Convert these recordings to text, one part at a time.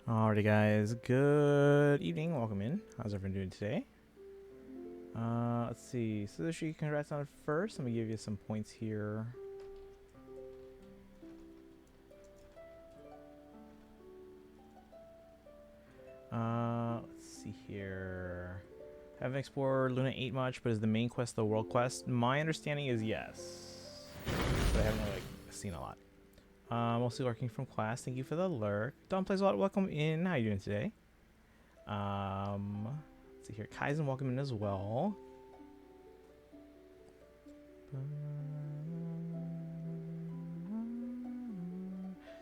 Alrighty guys, good evening, welcome in. How's everyone doing today? Let's see, Sushi, congrats on it first. Let me give you some points here. Let's see here. Haven't explored Luna 8 much, but is the main quest the world quest? My understanding is yes, but I haven't really seen a lot. Mostly lurking from class. Thank you for the lurk. Don plays a lot. Welcome in. How you doing today? Let's see here. Kaizen, welcome in as well.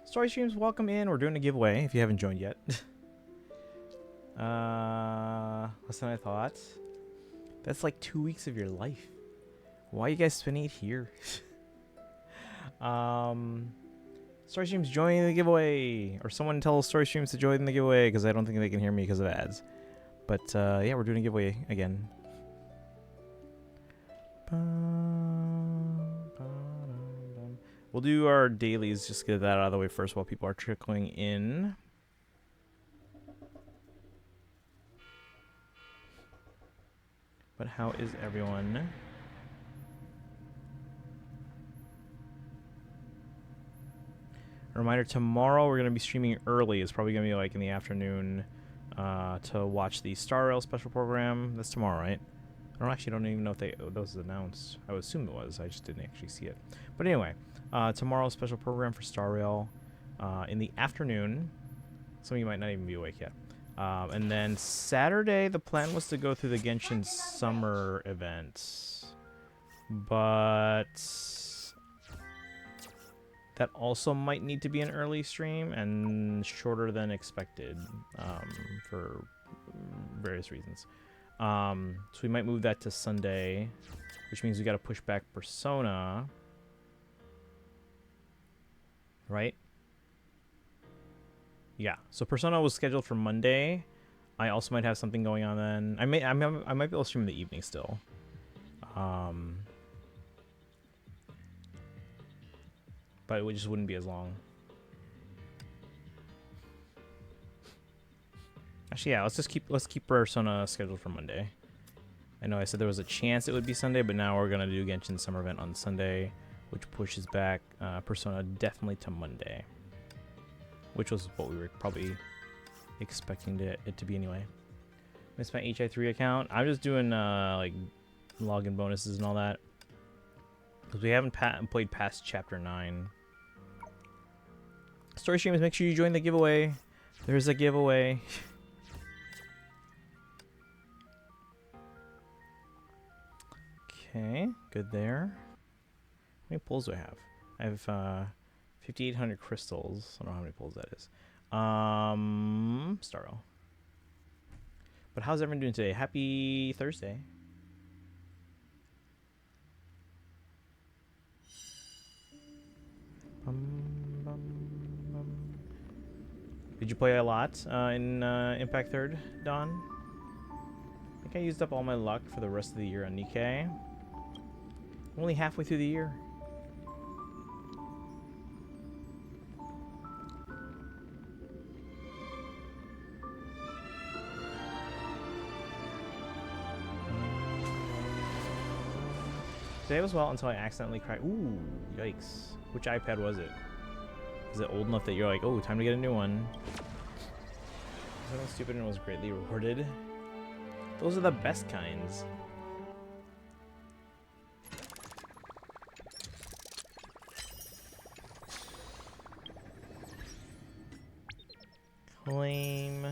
Story streams, welcome in. We're doing a giveaway if you haven't joined yet. Less than I thought. That's like 2 weeks of your life. Why are you guys spending it here? Story streams join the giveaway, or someone tell story streams to join the giveaway because I don't think they can hear me because of ads. But yeah, we're doing a giveaway again. We'll do our dailies, just get that out of the way first while people are trickling in. But how is everyone? Reminder, tomorrow we're going to be streaming early. It's probably going to be like in the afternoon to watch the Star Rail special program. That's tomorrow, right? I don't even know if those was announced. I would assume it was. I just didn't actually see it. But anyway, tomorrow's special program for Star Rail in the afternoon. Some of you might not even be awake yet. And then Saturday, the plan was to go through the Genshin summer event. But that also might need to be an early stream and shorter than expected for various reasons. So we might move that to Sunday, which means we got to push back Persona. Right? Yeah. So Persona was scheduled for Monday. I also might have something going on then. I might be able to stream in the evening still. But it just wouldn't be as long. Actually, yeah, let's keep Persona scheduled for Monday. I know I said there was a chance it would be Sunday, but now we're gonna do Genshin Summer Event on Sunday, which pushes back Persona definitely to Monday, which was what we were probably expecting it to be anyway. Missed my HI3 account. I'm just doing like login bonuses and all that because we haven't played past Chapter 9. Story streams, make sure you join the giveaway. There's a giveaway. Okay, good there. How many pulls do I have? I have 5,800 crystals. I don't know how many pulls that is. Starro. But how's everyone doing today? Happy Thursday. Did you play a lot in Impact 3rd, Don? I think I used up all my luck for the rest of the year on Nikkei. I'm only halfway through the year. Today was well until I accidentally cried. Ooh, yikes. Which iPad was it? Is it old enough that you're like, oh, time to get a new one? Something stupid and was greatly rewarded. Those are the best kinds. Claim.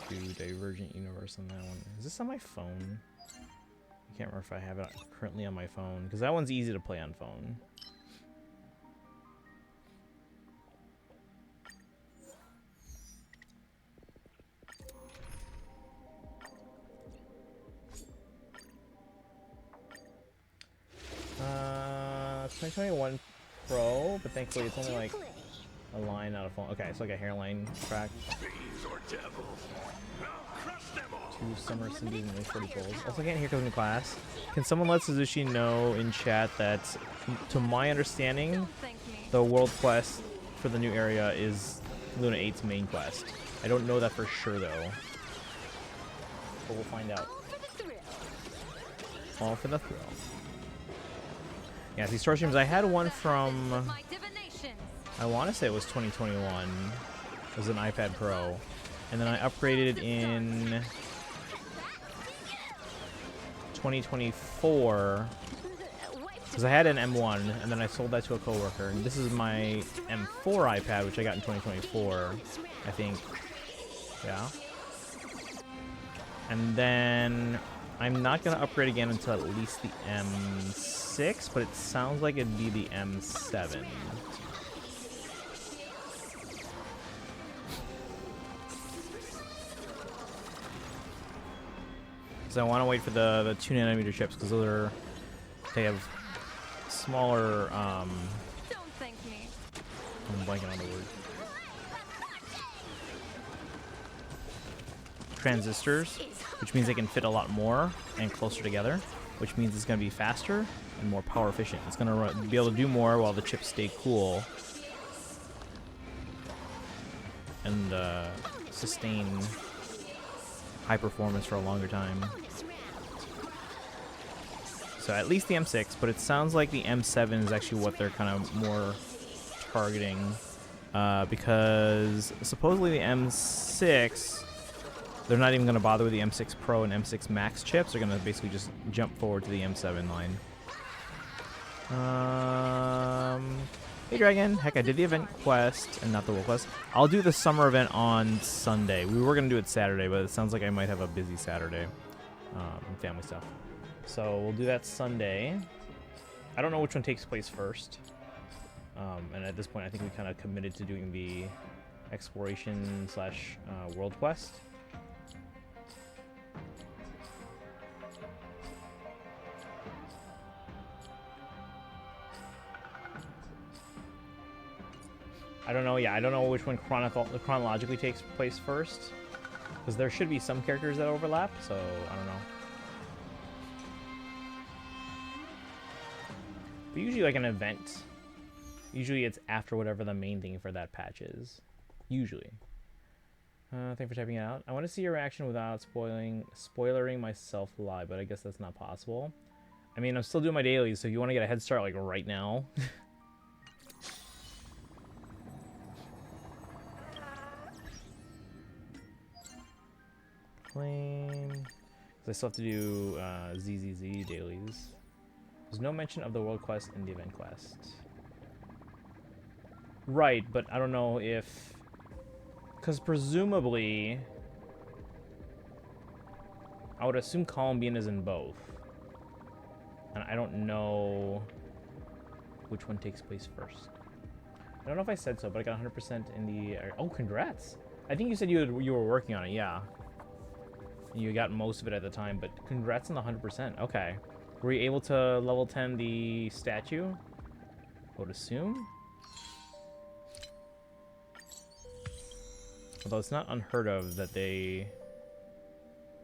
Do Divergent Universe on that one. Is this on my phone? I can't remember if I have it currently on my phone because that one's easy to play on phone. It's 2021 Pro, but thankfully it's only like a line, not a phone. Okay, it's like a hairline track. These are Two summer Cindy's and 40 polls. Also can't hear because I'm in class. Can someone let Suzushi know in chat that, to my understanding, the world quest for the new area is Luna 8's main quest. I don't know that for sure though. But we'll find out. All for the thrill. Yeah, these store streams, I had one from, I want to say it was 2021. It was an iPad Pro. And then I upgraded in 2024 because I had an M1 and then I sold that to a coworker. And this is my M4 iPad, which I got in 2024, I think. Yeah. And then I'm not going to upgrade again until at least the M6, but it sounds like it'd be the M7. So I want to wait for the 2nm chips because they have smaller. Don't thank me. I'm blanking on the word. Transistors, which means they can fit a lot more and closer together, which means it's going to be faster and more power efficient. It's going to be able to do more while the chips stay cool and sustain high performance for a longer time. So at least the M6, but it sounds like the M7 is actually what they're kind of more targeting, because supposedly the M6, they're not even going to bother with the M6 Pro and M6 Max chips. They're going to basically just jump forward to the M7 line. Hey Dragon, heck, I did the event quest and not the world quest. I'll do the summer event on Sunday. We were going to do it Saturday, but it sounds like I might have a busy Saturday, family stuff. So we'll do that Sunday. I don't know which one takes place first. And at this point, I think we kind of committed to doing the exploration slash world quest. I don't know. Yeah, I don't know which one chronologically takes place first, because there should be some characters that overlap. So I don't know. But usually, like an event, usually it's after whatever the main thing for that patch is. Usually. Thanks for typing it out. I want to see your reaction without spoilering myself live, but I guess that's not possible. I mean, I'm still doing my dailies, so if you want to get a head start like right now. Claim. Because I still have to do ZZZ dailies. There's no mention of the world quest in the event quest. Right, but I don't know if... Because presumably... I would assume Columbian is in both. And I don't know which one takes place first. I don't know if I said so, but I got 100% in the... Oh, congrats! I think you said you were working on it, yeah. You got most of it at the time, but congrats on the 100%. Okay. Were you able to level 10 the statue? I would assume. Although it's not unheard of that they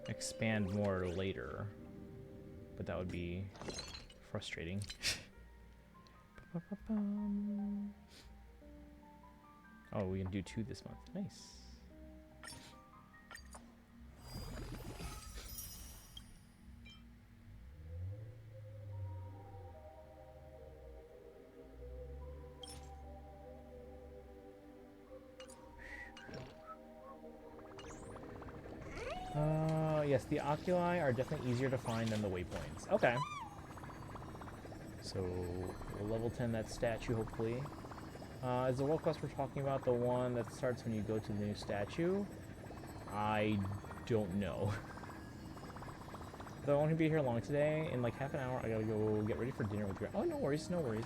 expand more later. But that would be frustrating. Oh, we can do 2 this month. Nice. Yes, the oculi are definitely easier to find than the waypoints. Okay. So, we'll level 10 that statue, hopefully. Is the world quest we're talking about the one that starts when you go to the new statue? I don't know. Though I won't be here long today. In like half an hour, I gotta go get ready for dinner with Greg. Oh, no worries, no worries.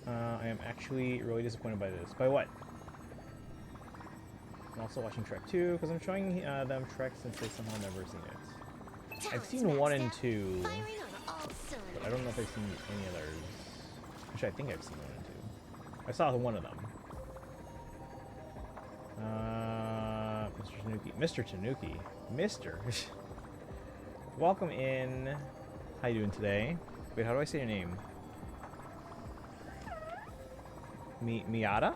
I am actually really disappointed by this. By what? I'm also watching Trek 2, because I'm showing them Trek since they somehow never seen it. I've seen 1 and 2, but I don't know if I've seen any others. Actually, I think I've seen 1 and 2. I saw one of them. Tanuki. Mr. Tanuki. Mr. Welcome in. How you doing today? Wait, how do I say your name? Miata?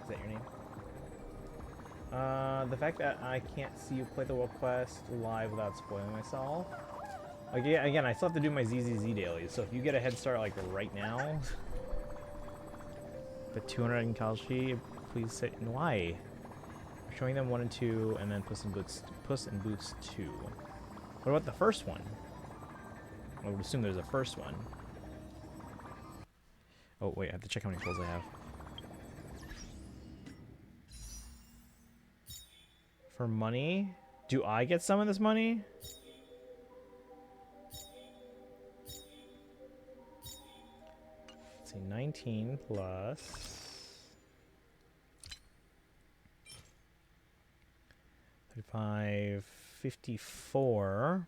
Is that your name? The fact that I can't see you play the World Quest live without spoiling myself. Again, I still have to do my ZZZ dailies, so if you get a head start like right now, the 200 in Kalshi, please say why. We're showing them 1 and 2, and then Puss in Boots 2. What about the first one? I would assume there's a first one. Oh wait, I have to check how many pulls I have. For money? Do I get some of this money? Let's see, 19 plus 35, 54.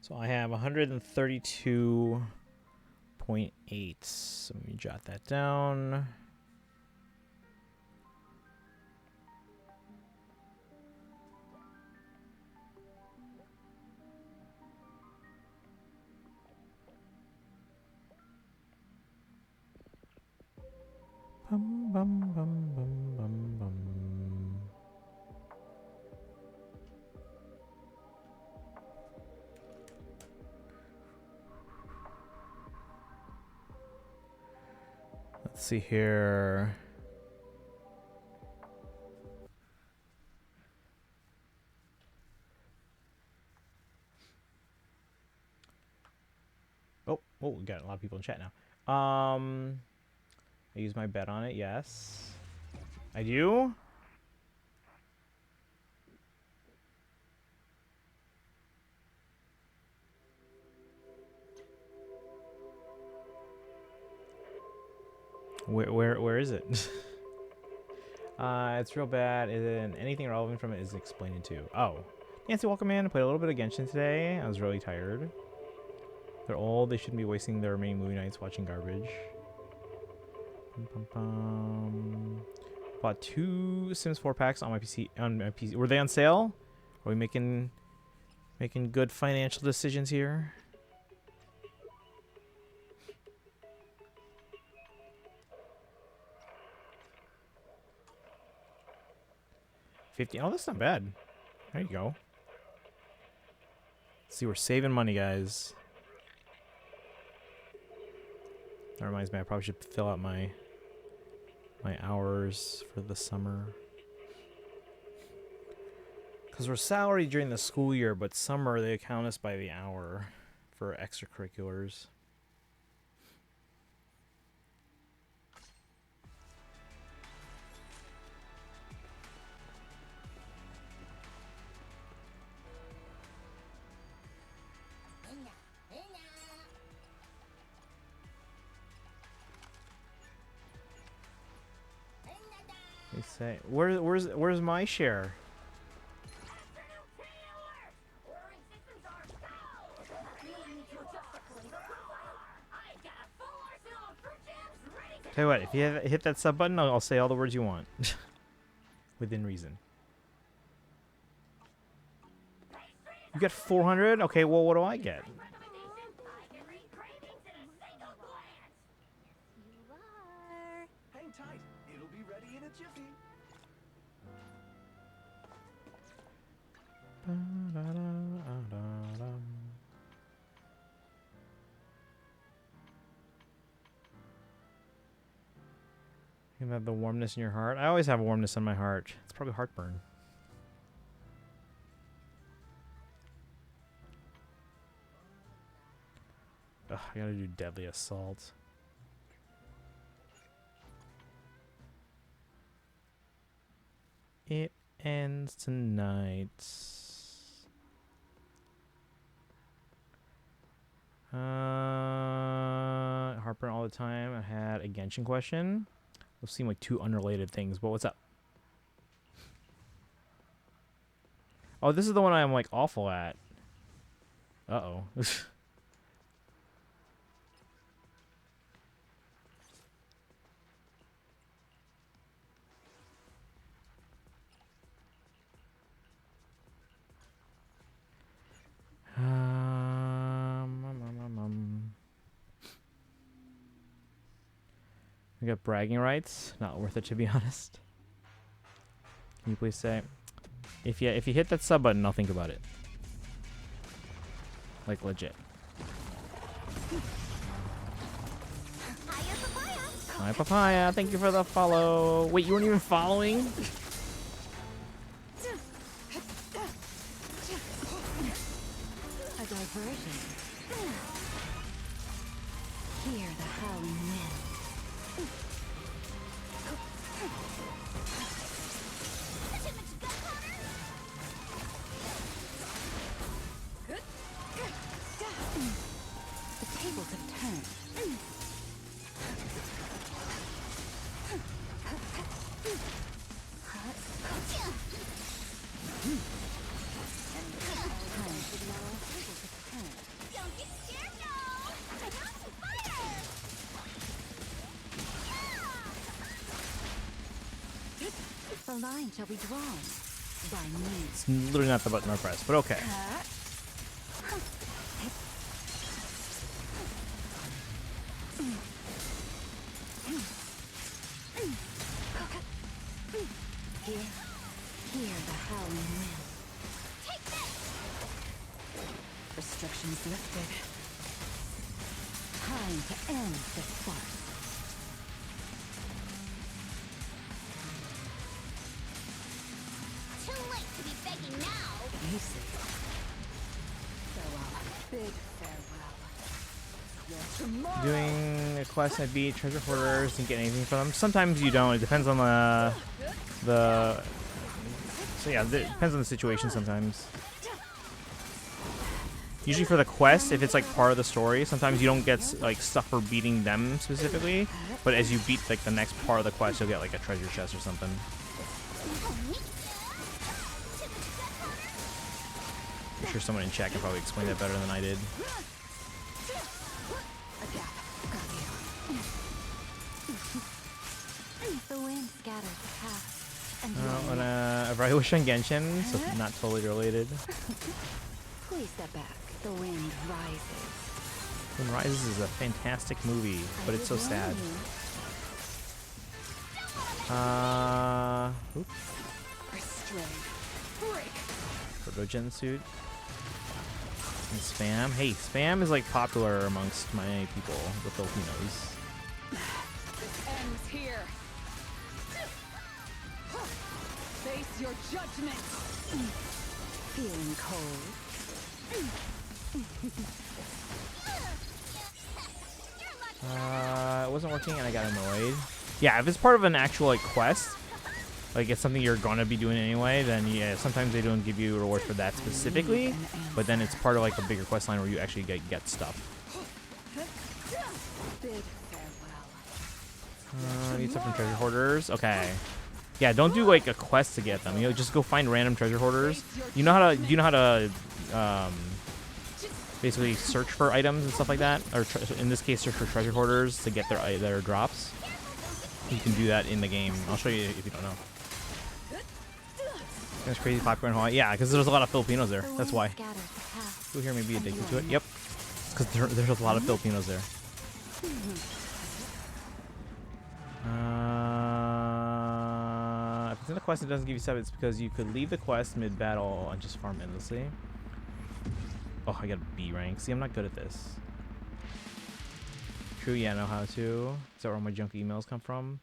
So I have 132.8. So let me jot that down. Bum, bum, bum, bum, bum, bum. Let's see here. Oh, we got a lot of people in chat now. I use my bet on it, yes. I do? Where is it? It's real bad. And anything relevant from it is explained to. Oh. Nancy, welcome in. I played a little bit of Genshin today. I was really tired. They're old. They shouldn't be wasting their remaining movie nights watching garbage. Bought 2 Sims 4 packs on my PC. Were they on sale? Are we making good financial decisions here? $50. Oh, that's not bad. There you go. See, we're saving money, guys. That reminds me, I probably should fill out my hours for the summer. Because we're salaried during the school year, but summer they count us by the hour for extracurriculars. They say, where's my share? Tell you what, if you hit that sub button, I'll say all the words you want. Within reason. You get 400? Okay, well, what do I get? Hang tight. It'll be ready in a jiffy. You have the warmness in your heart. I always have warmness in my heart. It's probably heartburn. Ugh, I gotta do deadly assault. It ends tonight. Heartburn all the time. I had a Genshin question. Those seem like 2 unrelated things, but what's up? Oh, this is the one I'm like awful at. Uh-oh. We got bragging rights. Not worth it, to be honest. Can you please say, if you hit that sub button, I'll think about it. Like legit. Hi, Papaya. Thank you for the follow. Wait, you weren't even following? A diversion. Hear the howling wind. The tables have turned. Don't get scared, no! I got some fire! The line shall be drawn by me. It's literally not the button I press, but okay. Hear the howling wind. Take this! Restrictions lifted. Time to end this farce. Too late to be begging now! Easy. Farewell. Big farewell. Your tomorrow. Doing a quest I beat treasure hoarders and get anything from them. Sometimes you don't. It depends on the so yeah, it depends on the situation sometimes. Usually for the quest, if it's like part of the story, sometimes you don't get like stuff for beating them specifically, but as you beat like the next part of the quest, you'll get like a treasure chest or something. I'm sure someone in chat can probably explain that better than I did. The wind scatters the path. And I probably wish on Genshin, so not totally related. please step back. The wind rises. Wind Rises is a fantastic movie, but it's so sad. Oops. Protogen suit. And spam. Hey, spam is like popular amongst my people, the Filipinos. This ends here. Face your judgment. Feeling cold. It wasn't working and I got annoyed. Yeah, if it's part of an actual like quest, like it's something you're gonna be doing anyway, then yeah, sometimes they don't give you rewards for that specifically, but then it's part of like a bigger quest line where you actually get stuff. Big farewell. Need stuff from treasure hoarders. Okay. Yeah, don't do like a quest to get them. You know, just go find random treasure hoarders. You know how to basically search for items and stuff like that, or in this case, search for treasure hoarders to get their drops. You can do that in the game. I'll show you if you don't know. It's crazy popular in Hawaii. Yeah, because there's a lot of Filipinos there. That's why. People here may be addicted to it. Yep. Because there's a lot of Filipinos there. If it's in a quest that doesn't give you stuff, it's because you could leave the quest mid-battle and just farm endlessly. Oh, I got a B rank. See, I'm not good at this. True, yeah, I know how to. Is that where all my junk emails come from?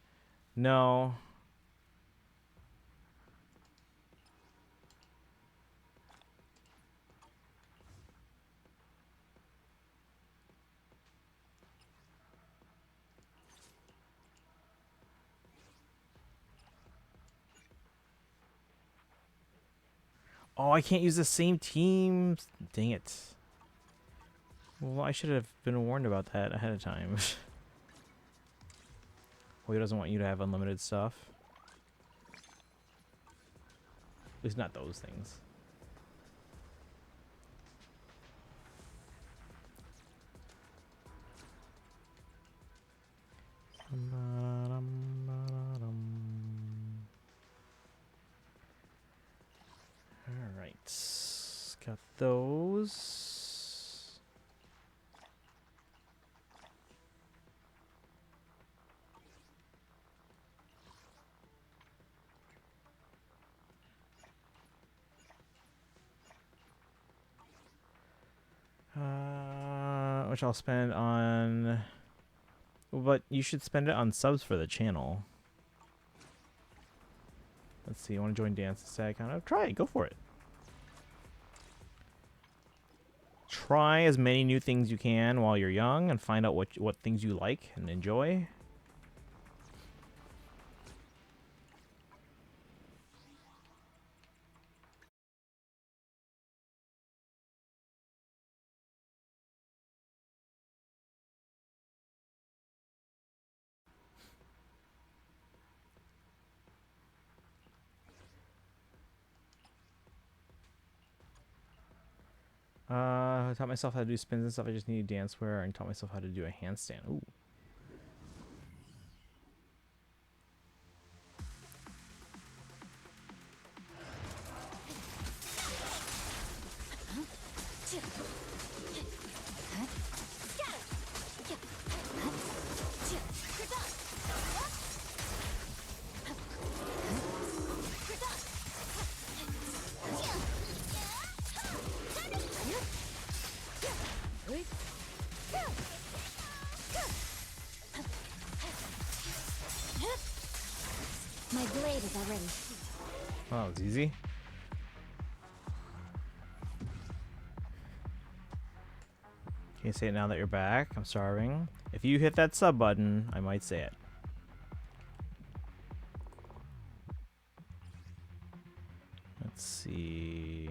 No. Oh, I can't use the same team. Dang it. Well, I should have been warned about that ahead of time. Well, he doesn't want you to have unlimited stuff. At least not those things. All right, got those. Which I'll spend on. But you should spend it on subs for the channel. Let's see. You want to join dance instead? Kind of try it. Go for it. Try as many new things you can while you're young, and find out what things you like and enjoy. I taught myself how to do spins and stuff. I just needed danceware and taught myself how to do a handstand. Ooh. My blade is already. Oh, that was easy. Can you say it now that you're back? I'm starving. If you hit that sub button, I might say it. Let's see.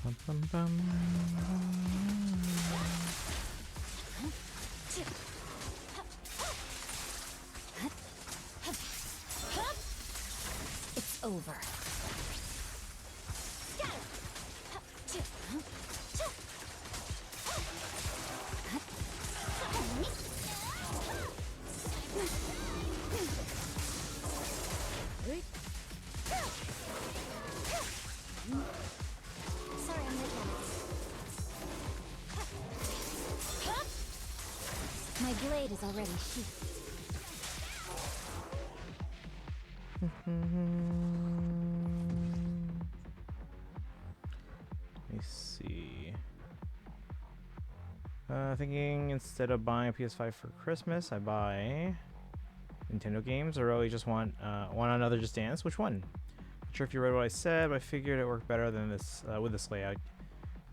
Bum, bum, bum. It's over. Sorry, I'm late. My blade is already sheathed. Let me see. Thinking instead of buying a PS5 for Christmas, I buy Nintendo games, or really just want another Just Dance. Which one? Not sure if you read what I said, but I figured it worked better than this with this layout.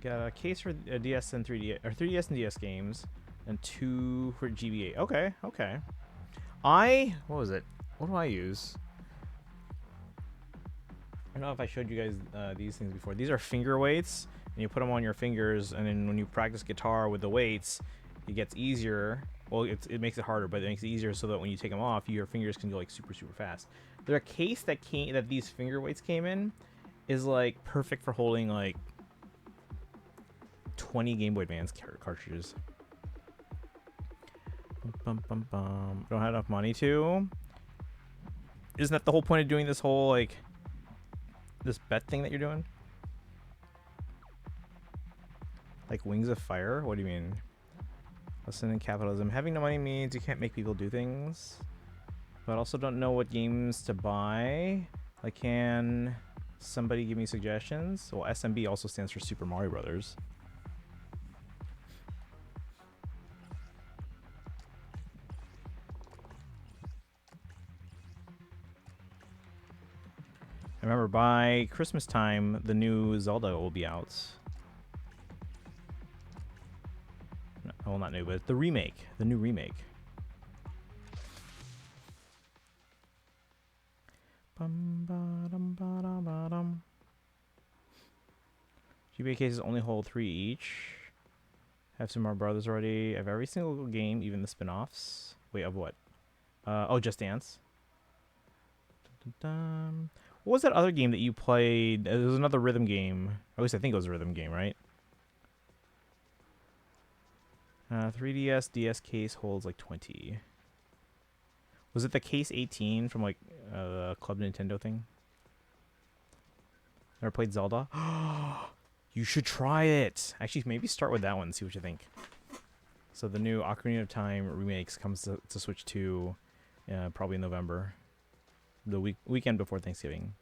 Got a case for DS and 3DS, or 3DS and DS games, and 2 for GBA. Okay, okay. What was it? What do I use? I don't know if I showed you guys these things before. These are finger weights, and you put them on your fingers, and then when you practice guitar with the weights, it gets easier. Well, it makes it harder, but it makes it easier so that when you take them off, your fingers can go like super, super fast. The case that these finger weights came in is like perfect for holding like 20 Game Boy Advance cartridges. Bum, bum, bum. Don't have enough money to. Isn't that the whole point of doing this whole like this bet thing that you're doing? Like Wings of Fire? What do you mean? Listen, in capitalism, having no money means you can't make people do things. But I also don't know what games to buy. Like, can somebody give me suggestions? Well, SMB also stands for Super Mario Brothers. I remember by Christmas time, the new Zelda will be out. No, well, not new, but the remake. The new remake. Bum, ba, dum, ba, da, ba, dum. GBA cases only hold 3 each. Have some more brothers already. I have every single game, even the spin-offs. Wait, of what? Oh, Just Dance. Dun-dun-dun. What was that other game that you played? There was another rhythm game. At least I think it was a rhythm game, right? 3DS, DS case holds like 20. Was it the case 18 from like Club Nintendo thing? Never played Zelda? You should try it. Actually, maybe start with that one and see what you think. So the new Ocarina of Time remakes comes to Switch 2 probably in November. The weekend before Thanksgiving.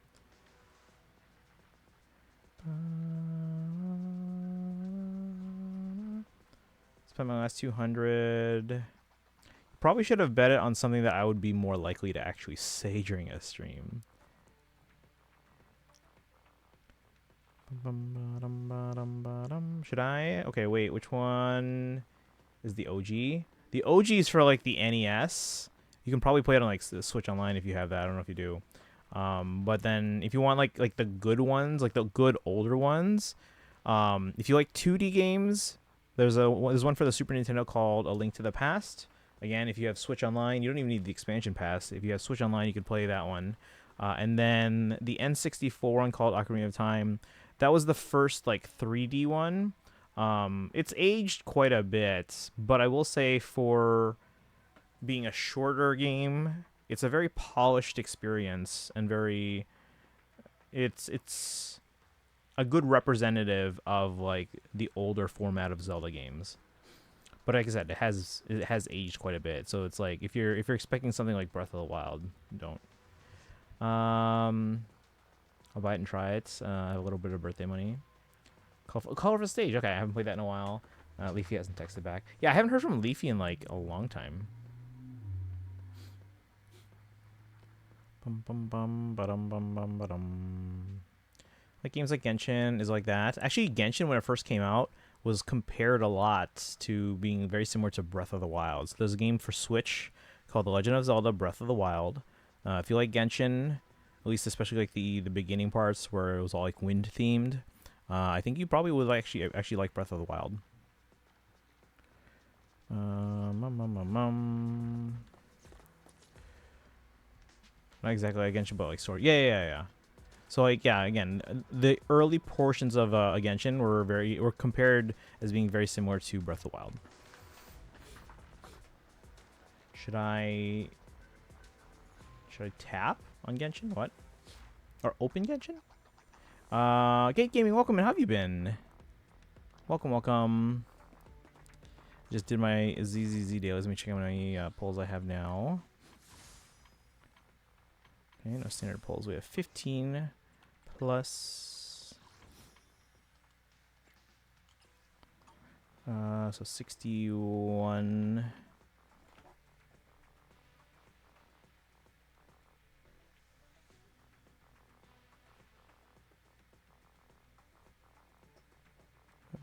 Spent my last 200. Probably should have bet it on something that I would be more likely to actually say during a stream. Should I? Okay, wait. Which one is the OG? The OG is for like the NES. You can probably play it on like the Switch Online if you have that. I don't know if you do. But then if you want like the good ones, like the good older ones, if you like 2D games, there's one for the Super Nintendo called A Link to the Past. Again, if you have Switch Online, you don't even need the expansion pass. If you have Switch Online, you can play that one. And then the N64 one called Ocarina of Time. That was the first like 3D one. It's aged quite a bit, but I will say for being a shorter game, it's a very polished experience and very it's a good representative of like the older format of Zelda games. But like I said, it has aged quite a bit. So it's like if you're expecting something like Breath of the Wild, don't. I'll buy it and try it. I have a little bit of birthday money. Color of a Stage. Okay, I haven't played that in a while. Leafy hasn't texted back. Yeah, I haven't heard from Leafy in like a long time. Bum bum bum ba-dum bum bum ba-dum. Like games like Genshin is like that. Actually, Genshin when it first came out was compared a lot to being very similar to Breath of the Wild. So there's a game for Switch called The Legend of Zelda Breath of the Wild. If you like Genshin, at least especially like the beginning parts where it was all like wind themed, I think you probably would actually like Breath of the Wild. Not exactly like Genshin, but like story. Yeah. So like yeah, again, the early portions of Genshin were compared as being very similar to Breath of the Wild. Should I tap on Genshin? What? Or open Genshin? Gate Gaming, welcome, and how have you been? Welcome. Just did my ZZZ dailies. Let me check how many polls I have now. Okay, no standard polls. We have 15 plus. So 61.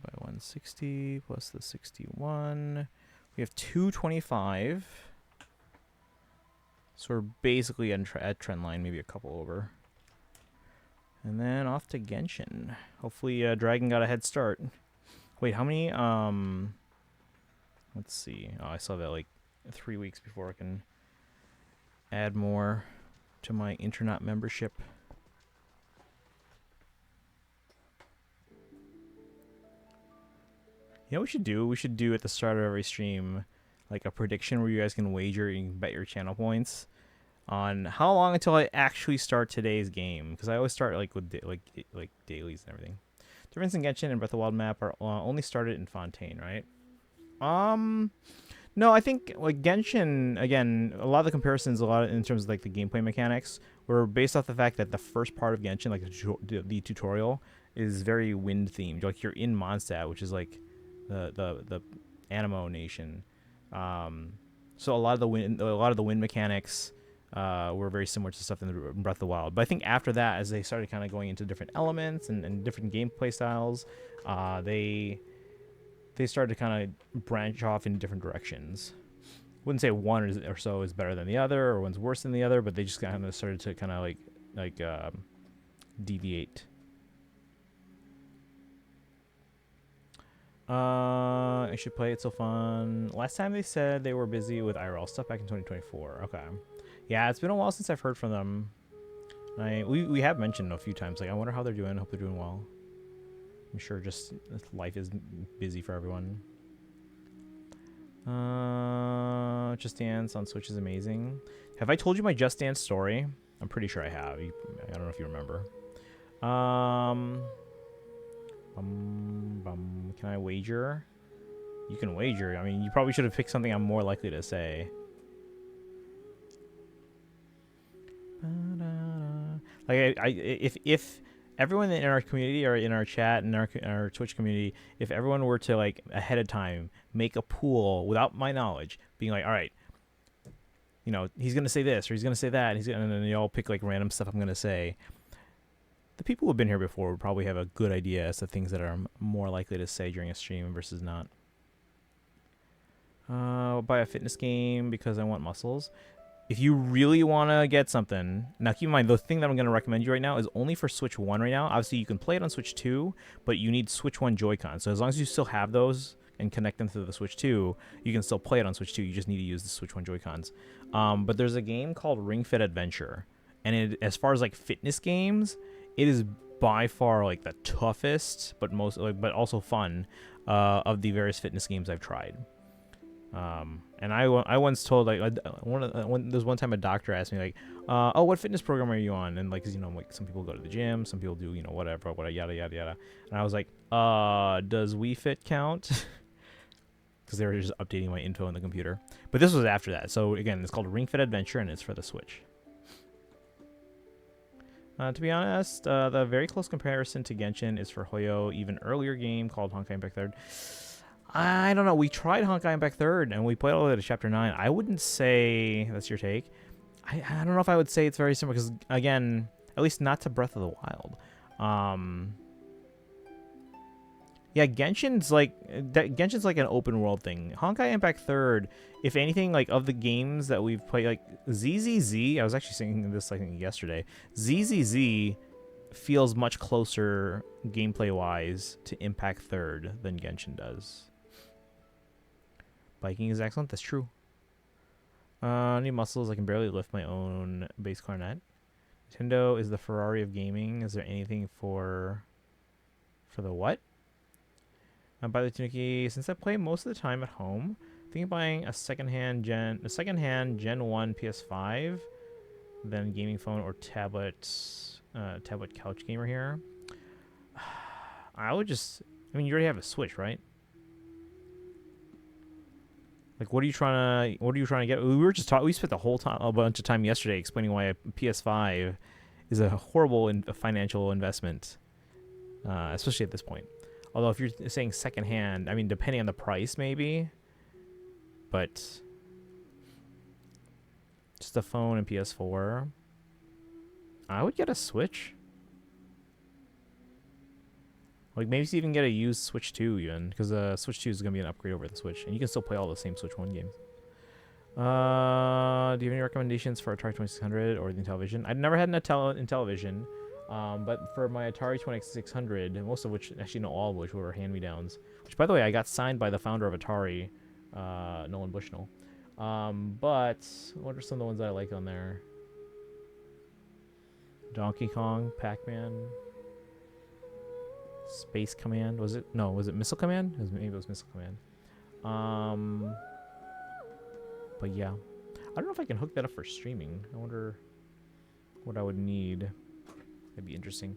By 160 plus the 61. We have 225. So we're basically at trend line, maybe a couple over. And then off to Genshin. Hopefully Dragon got a head start. Wait, how many? Let's see. Oh, I saw that like 3 weeks before I can add more to my internet membership. You know what we should do? We should do at the start of every stream like a prediction where you guys can wager and you can bet your channel points on how long until I actually start today's game, because I always start like with like dailies and everything. Difference in Genshin and Breath of the Wild map are only started in Fontaine, right? No, I think like Genshin, again, a lot of the comparisons, a lot in terms of like the gameplay mechanics, were based off the fact that the first part of Genshin, like the tutorial, is very wind themed. Like you're in Mondstadt, which is like the Anemo nation. So a lot of the wind mechanics were very similar to stuff in Breath of the Wild. But I think after that, as they started kind of going into different elements and different gameplay styles, they started to kind of branch off in different directions. Wouldn't say one or so is better than the other, or one's worse than the other, but they just kind of started to kind of like deviate. I should play it. So fun. Last time they said they were busy with IRL stuff back in 2024. Okay. Yeah, it's been a while since I've heard from them. We have mentioned a few times. Like, I wonder how they're doing. Hope they're doing well. I'm sure just life is busy for everyone. Just Dance on Switch is amazing. Have I told you my Just Dance story? I'm pretty sure I have. I don't know if you remember. Can I wager? You can wager. I mean, you probably should have picked something I'm more likely to say. Like, if everyone in our community or in our chat and our Twitch community, if everyone were to, like, ahead of time make a pool without my knowledge, being like, all right, you know, he's gonna say this or he's gonna say that, and then you all pick like random stuff I'm gonna say. The people who have been here before would probably have a good idea as to things that are more likely to say during a stream versus not. Buy a fitness game because I want muscles. If you really want to get something, now keep in mind, the thing that I'm going to recommend you right now is only for Switch 1 right now. Obviously, you can play it on Switch 2, but you need Switch 1 Joy-Con. So as long as you still have those and connect them to the Switch 2, you can still play it on Switch 2. You just need to use the Switch 1 Joy-Cons. But there's a game called Ring Fit Adventure. And as far as like fitness games, it is by far like the toughest, but but also fun of the various fitness games I've tried. And I once told, like, there's one time a doctor asked me, like, oh, what fitness program are you on? And, like, 'cause, you know, like, some people go to the gym, some people do, you know, whatever, yada, yada, yada. And I was like, does Wii Fit count? Because they were just updating my info on the computer. But this was after that. So, again, it's called Ring Fit Adventure, and it's for the Switch. To be honest, the very close comparison to Genshin is for Hoyo, even earlier game called Honkai Impact 3rd. I don't know. We tried Honkai Impact 3rd, and we played all the way to Chapter 9. I wouldn't say that's your take. I don't know if I would say it's very similar, because, again, at least not to Breath of the Wild. Yeah, Genshin's like an open world thing. Honkai Impact 3rd, if anything, like, of the games that we've played, like ZZZ, I was actually saying this, I think, yesterday. ZZZ feels much closer gameplay-wise to Impact 3rd than Genshin does. Biking is excellent. That's true. I need muscles. I can barely lift my own bass clarinet. Nintendo is the Ferrari of gaming. Is there anything for the what? Buy the Tuniki. Since I play most of the time at home, thinking of buying a secondhand Gen 1 PS5, then gaming phone or tablet couch gamer here. I would just. I mean, you already have a Switch, right? Like, what are you trying to get? We were just talking. We spent a bunch of time yesterday explaining why a PS5 is a horrible financial investment, especially at this point. Although if you're saying secondhand, I mean, depending on the price, maybe. But just a phone and PS4. I would get a Switch. Like, maybe even get a used Switch 2 even, because Switch 2 is going to be an upgrade over the Switch, and you can still play all the same Switch 1 games. Do you have any recommendations for Atari 2600 or the Intellivision? I've never had an Intellivision, but for my Atari 2600, most of which, actually no, all of which were hand-me-downs, which, by the way, I got signed by the founder of Atari, Nolan Bushnell. But what are some of the ones that I like on there? Donkey Kong, Pac-Man, Space Command. Was it? No, was it Missile Command? Maybe it was Missile Command. But yeah, I don't know if I can hook that up for streaming. I wonder what I would need. That'd be interesting.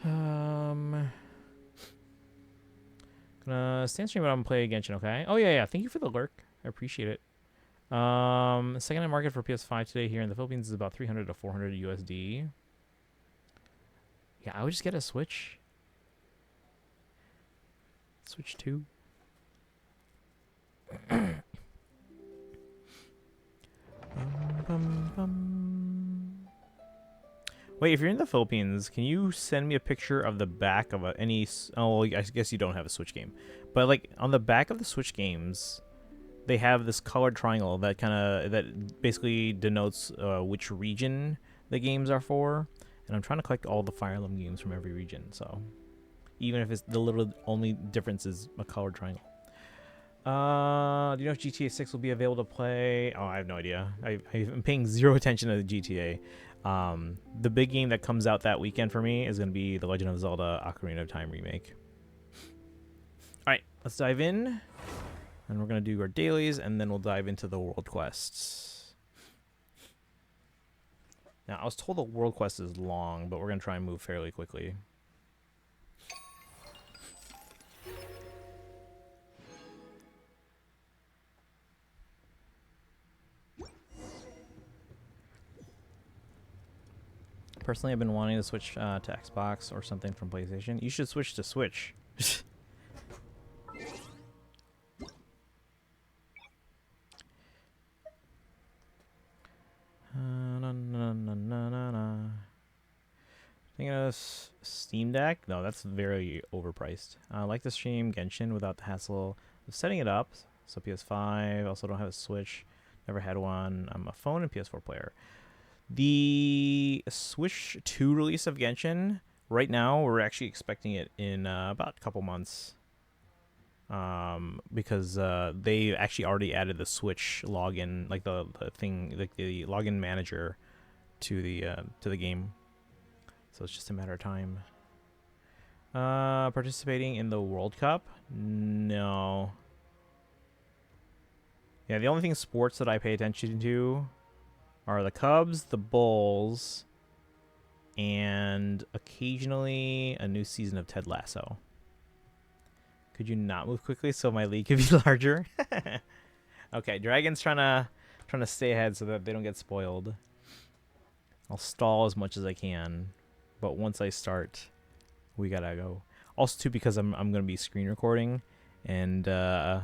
Gonna stand stream, but I'm gonna play Genshin. Okay. Oh yeah. Thank you for the lurk. I appreciate it. Second-hand market for PS5 today here in the Philippines is about 300 to 400 USD. Yeah, I would just get a Switch. Switch 2. Wait, if you're in the Philippines, can you send me a picture of the back of any... Oh, well, I guess you don't have a Switch game. But, like, on the back of the Switch games, they have this colored triangle that basically denotes which region the games are for. And I'm trying to collect all the Fire Emblem games from every region, so... even if it's the little only difference is a colored triangle. Do you know if GTA 6 will be available to play? Oh, I have no idea. I'm paying zero attention to the GTA. The big game that comes out that weekend for me is going to be The Legend of Zelda Ocarina of Time remake. All right, let's dive in. And we're going to do our dailies, and then we'll dive into the world quests. Now, I was told the world quest is long, but we're going to try and move fairly quickly. Personally, I've been wanting to switch to Xbox or something from PlayStation. You should switch to Switch. Thinking of Steam Deck? No, that's very overpriced. I like to stream Genshin without the hassle of setting it up. So PS5. Also don't have a Switch. Never had one. I'm a phone and PS4 player. The Switch 2 release of Genshin, right now, we're actually expecting it in about a couple months. Because they actually already added the Switch login, like the thing, like the login manager to the game. So it's just a matter of time. Participating in the World Cup? No. Yeah, the only thing sports that I pay attention to are the Cubs, the Bulls, and occasionally a new season of Ted Lasso. Could you not move quickly so my league could be larger? Okay, Dragon's trying to stay ahead so that they don't get spoiled. I'll stall as much as I can, but once I start, we gotta go. Also, too, because I'm gonna be screen recording, and I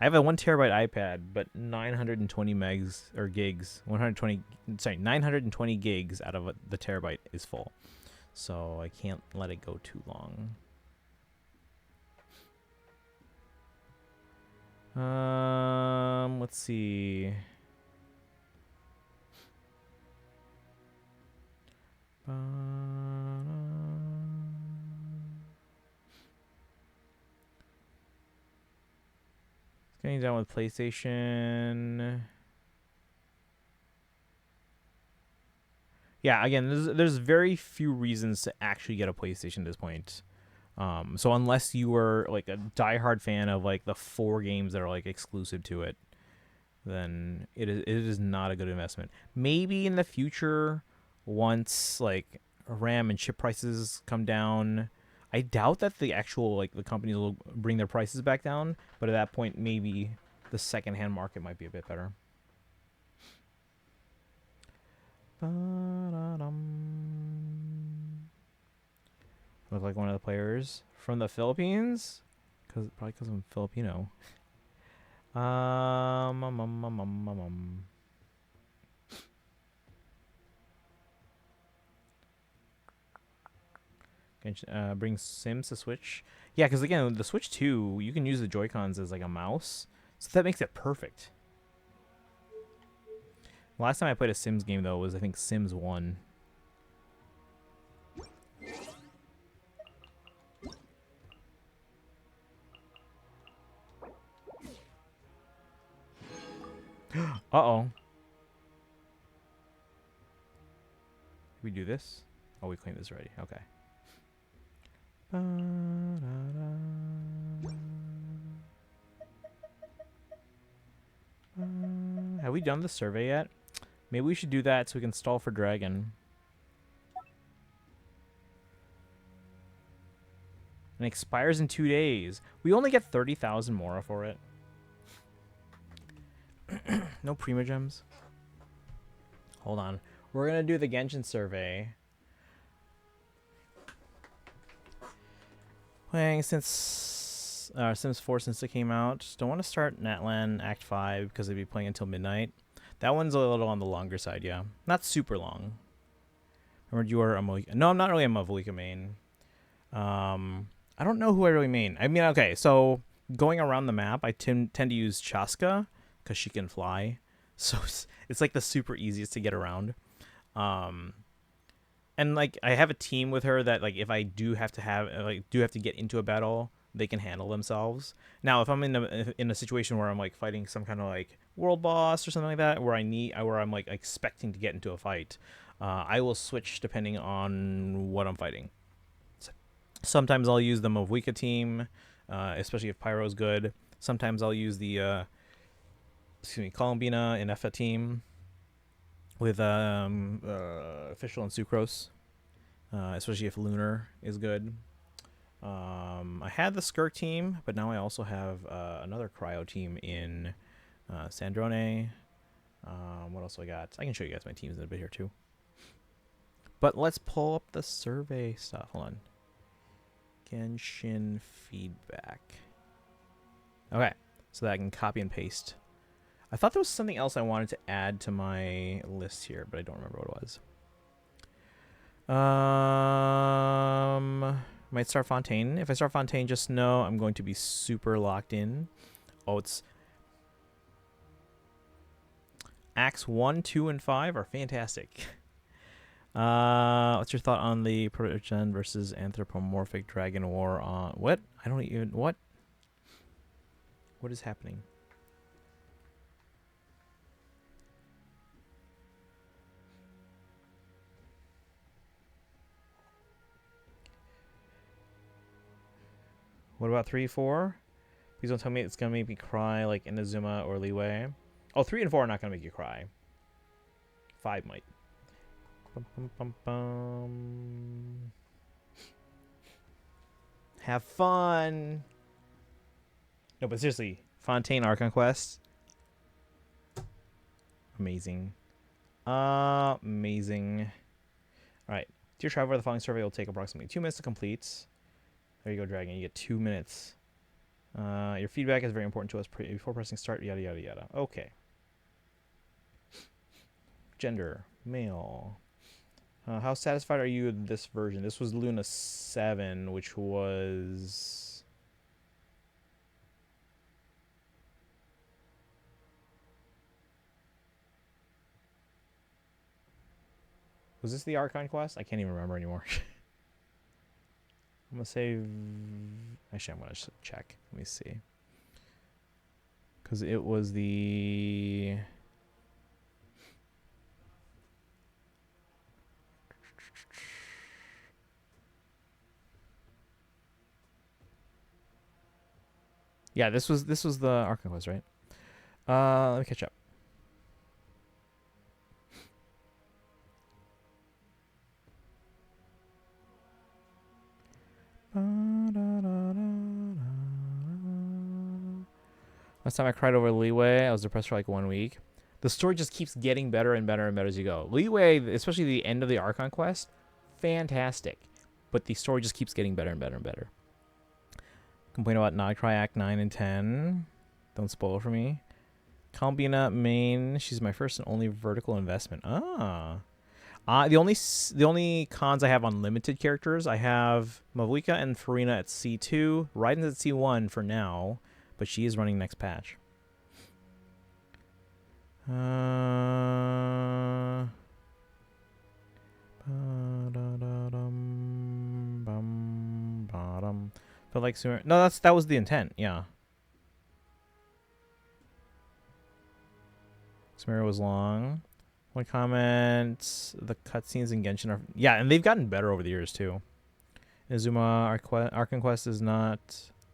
have a 1 terabyte iPad, but 920 megs or gigs, 920 gigs out of the terabyte is full, so I can't let it go too long. Let's see. Getting done with PlayStation. Yeah, again, there's very few reasons to actually get a PlayStation at this point. So unless you were like a diehard fan of like the 4 games that are like exclusive to it, then it is not a good investment. Maybe in the future, once like RAM and chip prices come down, I doubt that the actual like the companies will bring their prices back down. But at that point, maybe the secondhand market might be a bit better. Look like one of the players from the Philippines, probably because I'm Filipino. Brings Sims to Switch. Yeah, because again, the Switch 2, you can use the Joy-Cons as like a mouse, so that makes it perfect. Last time I played a Sims game though was I think Sims 1. Uh-oh. Did we do this? Oh, we claimed this already. Okay. Have we done the survey yet? Maybe we should do that so we can stall for Dragon. And it expires in 2 days. We only get 30,000 Mora for it. No Primogems. Hold on. We're going to do the Genshin survey. Playing since Sims 4 since it came out. Don't want to start Natlan Act 5 because they'd be playing until midnight. That one's a little on the longer side, yeah. Not super long. Remember you are a Malika. No, I'm not really a Mavalika main. I don't know who I really main. I mean, okay, so going around the map, I tend to use Chaska because she can fly. So it's like the super easiest to get around. and like I have a team with her that like if I do have to get into a battle, they can handle themselves. Now, if I'm in a situation where I'm like fighting some kind of like world boss or something like that, where I'm like expecting to get into a fight, I will switch depending on what I'm fighting. Sometimes I'll use the Mavuika team, especially if Pyro's good. Sometimes I'll use the Columbina and Effa team with Official and Sucrose, especially if Lunar is good. I had the Skirk team, but now I also have another Cryo team in Sandrone. What else do I got? I can show you guys my teams in a bit here too. But let's pull up the survey stuff. Hold on. Genshin feedback. Okay, so that I can copy and paste. I thought there was something else I wanted to add to my list here, but I don't remember what it was. Might start Fontaine. If I start Fontaine, just know I'm going to be super locked in. Oh, it's Acts 1, 2, and 5 are fantastic. What's your thought on the Protogen versus anthropomorphic dragon war on what? I don't even what? What is happening? What about 3, 4? Please don't tell me it's gonna make me cry like Inazuma or Leeway. Oh, 3 and 4 are not gonna make you cry. 5 might. Bum, bum, bum, bum. Have fun. No, but seriously, Fontaine Archon Quest. Amazing. Amazing. Alright. Dear Traveler, the following survey will take approximately 2 minutes to complete. There you go, Dragon. You get 2 minutes. Your feedback is very important to us before pressing start, yada, yada, yada. Okay. Gender. Male. How satisfied are you with this version? This was Luna 7, which was... Was this the Archon quest? I can't even remember anymore. I'm going to say... Actually, I'm going to check. Let me see. Because it was the... Yeah, this was the Archon quest, right? Let me catch up. Last time I cried over Leeway, I was depressed for like 1 week. The story just keeps getting better and better and better as you go. Leeway, especially the end of the Archon quest, fantastic. But the story just keeps getting better and better and better. Complain about Not Cry Act 9 and 10. Don't spoil for me. Columbina main. She's my first and only vertical investment. The only cons I have on limited characters, I have Mavuika and Farina at C2. Raiden's at C1 for now, but she is running next patch. Felt like Sumer. No, that was the intent. Yeah. Sumer was long. One comment: the cutscenes in Genshin are and they've gotten better over the years too. Inazuma Archon Quest is not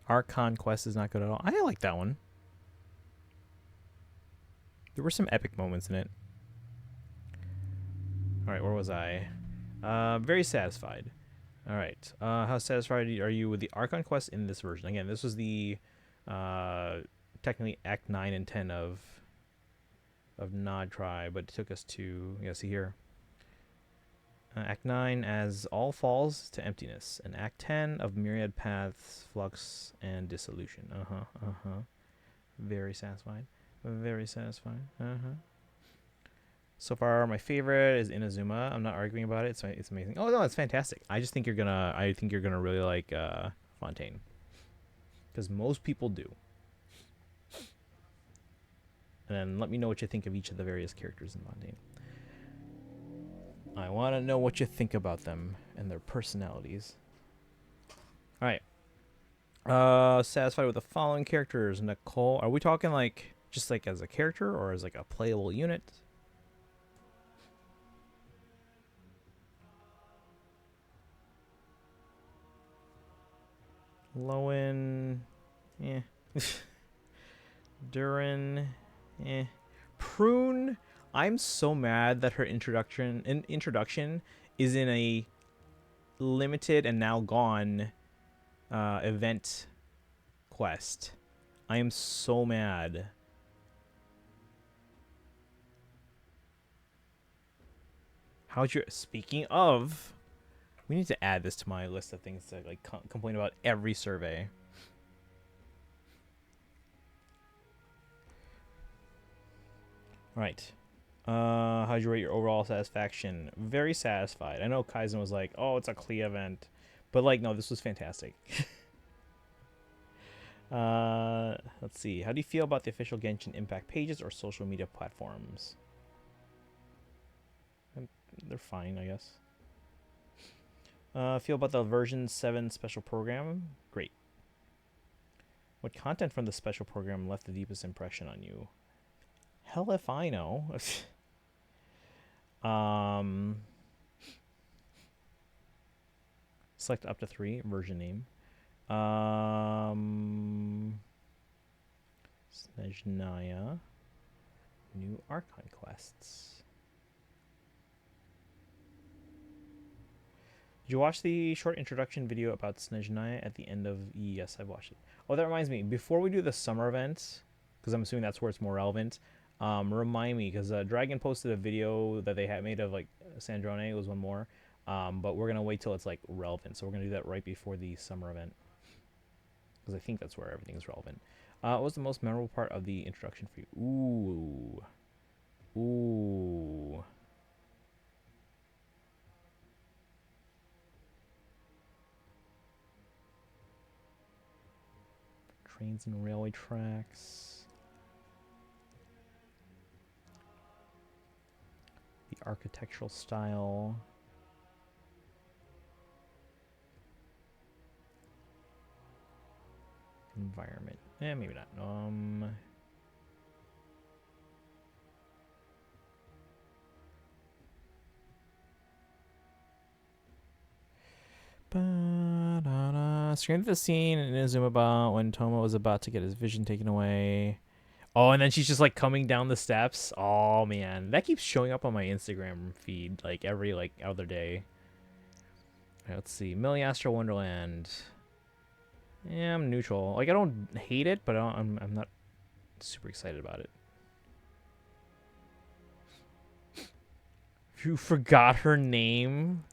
good at all. I like that one. There were some epic moments in it. All right, where was I? Very satisfied. All right, how satisfied are you with the Archon Quest in this version? Again, this was the technically Act 9 and 10 of Nod Try, but it took us to see here. Act 9 as all falls to emptiness, and Act 10 of myriad paths, flux, and dissolution. Very satisfied. Very satisfied. So far, my favorite is Inazuma. I'm not arguing about it. It's amazing. Oh no, it's fantastic. I think you're gonna really like Fontaine, because most people do. And then let me know what you think of each of the various characters in Fontaine. I want to know what you think about them and their personalities. All right. Satisfied with the following characters. Nicole. Are we talking like just like as a character or as like a playable unit? Lowen. Yeah. Durin. Eh. Prune. I'm so mad that her introduction is in a limited and now gone event quest. I am so mad. How'd you? Speaking of, we need to add this to my list of things to like complain about every survey. Right. How'd you rate your overall satisfaction? Very satisfied. I know Kaizen was like, "Oh, it's a Klee event," but like, no, this was fantastic. Let's see. How do you feel about the official Genshin Impact pages or social media platforms? They're fine, I guess. Feel about the version 7 special program? Great. What content from the special program left the deepest impression on you? Hell if I know. Select up to 3, version name. Snezhnaya. New Archon quests. Did you watch the short introduction video about Snezhnaya at the end of... Yes, I watched it. Oh, that reminds me. Before we do the summer event, because I'm assuming that's where it's more relevant, remind me, because Dragon posted a video that they had made of, like, Sandrone. It was one more. But we're going to wait till it's, like, relevant. So we're going to do that right before the summer event. Because I think that's where everything's relevant. What was the most memorable part of the introduction for you? Ooh. Trains and railway tracks. The architectural style. Environment. Maybe not. Screamed at the scene in Izumaba when Toma was about to get his vision taken away. Oh, and then she's just like coming down the steps. Oh man, that keeps showing up on my Instagram feed like every like other day. Right, let's see, Milliastra Wonderland. Yeah, I'm neutral. Like I don't hate it, but I'm not super excited about it. You forgot her name.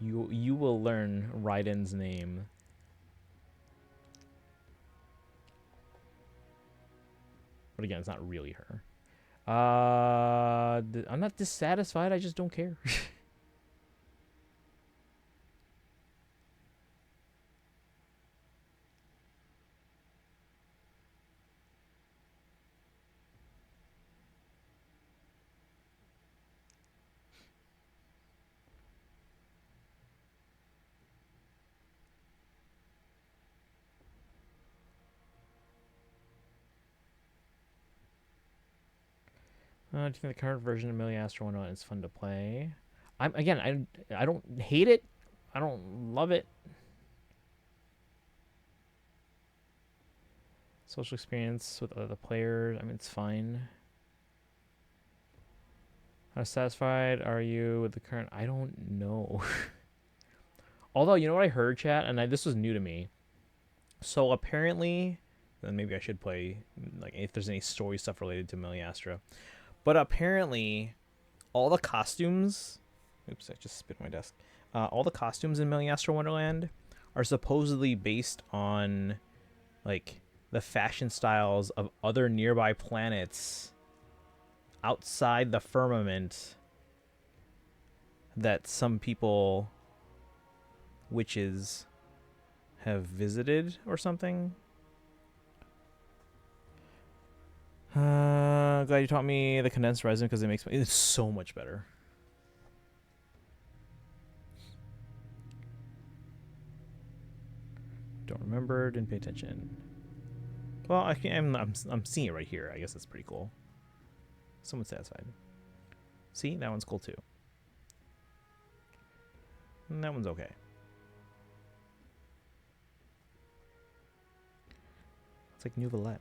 You will learn Raiden's name. But again, it's not really her. I'm not dissatisfied. I just don't care. Do you think the current version of Milliastra Wonderland is fun to play? I don't hate it. I don't love it. Social experience with other players. I mean, it's fine. How satisfied are you with the current? I don't know. Although, you know what I heard, chat, and this was new to me. So apparently, then maybe I should play like if there's any story stuff related to Milliastra. But apparently, all the costumes... Oops, I just spit my desk. All the costumes in Milliastra Wonderland are supposedly based on, like, the fashion styles of other nearby planets outside the firmament that some people, witches, have visited or something. Glad you taught me the condensed resin because it makes it's so much better. don't remember. Didn't pay attention. Well, I'm seeing it right here. I guess that's pretty cool. Someone's satisfied. See, that one's cool too. And that one's okay. It's like Nouvellette.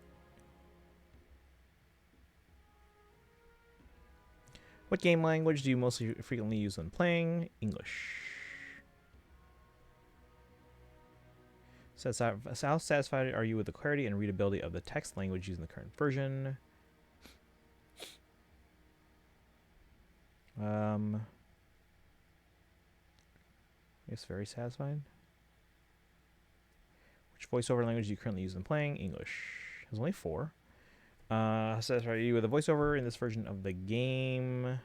What game language do you mostly frequently use when playing? English. How satisfied are you with the clarity and readability of the text language used in the current version? I guess very satisfied. Which voiceover language do you currently use when playing? English. There's only 4. How satisfied are you with the voiceover in this version of the game?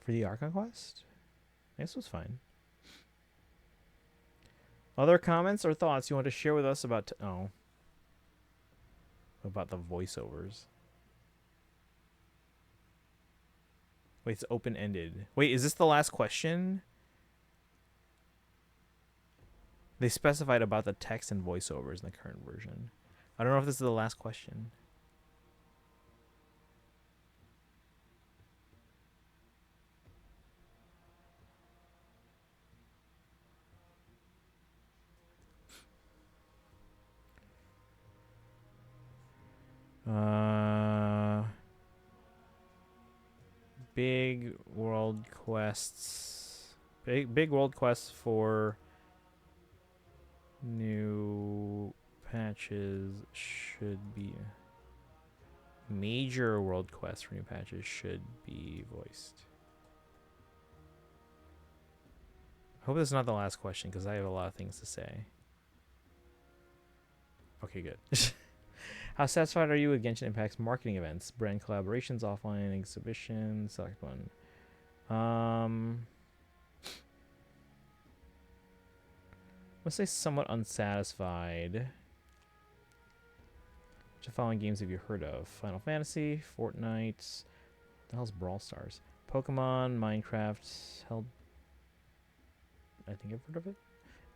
For the Archon Quest? I guess it was fine. Other comments or thoughts you want to share with us about about the voiceovers? Wait, it's open-ended. Wait, is this the last question? They specified about the text and voiceovers in the current version. I don't know if this is the last question. Big world quests. Big world quests for new patches should be major world quests for new patches should be voiced. I hope this is not the last question because I have a lot of things to say. Okay, good. How satisfied are you with Genshin Impact's marketing events, brand collaborations, offline exhibitions? Select one. Let's say somewhat unsatisfied. Which of the following games have you heard of? Final Fantasy, Fortnite, the hell's Brawl Stars? Pokemon, Minecraft, I think I've heard of it.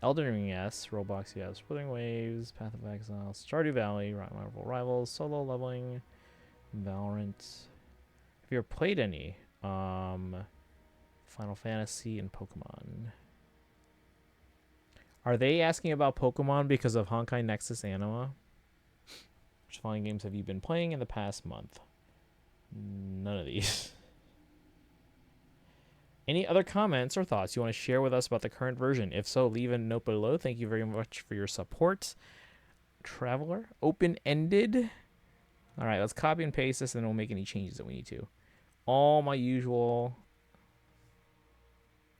Elden Ring, yes. Roblox, yes. Wuthering Waves, Path of Exile, Stardew Valley, Marvel Rivals, Solo Leveling, Valorant. Have you ever played any? Final Fantasy and Pokemon. Are they asking about Pokemon because of Honkai Nexus Anima? Which following games have you been playing in the past month? None of these. Any other comments or thoughts you want to share with us about the current version? If so, leave a note below. Thank you very much for your support. Traveler, open-ended. All right, let's copy and paste this and we'll make any changes that we need to. All my usual.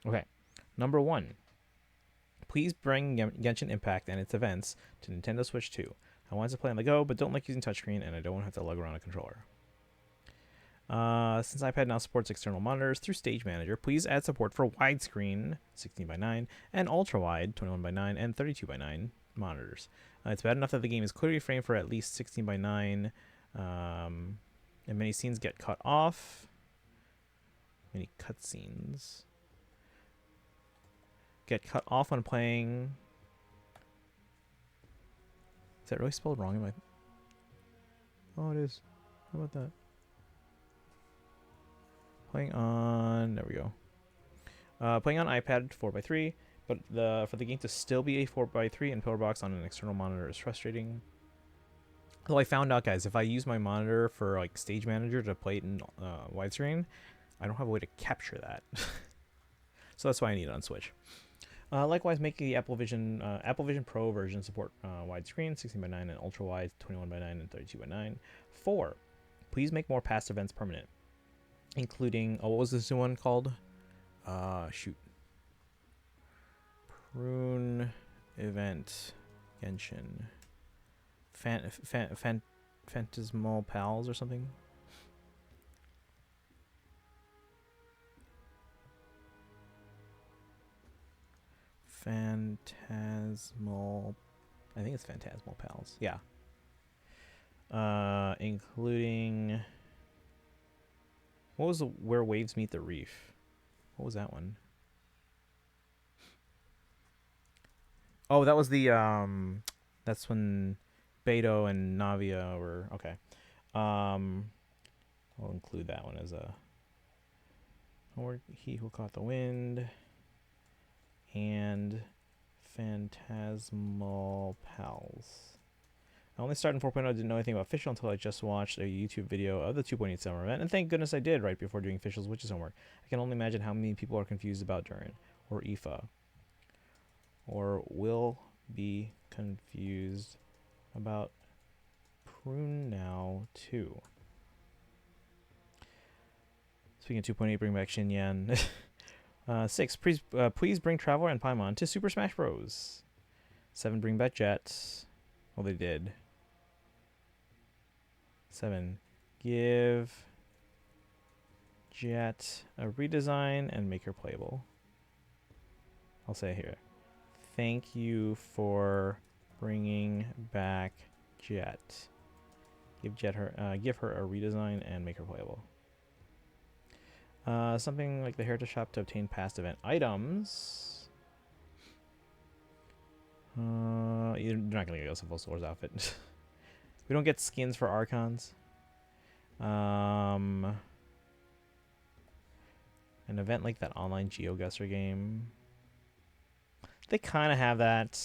Okay, number 1. Please bring Genshin Impact and its events to Nintendo Switch 2. I want to play on the go, but don't like using touchscreen, and I don't want to have to lug around a controller. Since iPad now supports external monitors through Stage Manager, please add support for widescreen 16:9 and ultra-wide 21:9 and 32:9 monitors. It's bad enough that the game is clearly framed for at least 16:9, and many scenes get cut off. Many cutscenes get cut off when playing. Is that really spelled wrong in my... Oh, it is. How about that? Playing on... There we go. Playing on iPad 4:3, but for the game to still be a 4:3 and pillar box on an external monitor is frustrating. Though I found out, guys, if I use my monitor for like Stage Manager to play it in widescreen, I don't have a way to capture that. So that's why I need it on Switch. Likewise, making the Apple Vision Pro version support widescreen 16:9 and ultra wide 21:9 and 32:9. 4. Please make more past events permanent, including what was this new one called? Shoot. Prune event Genshin. Phantasmal Pals or something. Phantasmal, I think it's Phantasmal Pals. Yeah. Including, what was the Where Waves Meet the Reef? What was that one? Oh, that was the that's when Beto and Navia were okay. Um, I'll include that one as a. Or He Who Caught the Wind and Phantasmal Pals. I only started in 4.0, didn't know anything about official until I just watched a YouTube video of the 2.8 summer event, and thank goodness I did right before doing official's witches homework. I can only imagine how many people are confused about Durin, or Aoife, or will be confused about Prune now too. Speaking of 2.8, bring back Shin Yan. 6, please bring Traveler and Paimon to Super Smash Bros. 7, bring back Jet. Well, they did. 7, give Jet a redesign and make her playable. I'll say here. Thank you for bringing back Jet. Give her a redesign and make her playable. Something like the Heritage Shop to obtain past event items. You're not gonna get us a full Swords outfit. We don't get skins for Archons. An event like that online GeoGuessr game. They kind of have that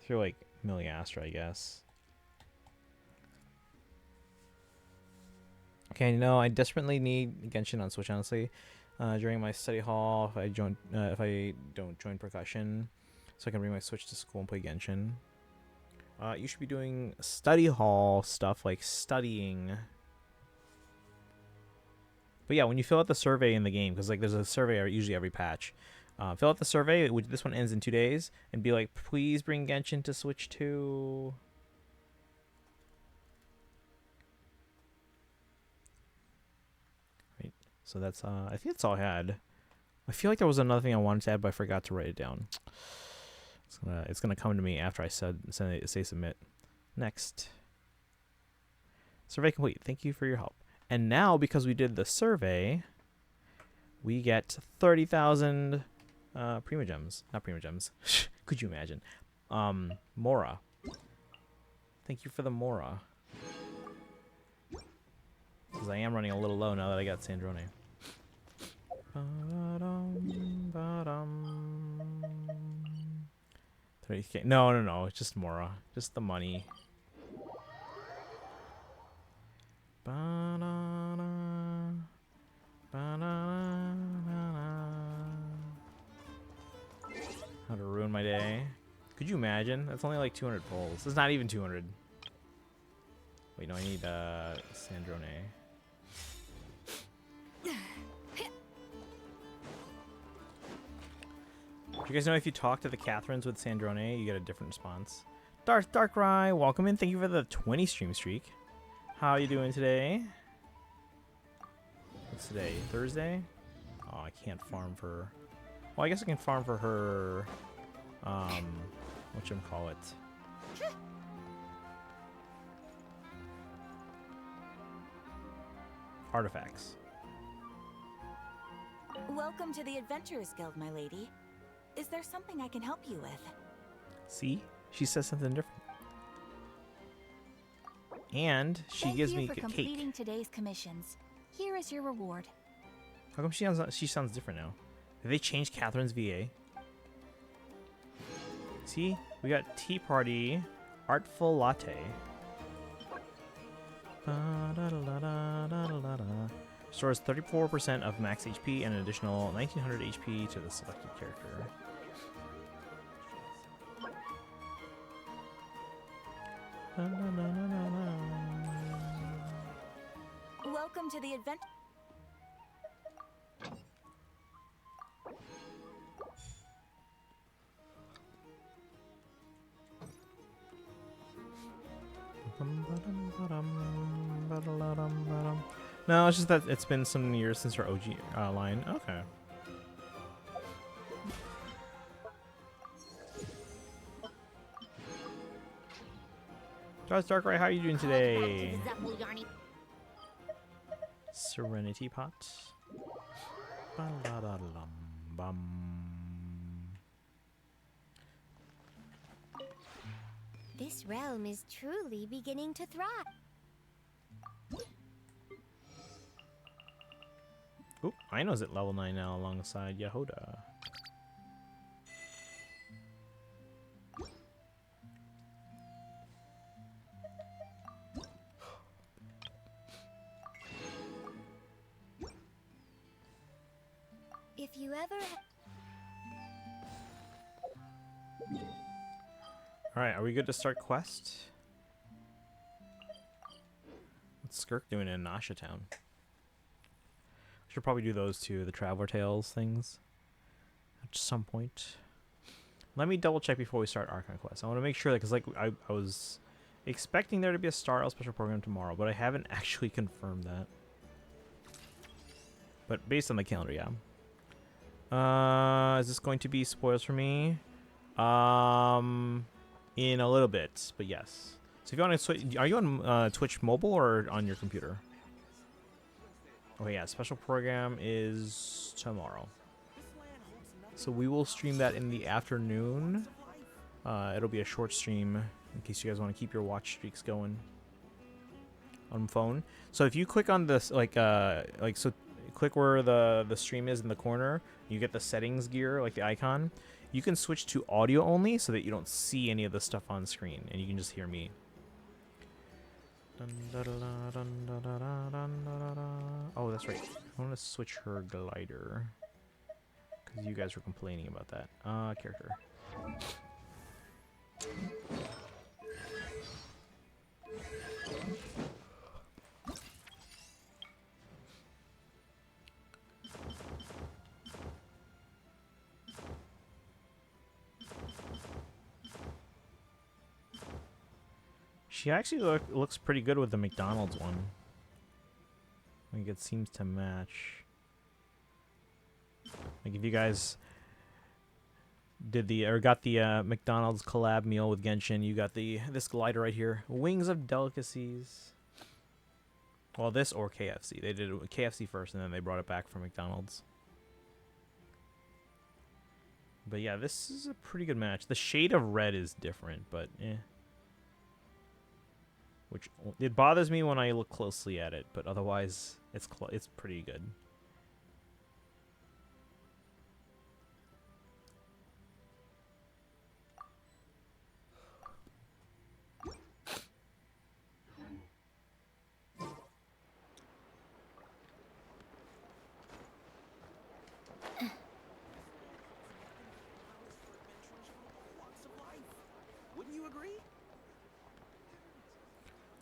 through like Milliastra, I guess. Okay, no, I desperately need Genshin on Switch, honestly. During my study hall, if I don't join percussion, so I can bring my Switch to school and play Genshin. You should be doing study hall stuff like studying. But yeah, when you fill out the survey in the game, because like there's a survey usually every patch. Fill out the survey, which this one ends in 2 days, and be like, please bring Genshin to Switch 2. Right. So that's I think that's all I had. I feel like there was another thing I wanted to add, but I forgot to write it down. It's gonna come to me after I say submit. Next. Survey complete. Thank you for your help. And now, because we did the survey, we get 30,000 Prima Gems. Not Prima Gems. Could you imagine? Mora. Thank you for the Mora. Because I am running a little low now that I got Sandrone. Ba-dum, ba-dum. 30K. No. It's just Mora. Just the money. Ba-da-da, ba-da-da-da-da. How to ruin my day. Could you imagine? That's only like 200 pulls. It's not even 200. Wait, no, I need Sandrone. Do you guys know if you talk to the Catherines with Sandrone, you get a different response? Darkrai, welcome in. Thank you for the 20 stream streak. How are you doing today? What's today? Thursday? Oh, I can't farm for... Well, I guess I can farm for her... whatchamacallit? Artifacts. Welcome to the Adventurers Guild, my lady. Is there something I can help you with? See? She says something different. And she gives me Thank you for a cake. completing today's commissions. Here is your reward. How come she sounds different now? Did they change Catherine's VA? See? We got Tea Party, Artful Latte. Restores 34% of max HP and an additional 1900 HP to the selected character. Welcome to the advent. No, it's just that it's been some years since her OG line. Okay. Darkrai, how are you doing today? Serenity Pot. Ba-la-da-lum-bum. This realm is truly beginning to thrive. Oop, Ino's at level 9 now alongside Yehoda. If you ever... Alright, are we good to start quest? What's Skirk doing in Nasha Town? Should probably do those two, the Traveler Tales things, at some point. Let me double check before we start Archon Quest. I want to make sure that, because like I was expecting there to be a Star Rail special program tomorrow, but I haven't actually confirmed that. But based on the calendar, yeah. Is this going to be spoilers for me? In a little bit, but yes. So if you want to switch, are you on Twitch mobile or on your computer? Oh yeah, special program is tomorrow. So we will stream that in the afternoon. It'll be a short stream in case you guys want to keep your watch streaks going on phone. So if you click on this, so click where the stream is in the corner, you get the settings gear, like the icon. You can switch to audio only so that you don't see any of the stuff on screen and you can just hear me. Oh, that's right. I want to switch her glider because you guys were complaining about that. Character. She actually looks pretty good with the McDonald's one. Like it seems to match. Like if you guys did got the McDonald's collab meal with Genshin, you got this glider right here, Wings of Delicacies. Well, this or KFC. They did KFC first, and then they brought it back from McDonald's. But yeah, this is a pretty good match. The shade of red is different, but eh. Which it bothers me when I look closely at it, but otherwise it's pretty good. Wouldn't you agree?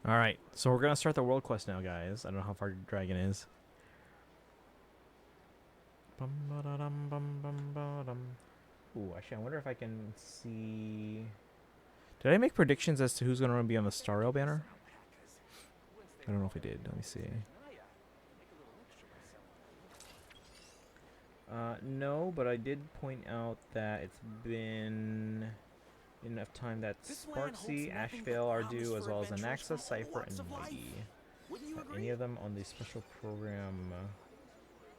Alright, so we're going to start the world quest now, guys. I don't know how far Dragon is. Ooh, actually, I wonder if I can see... Did I make predictions as to who's going to be on the Star Rail banner? I don't know if I did. Let me see. No, but I did point out that it's been enough time that Sparksy, Ashvale are due, as well as Anaxa, Cypher, and Mighty. Are any of them on the special program?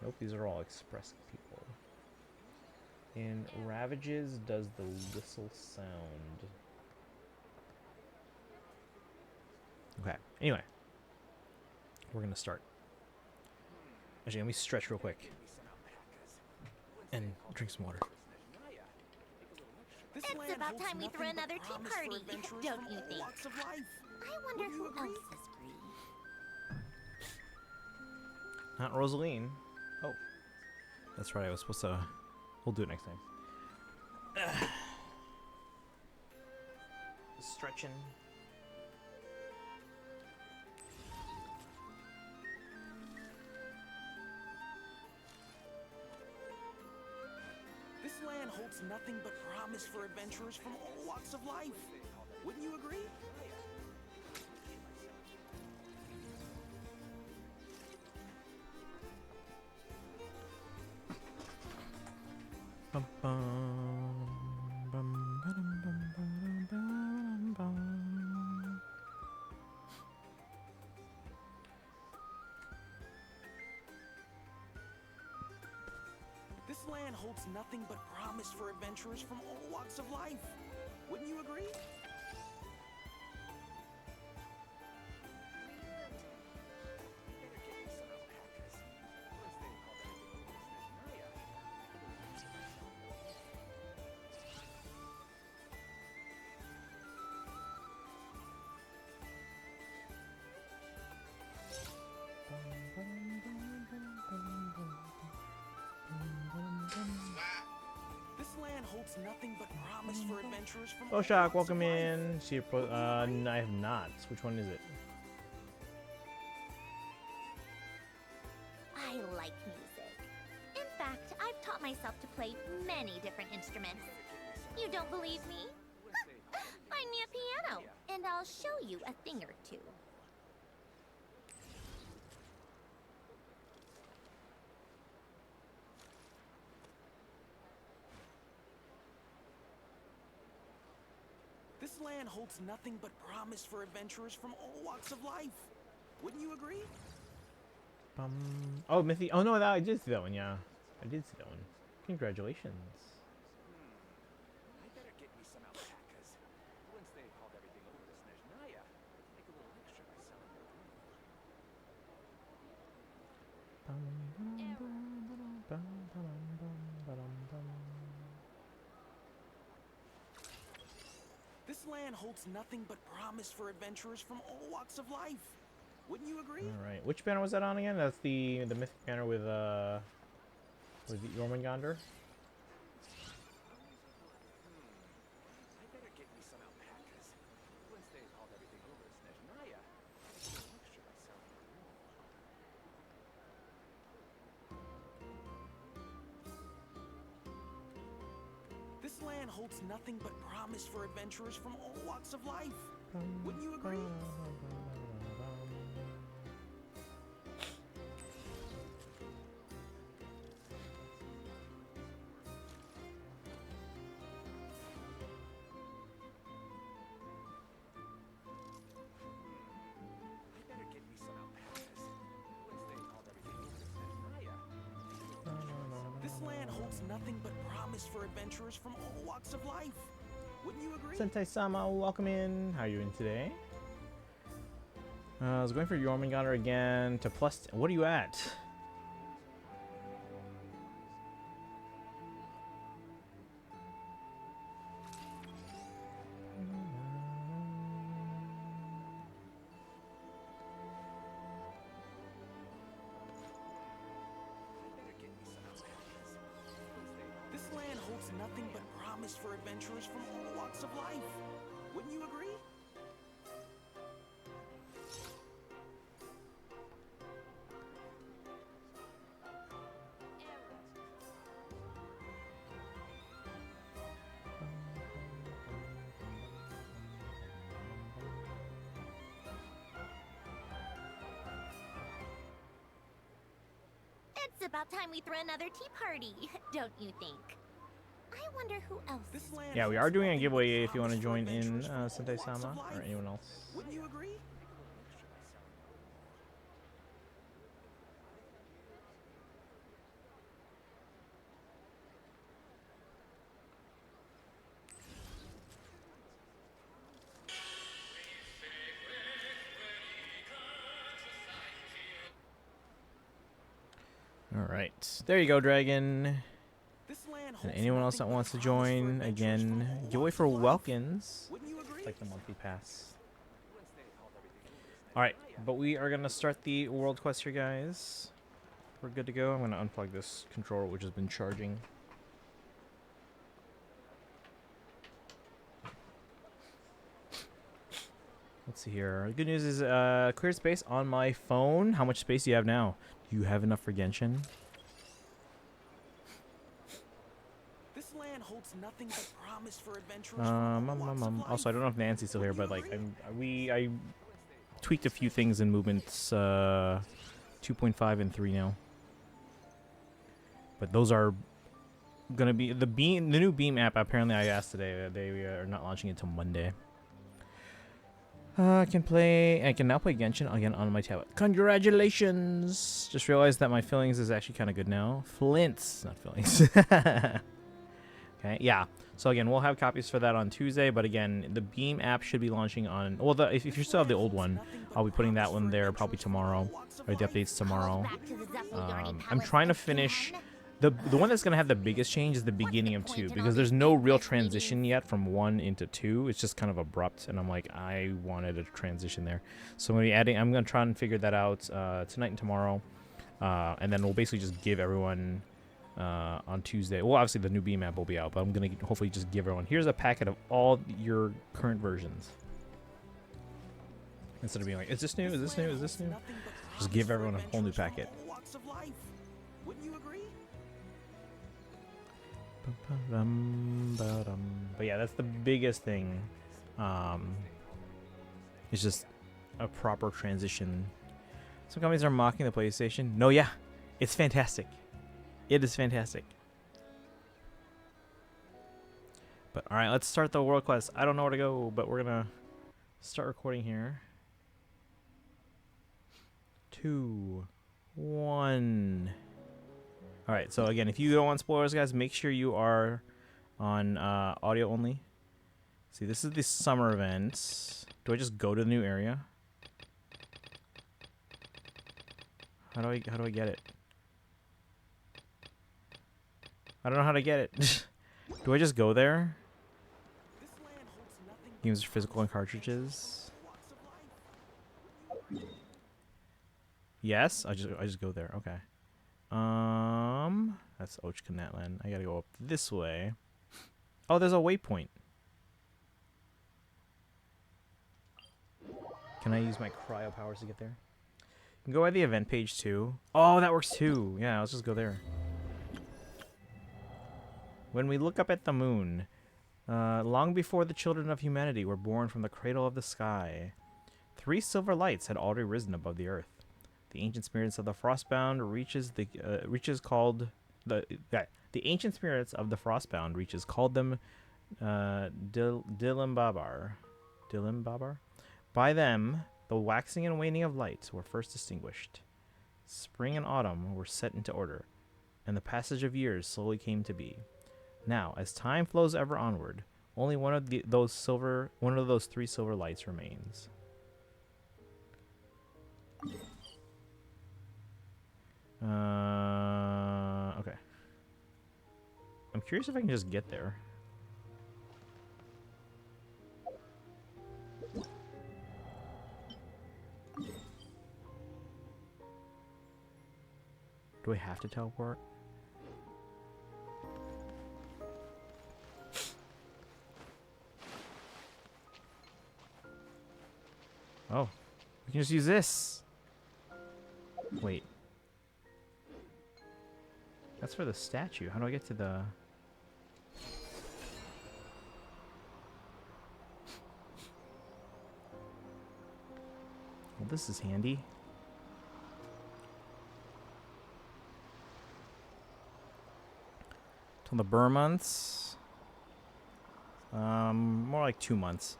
Nope, these are all Express people. And Ravages does the whistle sound. Okay, anyway. We're gonna start. Actually, let me stretch real quick. And drink some water. It's about time we threw another tea party, don't you think? I wonder who else is free. Not Rosaline. Oh. That's right, I was supposed to... We'll do it next time. Stretching. This land holds nothing but promise for adventurers from all walks of life. Wouldn't you agree? Bum, bum, bum, ba-dum, bum, ba-dum, bum, bum. This land holds nothing but promise for adventurers from all walks of life. Wouldn't you agree? holds nothing but promise for adventurers from Oh, Shock, welcome in. See your I have not. Which one is it? I like music. In fact, I've taught myself to play many different instruments. You don't believe me? Find me a piano, and I'll show you a thing or two. This land holds nothing but promise for adventurers from all walks of life. Wouldn't you agree? Oh, Mythy. Oh, no, I did see that one, yeah. I did see that one. Congratulations. I better get me some alpacas. Once they hauled everything over to Snezhnaya, make a little extra by selling their This land holds nothing but promise for adventurers from all walks of life. Wouldn't you agree? All right. Which banner was that on again? That's the mythic banner with Jormungandr. I better get me some alpacas. Once they hauled everything over to Snezhnaya, make a little extra by selling their This land holds nothing but promise for adventurers from all walks of life. Wouldn't you agree? I better get me some alpacas. Once they hauled everything over to Snezhnaya. This land holds nothing but promise for adventurers from all walks of life. Wouldn't you agree? Sentai-sama, welcome in. How are you doing today? I was going for Jormungandr again to plus. What are you at? This land holds nothing but promise for adventurers from all walks of life. Wouldn't you agree? It's about time we throw another tea party, don't you think? I wonder who else. This land Yeah, we holds are doing a nothing but giveaway if you want to promise for join in, adventurers from all walks of Sentai-sama, or life. anyone else. Wouldn't you agree? All right, there you go, Dragon. This land And holds anyone else that nothing but wants to promise for join, adventurers again, from all giveaway walks for of life. Welkins. Wouldn't you agree? Like the monthly pass. All right, but we are gonna start the world quest here, guys. We're good to go. I'm gonna unplug this controller, which has been charging. Let's see here. The good news is clear space on my phone. How much space do you have now? Do you have enough for Genshin? This land holds nothing but promise for adventurers from all walks of life. Also, I don't know if Nancy's still here, but Wouldn't like you I tweaked a few things in movements 2.5 and 3 now. But those are gonna be the new Beam app. Apparently, I asked today. They are not launching it till Monday. I can now play Genshin again on my tablet. Congratulations! Just realized that my fillings is actually kind of good now. Flints, not fillings. Okay, yeah. So again, we'll have copies for that on Tuesday. But again, the Beam app should be launching on. Well, if you still have the old one, I'll be putting that one there probably tomorrow, or the updates tomorrow. I'm trying to finish. The one that's going to have the biggest change is the beginning of 2, because there's no real transition yet from 1 into 2. It's just kind of abrupt, and I'm like, I wanted a transition there. So I'm going to try and figure that out tonight and tomorrow, and then we'll basically just give everyone on Tuesday. Well, obviously the new B map will be out, but I'm gonna hopefully just give everyone. Here's a packet of all your current versions. Instead of being like, is this new? Is this new? Is this new? Just give everyone a whole new packet. Wouldn't you agree? But yeah, that's the biggest thing. It's just a proper transition. Some companies are mocking the PlayStation. No, yeah, it's fantastic. It is fantastic. But all right, let's start the world quest. I don't know where to go, but we're gonna start recording here. 2, 1. All right, so again, if you don't want spoilers, guys, make sure you are on audio only. See, this is the summer event. Do I just go to the new area? How do I get it? I don't know how to get it. Do I just go there? Games are physical and cartridges. Yes, I just go there. Okay. That's Ochkanatlan. I gotta go up this way. Oh, there's a waypoint. Can I use my cryo powers to get there? You can go by the event page too. Oh, that works too. Yeah, let's just go there. When we look up at the moon, long before the children of humanity were born from the cradle of the sky, 3 silver lights had already risen above the earth. The ancient spirits of the Frostbound reaches called the ancient spirits of the Frostbound reaches called them Dilimbabar. Dilimbabar. By them, the waxing and waning of lights were first distinguished. Spring and autumn were set into order, and the passage of years slowly came to be. Now, as time flows ever onward, only one of those 3 silver lights remains. Okay. I'm curious if I can just get there. Do I have to teleport? Oh, we can just use this. Wait. That's for the statue. How do I get to the... Well, this is handy. Till the burr months. More like 2 months.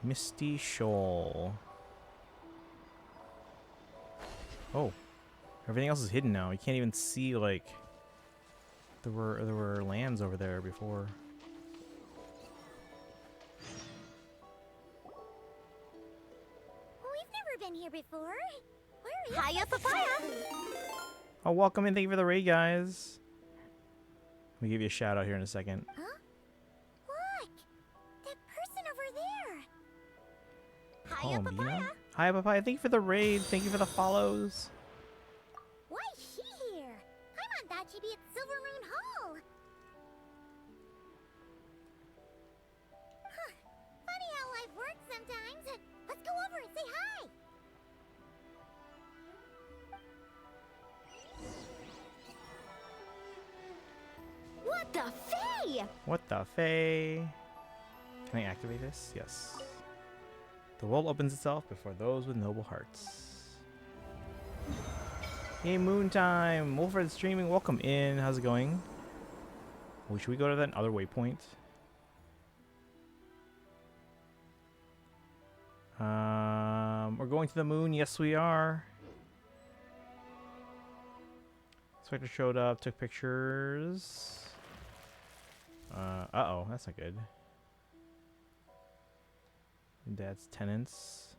Misty Shoal. Oh, everything else is hidden now. You can't even see, like, there were lands over there before. We've never been here before. Where is Hiya, Papaya? Oh, welcome and thank you for the raid, guys. Let me give you a shout out here in a second. Huh? Look, that person over there. Hiya, Papaya. Hi, Papaya. Thank you for the raid. Thank you for the follows. Why is she here? I'm on that chibi at Silvermoon Hall. Huh. Funny how life works sometimes. Let's go over and say hi. What the fay? What the fay? Can I activate this? Yes. The world opens itself before those with noble hearts. Hey, moon time! Wolfred streaming, welcome in. How's it going? Oh, should we go to that other waypoint? We're going to the moon. Yes, we are. Spectre showed up, took pictures. Uh-oh, that's not good. Dad's tenants.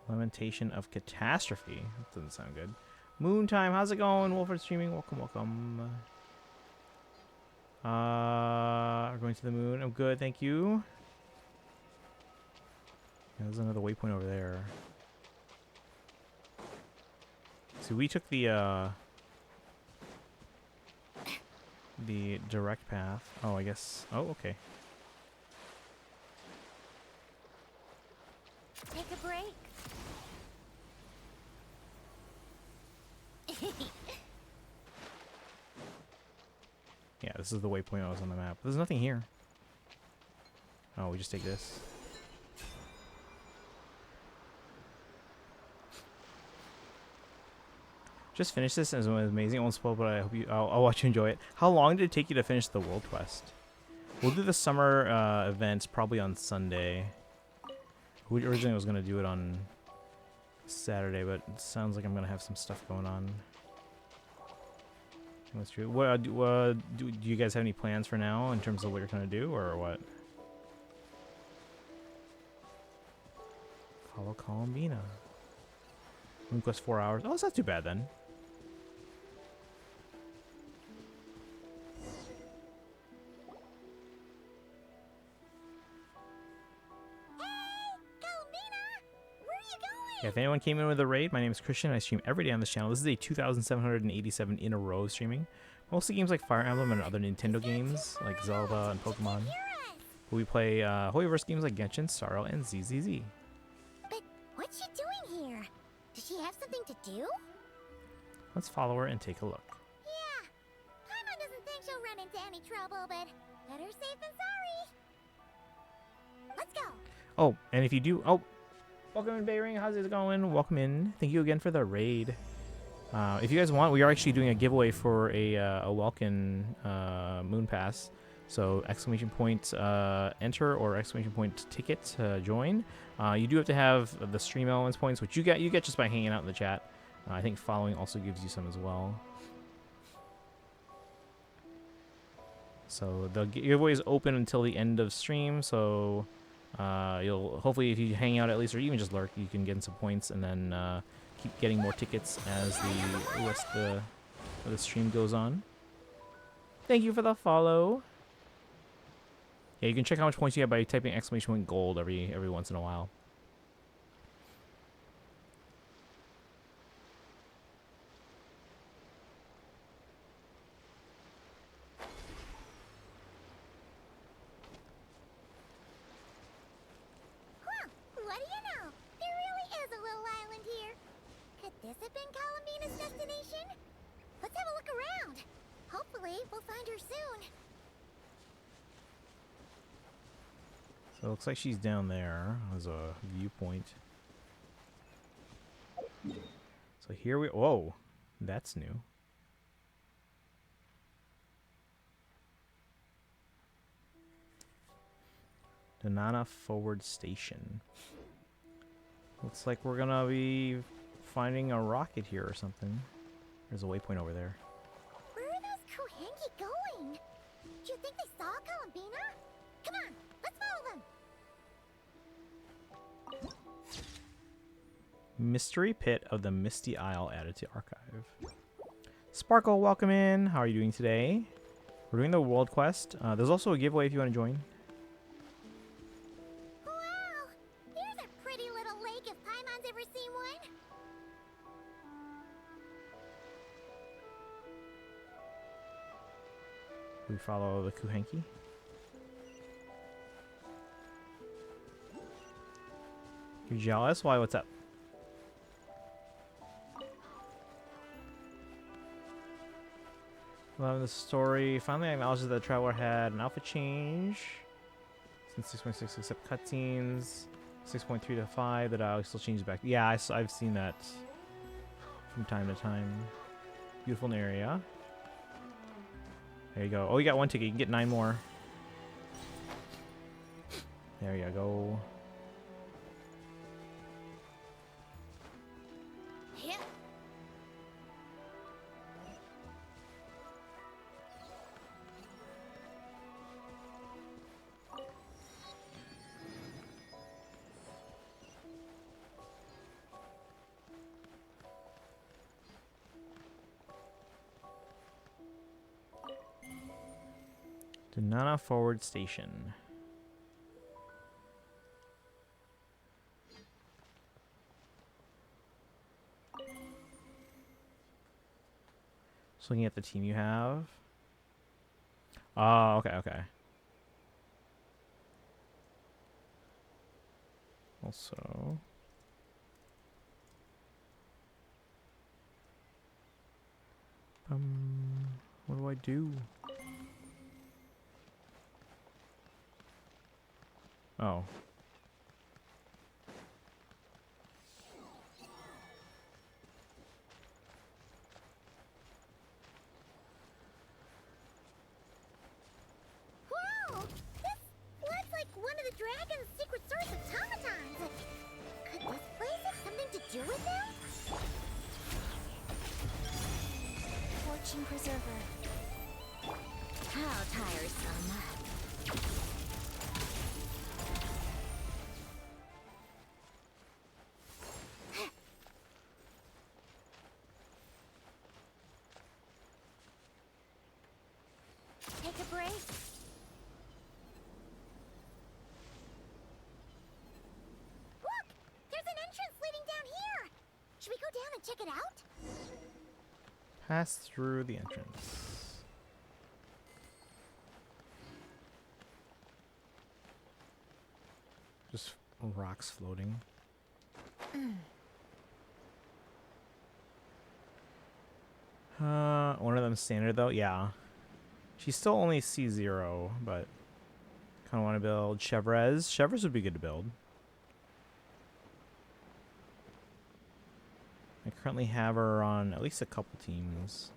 Lamentation of catastrophe. That doesn't sound good. Moon time, how's it going? Wolford streaming, welcome, welcome. We're going to the moon. I'm good, thank you. Yeah, there's another waypoint over there. See, we took the direct path. Oh, I guess. Oh, okay. Take a break. Yeah, this is the waypoint I was on the map. There's nothing here. Oh, we just take this. Just finished this and it was amazing. It won't spoil, but I hope I'll watch you enjoy it. How long did it take you to finish the world quest? We'll do the summer events probably on Sunday. We originally was gonna do it on Saturday, but it sounds like I'm gonna have some stuff going on. That's true. What do you guys have any plans for now in terms of what you're trying to do, or what? Follow Columbina. Moon quest 4 hours. Oh, it's not too bad then. Yeah, if anyone came in with a raid, my name is Christian. I stream every day on this channel. This is a 2,787 in a row streaming. Mostly games like Fire Emblem and other Nintendo games like Zelda and Pokemon. But we play Hoyoverse games like Genshin, Starro, and ZZZ. But what's she doing here? Does she have something to do? Let's follow her and take a look. Yeah. Paimon doesn't think she'll run into any trouble, but better safe than sorry. Let's go. Oh, and if you do... Oh, welcome in, Bayring. How's it going? Welcome in. Thank you again for the raid. If you guys want, we are actually doing a giveaway for a Welkin Moon Pass. So exclamation point enter or exclamation point ticket to join. You do have to have the stream elements points, which you get just by hanging out in the chat. I think following also gives you some as well. So the giveaway is open until the end of stream. So you'll hopefully, if you hang out at least, or even just lurk, you can get some points and then keep getting more tickets as the rest of the stream goes on. Thank you for the follow. Yeah, you can check how much points you have by typing exclamation point gold every once in a while. Huh, what do you know? There really is a little island here. Could this have been Columbina's destination? Let's have a look around. Hopefully, we'll find her soon. So it looks like she's down there as a viewpoint. So here we... Whoa, that's new. Donana Forward Station. Looks like we're gonna be finding a rocket here or something. There's a waypoint over there. Where are those Kuhenki going? Do you think they saw Columbina? Come on, let's follow them. Mystery Pit of the Misty Isle added to archive. Sparkle, welcome in. How are you doing today? We're doing the world quest. There's also a giveaway if you want to join. Wow, here's a pretty little lake if Paimon's ever seen one. We follow the Kuhenki. You're jealous? Why? What's up? Loving the story. Finally acknowledges that the Traveler had an alpha change. Since 6.6 except cutscenes. 6.3 to 5. The dialogue still changes back. Yeah, I've seen that from time to time. Beautiful area. There you go. Oh, you got one ticket. You can get 9 more. There you go. Yep. Denana Forward Station. Just looking at the team you have. Oh, okay, okay. Also, what do I do? Oh. Whoa! This looks like one of the dragon's secret source automatons. Could this place have something to do with them? Fortune Preserver. How tiresome. Take a break. Look! There's an entrance leading down here! Should we go down and check it out? Pass through the entrance. Just rocks floating. One of them standard though? Yeah. She's still only C0, but kind of want to build Chevrez. Chevrez would be good to build. I currently have her on at least a couple teams.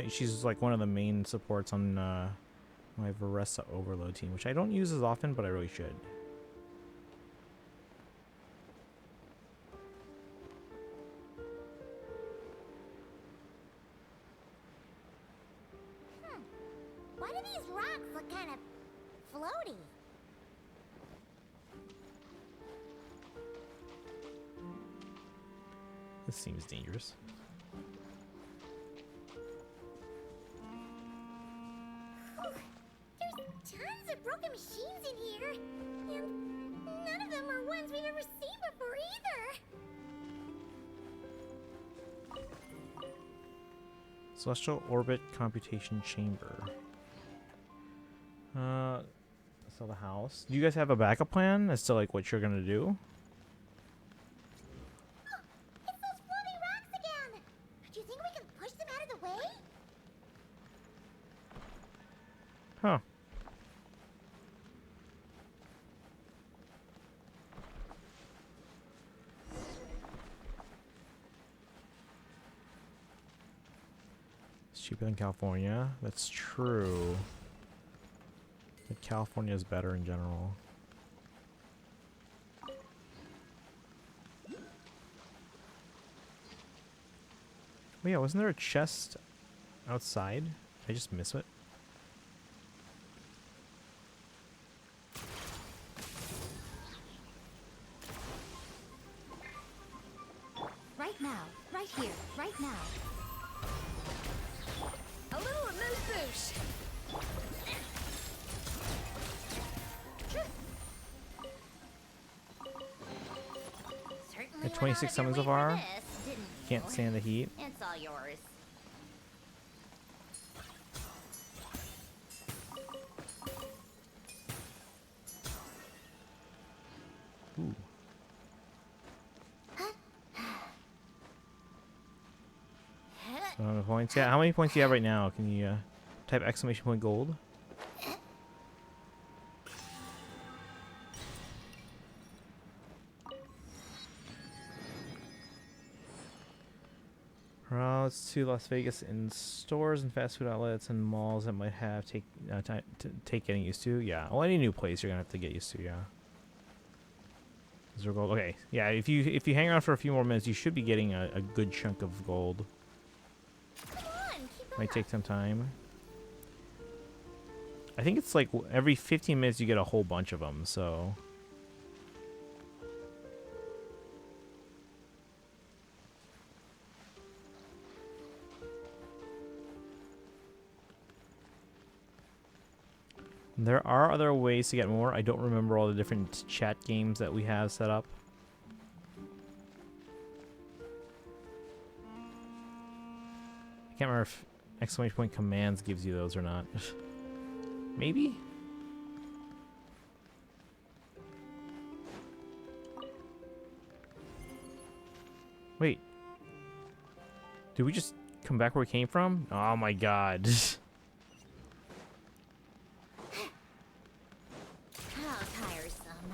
She's like one of the main supports on my Varessa Overload team, which I don't use as often, but I really should. Why do these rocks look kind of floaty? This seems dangerous. There's tons of broken machines in here, and none of them are ones we've ever seen before either. Celestial Orbit Computation Chamber. Sell the house. Do you guys have a backup plan as to like what you're gonna do? It's those floaty rocks again! Do you think we can push them out of the way? Huh. It's cheaper than California. That's true. But California is better in general. Oh yeah, wasn't there a chest outside? Did I just miss it? Right now, right here, right now. A little amuse-bouche. Certainly At 26 summons so far. Can't stand the heat. It's all yours. Ooh. Points. Yeah, how many points do you have right now? Can you type exclamation point gold? Routes to Las Vegas in stores and fast food outlets and malls that might have take time to take getting used to. Yeah, well, any new place you're gonna have to get used to. Yeah. Is there gold? Okay. Yeah, if you hang around for a few more minutes, you should be getting a good chunk of gold. Come on, keep Might up. take some time. I think it's like every 15 minutes you get a whole bunch of them. So. There are other ways to get more. I don't remember all the different chat games that we have set up. I can't remember if exclamation point commands gives you those or not. Maybe? Wait. Did we just come back where we came from? Oh my god. How tiresome.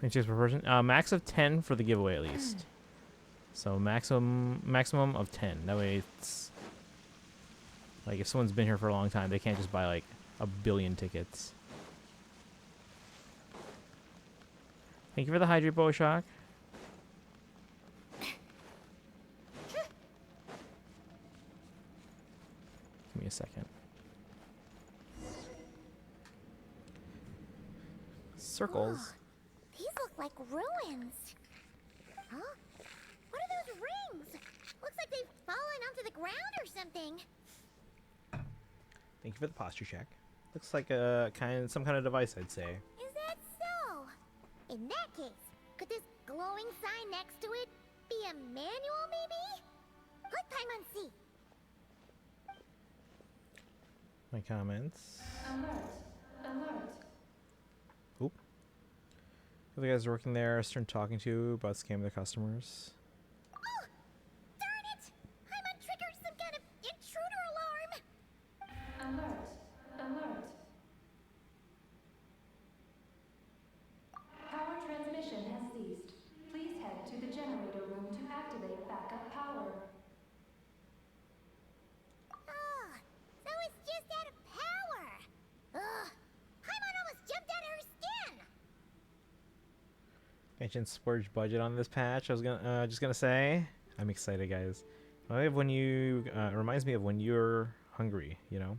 Inches per person. Max of 10 for the giveaway at least. So maximum of 10. That way it's like if someone's been here for a long time, they can't just buy like a billion tickets. Thank you for the hydrate, Boashock. Give me a second. Circles. Oh, these look like ruins. Huh? What are those rings? Looks like they've fallen onto the ground or something. Thank you for the posture check. Looks like some kind of device, I'd say. Is that so? In that case, could this glowing sign next to it be a manual, maybe? Click time on C. My comments. Alert. Oop. The guys working there start talking to about scamming their customers. Oh! Darn it! I'm on trigger some kind of intruder alarm! Alert. Power transmission has ceased. Please head to the generator room to activate backup power. Oh, so it's just out of power! Ugh! Paimon almost jumped out of her skin! Genshin splurge budget on this patch. I was just gonna say, I'm excited, guys. It reminds me of when you're hungry. You know.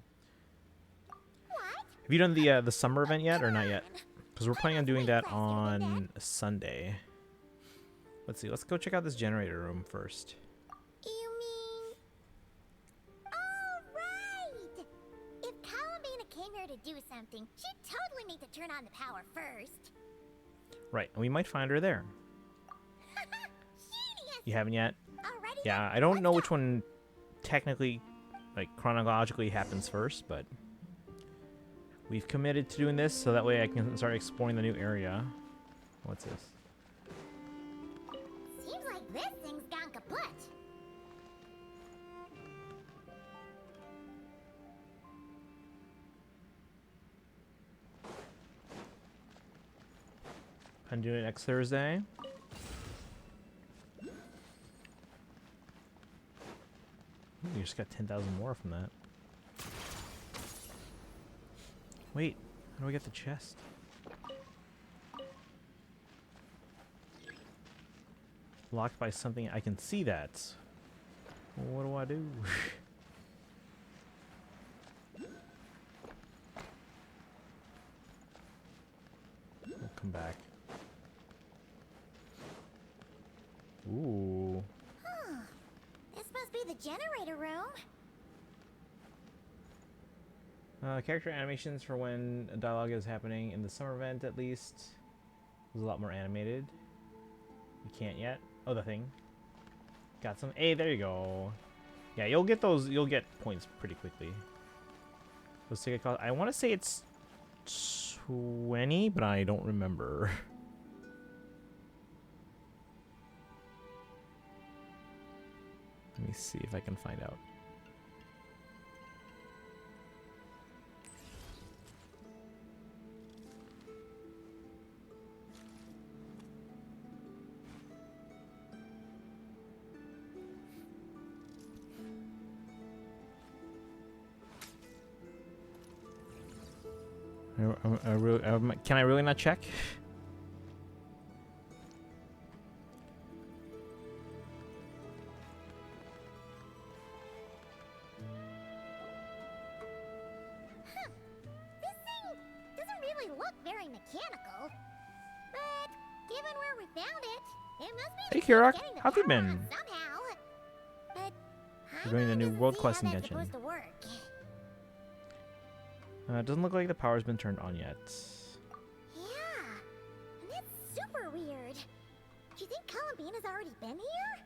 What? Have you done the summer event yet or not yet? Because we're planning on doing that on Sunday. Let's see. Let's go check out this generator room first. You mean... Oh, right! If Columbina came here to do something, she'd totally need to turn on the power first. Right, and we might find her there. Genius! You haven't yet? Already? Yeah, I don't know which one technically, like chronologically happens first, but we've committed to doing this so that way I can start exploring the new area. What's this? Seems like this thing's gone kaput. I'm doing it next Thursday. Ooh, you just got 10,000 more from that. Wait, how do I get the chest? Locked by something. I can see that. What do I do? We'll come back. Ooh. Huh. This must be the generator room. Character animations for when a dialogue is happening in the summer event, at least. It was a lot more animated. You can't yet. Oh, the thing. Got some. Hey, there you go. Yeah, you'll get those. You'll get points pretty quickly. Those ticket cost. I want to say it's 20, but I don't remember. Let me see if I can find out. Can I really not check? This thing doesn't really look very mechanical. But given where we found it, it must be Hey, the key to Kirok, getting the how have you power been? on somehow. But We're doing the new Paimon world doesn't see quest in how that's Genshin. supposed to work. It doesn't look like the power's been turned on yet. Yeah, and that's super weird. Do you think Columbina's already been here?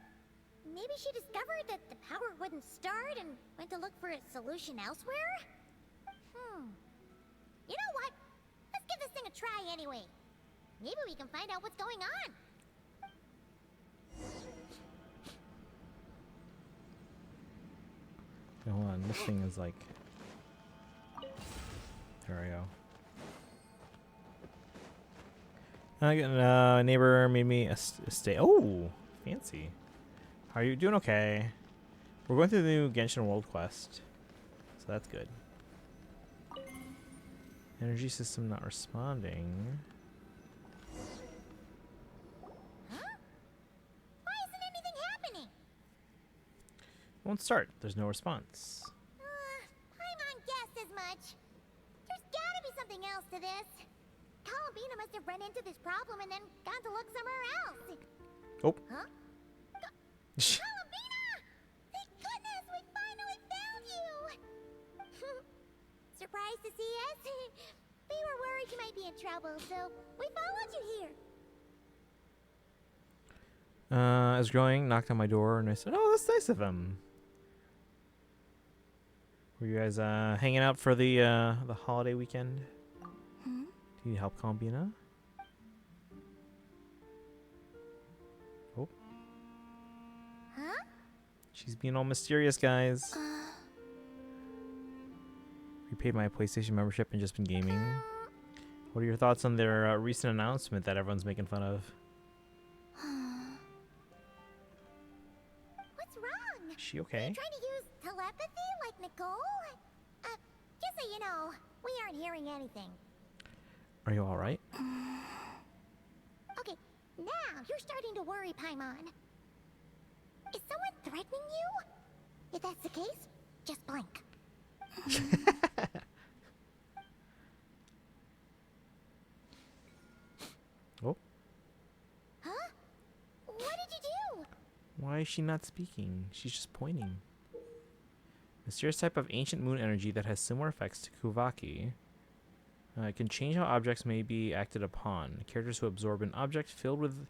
Maybe she discovered that the power wouldn't start and went to look for a solution elsewhere? You know what? Let's give this thing a try anyway. Maybe we can find out what's going on. Okay, hold on, this thing is like... There we go. Neighbor made me a stay. Oh, fancy. How are you doing? Okay. We're going through the new Genshin World Quest, so that's good. Energy system not responding. Huh? Why isn't anything happening? Won't start. There's no response. Paimon guessed as much. There's gotta be something else to this. Columbina must have run into this problem and then gone to look somewhere else. Oh. Huh? Columbina! Thank goodness we finally found you! Surprised to see us? We were worried you might be in trouble, so we followed you here. I was growing, knocked on my door, and I said, "Oh, that's nice of him." Were you guys hanging out for the holiday weekend? Hmm? Do you need help, Columbina? Oh, Huh? she's being all mysterious, guys. Repaid my PlayStation membership and just been gaming. What are your thoughts on their recent announcement that everyone's making fun of? What's wrong? Is she okay? Trying to use telepathy like Nicole? Just so you know, we aren't hearing anything. Are you all right? Okay, now you're starting to worry, Paimon. Is someone threatening you? If that's the case, just blink. Oh, Huh? What did you do? why is she not speaking? She's just pointing. Mysterious type of ancient moon energy that has similar effects to Kuvaki. It can change how objects may be acted upon. Characters who absorb an object filled with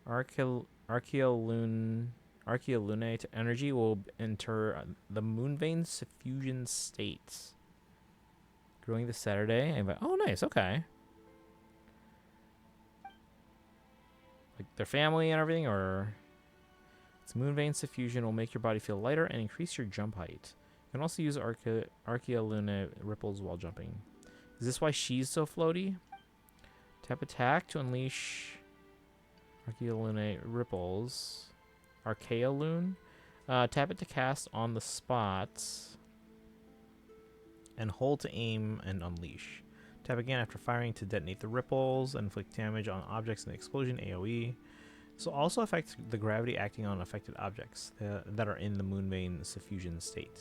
archaeolunate energy will enter the moonvein suffusion state. Growing this Saturday. Oh, nice. Okay. Like their family and everything, or its moonvein suffusion will make your body feel lighter and increase your jump height. You can also use archaeolunate ripples while jumping. Is this why she's so floaty? Tap attack to unleash archaeolunate ripples. Archaeolune. Tap it to cast on the spot. And hold to aim and unleash. Tap again after firing to detonate the ripples and inflict damage on objects in the explosion AoE. This will also affect the gravity acting on affected objects that are in the moonvein suffusion state.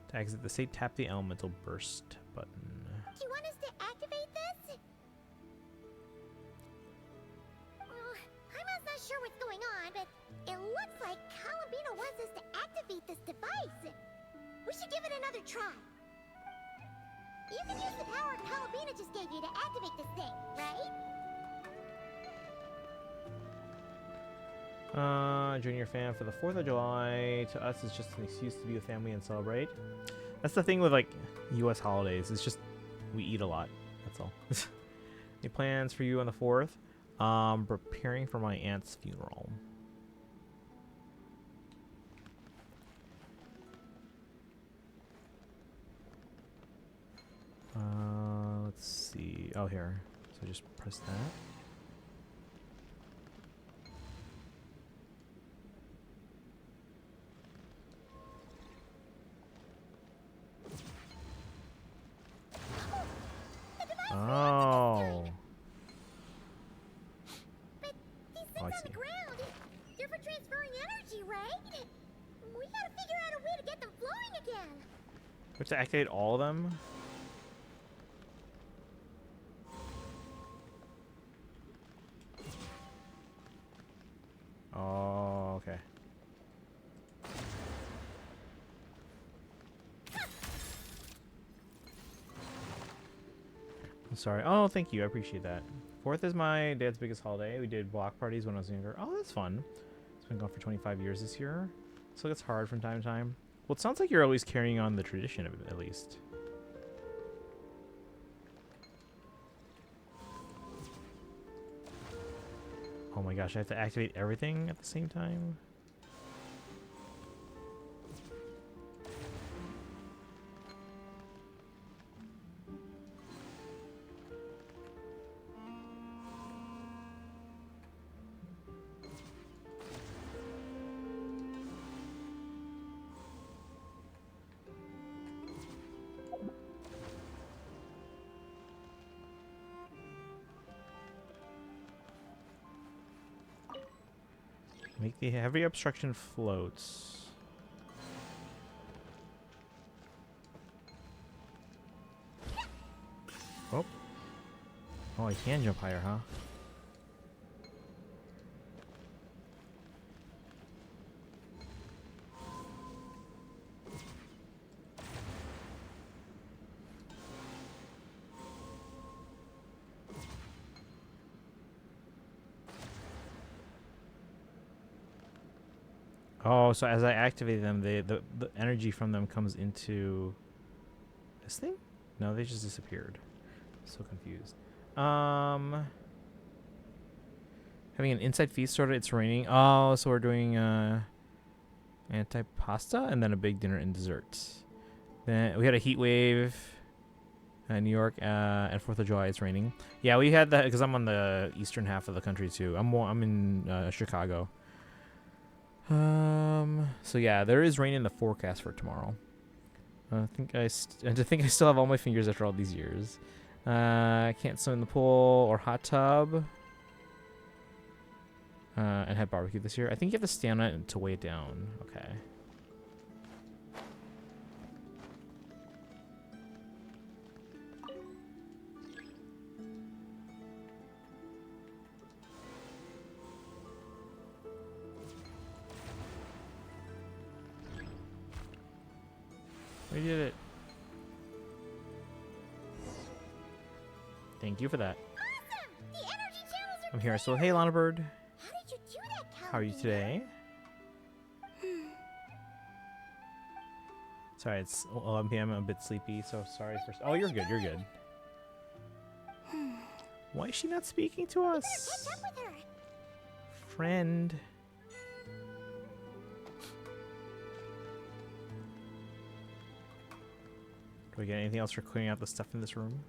To exit the state, tap the elemental burst button. Do you want us to activate this? Paimon's not sure what's going on, but it looks like Columbina wants us to activate this device. We should give it another try. You can use the power Columbina just gave you to activate this thing, right? Join your fam for the 4th of July. To us, it's just an excuse to be with family and celebrate. That's the thing with like U.S. holidays. It's just we eat a lot. That's all. Any plans for you on the 4th? Preparing for my aunt's funeral. Let's see. Oh, here. So just press that. Oh. But these things Oh, I on see. the ground, they're for transferring energy, right? We gotta figure out a way to get them flowing again. We have to activate all of them? Oh, okay. Sorry. Oh, thank you. I appreciate that. 4th is my dad's biggest holiday. We did block parties when I was younger. Oh, that's fun. It's been gone for 25 years this year. So it's hard from time to time. Well, it sounds like you're always carrying on the tradition of it, at least. Oh my gosh, I have to activate everything at the same time? Make the heavy obstruction floats. Oh. Oh, I can jump higher, huh? Oh, so as I activate them, the energy from them comes into this thing? No, they just disappeared. So confused. Having an inside feast started. It's raining. Oh, so we're doing anti-pasta and then a big dinner and desserts. Then we had a heat wave in New York at 4th of July. It's raining. Yeah, we had that because I'm on the eastern half of the country too. I'm in Chicago. So yeah, there is rain in the forecast for tomorrow. I think I still have all my fingers after all these years. I can't swim in the pool or hot tub. And have barbecue this year. I think you have to stand on it to weigh it down. Okay. We did it. Thank you for that. Awesome! The energy channels are I'm here. So, hey, Lana Bird. How did you do that, Cal? How are you today? Sorry, it's 11 p.m. I'm a bit sleepy, so sorry for... Oh, you're good. You're good. Why is she not speaking to us? Catch up with her. Friend. Do we get anything else for clearing out the stuff in this room?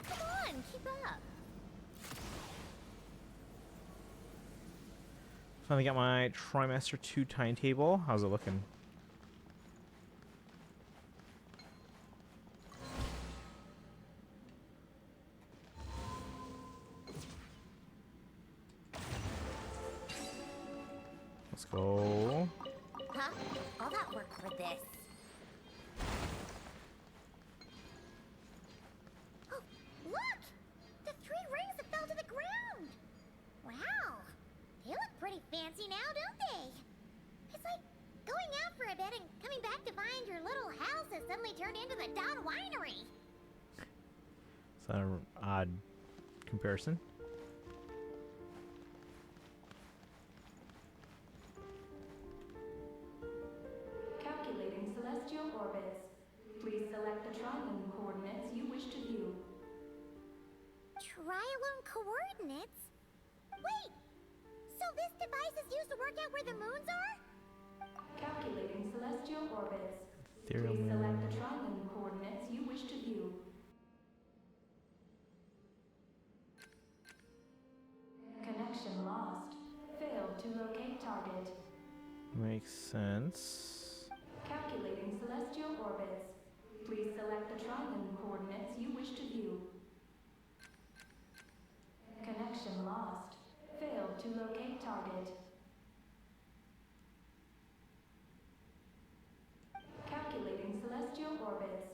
Come on, keep up. Finally got my trimester 2 timetable. How's it looking? Let's go. Huh? All that work for this. Oh, look! The 3 rings that fell to the ground! Wow! They look pretty fancy now, don't they? It's like going out for a bit and coming back to find your little house has suddenly turned into the Don Winery. Is that an odd comparison? Calculating celestial orbits. Please select the triangle coordinates you wish to view. Trilone coordinates? Wait! So this device is used to work out where the moons are? Calculating celestial orbits. Ethereal Please select moon. the triangle coordinates you wish to view. Connection lost. Failed to locate target. Makes sense. Calculating celestial orbits. Please select the triangle coordinates you wish to view. Connection lost. Failed to locate target. Calculating celestial orbits.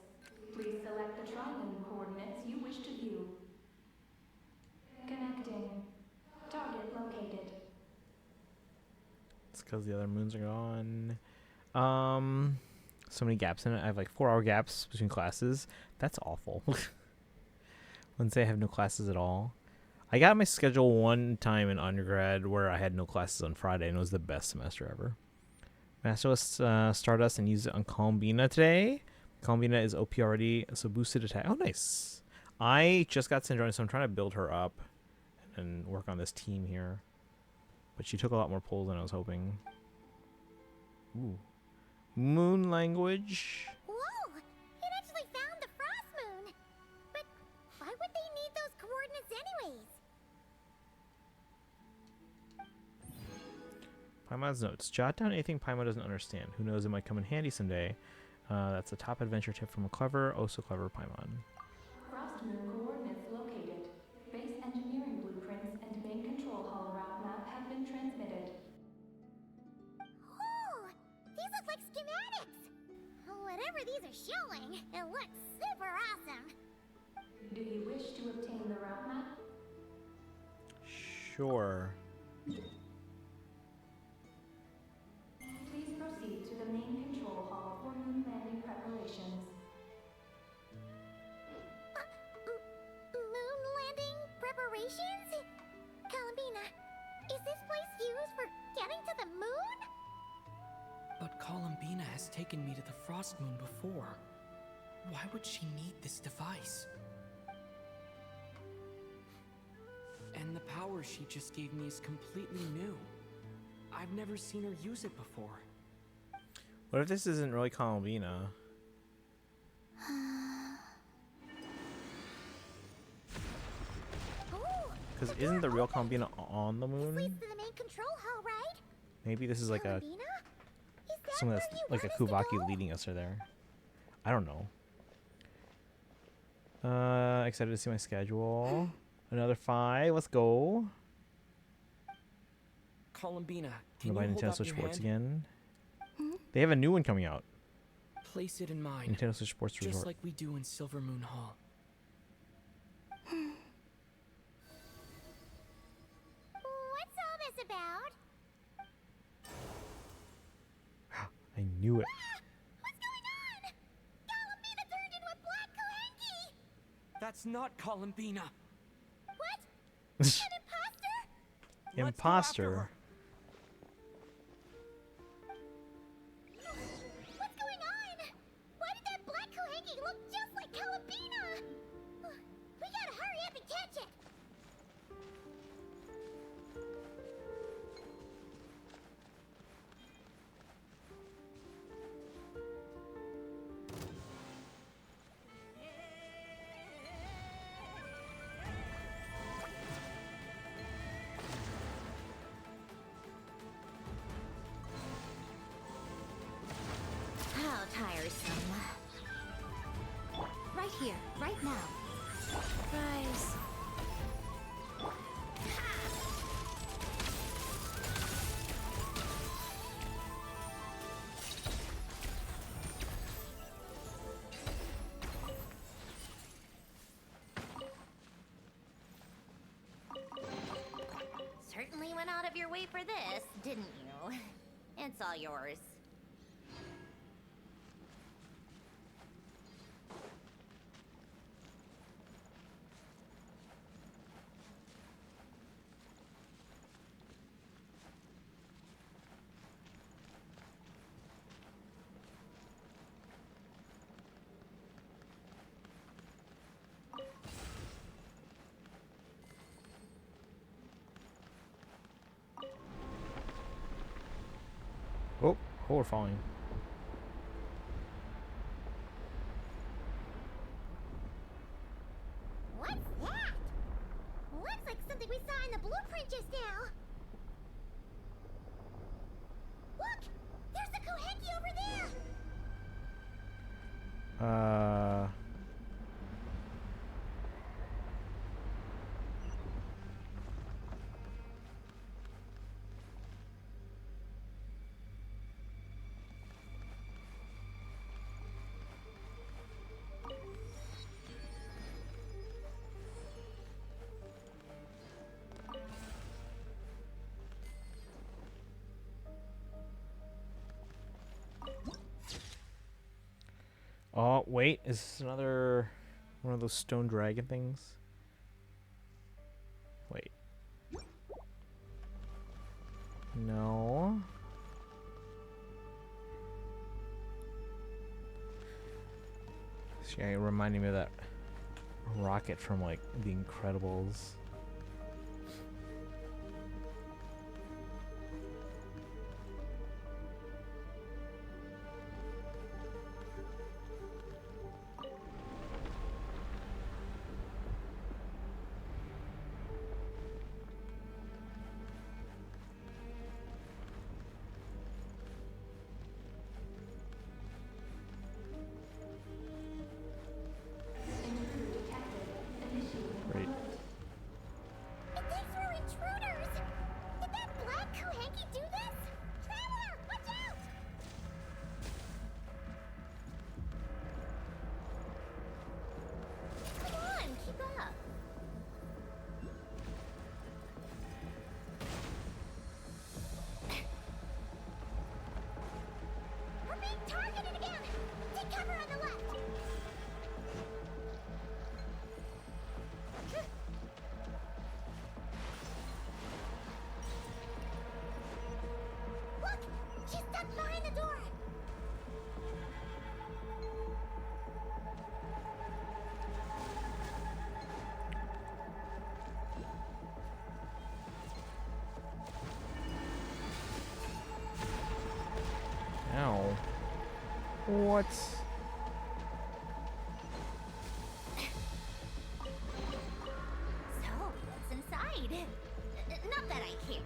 Please select the triangle coordinates you wish to view. because the other moons are gone. So many gaps in it. I have like 4-hour gaps between classes. That's awful. Wednesday I have no classes at all. I got my schedule one time in undergrad where I had no classes on Friday, and it was the best semester ever. Masterless Stardust and used it on Columbina today. Columbina is OP already, so boosted attack. Oh, nice. I just got Syndrome, so I'm trying to build her up and work on this team here. But she took a lot more pulls than I was hoping. Ooh. Moon language. Whoa! It actually found the frost moon! But why would they need those coordinates anyways? Paimon's notes. Jot down anything Paimon doesn't understand. Who knows, it might come in handy someday. That's a top adventure tip from a clever, oh so clever Paimon. Frost moon coordinates located. Base engineering blueprints and main control hall route map have been transmitted. Oh! These look like schematics! Whatever these are showing, it looks super awesome! Do you wish to obtain the route map? Sure. Please proceed to the main control hall for moon landing preparations. Moon landing preparations? Columbina, is this place used for getting to the moon? But Columbina has taken me to the Frost Moon before. Why would she need this device? And the power she just gave me is completely new. I've never seen her use it before. What if this isn't really Columbina? Oh, Because isn't the real Columbina on the this moon? leads to the main control hall, right? Maybe this is like a Columbina? Is that someone where that's you like a want us to Kubaki go? leading us there. I don't know. Excited to see my schedule. Another 5. Let's go. Columbina, I'm can gonna you buy hold Nintendo up Switch your Sports hand? again. They have a new one coming out. Place it in mine, Nintendo Switch Sports just Resort. like we do in Silver Moon Hall. What's all this about? I knew it. Ah! What's going on? Columbina turned into a black Kohenki! That's not Columbina. What? An imposter? Let's go after Imposter. her. What's going on? Why did that black Kohenki look just like Columbina? We gotta hurry up and catch it! How tiresome. Right here, right now. Surprise. Certainly went out of your way for this, didn't you? It's all yours. Oh, we're falling. What's that? Looks like something we saw in the blueprint just now. Look! There's the Kohenki over there! wait, is this another one of those stone dragon things? Wait. No. Yeah, reminding me of that rocket from like The Incredibles. Great. They threw intruders! Did that black Kuhanky do this? Traveler, watch out! Come on, keep up. We're being targeted again! Take cover on the left! Look! She's stuck behind the door! Ow. What? So, what's inside? Not that I care.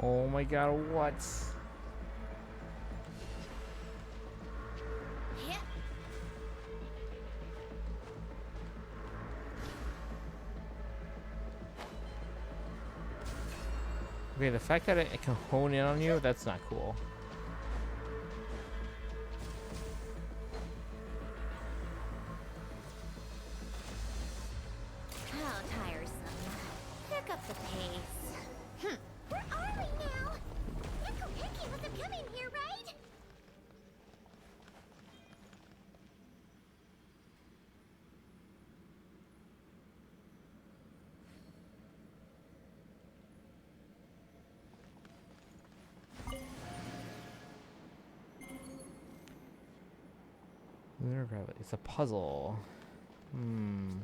Oh my god, what? Yeah. Okay, the fact that it can hone in on you, that's not cool. How tiresome. Pick up the pace. Where are we now? That Kuhanky wasn't coming here, right? Lunar gravity. It's a puzzle. Hmm.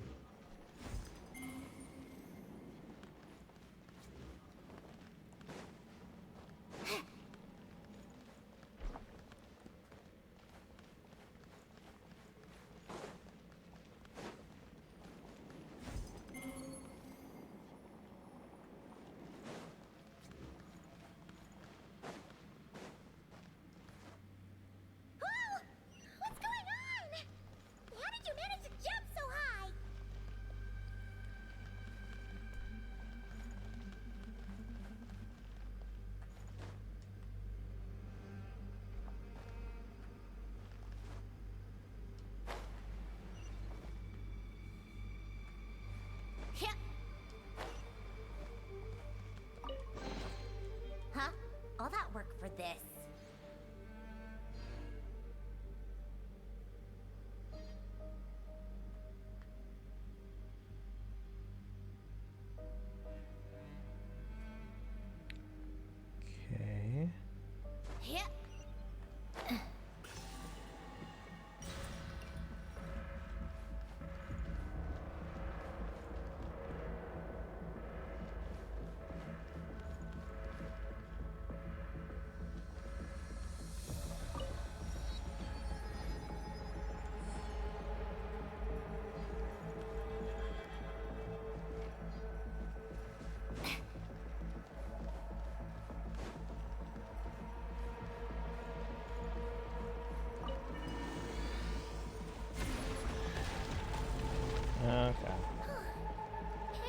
Oh! What's going on? How did you manage to jump so high? Yeah. Huh? All that work for this? Okay. Yeah. Okay.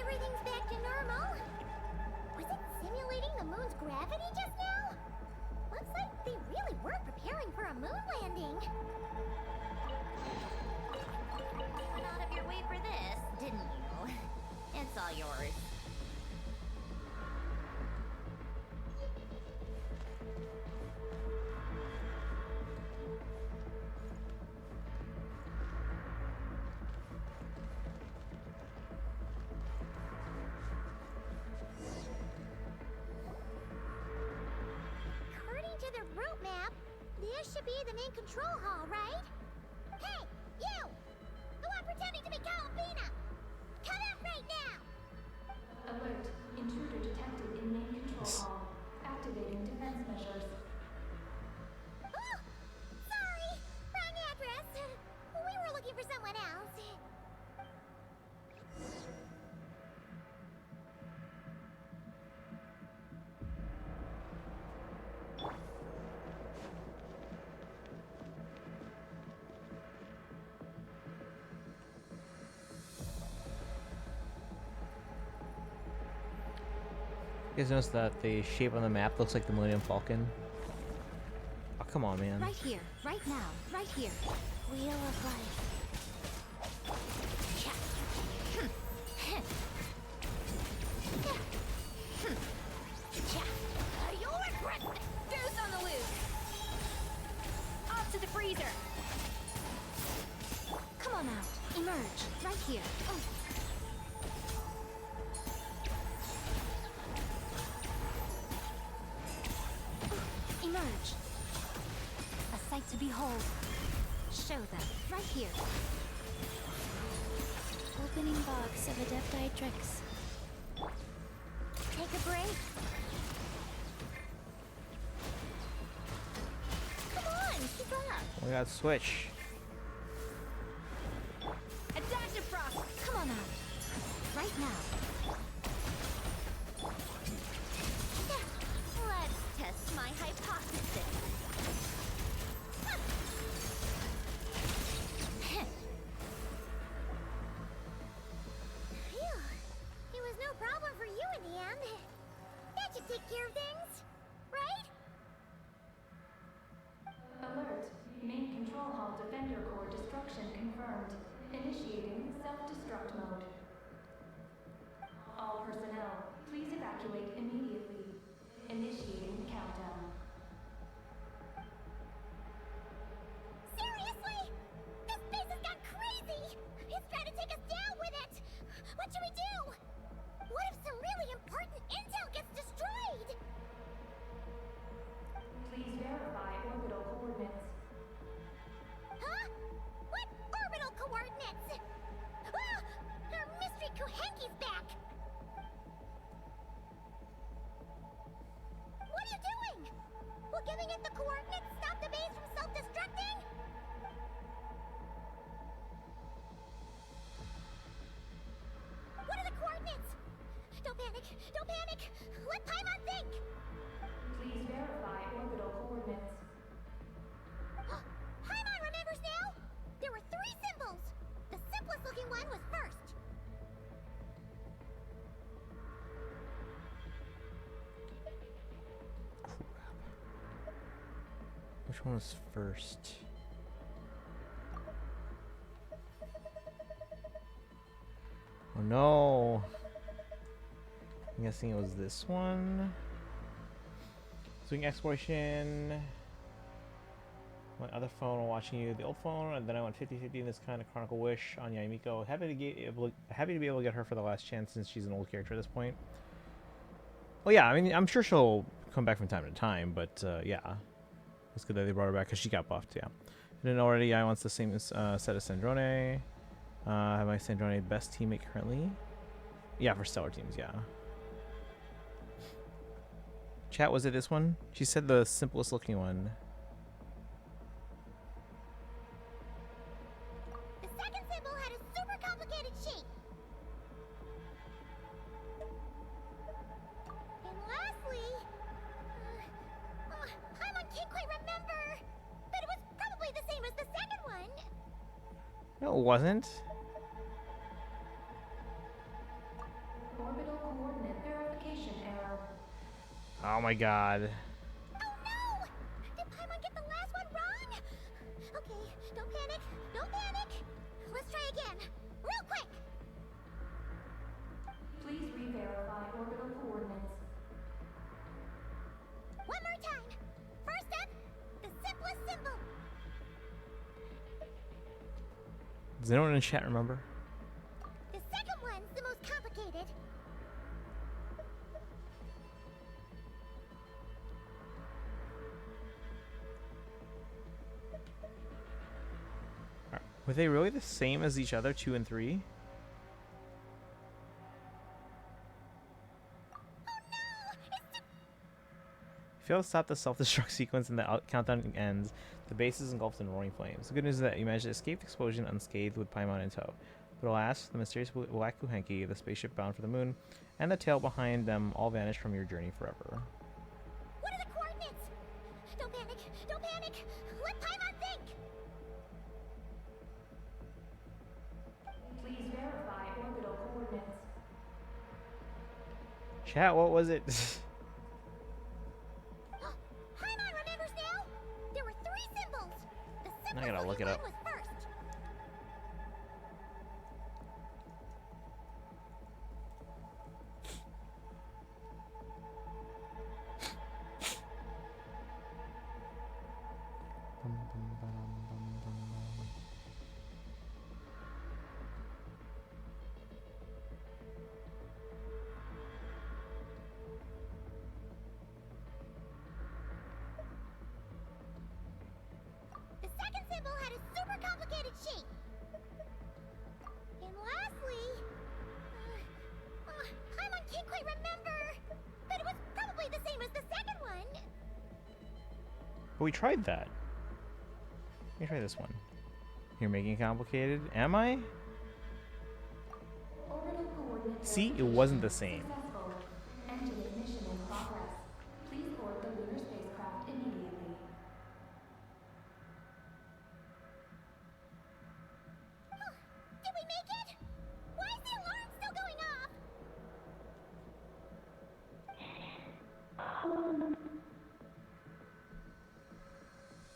Everything's back to normal. Was it simulating the moon's gravity just now? Looks like they really were preparing for a moon landing. Went out of your way for this, didn't you? It's all yours. This should be the main control hall, right? Hey, you! The one pretending to be Calabina! Come out right now! Alert. Intruder detected in main control hall. Activating defense measures. Oh! Sorry! Wrong address! We were looking for someone else. You guys notice that the shape on the map looks like the Millennium Falcon? Oh, come on, man. Right here, right now, right here. Wheel of life. You'll regret it. Goose on the loose. Off to the freezer. Come on out. Emerge. Right here. Emerge. A sight to behold. Show them. Right here. Opening box of Adepti tricks. Take a break. Come on, keep up. We got Switch. A dash of frost. Come on out. Right now. Let's test my hypothesis. Phew. It was no problem for you in the end. That should take care of things, right? Alert. Main control hall defender core destruction confirmed. Initiating self-destruct mode. All personnel, please evacuate immediately. Initiating countdown. Seriously? This base has gone crazy! It's trying to take us down with it! What should we do? What if some really important intel gets destroyed? Please verify orbital coordinates. Huh? What orbital coordinates? Ah! Our mystery Kuhenki's back! What are you doing? Will giving it the coordinates stop the base from self-destructing? What are the coordinates? Don't panic! Don't panic! Let Paimon think! Please verify orbital coordinates. Paimon remembers now? There were 3 symbols! The simplest looking one was first. Which one was first? Oh no! I'm guessing it was this one. Swing exploration. My other phone while watching you, the old phone, and then I went 50-50 in this kind of Chronicle Wish on Yamiko. Happy to be able to get her for the last chance since she's an old character at this point. Well, yeah, I mean, I'm sure she'll come back from time to time, but yeah. It's good that they brought her back because she got buffed, yeah. I didn't already, I want the same set as Sandrone. I have my Sandrone best teammate currently. Yeah, for stellar teams, yeah. Chat, was it this one? She said the simplest looking one. The second symbol had a super complicated shape. And lastly, Paimon can't quite remember, but it was probably the same as the second one. No, it wasn't. Orbital coordinate verification error. Oh my god. Oh no! Did Paimon get the last one wrong? Okay, don't panic, don't panic. Let's try again, real quick. Please re-verify orbital coordinates. One more time. First up, the simplest symbol. Does anyone in chat remember? The second one's the most complicated. Were they really the same as each other, 2 and 3? Fail to stop the self-destruct sequence and the countdown ends. The base is engulfed in roaring flames. The good news is that you managed to escape the explosion unscathed with Paimon in tow. But alas, the mysterious Wakuhenki, the spaceship bound for the moon, and the tail behind them all vanish from your journey forever. What are the coordinates? Don't panic! Don't panic! Let Paimon think! Please verify orbital coordinates. Chat, what was it? Paimon remembers now? There were 3 symbols. The I simplest gotta look it one up. was first. The second symbol had a super complicated shape. And lastly, Paimon can't quite remember, but it was probably the same as the second one. But we tried that. Let me try this one. You're making it complicated. Am I? Orbital coordinate See, it wasn't the same. successful. Engine ignition in progress. Please board the lunar spacecraft immediately. Did we make it? Why is the alarm still going off?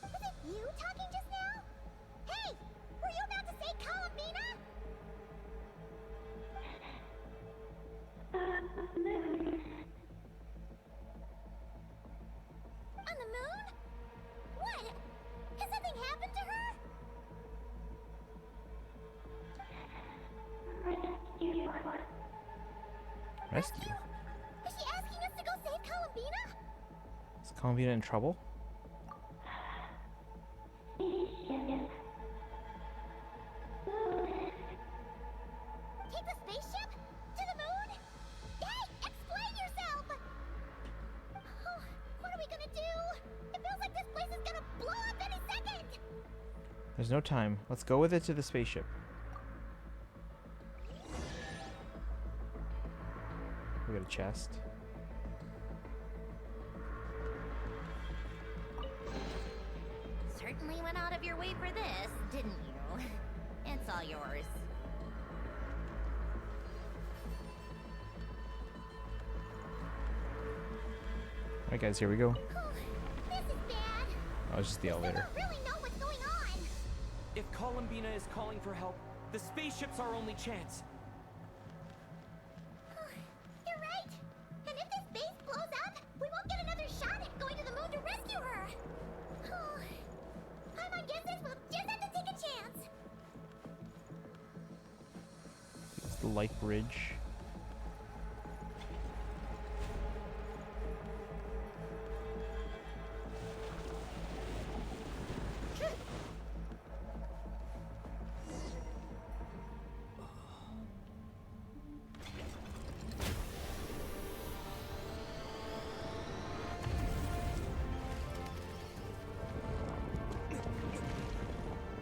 Was it you talking just now? Hey! Were you about to say Columbina? On the moon? What? Has something happened to her? Rescue. Is she asking us to go save Columbina? Is Columbia in trouble? Take the spaceship? To the moon? Hey, explain yourself! Oh, what are we gonna do? It feels like this place is gonna blow up any second! There's no time. Let's go with it to the spaceship. We got a chest. Certainly went out of your way for this, didn't you? It's all yours. Alright guys, here we go. Oh, this is bad. Oh, it's just the We still elevator. don't really know what's going on. If Columbina is calling for help, the spaceship's our only chance. You're right. And if this base blows up, we won't get another shot at going to the moon to rescue her. Oh, Paimon guesses we'll just have to take a chance. It's the light bridge.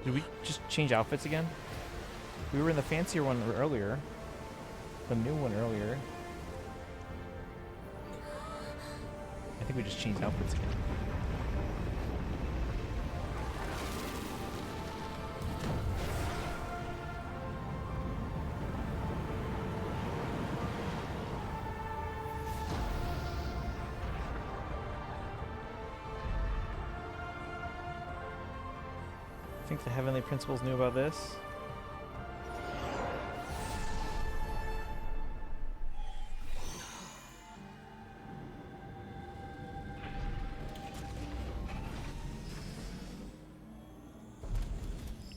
Did we just change outfits again? We were in the fancier one earlier. The new one earlier. I think we just changed outfits again. Think the Heavenly Principles knew about this?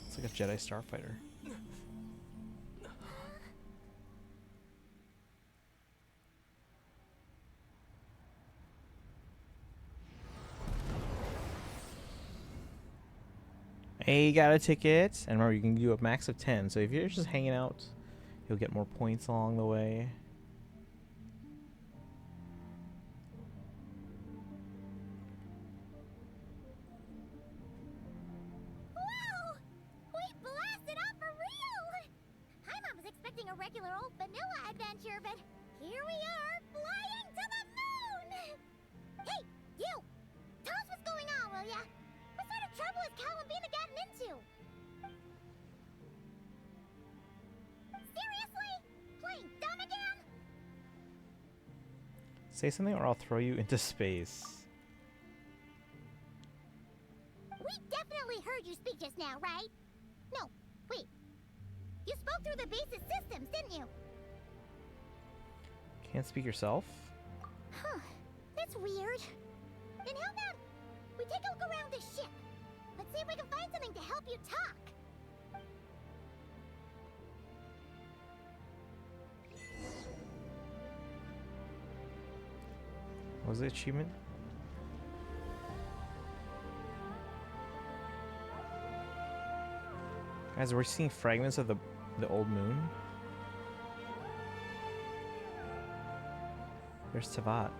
It's like a Jedi starfighter. Hey, got a ticket. And remember, you can do a max of 10. So if you're just hanging out, you'll get more points along the way. Wow! We blasted off for real! Paimon was expecting a regular old vanilla adventure, but here we are, flying to the moon! Hey, you! Tell us what's going on, will ya? What sort of trouble has Columbina gotten into? Seriously? Playing dumb again? Say something or I'll throw you into space. We definitely heard you speak just now, right? No, wait. You spoke through the base's systems, didn't you? Can't speak yourself? Huh. That's weird. Then how about we take a look around this ship? Let's see if we can find something to help you talk. What was the achievement? Guys, we're seeing fragments of the old moon. There's Tavat.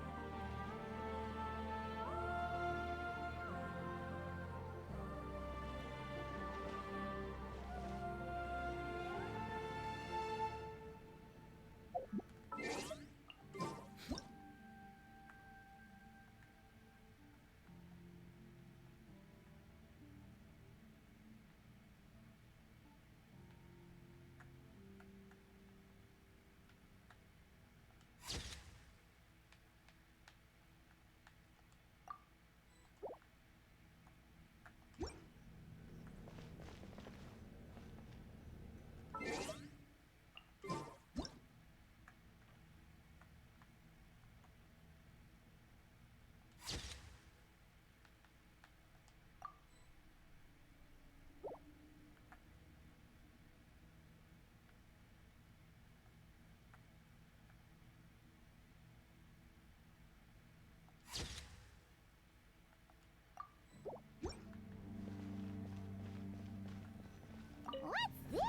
What's this?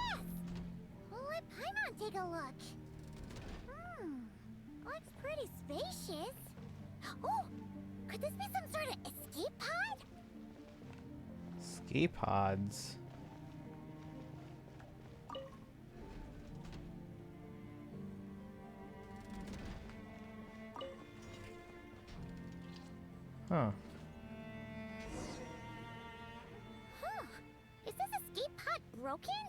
Well, let Paimon take a look. Looks pretty spacious. Oh, could this be some sort of escape pod? Escape pods. Huh. Huh. Is this escape pod broken?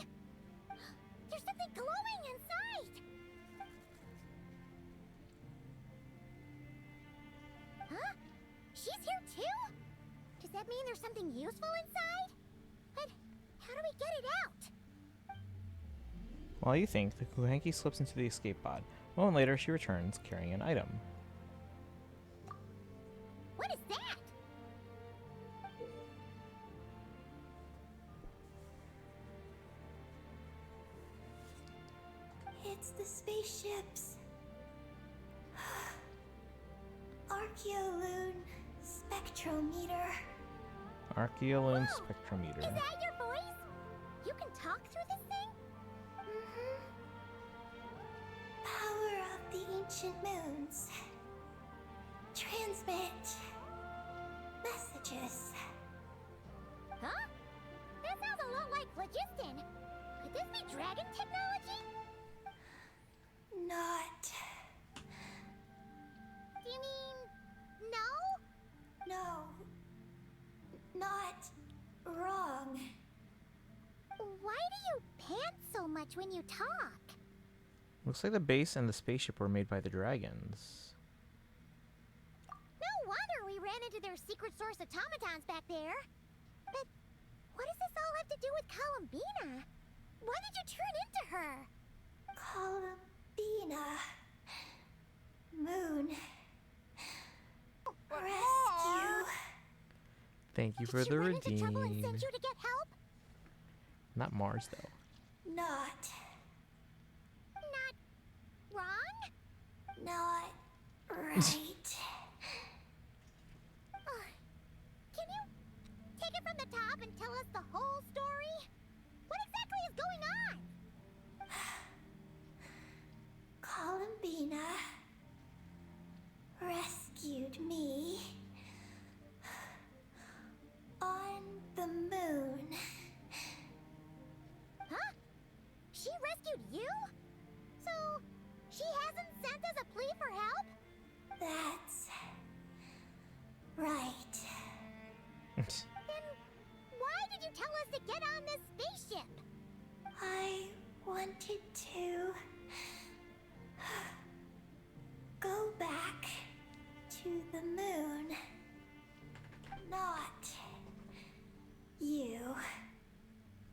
There's something glowing inside. Huh? She's here too? Does that mean there's something useful inside? But how do we get it out? While you think, the Kuhenki slips into the escape pod. A moment later, she returns carrying an item. What is that? It's the spaceships. Archeoloon spectrometer. Archeoloon Whoa! spectrometer. Is that your voice? You can talk through this thing? Power of the ancient moons. Transmit messages. Huh? That sounds a lot like phlogiston. Could this be dragon technology? Not. Do you mean no? No. Not wrong. Why do you pant so much when you talk? Looks like the base and the spaceship were made by the dragons. No wonder we ran into their secret source automatons back there. But what does this all have to do with Columbina? Why did you turn into her? Columbina. Moon. Rescue. Thank you Did for she the run into trouble and redeem. send you to get help? Not Mars, though. Not. Not wrong? Not right. Can you take it from the the top and tell us the whole story? What exactly is going on? Columbina rescued me on the moon. Huh? She rescued you? So, she hasn't sent us a plea for help? That's right. Then why did you tell us to get on this spaceship? I wanted to go back to the moon. Not you.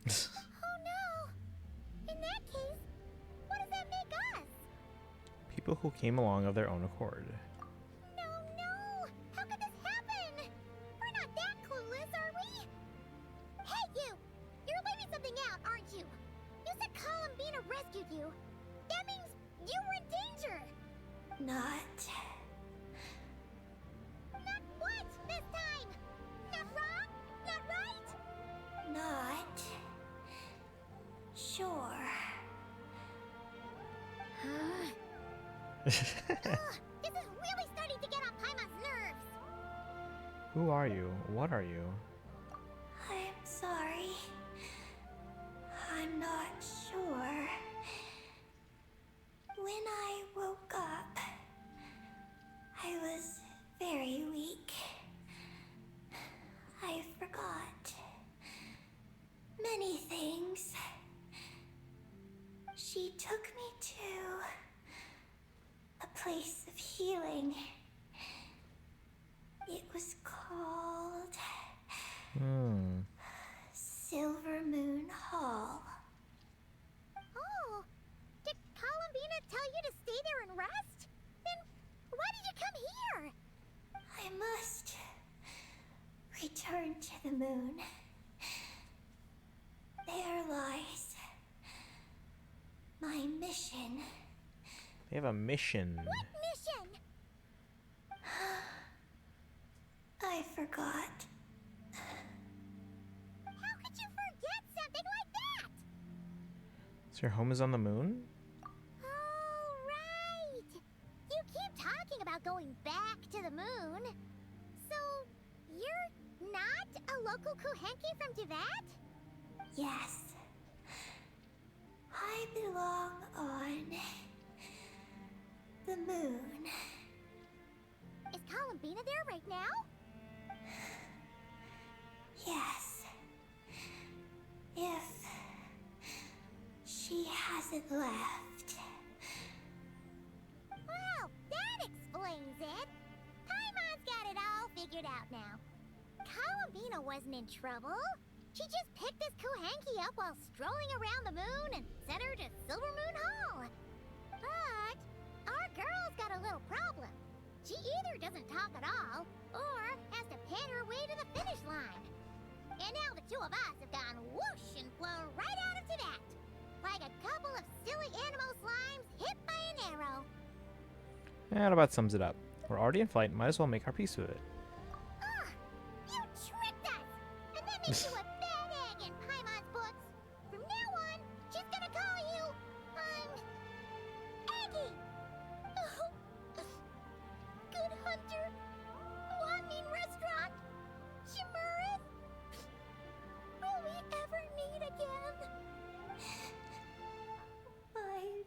Oh no! In that case, what does that make us? People who came along of their own accord. No, no! How could this happen? We're not that clueless, are we? Hey, you! You're leaving something out, aren't you? You said Columbina rescued you. That means you were in danger. Not Not what this time? Not wrong? Not right? not sure. Ugh, this is really starting to get on Paimon's nerves. Who are you? What are you? I'm sorry. I'm not sure. When I woke up, I was very weak. I forgot many things. She took me to a place of healing. It was called Silver Moon Hall. Oh, did Columbina tell you to stay there and rest? Then why did you come here? I must return to the moon. There lies my mission. They have a mission. What mission? I forgot. How could you forget something like that? So your home is on the moon? Oh, right. You keep talking about going back to the moon. So, you're not a local Kuhenki from Tivat? Yes. I belong on the moon. Is Columbina there right now? Yes. If she hasn't left. Well, that explains it. Paimon's got it all figured out now. Columbina wasn't in trouble. She just picked this Kuhenki up while strolling around the moon and sent her to Silver Moon Hall. But our girl's got a little problem. She either doesn't talk at all, or has to pan her way to the finish line. And now the two of us have gone whoosh and flown right out of Tivat, like a couple of silly animal slimes hit by an arrow. That about sums it up. We're already in flight, might as well make our peace with it. Ah, you tricked us! And that makes you a bad egg in Paimon's books. From now on, she's gonna call you, Aggie! Oh, good hunter. Mean restaurant. Shimurin. Will we ever meet again? I'm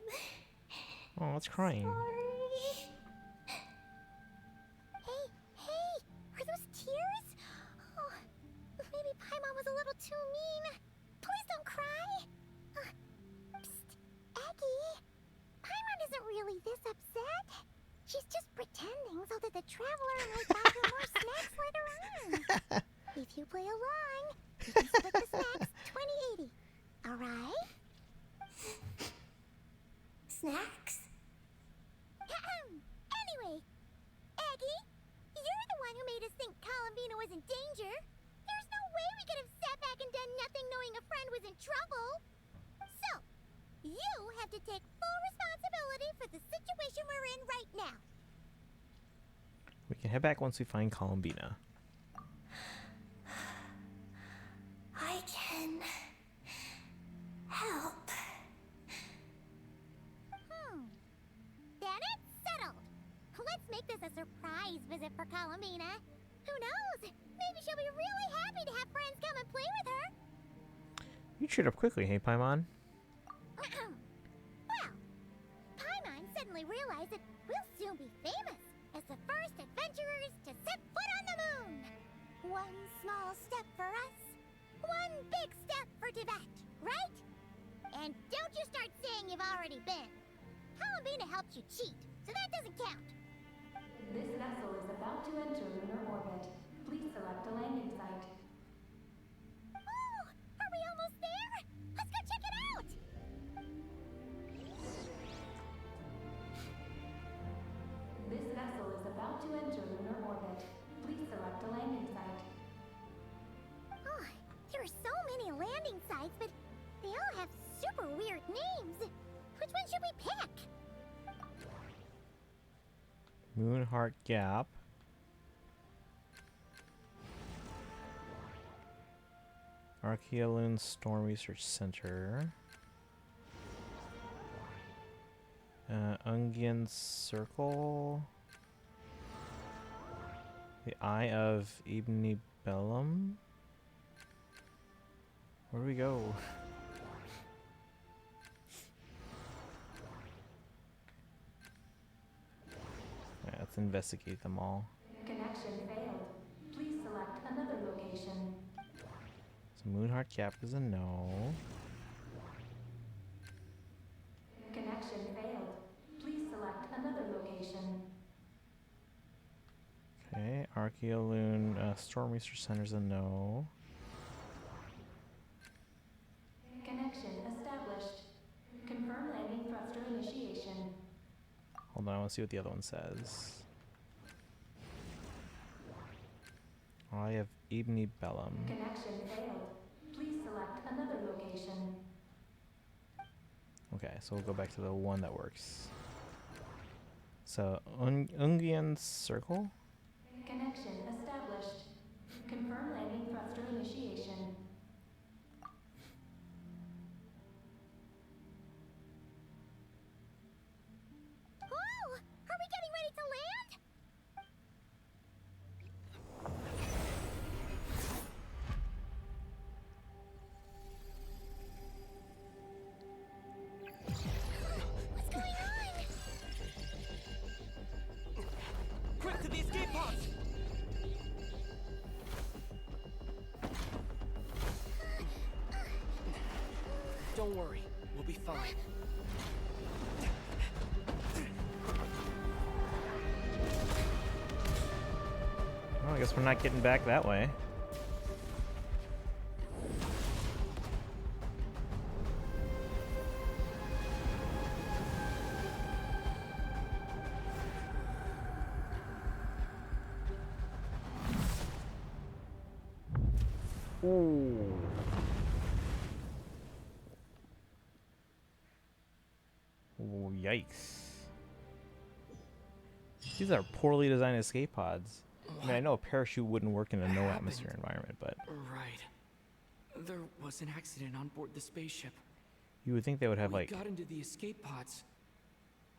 Oh, it's crying. sorry. Hey, are those tears? Oh, maybe Paimon was a little too mean. Please don't cry. Psst, Aggie. Paimon isn't really this upset. She's just pretending so that the traveler might buy her more snacks later on. If you play along, you can split the snacks 20-80. Alright? Snacks? Anyway, Aggie, you're the one who made us think Columbina was in danger. There's no way we could have sat back and done nothing knowing a friend was in trouble. So, you have to take full responsibility for the situation we're in right now. We can head back once we find Columbina. as a surprise visit for Columbina. Who knows? Maybe she'll be really happy to have friends come and play with her. You chewed up quickly, hey Paimon. Well, Paimon suddenly realized that we'll soon be famous as the first adventurers to set foot on the moon. One small step for us, one big step for Tibet, right? And don't you start saying you've already been. Columbina helped you cheat, so that doesn't count. This vessel is about to enter lunar orbit. Please select a landing site. Oh, are we almost there? Let's go check it out! This vessel is about to enter lunar orbit. Please select a landing site. Oh, there are so many landing sites, but they all have super weird names. Which one should we pick? Moonheart Gap. Archeolin Storm Research Center. Ungyan Circle. The Eye of Ibn Bellum. Where do we go? Yeah, let's investigate them all. Connection failed. Please select another location. So Moonheart Gap is a no. Connection failed. Please select another location. Okay, Archeoloon Storm Research Center is a no. Connection established. Confirm landing thruster initiation. Hold on, I want to see what the other one says. I have Ibn Bellum. Connection failed. Please select another location. Okay, so we'll go back to the one that works. So, Ungyan Circle? Connection established. Confirm landing thruster initiation. Oh, are we getting ready to land? What's going on? Quick to the escape pods! Don't worry, we'll be fine. Well, I guess we're not getting back that way. Ooh. Ooh, yikes. These are poorly designed escape pods. I mean, I know a parachute wouldn't work in a no atmosphere environment, but Right. There was an accident on board the spaceship. you would think they would have We like got into the escape pods.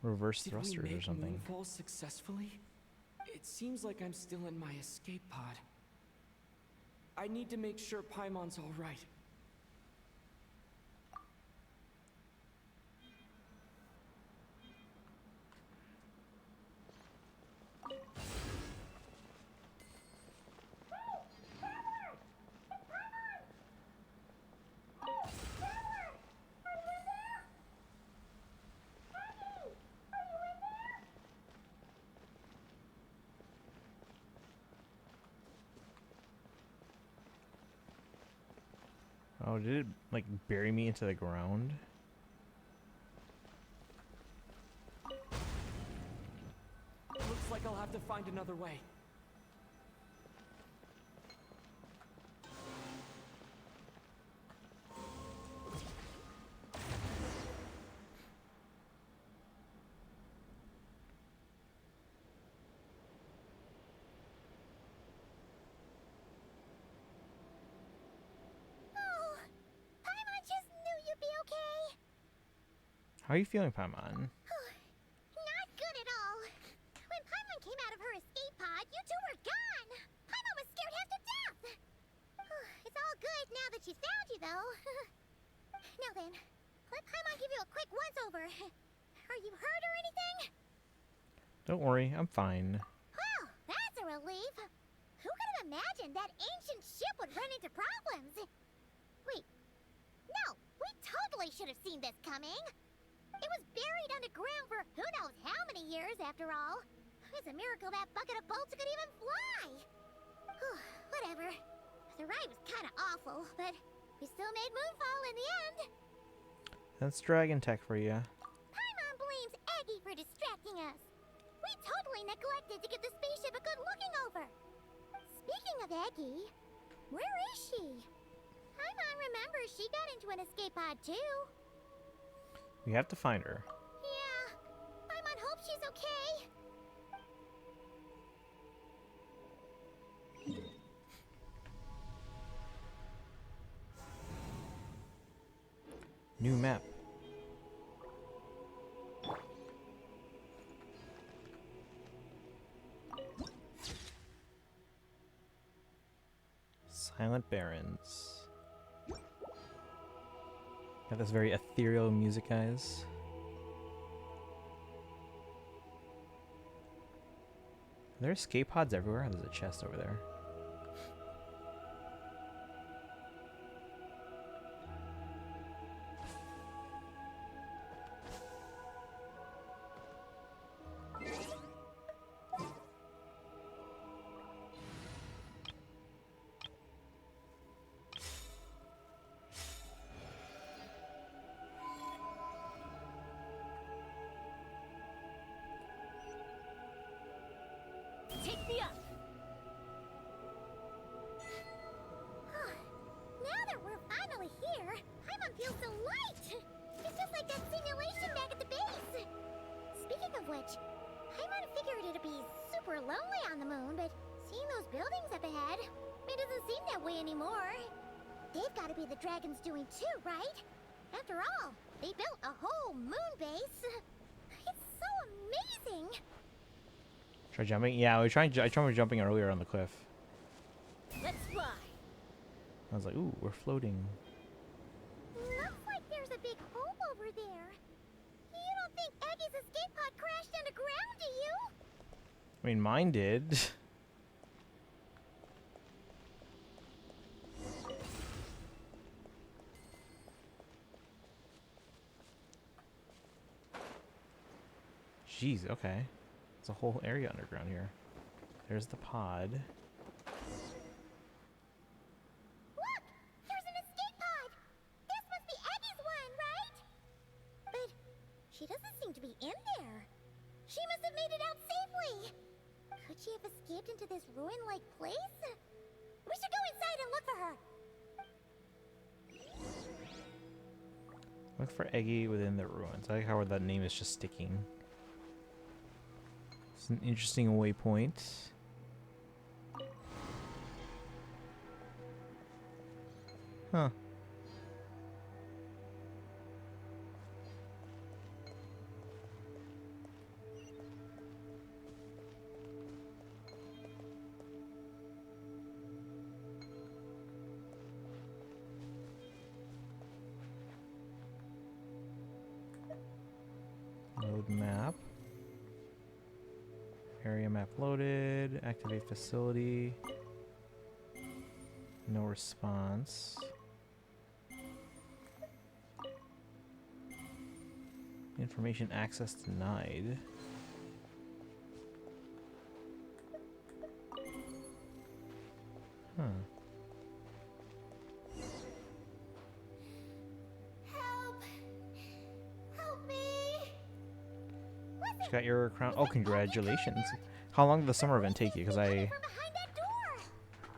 reverse Did thrusters we or make something. moonfall successfully? It seems like I'm still in my escape pod. I need to make sure Paimon's all right. Oh, did it like bury me into the ground? Looks like I'll have to find another way. Oh, Paimon just knew you'd be okay. How are you feeling, Paimon? Not good at all. When Paimon came out of now that she's found you, though. Now then, let Paimon give you a quick once-over. Are you hurt or anything? Don't worry, I'm fine. Well, that's a relief. Who could have imagined that ancient ship would run into problems? Wait, no, we totally should have seen this coming. It was buried underground for who knows how many years, after all. It's a miracle that bucket of bolts could even fly. Whatever. The ride was kind of awful, but we still made Moonfall in the end. That's dragon tech for you. Paimon blames Eggy for distracting us. We totally neglected to give the spaceship a good looking over. Speaking of Eggy, where is she? Paimon remembers she got into an escape pod too. We have to find her. Yeah, Paimon hopes she's okay. New map. Silent Barrens. Got this very ethereal music, guys. Are there escape pods everywhere? There's a chest over there. Take me up. Now that we're finally here, Paimon feels so light. It's just like that simulation back at the base. Speaking of which, Paimon figured it'd be super lonely on the moon, but seeing those buildings up ahead, it doesn't seem that way anymore. They've got to be the dragon's doing too, right? After all, they built a whole moon base. It's so amazing. Try jumping? Yeah, I tried jumping earlier on the cliff. Let's fly. I was like, ooh, we're floating. Looks like there's a big hole over there. You don't think Eggy's escape pod crashed underground, do you? I mean, mine did. Jeez, okay. It's a whole area underground here. There's the pod. Look! There's an escape pod! This must be Eggy's one, right? But she doesn't seem to be in there. She must have made it out safely. Could she have escaped into this ruin-like place? We should go inside and look for her. Look for Eggy within the ruins. I like how that name is just sticking. It's an interesting waypoint. Huh. Load map. Area map loaded. Activate facility. No response. Information access denied. Huh. Help! Help me! You got your crown. Oh, congratulations. How long did the summer event take you? Because From behind that door!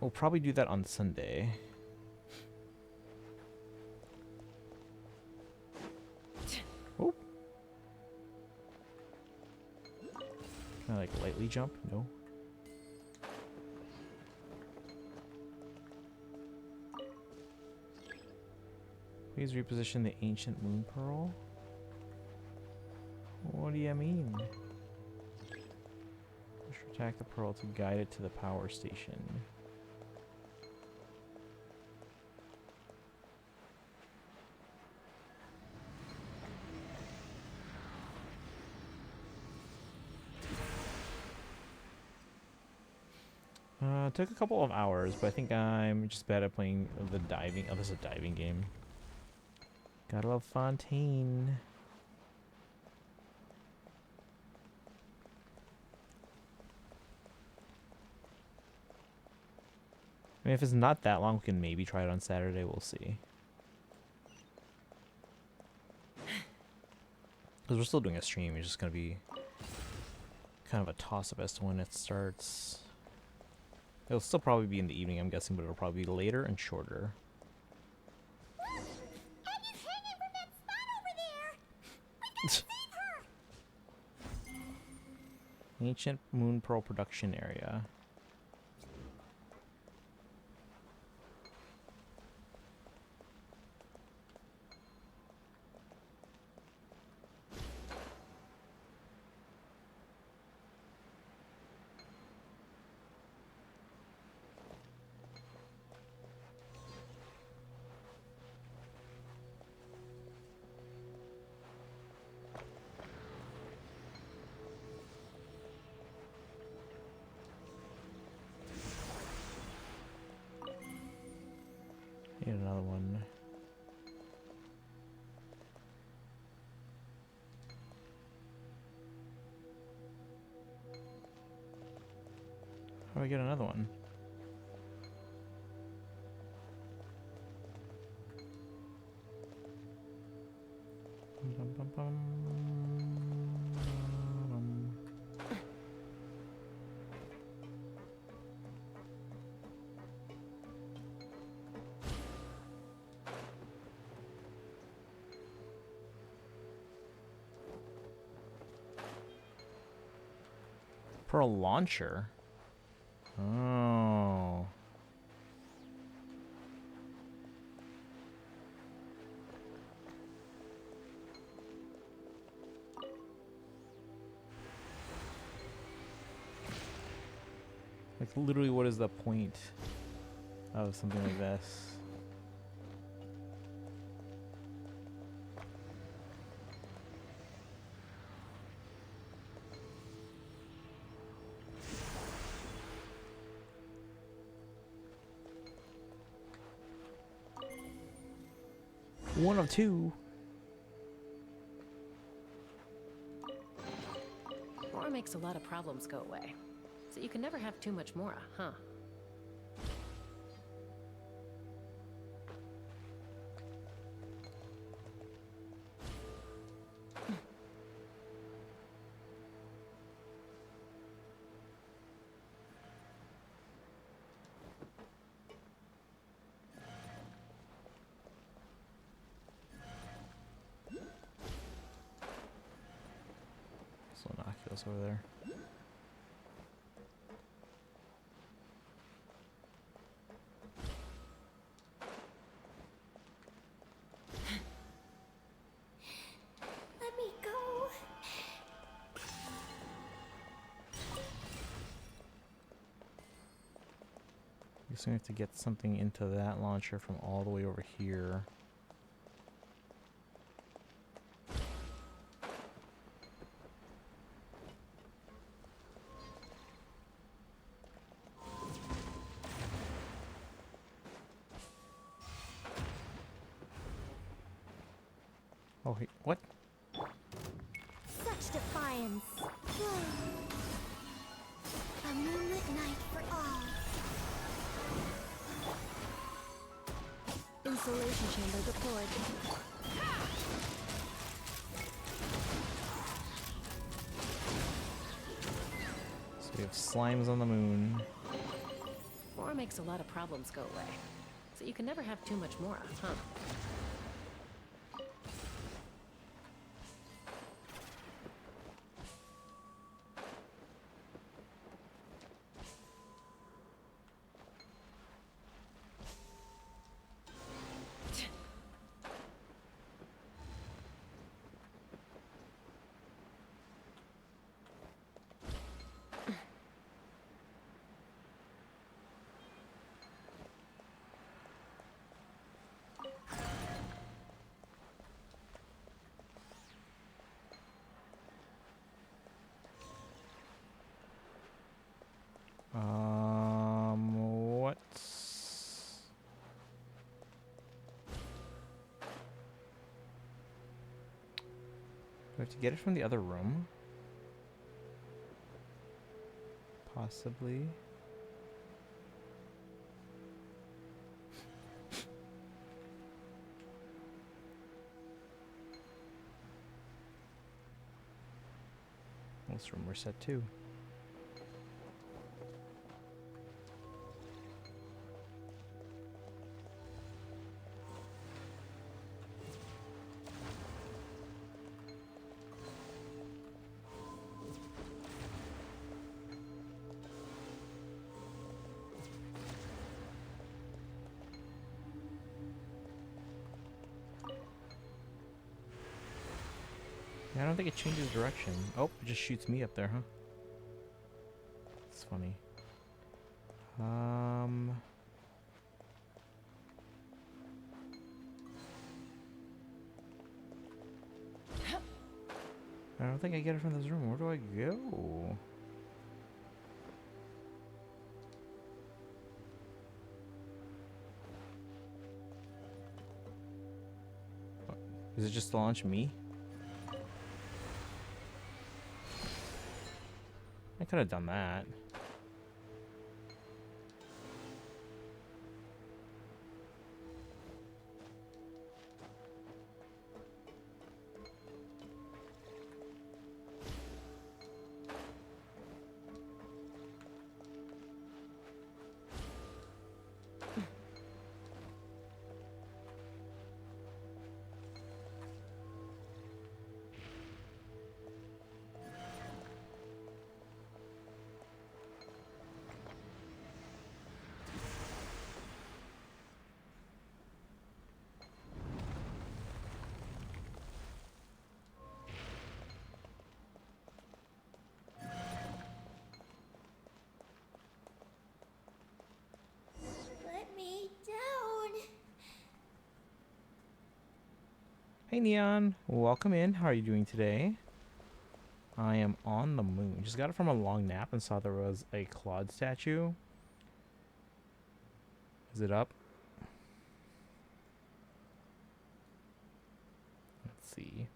will probably do that on Sunday. Oh. Can I like lightly jump? No. Please reposition the ancient moon pearl. What do you mean? Push or attack the pearl to guide it to the power station. Took a couple of hours, but I think I'm just bad at playing the diving. Oh, this is a diving game. Gotta love Fontaine. I mean, if it's not that long, we can maybe try it on Saturday. We'll see. Because we're still doing a stream. It's just going to be kind of a toss-up as to when it starts. It'll still probably be in the evening, I'm guessing, but it'll probably be later and shorter. Abby's hanging from that spot over there! We gotta save her! Ancient Moon Pearl production area. Need another one. How do I get another one? Bum, bum, bum. Pearl launcher? Oh. Like, literally, what is the point of something like this? One of two. Mora makes a lot of problems go away. So you can never have too much Mora, huh? So innocuous over there. Let me go. Guess we have to get something into that launcher from all the way over here. Oh, hey, what? Such defiance. A moonlit night for all. Insulation chamber deployed. So we have slimes on the moon. Mora makes a lot of problems go away. So you can never have too much Mora, huh? I have to get it from the other room? Possibly. This room we're set too. I don't think it changes direction. Oh, it just shoots me up there, huh? It's funny. I don't think I get it from this room. Where do I go? Is it just to launch me? I could have done that. Let me down. Hey Neon, welcome in. How are you doing today? I am on the moon. Just got it from a long nap and saw there was a Claude statue. Is it up? Let's see.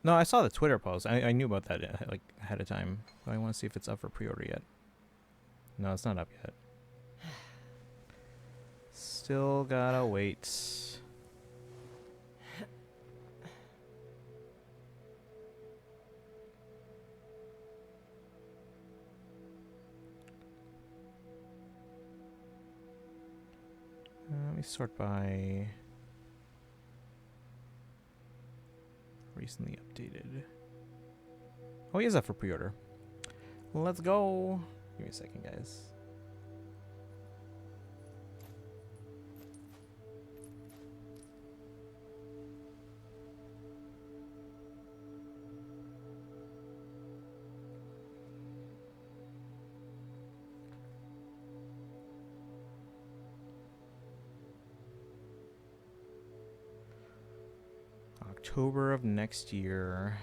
No, I saw the Twitter post. I knew about that like ahead of time. But I want to see if it's up for pre-order yet. No, it's not up yet. Still gotta wait. Let me sort by recently updated. Oh, he is up for pre-order. Let's go. Give me a second, guys. October of next year.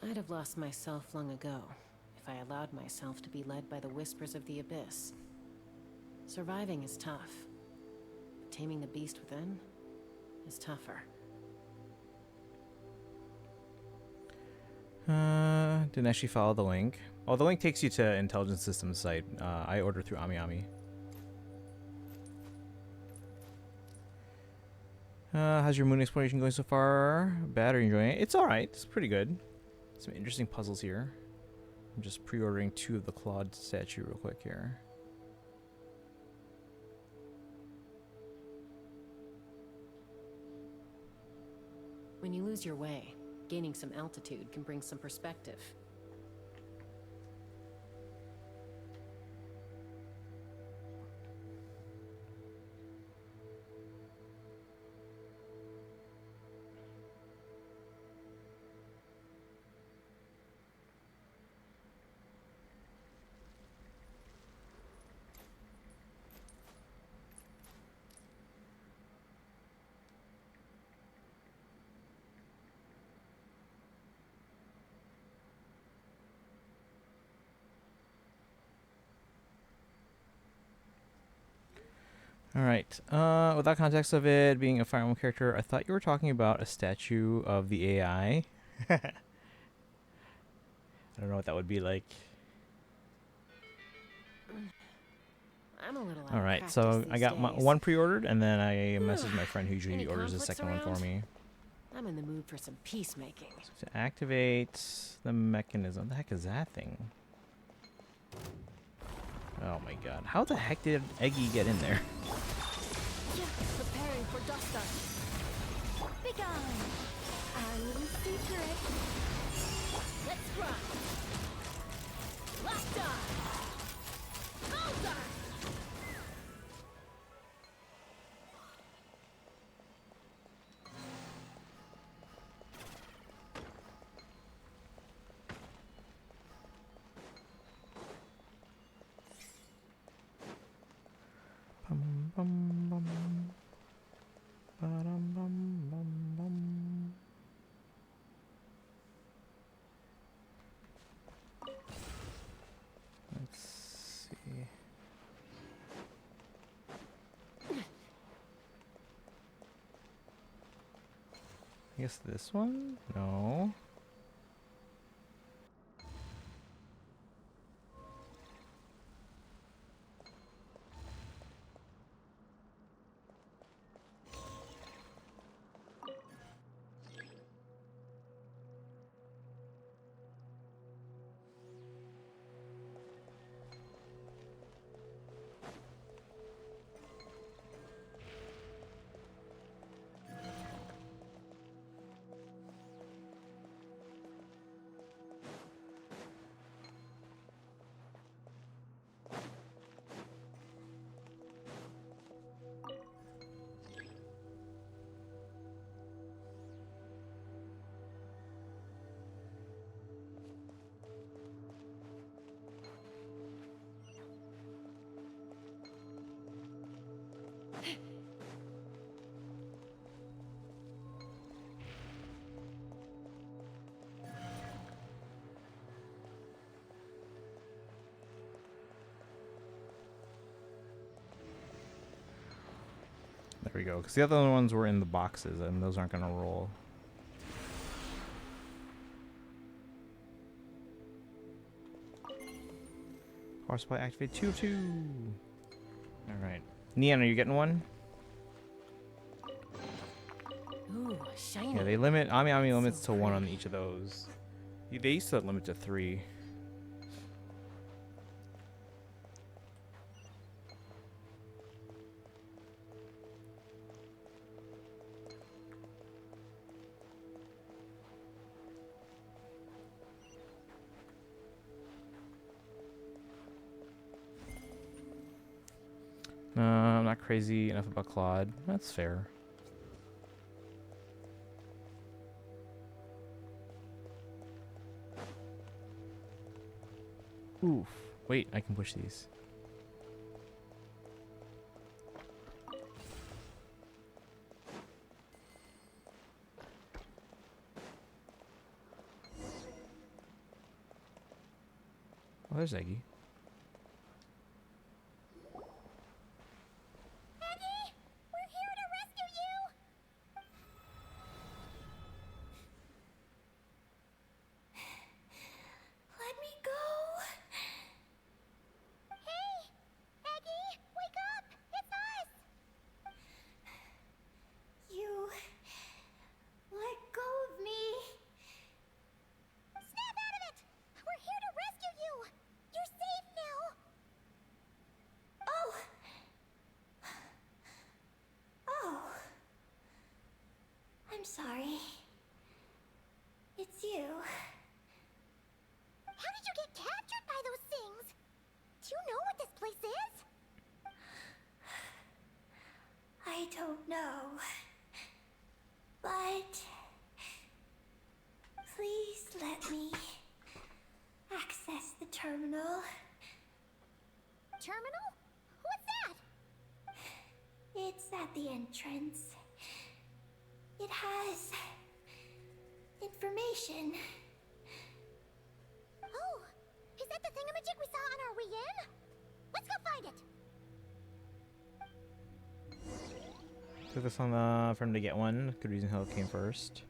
I'd have lost myself long ago if I allowed myself to be led by the whispers of the abyss. Surviving is tough, but taming the beast within is tougher. Didn't actually follow the link. Oh, the link takes you to Intelligence Systems site. I ordered through AmiAmi. How's your moon exploration going so far? Bad or enjoying it? It's alright. It's pretty good. Some interesting puzzles here. I'm just pre-ordering 2 of the Claude statue real quick here. When you lose your way, gaining some altitude can bring some perspective. All right. Without context of it being a Fire Emblem character, I thought you were talking about a statue of the AI. I don't know what that would be like. I'm a little out All of right, practice so I these got my days. one pre-ordered, and then I messaged my friend who usually Any orders the conflicts second one for around? me. I'm in the mood for some peacemaking. To activate the mechanism. What the heck is that thing? Oh my god. How the heck did Eggy get in there? Preparing for dust up. Begone! Our little secret. Let's run! Locked on! Bullseye! Bum, bum, bum. Ba-dum, bum, bum, bum. Let's see. I guess this one? No. There we go. Because the other ones were in the boxes, and those aren't going to roll. Power supply activate 2 of 2. Alright. Neon, are you getting one? Ooh, shiny. Yeah, they limit. Ami limits So to 1 on pretty. each of those. They used to limit to 3. No, I'm not crazy enough about Claude. That's fair. Oof. Wait, I can push these. Oh, there's Eggy. Eggy! We're here to rescue you! Let me go. Hey! Eggy! Wake up! It's us! You let go of me. Snap out of it! We're here to rescue you! You're safe now! Oh. Oh. I'm sorry. It's you. How did you get captured by those things? Do you know what this place is? I don't know. But please let me access the terminal. Terminal? What's that? It's at the entrance. It has information. Oh, is that the thingamajig we saw on our way in? Let's go find it. Took this on for him to get one. Good reason how it came first.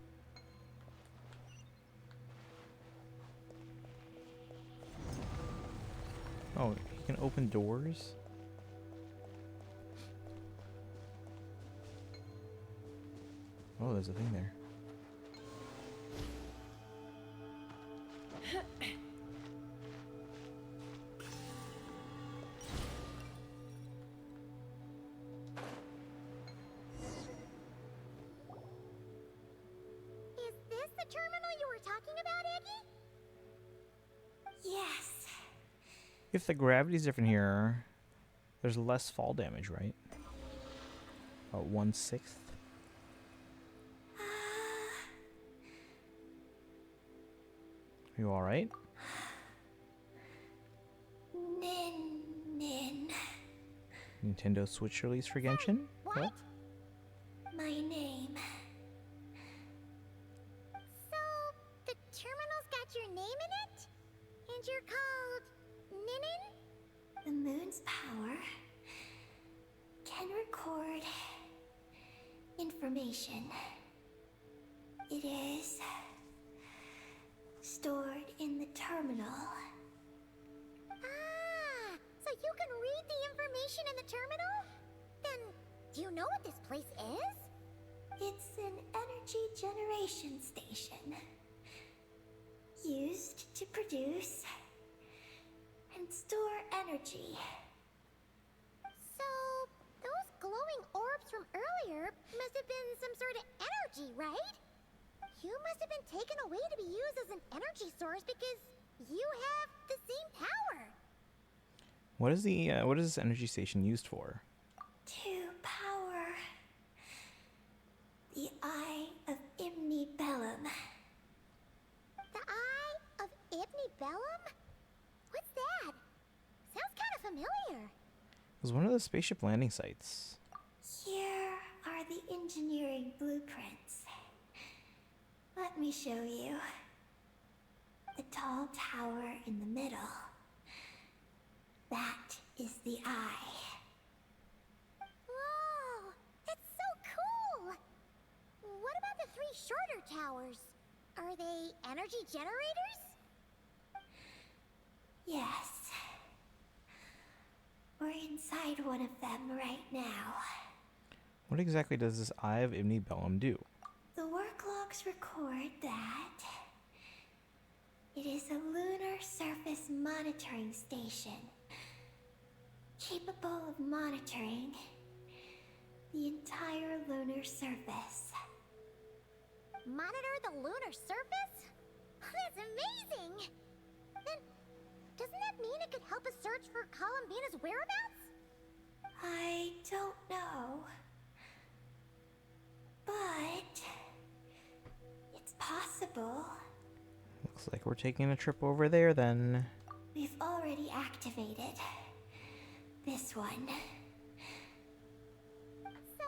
Oh, he can open doors? Oh, there's a thing there. Is this the terminal you were talking about, Eggy? Yes. If the gravity's different here, there's less fall damage, right? About 1/6. Are you alright? Nin. Nintendo Switch release for Genshin? What? My name. So, the terminal's got your name in it? And you're called Ninin? The moon's power can record information. It is stored in the terminal. Ah, so you can read the information in the terminal? Then, do you know what this place is? It's an energy generation station used to produce and store energy. So, those glowing orbs from earlier must have been some sort of energy, right? You must have been taken away to be used as an energy source because you have the same power. What is this energy station used for? To power the Eye of Bellum. The Eye of Bellum? What's that? Sounds kind of familiar. It was one of the spaceship landing sites. Here are the engineering blueprints. Let me show you. The tall tower in the middle. That is the eye. Whoa, that's so cool! What about the three shorter towers? Are they energy generators? Yes. We're inside one of them right now. What exactly does this Eye of Bellum do? The work logs record that it is a lunar surface monitoring station, capable of monitoring the entire lunar surface. Monitor the lunar surface? That's amazing! Then, doesn't that mean it could help us search for Columbina's whereabouts? I don't know. But it's possible. Looks like we're taking a trip over there then. We've already activated this one. So,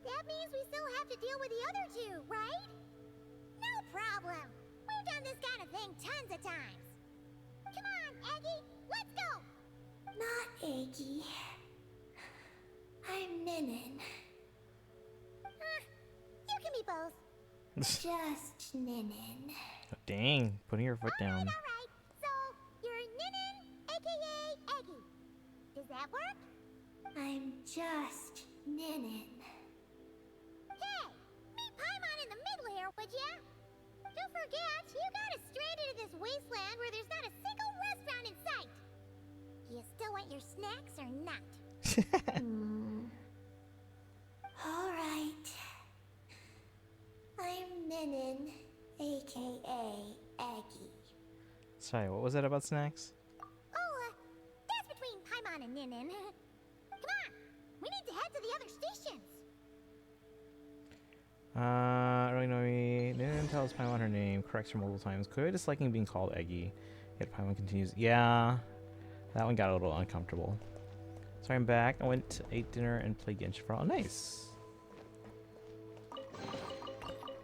that means we still have to deal with the other two, right? No problem. We've done this kind of thing tons of times. Come on, Aggie, let's go! Not Aggie. I'm Ninin. You can be both. Just Ninin. Oh, dang, putting your foot down. Alright. So, you're Ninin, aka Aggie. Does that work? I'm just Ninin. Hey, meet Paimon in the middle here, would ya? Don't forget, you got us stranded in this wasteland where there's not a single restaurant in sight. You still want your snacks or not? All right. I'm Ninin, aka Aggie. Sorry, what was that about snacks? Oh, that's between Paimon and Ninin. Come on, we need to head to the other stations. I don't really know me. Didn't tell us Paimon her name. Corrects her multiple times. Clearly disliking being called Eggy. Yet Paimon continues. Yeah, that one got a little uncomfortable. So I'm back. I went to ate dinner and played Genshin for all. Nice.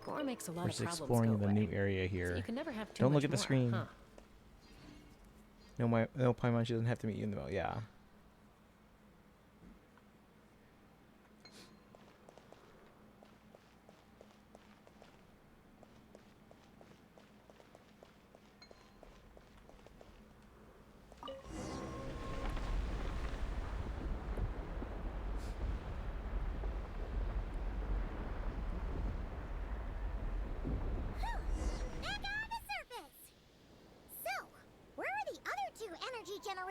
War makes a lot We're of just problems exploring go the away. new area here. So you can never have too Don't look much at the more, screen. huh? No, Paimon, she doesn't have to meet you in the middle. Yeah.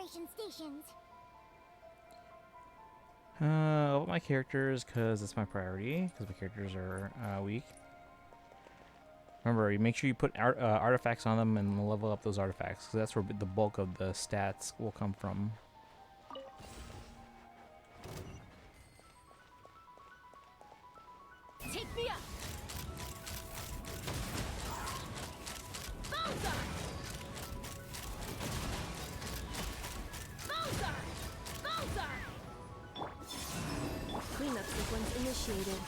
generation stations. All my characters, because it's my priority, because my characters are weak. Remember, you make sure you put artifacts on them and level up those artifacts, because that's where the bulk of the stats will come from. Take me up! Bullseye! Bullseye! Bullseye! Cleanup sequence initiated.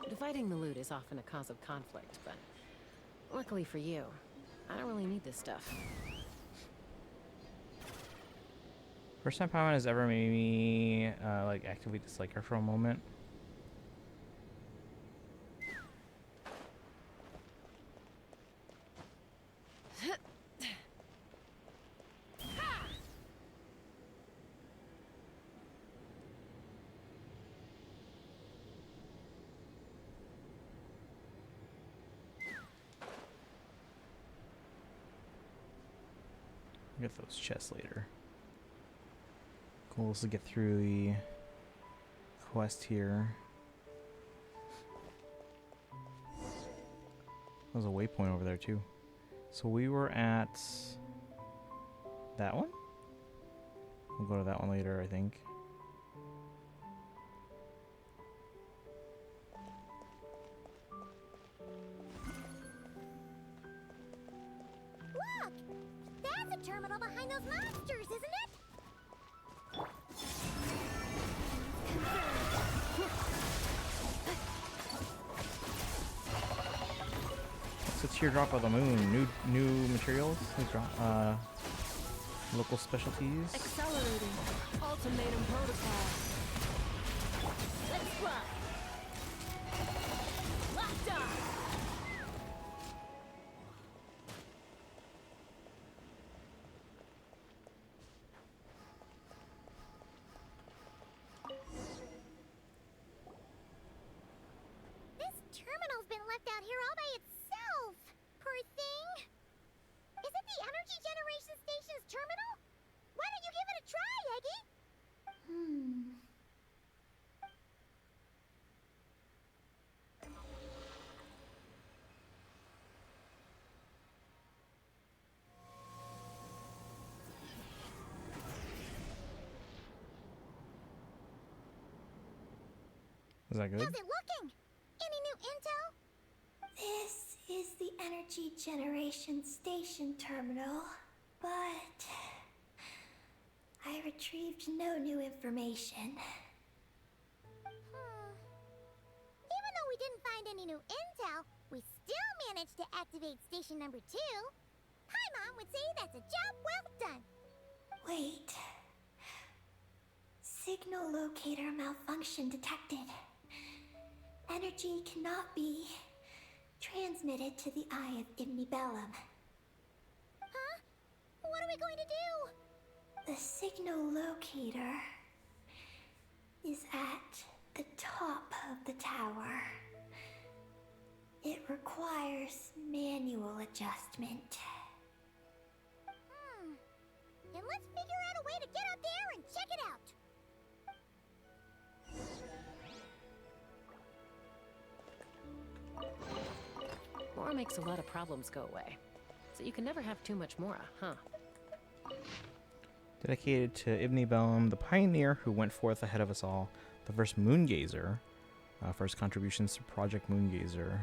Dividing the loot is often a cause of conflict, but luckily for you, I don't really need this stuff. First time Paimon has ever made me like actively dislike her for a moment. Get those chests later. Goal is to get through the quest here. There's a waypoint over there too. So we were at that one? We'll go to that one later, I think. Look! That's a terminal behind those monsters, isn't it? It's a teardrop of the moon. New materials. New local specialties. Accelerating. Ultimatum protocol. Let's fly! Locked on! This terminal's been left out here all by itself. Poor thing. Is it the energy generation station's terminal? Why don't you give it a try, Eggy? Is that good? How's it looking? Any new intel? This is the energy generation station terminal, but I retrieved no new information. Even though we didn't find any new intel, we still managed to activate station number 2. Paimon would say that's a job well done. Wait. Signal locator malfunction detected. Energy cannot be transmitted to the eye of Ibnibellum. Huh? What are we going to do? The signal locator is at the top of the tower. It requires manual adjustment. Then let's figure out a way to get up there and check it out. Mora makes a lot of problems go away. So you can never have too much Mora, huh? Dedicated to Ibn Bellum, the pioneer who went forth ahead of us all, the first Moongazer, for his contributions to Project Moongazer.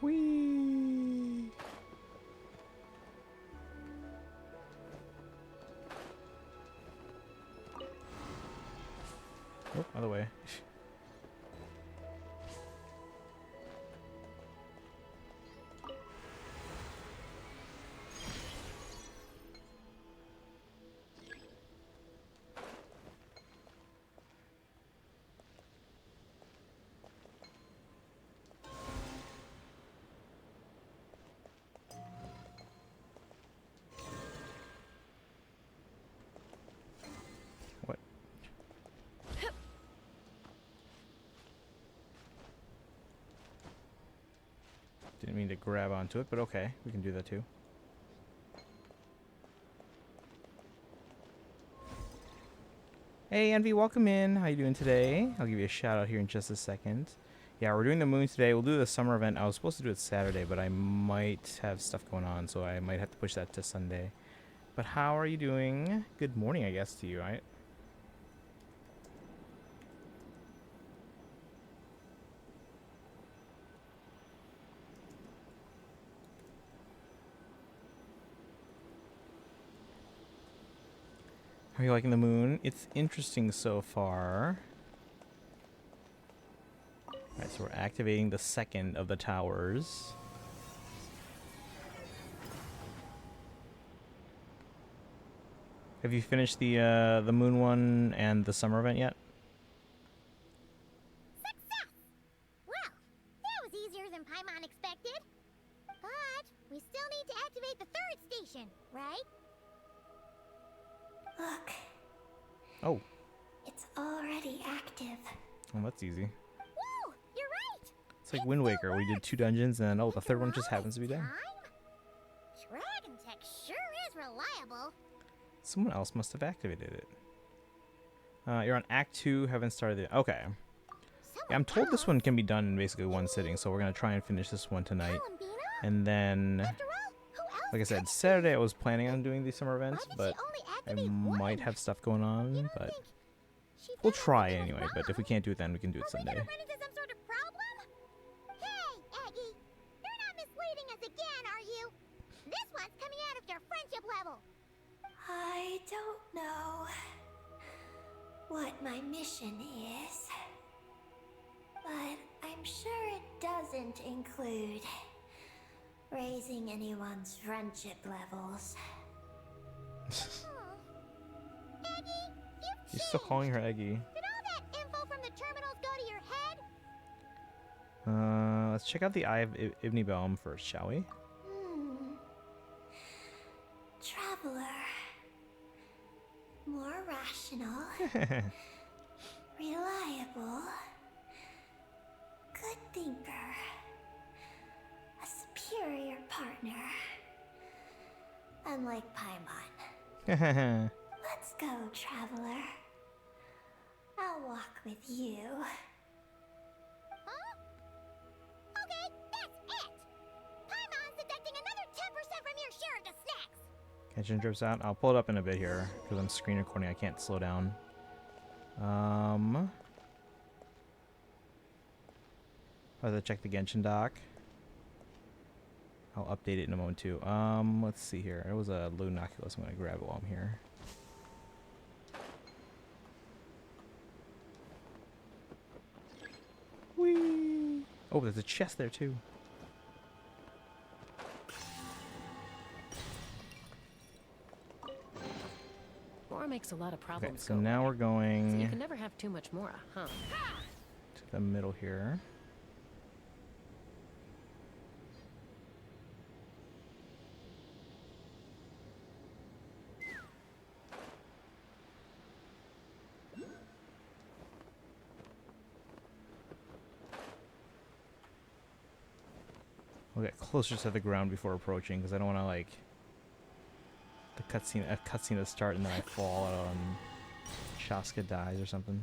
Whee! Oh, other way. Didn't mean to grab onto it, but okay, we can do that too. Hey Envy, welcome in. How you doing today? I'll give you a shout out here in just a second. Yeah, we're doing the moon today. We'll do the summer event. I was supposed to do it Saturday, but I might have stuff going on, so I might have to push that to Sunday. But how are you doing? Good morning, I guess, to you, right? How are you liking the moon? It's interesting so far. Alright, so we're activating the second of the towers. Have you finished the moon one and the summer event yet? Success! Well, that was easier than Paimon expected. But we still need to activate the third station, right? Look, Oh, it's already active. well, that's easy. Whoa, you're right! It's like Wind Waker. We did 2 dungeons, and oh, the third one just happens to be done. Dragon Tech sure is reliable. Someone else must have activated it. You're on Act 2, haven't started it. Okay. Yeah, I'm told this one can be done in basically one sitting, so we're going to try and finish this one tonight. And then, like I said, Saturday I was planning on doing these summer events, but I might have stuff going on, but we'll try anyway. But if we can't do it then, we can do it Sunday. Hey, Aggie, you're not misleading us again, are you? This one's coming out of your friendship level. I don't know what my mission is, but I'm sure it doesn't include raising anyone's friendship levels. Aggie, You're still calling her Eggy. did all that info from the terminals go to your head? Let's check out the Eye of Ibn Belm first, shall we? Traveler. More rational. Reliable. Good thinker. A superior partner. Unlike Paimon. Let's go, Traveler. I'll walk with you. Huh? Okay, that's it! Paimon's deducting another 10% from your share of the snacks! Genshin drips out. I'll pull it up in a bit here because I'm screen recording. I can't slow down. I'll have to check the Genshin doc. I'll update it in a moment too. Let's see here. It was a Lunoculus. I'm gonna grab it while I'm here. Whee! Oh, there's a chest there too. Mora makes a lot of Okay, problems so go now we're So you going can never have too much Mora, huh? to the middle here. We'll get closer to the ground before approaching because I don't want to like a cutscene to start and then I fall out and Shaska dies or something.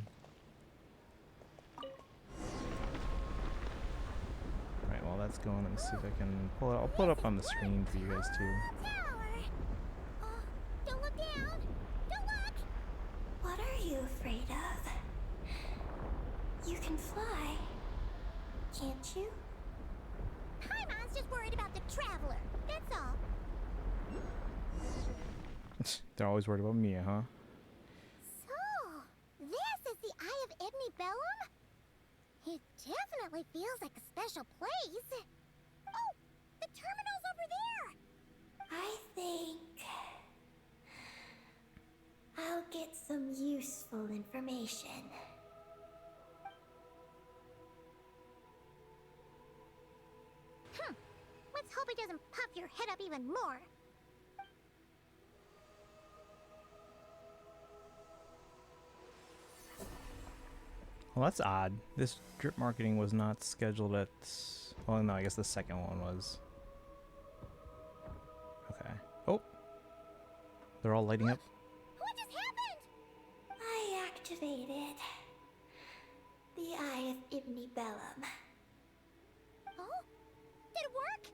Alright, while that's going, let me see if I can pull it. I'll pull it up on the screen for you guys too. Don't look down! Don't look! What are you afraid of? You can fly, can't you? Paimon's just worried about the Traveler, that's all. They're always worried about Mia, huh? So, this is the Eye of Ibn Bellum? It definitely feels like a special place. Oh, the terminal's over there! I think I'll get some useful information. Let's hope it doesn't pop your head up even more. Well, that's odd. This drip marketing was not scheduled at Well, no, I guess the second one was. Okay. Oh. They're all lighting up. What just happened? I activated the Eye of Ibni Bellum. Oh? Did it work?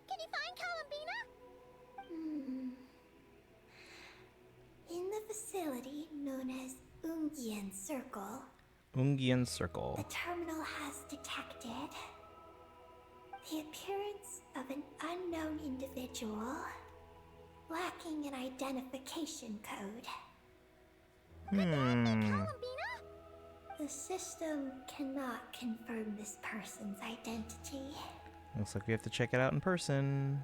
Can you find Columbina? In the facility known as Ungian Circle, Ungian Circle. the terminal has detected the appearance of an unknown individual lacking an identification code. Columbina? The system cannot confirm this person's identity. Looks like we have to check it out in person.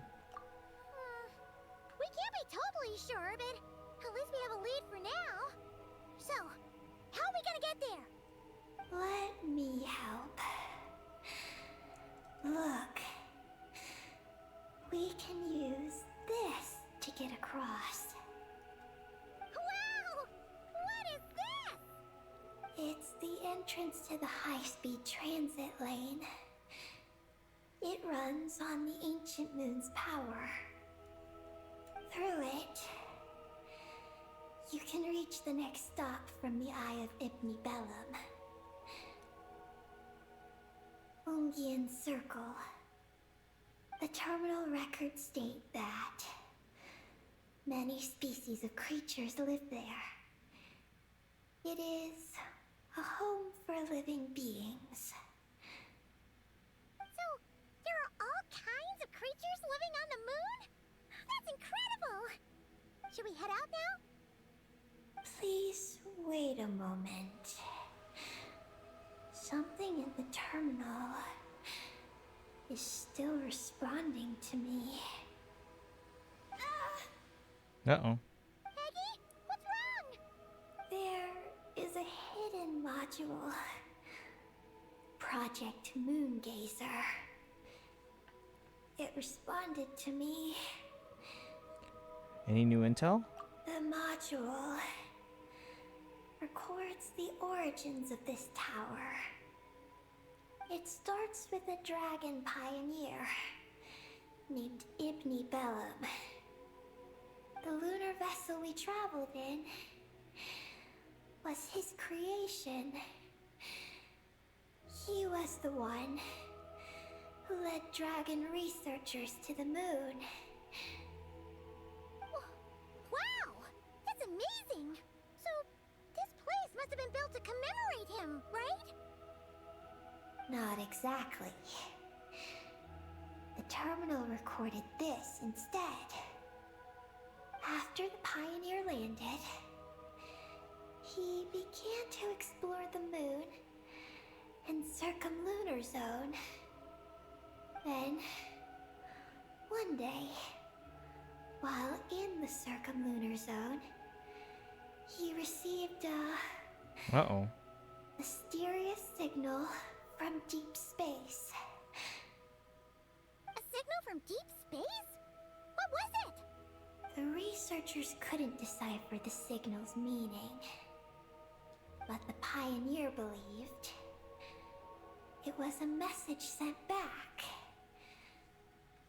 We can't be totally sure, but at least we have a lead for now. So, how are we gonna get there? Let me help. Look. We can use this to get across. Wow! What is this? It's the entrance to the high-speed transit lane. It runs on the ancient moon's power. Through it, you can reach the next stop from the Eye of Ibni Bellum. Ungian Circle. The terminal records state that many species of creatures live there. It is a home for living beings. So, there are all kinds of creatures living on the moon? That's incredible! Should we head out now? Please wait a moment. Something in the terminal is still responding to me. Uh-oh. Peggy, what's wrong? There is a hidden module. Project Moongazer. It responded to me. Any new intel? The module records the origins of this tower. It starts with a dragon pioneer named Ibni Bellum. The lunar vessel we traveled in was his creation. He was the one who led dragon researchers to the moon. Wow! That's amazing! So, this place must have been built to commemorate him, right? Not exactly. The terminal recorded this instead. After the pioneer landed, he began to explore the moon and circumlunar zone. Then, one day, while in the circumlunar zone, he received a Uh-oh. mysterious signal from deep space. A signal from deep space? What was it? The researchers couldn't decipher the signal's meaning, but the pioneer believed it was a message sent back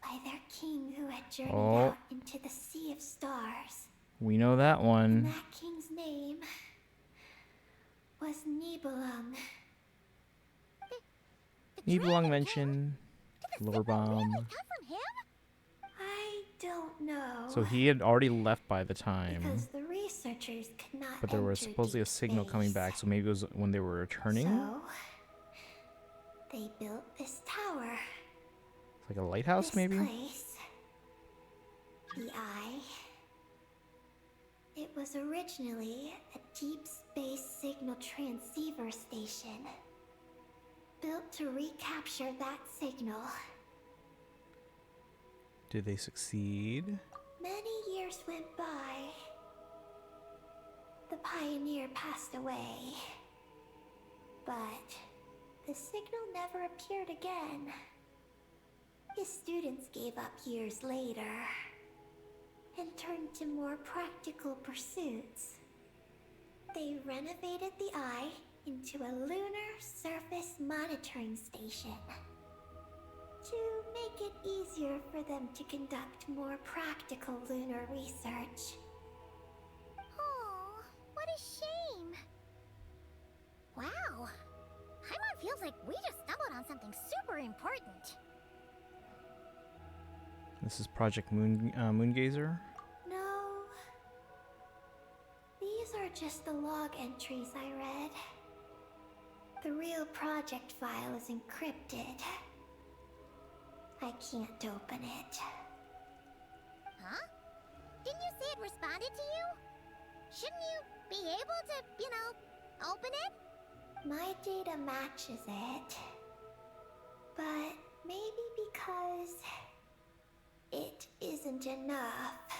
by their king who had journeyed out into the Sea of Stars. We know that And one. that king's name was Nibelung. Nibelung mentioned. Lower bomb. Come from him? I don't know. So he had already left by the time. Because the researchers could not But there was enter supposedly a deep signal coming space. back, so maybe it was when they were returning? So, they built this tower. It's like a lighthouse, This maybe? place, the Eye. It was originally a deep space signal transceiver station, built to recapture that signal. Did they succeed? Many years went by. The pioneer passed away, but the signal never appeared again. His students gave up years later and turned to more practical pursuits. They renovated the Eye into a lunar surface monitoring station. To make it easier for them to conduct more practical lunar research. Oh, what a shame. Wow. Paimon feels like we just stumbled on something super important. This is Project Moongazer. No. These are just the log entries I read. The real project file is encrypted. I can't open it. Huh? Didn't you say it responded to you? Shouldn't you be able to, open it? My data matches it. But maybe because it isn't enough.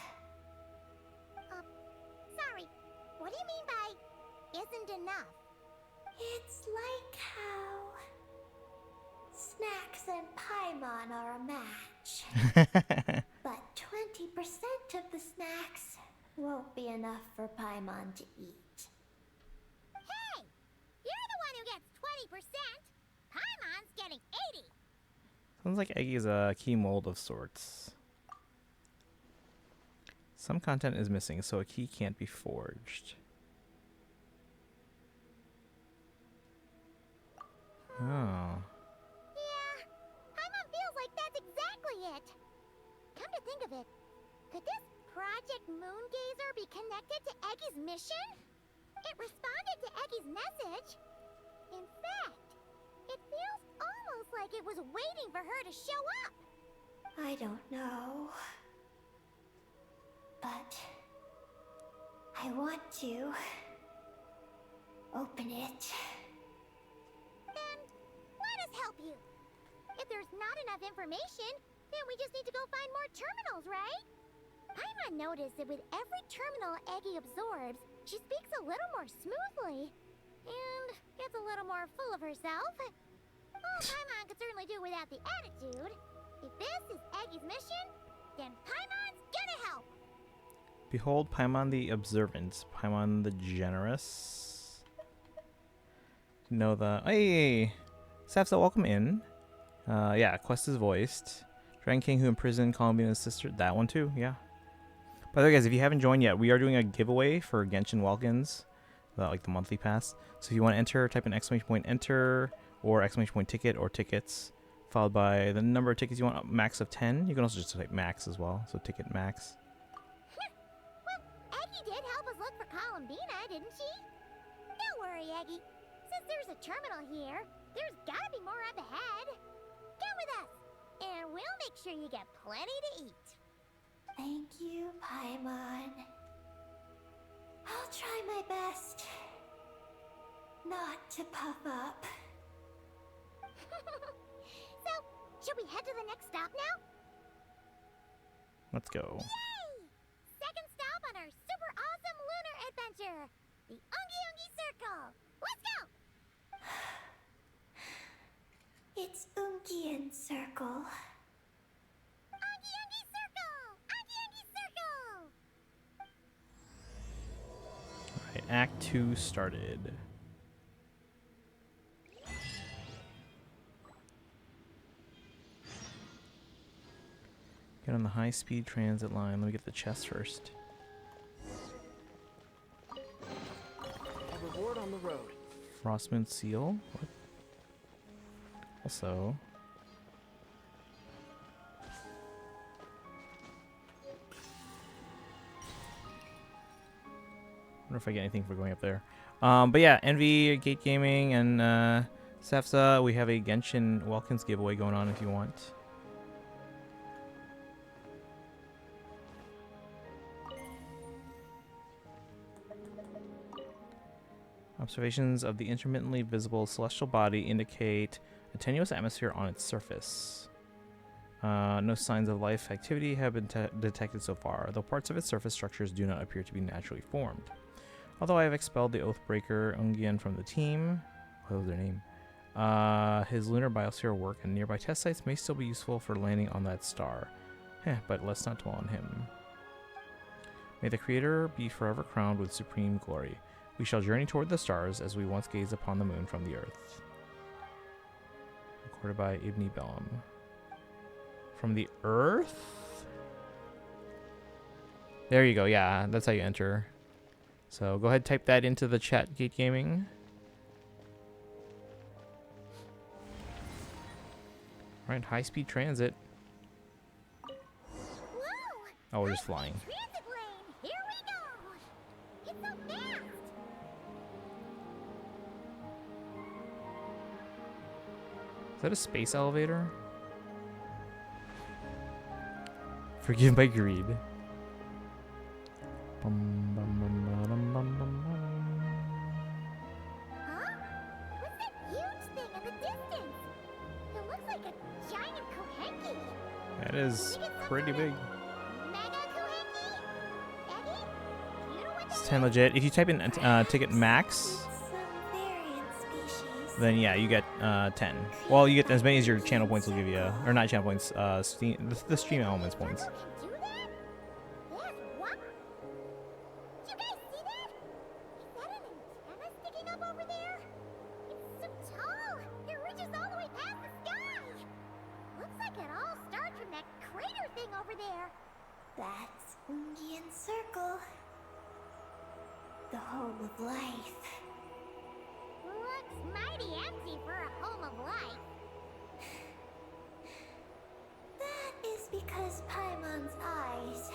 Sorry. What do you mean by isn't enough? It's like how snacks and Paimon are a match. But 20% of the snacks won't be enough for Paimon to eat. Hey! You're the one who gets 20%! Paimon's getting 80! Sounds like Eggy is a key mold of sorts. Some content is missing, so a key can't be forged. Oh. Yeah, Paimon feels like that's exactly it. Come to think of it, could this Project Moongazer be connected to Eggy's mission? It responded to Eggy's message. In fact, it feels almost like it was waiting for her to show up. I don't know. But I want to open it. Then let us help you. If there's not enough information, then we just need to go find more terminals, right? Paimon noticed that with every terminal Eggy absorbs, she speaks a little more smoothly. And gets a little more full of herself. Well, Paimon could certainly do without the attitude. If this is Eggy's mission, then Paimon's gonna help. Behold Paimon the Observant, Paimon the Generous. Know the... Hey! Safsa, welcome in. Yeah, quest is voiced. Dragon King who imprisoned Columbia's sister. That one too, yeah. By the way, guys, if you haven't joined yet, we are doing a giveaway for Genshin Welkins. Like the monthly pass. So if you want to enter, type in !enter or !ticket or tickets, followed by the number of tickets you want, max of 10. You can also just type max as well, so ticket max. Well, Eggy did help us look for Columbina, didn't she? Don't worry, Eggy. Since there's a terminal here, there's gotta be more up ahead. Come with us, and we'll make sure you get plenty to eat. Thank you, Paimon. I'll try my best not to puff up. So, should we head to the next stop now? Let's go. Yay! Second stop on our super awesome lunar adventure, the Ungi Ungi Circle. Let's go! It's Ungian Circle. Ungi Ungi Circle! Ungi Ungi Circle! Alright, Act 2 started. Get on the high-speed transit line. Let me get the chest first. A reward on the road. Frostmoon Seal? What? Also... I wonder if I get anything for going up there. But yeah, Envy, Gate Gaming, and Sefsa, we have a Genshin Welkins giveaway going on if you want. Observations of the intermittently visible celestial body indicate a tenuous atmosphere on its surface. No signs of life activity have been detected so far, though parts of its surface structures do not appear to be naturally formed. Although I have expelled the Oathbreaker Ungian from the team, what was their name? His lunar biosphere work and nearby test sites may still be useful for landing on that star. But let's not dwell on him. May the Creator be forever crowned with supreme glory. We shall journey toward the stars as we once gazed upon the moon from the earth. Recorded by Ibni Bellum. From the Earth? There you go. Yeah, that's how you enter. So go ahead, type that into the chat, Gate Gaming. All right, high-speed transit. Whoa! Oh, we're just flying. Transit lane! Here we go! It's so fast! Is that a space elevator? Forgive my greed. Bum, bum, bum, bum, bum, bum, bum. Huh? What's that huge thing in the distance? It looks like a giant Kohenki. That is pretty big. Mega Kohenki? Eddie? You know what It's that 10 legit. If you type in ticket max, Some variant species. then yeah, you get 10. Well, you get as many as your channel points will give you, or not channel points, Steam, the stream elements points. Can do that? Yes, what? You guys see that? Is that an antenna sticking up over there? It's so tall. It reaches all the way past the sky. Looks like it all starts from that crater thing over there. That's Ungian Circle. The home of life. Looks mighty empty for a home of life. That is because Paimon's eyes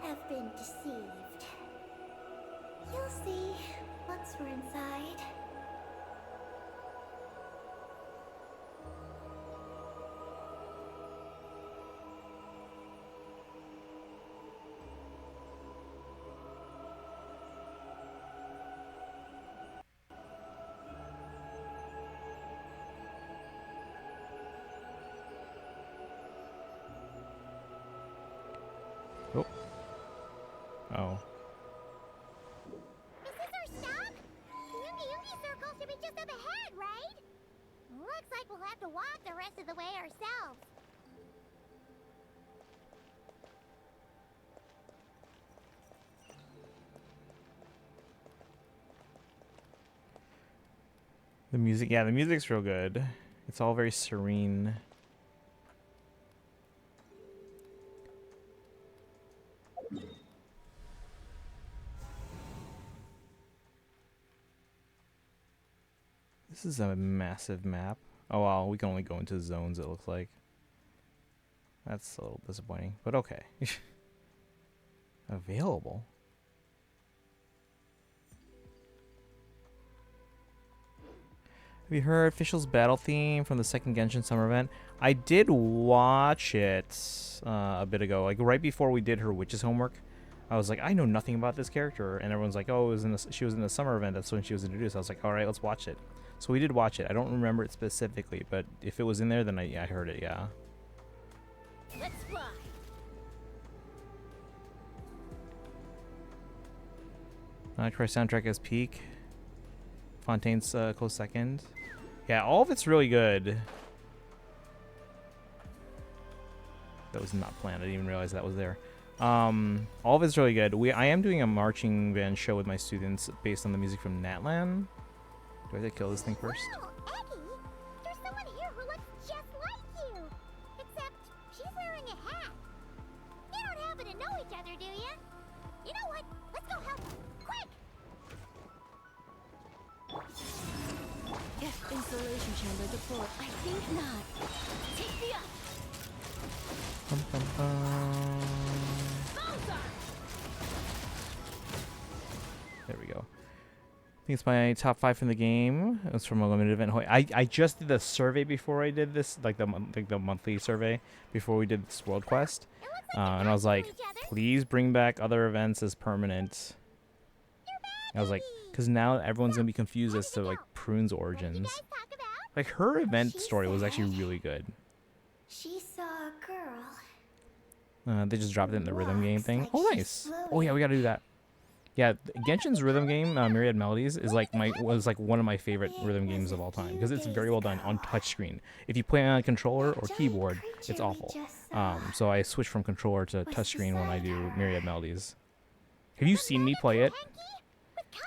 have been deceived. You'll see once we're inside. Oh. Is this our stop? Yungi Circle should be just up ahead, right? Looks like we'll have to walk the rest of the way ourselves. The music, yeah, the music's real good. It's all very serene. This is a massive map. Oh well, we can only go into zones, it looks like. That's a little disappointing, but okay. Available. Have you heard Official's battle theme from the second Genshin summer event? I did watch it a bit ago, like right before we did her witch's homework. I was like, I know nothing about this character, and everyone's like, oh, she was in the summer event. That's when she was introduced. I was like, all right, let's watch it. So we did watch it. I don't remember it specifically, but if it was in there, then I heard it. Yeah. Let's fly. Nightcry soundtrack as peak. Fontaine's close second. Yeah, all of it's really good. That was not planned. I didn't even realize that was there. All of it's really good. I am doing a marching band show with my students based on the music from Natlan. Do I have to kill this thing first? Wow, Eggie! There's someone here who looks just like you! Except, she's wearing a hat. You don't happen to know each other, do you? You know what? Let's go help her. Quick! Installation chamber deployed. I think not. Take me up! Bum, bum, bum. There we go. I think it's my top 5 from the game. It was from a limited event. I just did the survey before I did this, like the monthly survey before we did this world quest, and I was like, please bring back other events as permanent. I was like, because now everyone's gonna be confused as to like Prune's origins. Like her event story was actually really good. She saw a girl. They just dropped it in the rhythm game thing. Oh, nice. Oh yeah, we gotta do that. Yeah, Genshin's rhythm game, Myriad Melodies, is like was one of my favorite rhythm games of all time because it's very well done on touchscreen. If you play on a controller or keyboard, it's awful. So I switch from controller to touchscreen when I do Myriad Melodies. Have you seen me play it?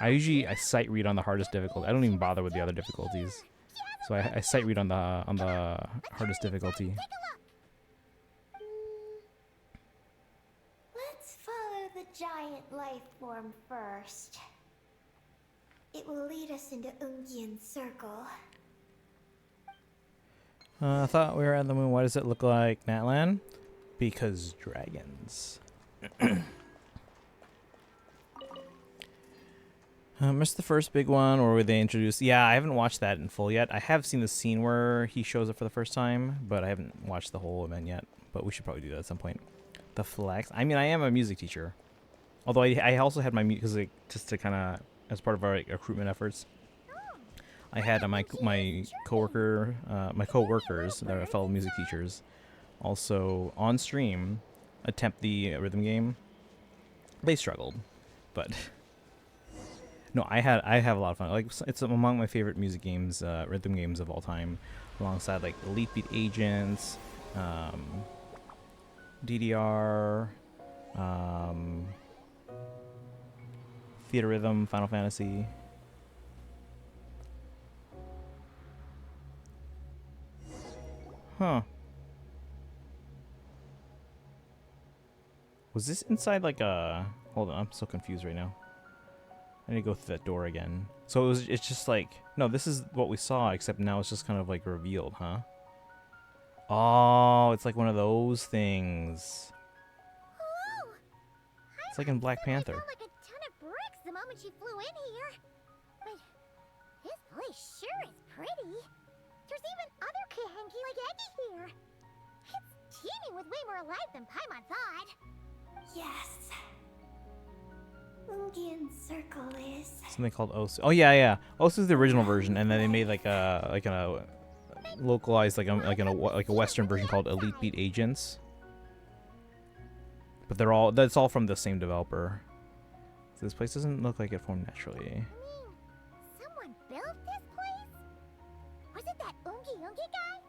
I sight read on the hardest difficulty. I don't even bother with the other difficulties. So I sight read on the hardest difficulty. giant life form first. It will lead us into Ungian's circle. I thought we were at the moon. Why does it look like Natlan? Because dragons. Missed the first big one, or were they introduced? Yeah, I haven't watched that in full yet. I have seen the scene where he shows up for the first time, but I haven't watched the whole event yet. But we should probably do that at some point. The flex. I mean, I am a music teacher. Although I also had my music, just to kind of, as part of our recruitment efforts. I had my coworkers, that are fellow music teachers, also on stream, attempt the rhythm game. They struggled, but no, I have a lot of fun. Like, it's among my favorite music games, rhythm games of all time, alongside like Elite Beat Agents, DDR, Theater Rhythm, Final Fantasy. Huh. Was this inside like a... Hold on, I'm so confused right now. I need to go through that door again. So it's just like... No, this is what we saw, except now it's just kind of like revealed, huh? Oh, it's like one of those things. Whoa! It's like in Black Panther. I felt like a ton of bricks the moment she flew in here. But this place sure is pretty. There's even other Kahenki like Eggy here. It's teeming with way more life than Paimon thought. Yes. Ungian's circle is... Something called Osu. Oh yeah, yeah. Osu's the original version, and then they made like a localized like a Western version called Elite Beat Agents. But that's all from the same developer. So this place doesn't look like it formed naturally. I mean, someone built this place? Was it that Ungi guy?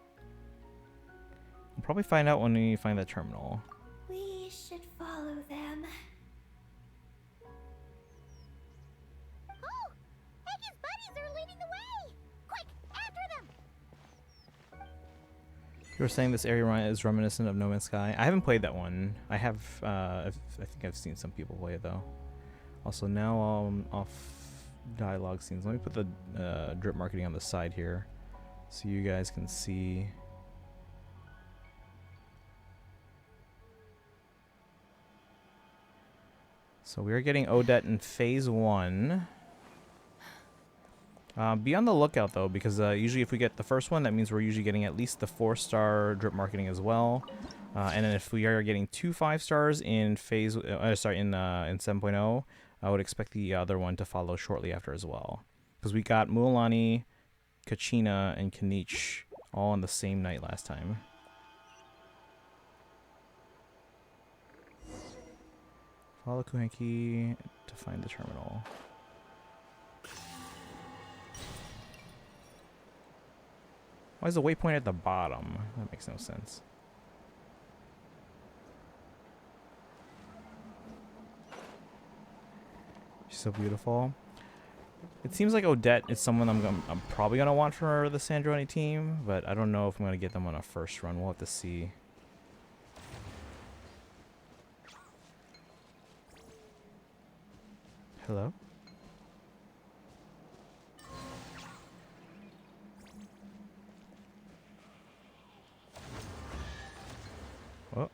We'll probably find out when we find that terminal. We should follow them. Oh! Eggy's buddies are leading the way! Quick, after them! You were saying this area is reminiscent of No Man's Sky. I haven't played that one. I have. I think I've seen some people play it though. Also, now off dialogue scenes. Let me put the drip marketing on the side here, so you guys can see. So we are getting Odette in Phase 1. Be on the lookout though, because usually if we get the first one, that means we're usually getting at least the 4-star drip marketing as well. And then if we are getting 2 5-stars in phase, in 7.0, I would expect the other one to follow shortly after as well. Because we got Mualani, Kachina, and Kanich all on the same night last time. Follow Kuhenki to find the terminal. Why is the waypoint at the bottom? That makes no sense. She's so beautiful. It seems like Odette is someone I'm probably going to want for the Sandroni team, but I don't know if I'm going to get them on a first run. We'll have to see. Hello? Oh,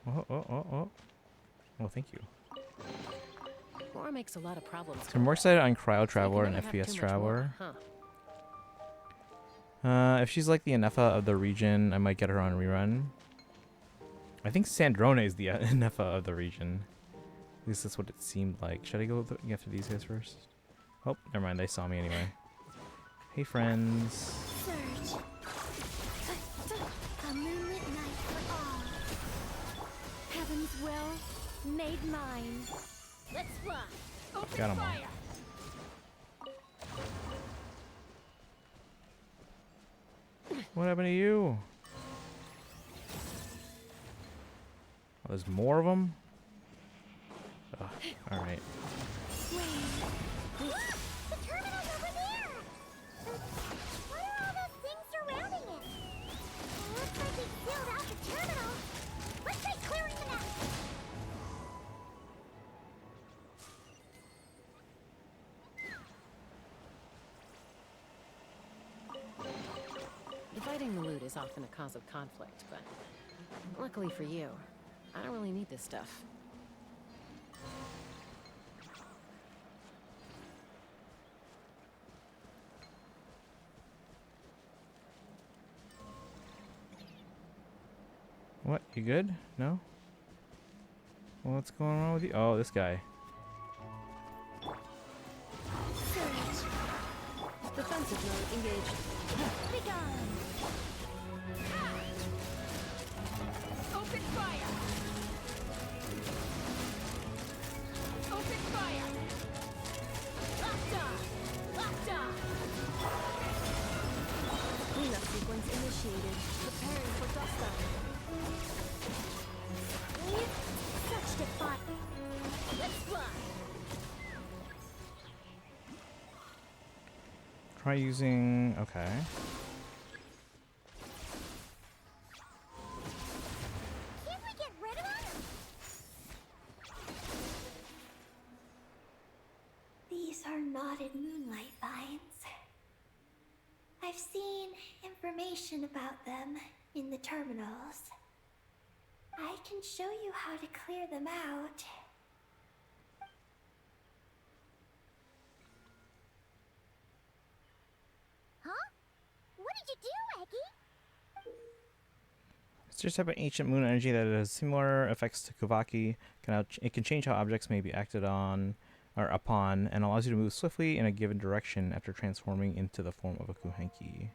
thank you. War makes a lot of problems. So I'm more excited on Cryo Traveler and FPS Traveler. If she's like the Anefa of the region, I might get her on rerun. I think Sandrone is the Anefa of the region. At least that's what it seemed like. Should I go after these guys first? Oh, never mind. They saw me anyway. Hey, friends. Surge. A moonlit night for all. Heaven's will made mine. Let's fly. Open Got him all. fire. What happened to you? Oh, there's more of them? Alright. The terminal's over there! What are all those things surrounding it? Looks like they sealed out the terminal. Let's try clearing them out. Hiding the loot is often a cause of conflict, but luckily for you, I don't really need this stuff. What? You good? No? Well, what's going on with you? Oh, this guy. Defensive mode engaged. Begone! Open fire! Open fire! Locked on! Locked on! Cleanup sequence initiated. Preparing for dust up. Such defiance. Let's fly! Try using... Okay. Can't we get rid of them? These are knotted moonlight vines. I've seen information about them in the terminals. I can show you how to clear them out. Huh? What did you do, Eggy? It's just a type of ancient moon energy that has similar effects to Kavaki. It can change how objects may be acted on or upon, and allows you to move swiftly in a given direction after transforming into the form of a Kuhenki.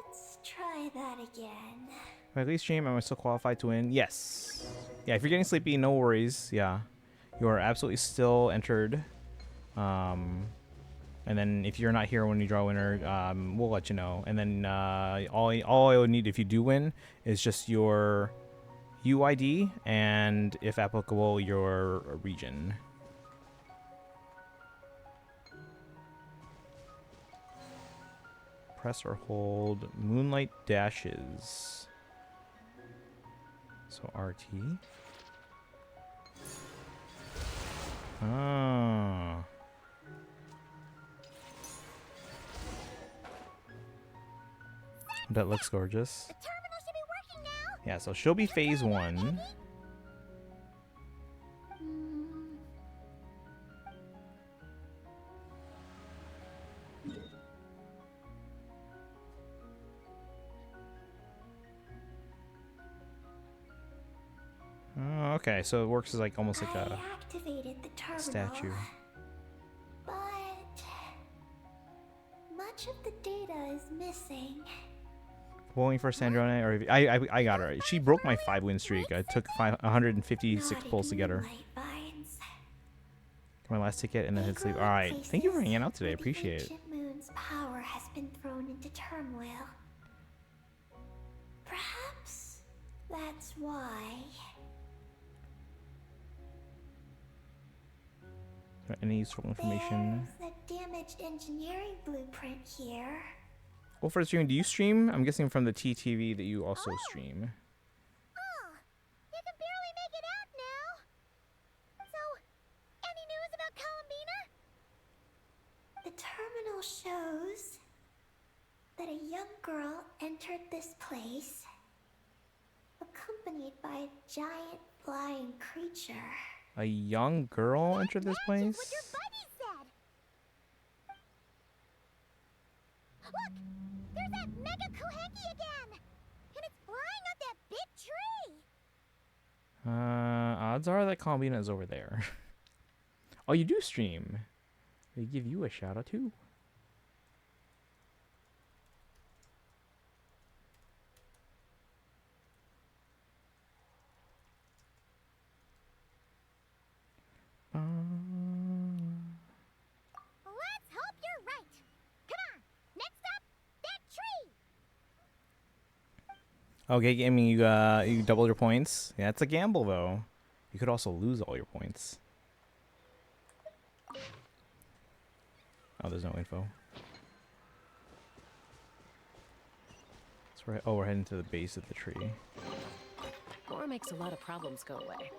Let's try that again. If I at least stream, am I still qualified to win? Yes. Yeah, if you're getting sleepy, no worries. Yeah. You are absolutely still entered. And then if you're not here when you draw a winner, we'll let you know. And then all I would need if you do win is just your UID and, if applicable, your region. Press or hold Moonlight Dashes. So RT. Ah. That looks gorgeous. The terminal should be working now. Yeah, so she'll be phase 1. Oh, okay, so it works as like almost like a I activated the terminal, statue. but much of the data is missing. Pulling for Sandrone, or I got her. She broke my 5-win streak. I took 156 Knotted pulls to get her. moonlight vines. My last ticket and then They hit sleep. grow in All right, thank you for places hanging out today. where the Appreciate it. ancient moon's power has been thrown into turmoil. Perhaps that's why. Any useful information? There's a damaged engineering blueprint here. Well, for the stream, do you stream? I'm guessing from the TTV that you also stream. Oh, you can barely make it out now. So, any news about Columbina? The terminal shows that a young girl entered this place, accompanied by a giant flying creature. A young girl entered this Imagine place? what your buddy said. Look, there's that mega Kuhenki again, and it's flying up that big tree. Odds are that Columbina is over there. Oh, you do stream. They give you a shout out too. Let's hope you're right. Come on, next up, that tree. Okay, I mean you doubled your points. Yeah, it's a gamble though. You could also lose all your points. Oh, there's no info. So we're heading to the base of the tree. Mora makes a lot of problems go away.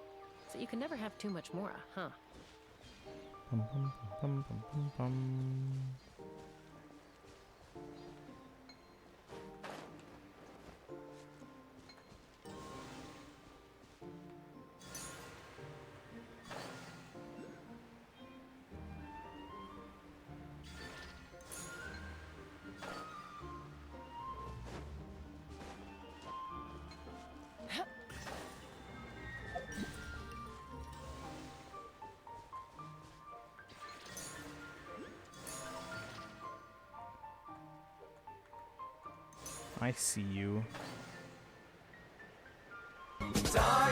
So you can never have too much Mora, huh? Bum, bum, bum, bum, bum, bum. I see you.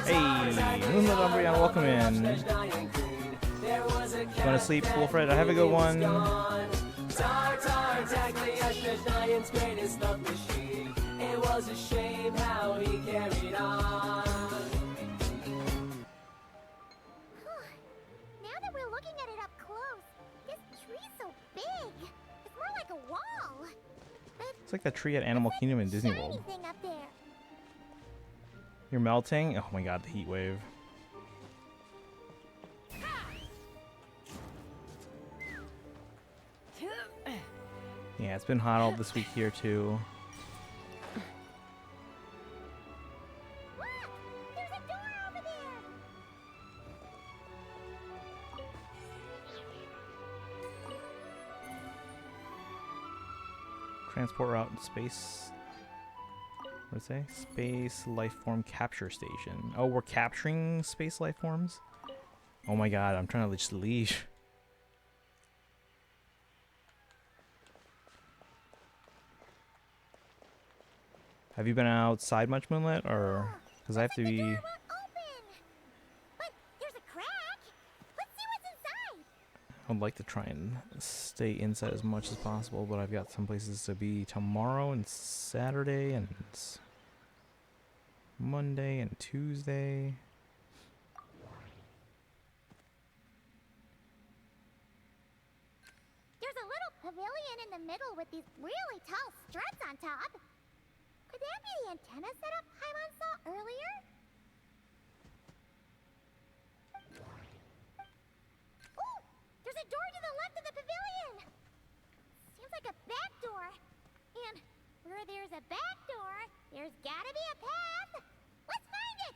Hey, Moonlit Umbreon, welcome in. Going to sleep, Wolfred? I have a good one. It was a shame how he carried on. Now that we're looking at it up close, this tree's so big. It's more like a wall. It's like that tree at Animal Kingdom in Disney World. Thing up there. You're melting? Oh my god, the heat wave. Yeah, it's been hot all this week here too. Look! There's a door over there! Transport route in space. What did it say? Space life form capture station. Oh, we're capturing space life forms? Oh my god, I'm trying to just leave. Have you been outside much, Moonlit? Or because I have to be. But there's a crack. Let's see what's inside. I'd like to try and stay inside as much as possible, but I've got some places to be tomorrow and Saturday and Monday and Tuesday. There's a little pavilion in the middle with these really tall struts on top. Could that be the antenna setup Paimon saw earlier? Ooh! There's a door to the left of the pavilion! Seems like a back door. And where there's a back door, there's gotta be a path! Let's find it!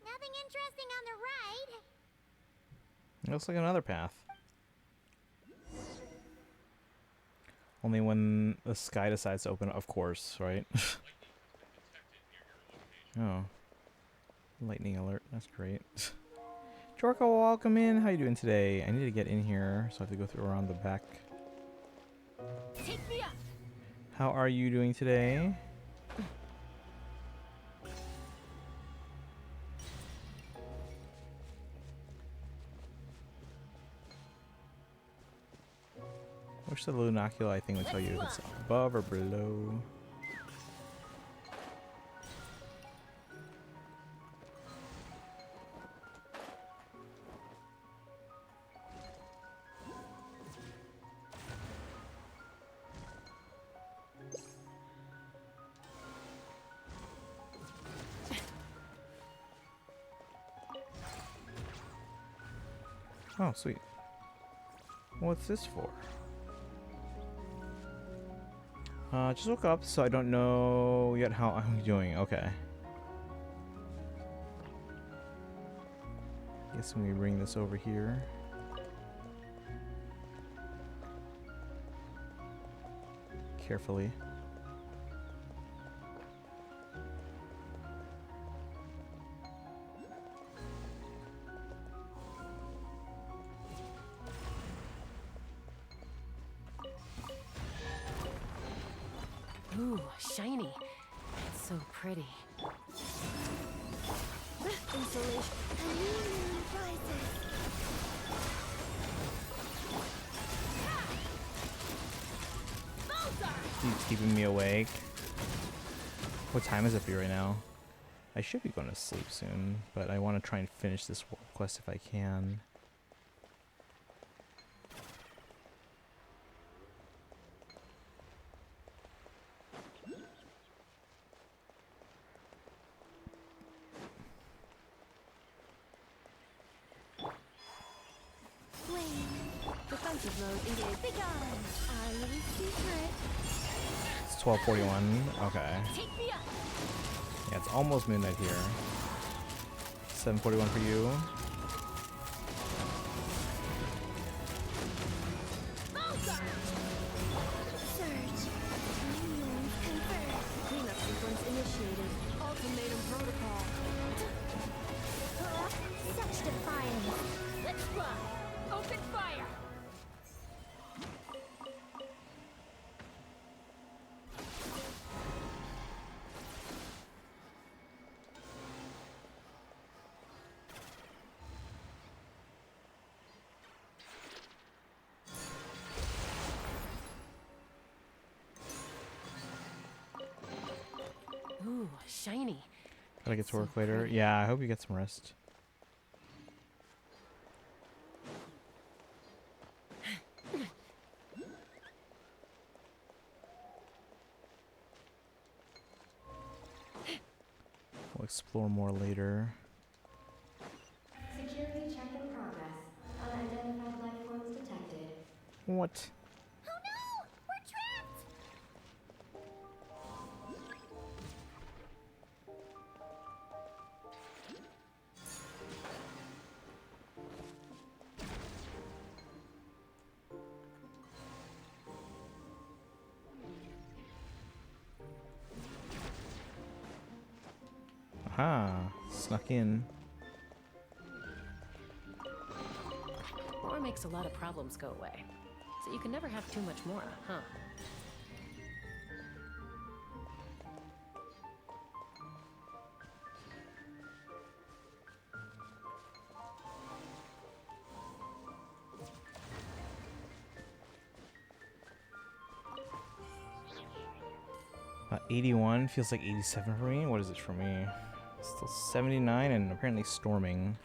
Nothing interesting on the right. It looks like another path. Only when the sky decides to open, of course, right? Oh. Lightning alert. That's great. Jorko, welcome in. How you doing today? I need to get in here, so I have to go through around the back. Take me up. How are you doing today? I wish the Lunoculi thing would tell you if it's above or below. Oh, sweet. What's this for? Just woke up, so I don't know yet how I'm doing. Okay. Guess when we bring this over here. Carefully. Ooh, shiny. It's so pretty. Insulation. Aluminum prices. He's keeping me awake. What time is it for you right now? I should be going to sleep soon, but I want to try and finish this world quest if I can. Defensive mode engaged. Begone. Our little secret. It's 12:41. Okay. Take me up. Yeah, it's almost midnight here. 7:41 for you. Surge. Minions confirmed. Cleanup sequence initiated. Ultimatum protocol. Such defiance. Let's fly. Open fire. shiny. Gotta get to work So later. pretty. Yeah, I hope you get some rest. We'll explore more later. Security check in progress. Unidentified life forms detected. What? Oh no! We're trapped! Aha, snuck in. More makes a lot of problems go away. So you can never have too much more, huh? About 81 feels like 87 for me. What is it for me? Still 79 and apparently storming.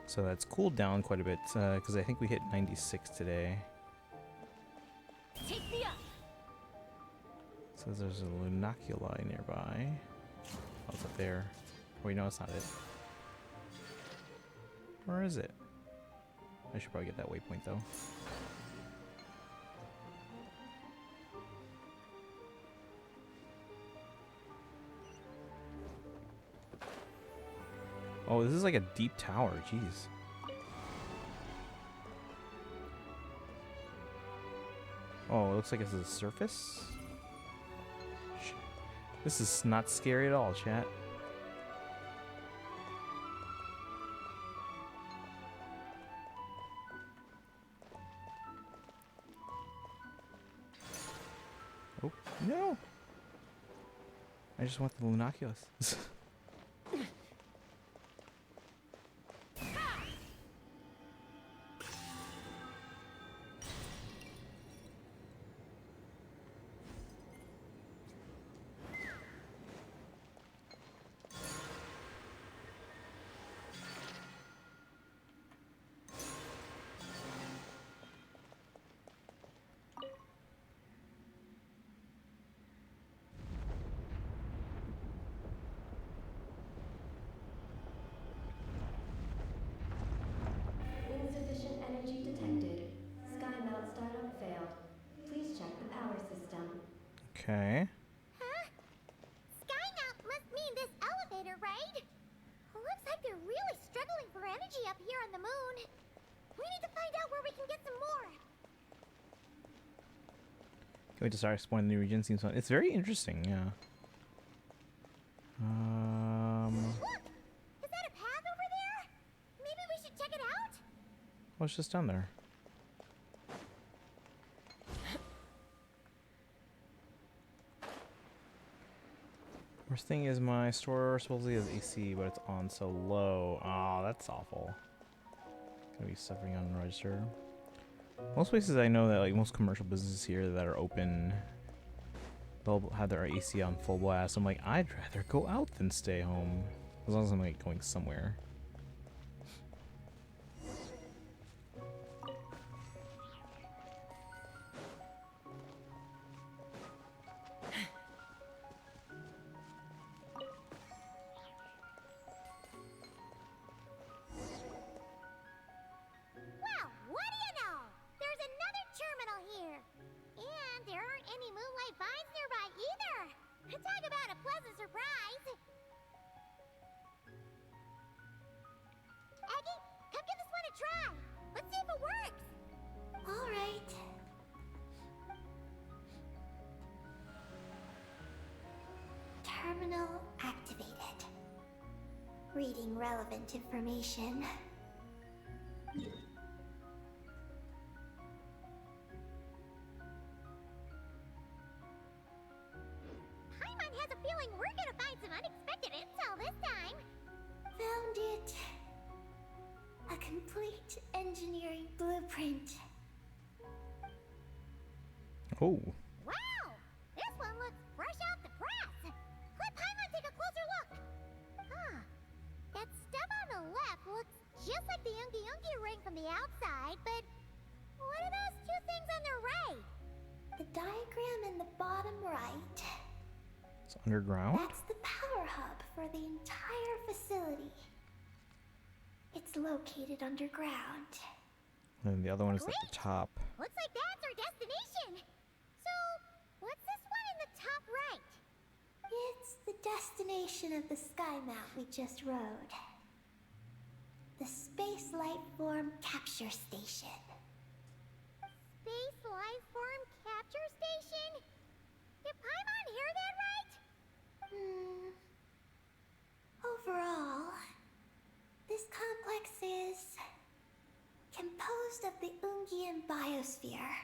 So that's cooled down quite a bit because I think we hit 96 today. Take me up! Says there's a lunaculi nearby. Oh, it's up there. Wait, no, it's not it. Where is it? I should probably get that waypoint though. Oh, this is like a deep tower. Jeez. Oh, it looks like it's a surface. This is not scary at all, chat. Oh, no! I just want the Lunaculus. Insufficient energy detected. Sky mount startup failed. Please check the power system. Okay. Huh? Skymount must mean this elevator, right? Looks like they're really struggling for energy up here on the moon. We need to find out where we can get some more. Can't wait to start exploring the new region. Seems fun. It's very interesting, yeah. Look! Is that a path over there? Maybe we should check it out? Oh, it's just down there. Worst thing is my store supposedly has AC, but it's on so low. Oh, that's awful. Gonna be suffering on register. Most places I know that like most commercial businesses here that are open, they'll have their AC on full blast. I'm like, I'd rather go out than stay home, as long as I'm like going somewhere. Well, what do you know? There's another terminal here. And there aren't any moonlight vines nearby either. Talk about a pleasant surprise. Aggie, come give this one a try. Let's see if it works. All right. Terminal activated. Reading relevant information. Paimon has a feeling we're gonna find some unexpected intel this time. Found it. A complete engineering blueprint. Oh, Wow! This one looks fresh out the press. just like the Unky Unky ring from the outside, but what are those two things on the right? The diagram in the bottom right. It's underground? That's the power hub for the entire facility. It's located underground. And the other one is at the top. Looks like that's our destination. So, what's this one in the top right? It's the destination of the sky map we just rode. The Space Life Form Capture Station. Space Life Form Capture Station? Did Paimon hear that right? Overall, this complex is composed of the Ungian biosphere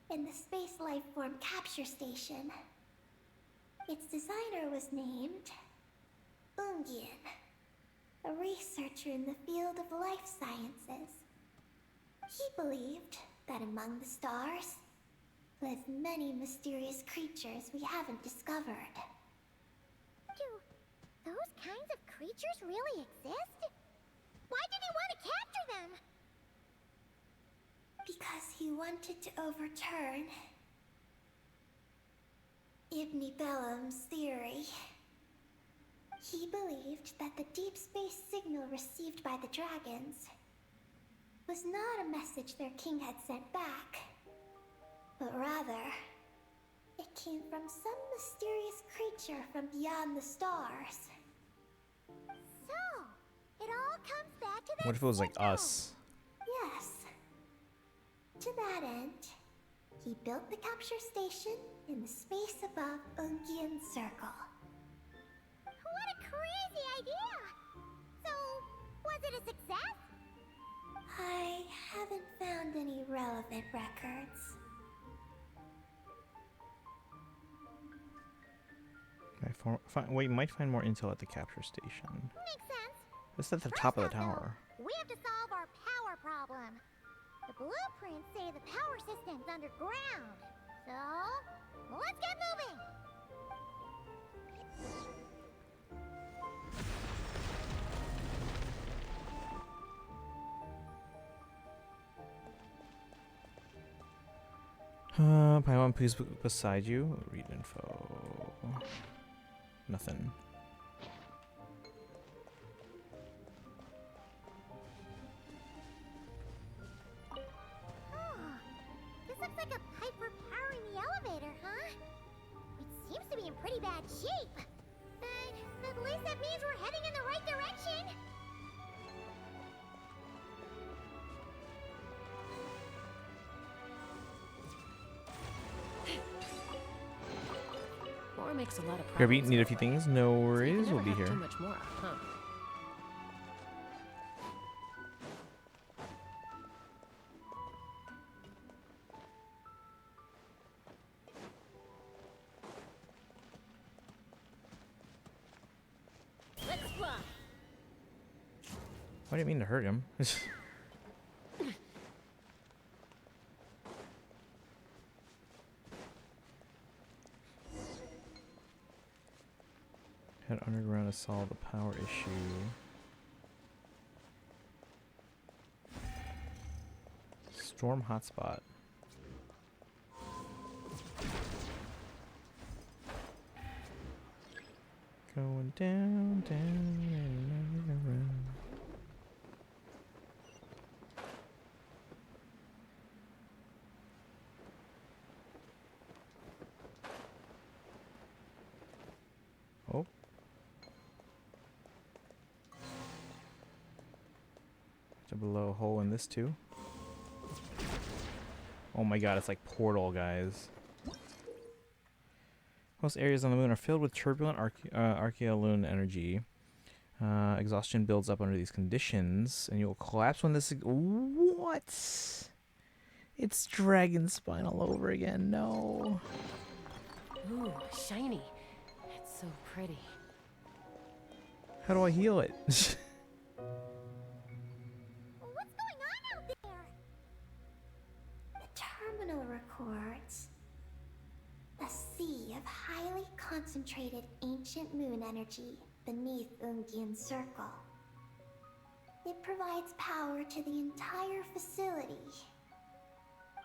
and the Space Life Form Capture Station. Its designer was named Ungian, a researcher in the field of life sciences. He believed that among the stars live many mysterious creatures we haven't discovered. Do those kinds of creatures really exist? Why did he want to capture them? Because he wanted to overturn Ibn Bellum's theory. He believed that the deep space signal received by the dragons was not a message their king had sent back, but rather, it came from some mysterious creature from beyond the stars. So, it all comes back to that What if it was like signal. us? Yes. To that end, he built the capture station in the space above Ungian Circle. What a crazy idea! So, was it a success? I haven't found any relevant records. Well, you might find more intel at the capture station. Makes sense. It's at the First top of the off, though, tower. we have to solve our power problem. The blueprints say the power system's underground. So, let's get moving! Paimon, please beside you. Read info. Nothing. Oh, this looks like a pipe for powering the elevator, huh? It seems to be in pretty bad shape. But at least that means we're heading in the right direction. War makes a lot of Here, we progress. need a few things. No So you worries, can we'll be never have here. Too much more, huh? Let's fly. I didn't mean to hurt him. Head underground to solve the power issue. Storm hotspot. Going down, down, and around. Oh. To blow a hole in this too. Oh my god, it's like Portal, guys. Most areas on the moon are filled with turbulent archaeolune energy. Exhaustion builds up under these conditions, and you will collapse when this... What? It's dragon spine all over again. No. Ooh, shiny. It's so pretty. How do I heal it? What's going on out there? The terminal records a sea of highly concentrated ancient moon energy beneath Ungian Circle. It provides power to the entire facility.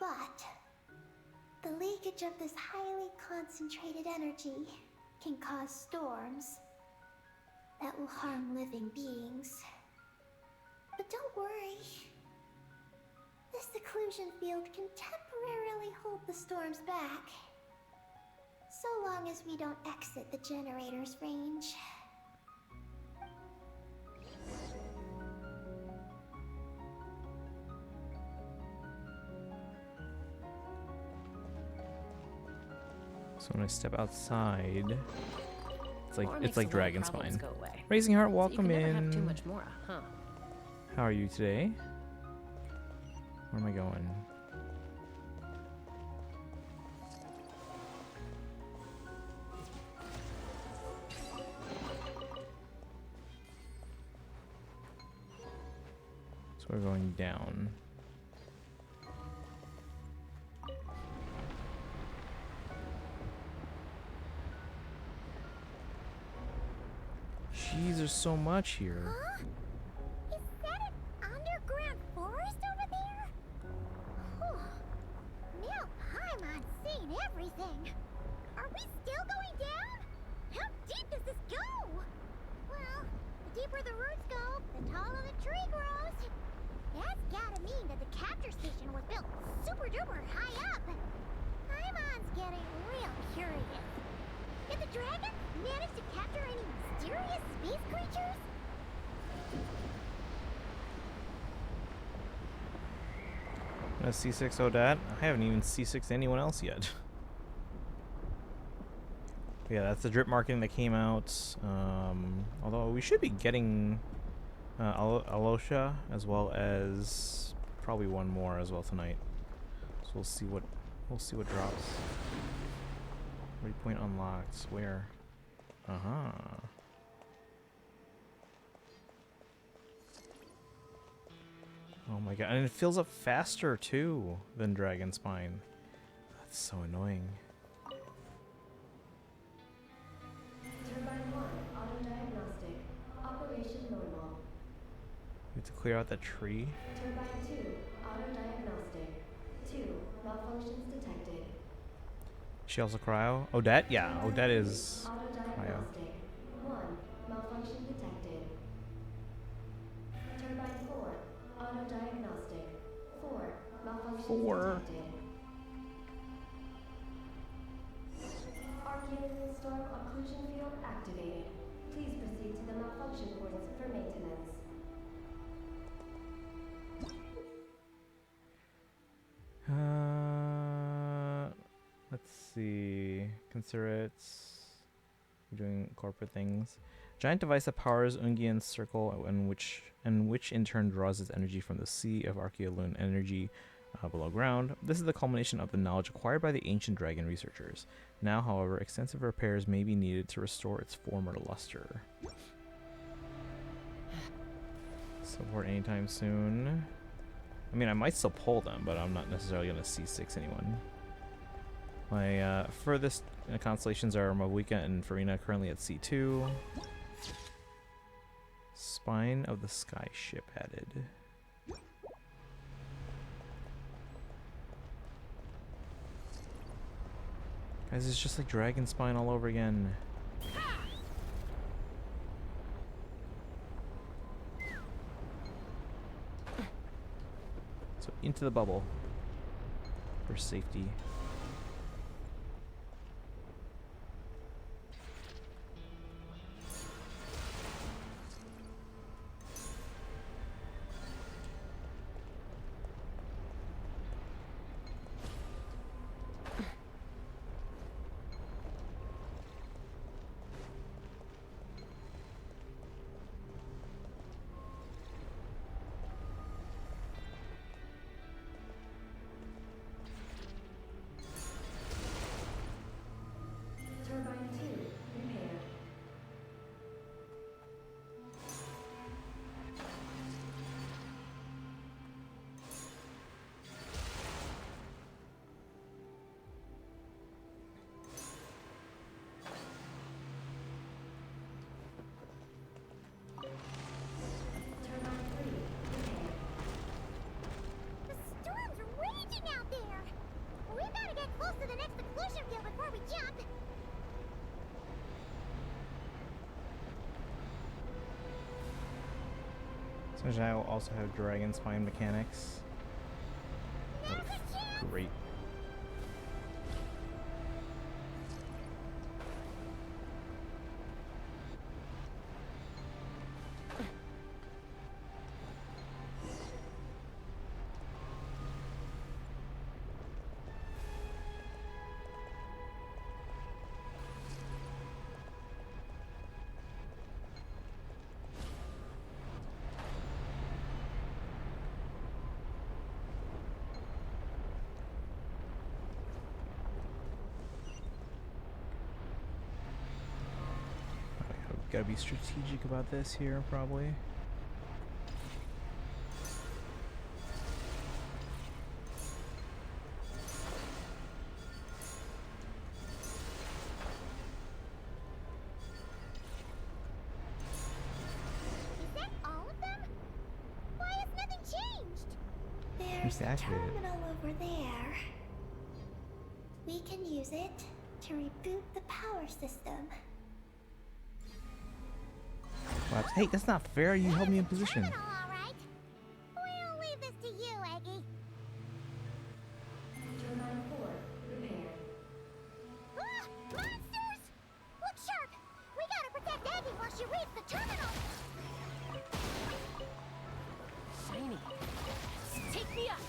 But the leakage of this highly concentrated energy can cause storms that will harm living beings. But don't worry. This seclusion field can temporarily hold the storms back. So long as we don't exit the generator's range. So when I step outside, it's Or like makes like the land Dragon problems Spine. go away. Raising Heart, So you welcome can never in. have too much Mora, huh? How are you today? Where am I going? So we're going down. Jeez, there's so much here. Huh? Is that an underground forest over there? Whew. Now Paimon's seen everything. Are we still going down? How deep does this go? Well, the deeper the roots go, the taller the tree grows. That's gotta mean that the capture station was built super duper high up. Paimon's getting real curious. Did the dragon manage to capture any mysterious space creatures? C6 Odette. I haven't even C6 anyone else yet. Yeah, that's the drip marketing that came out. Although we should be getting Alosha as well as probably one more as well tonight. So we'll see what drops. Waypoint unlocked. Where? Oh my god, and it fills up faster too than Dragon Spine. That's so annoying. Turbine 1, auto-diagnostic. Operation normal. We have to clear out that tree. Turbine 2, auto-diagnostic. 2, malfunctions detected. She also cryo? Odette? Yeah, Odette is cryo. Auto-diagnostic. 1, malfunction detected. Turbine 4, auto-diagnostic. 4, malfunctions detected. Archaean storm occlusion field activated. Please proceed to the malfunction points for maintenance. Let's see. Consider it doing corporate things. Giant device that powers Ungian's circle, and which in turn draws its energy from the sea of Archaeolune energy below ground. This is the culmination of the knowledge acquired by the ancient dragon researchers. Now, however, extensive repairs may be needed to restore its former luster. Support anytime soon. I mean, I might still pull them, but I'm not necessarily going to C6 anyone. My furthest constellations are Mawika and Farina, currently at C2. Spine of the Sky ship added. Guys, it's just like Dragon Spine all over again. So into the bubble for safety. explosion wheel before we jump. So I will also have dragon spine mechanics. Great. Gotta be strategic about this here, probably. Is that all of them? Why has nothing changed? There's to a activate it. terminal over there. We can use it to reboot the power system. What? Hey, that's not fair. You held me in position. Terminal, all right. We'll leave this to you, Eggy. Turbine 4, repaired. Ah! Monsters! Look sharp! We gotta protect Eggy while she reads the terminal! Shiny. Take me up!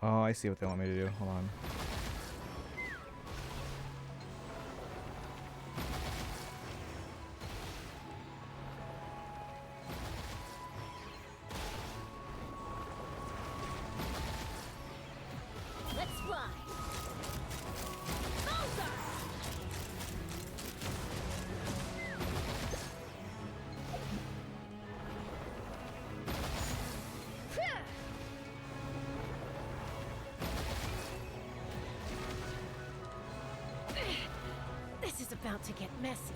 Oh, I see what they want me to do. Hold on. Let's fly! Bullseye! This is about to get messy.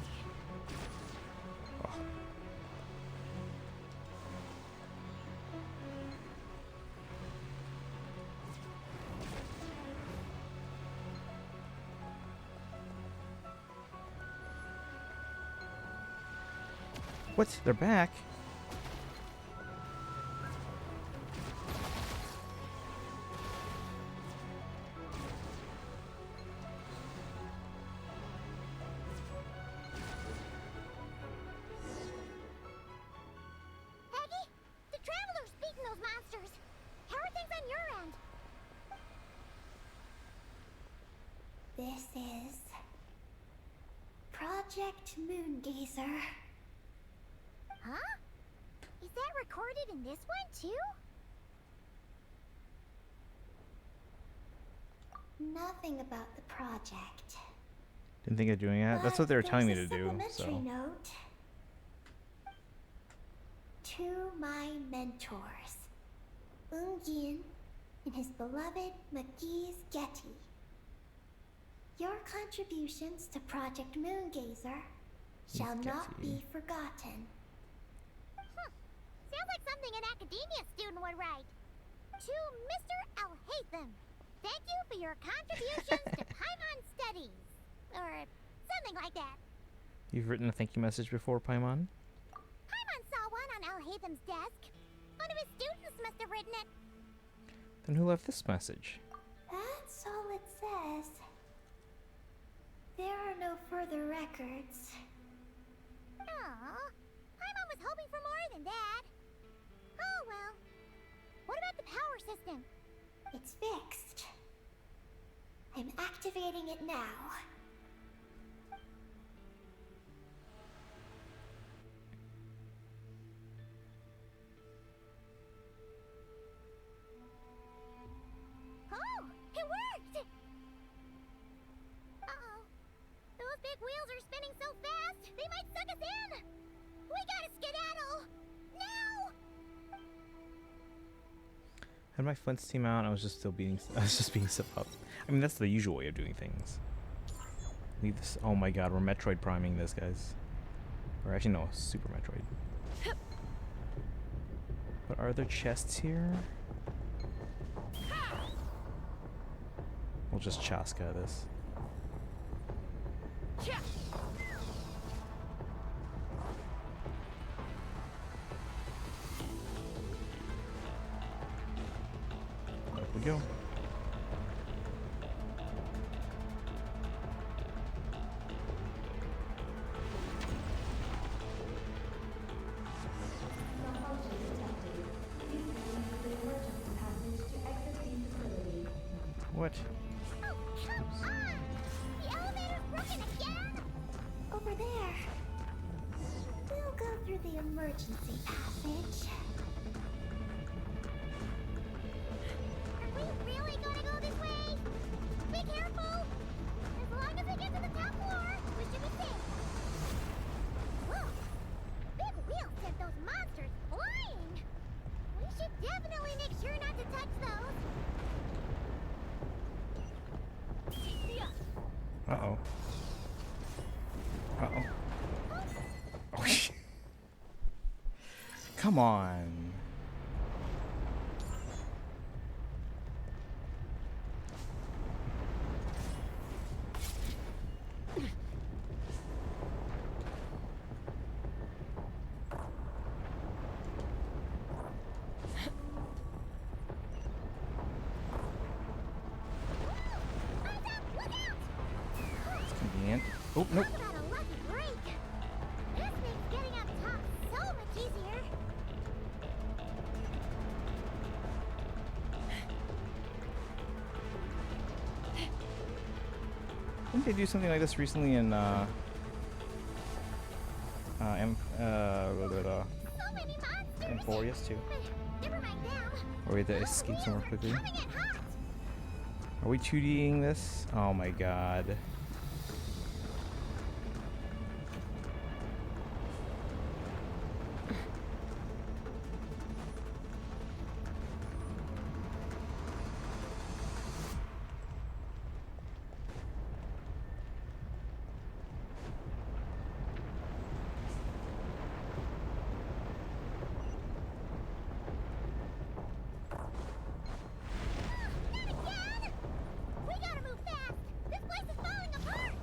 What? They're back? Eggy, the Traveler's beaten those monsters. How are things on your end? This is Project Moongazer. Huh? Is that recorded in this one, too? Nothing about the project. Didn't think of doing that. That's what they were But telling me there's to a do. supplementary So note. To my mentors, Ungin and his beloved McGee's Getty. Your contributions to Project Moongazer shall not Getty. be forgotten. Sounds like something an academia student would write. To Mr. Alhaitham, thank you for your contributions to Paimon Studies. Or something like that. you've written a thank you message before, Paimon? Paimon saw one on Alhaitham's desk. One of his students must have written it. Then who left this message? That's all it says. There are no further records. Aw, Paimon was hoping for more than that. Oh well. What about the power system? It's fixed. I'm activating it now. Oh, it worked! Uh-oh. Those big wheels are spinning so fast, they might suck us in! We gotta skedaddle! Now! Had my Flint's team out, I was just being stuff up. I mean, that's the usual way of doing things. Leave this. Oh my god, we're Metroid priming this, guys. Or actually, no, Super Metroid. Are there chests here? We'll just Chaska this. Up we go. Malfunction detected. Please use the emergency passage to exit the facility. What? Oh, come on! The elevator's broken again? Over there. We'll go through the emergency passage. Are we really gonna go this way? Be careful! As long as we get to the top floor, we should be safe. Whoa! Big wheel sent those monsters flying! We should definitely make sure not to touch those. Uh-oh. Uh-oh. Oh, shit. Come on. It's convenient. Oh, nope. Talk about a lucky break! This makes getting up top so much easier. Didn't they do something like this recently in So many monsters! Emporius too? Never mind them. Or we had to escape somewhere quickly? Coming in hot! Are we 2D'ing this? Oh my god. Not again! We gotta move fast! This place is falling apart!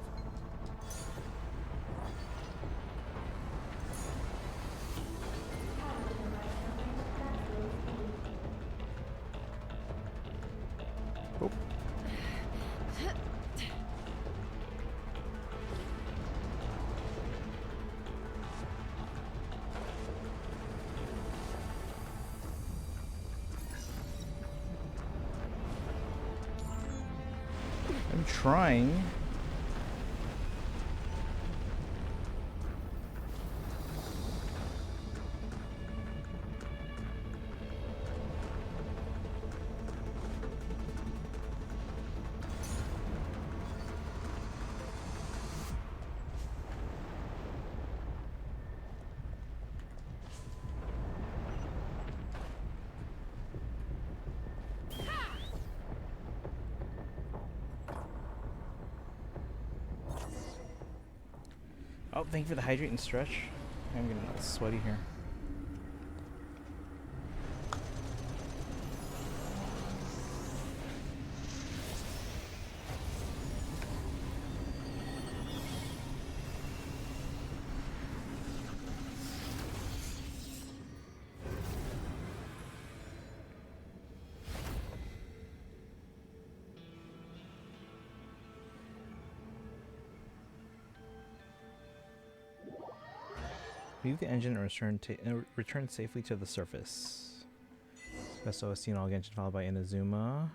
Oh. I'm trying. Oh, thank you for the hydrate and stretch. I'm getting a little sweaty here. Leave the engine and return safely to the surface. Best OST in all Genshin, followed by Inazuma.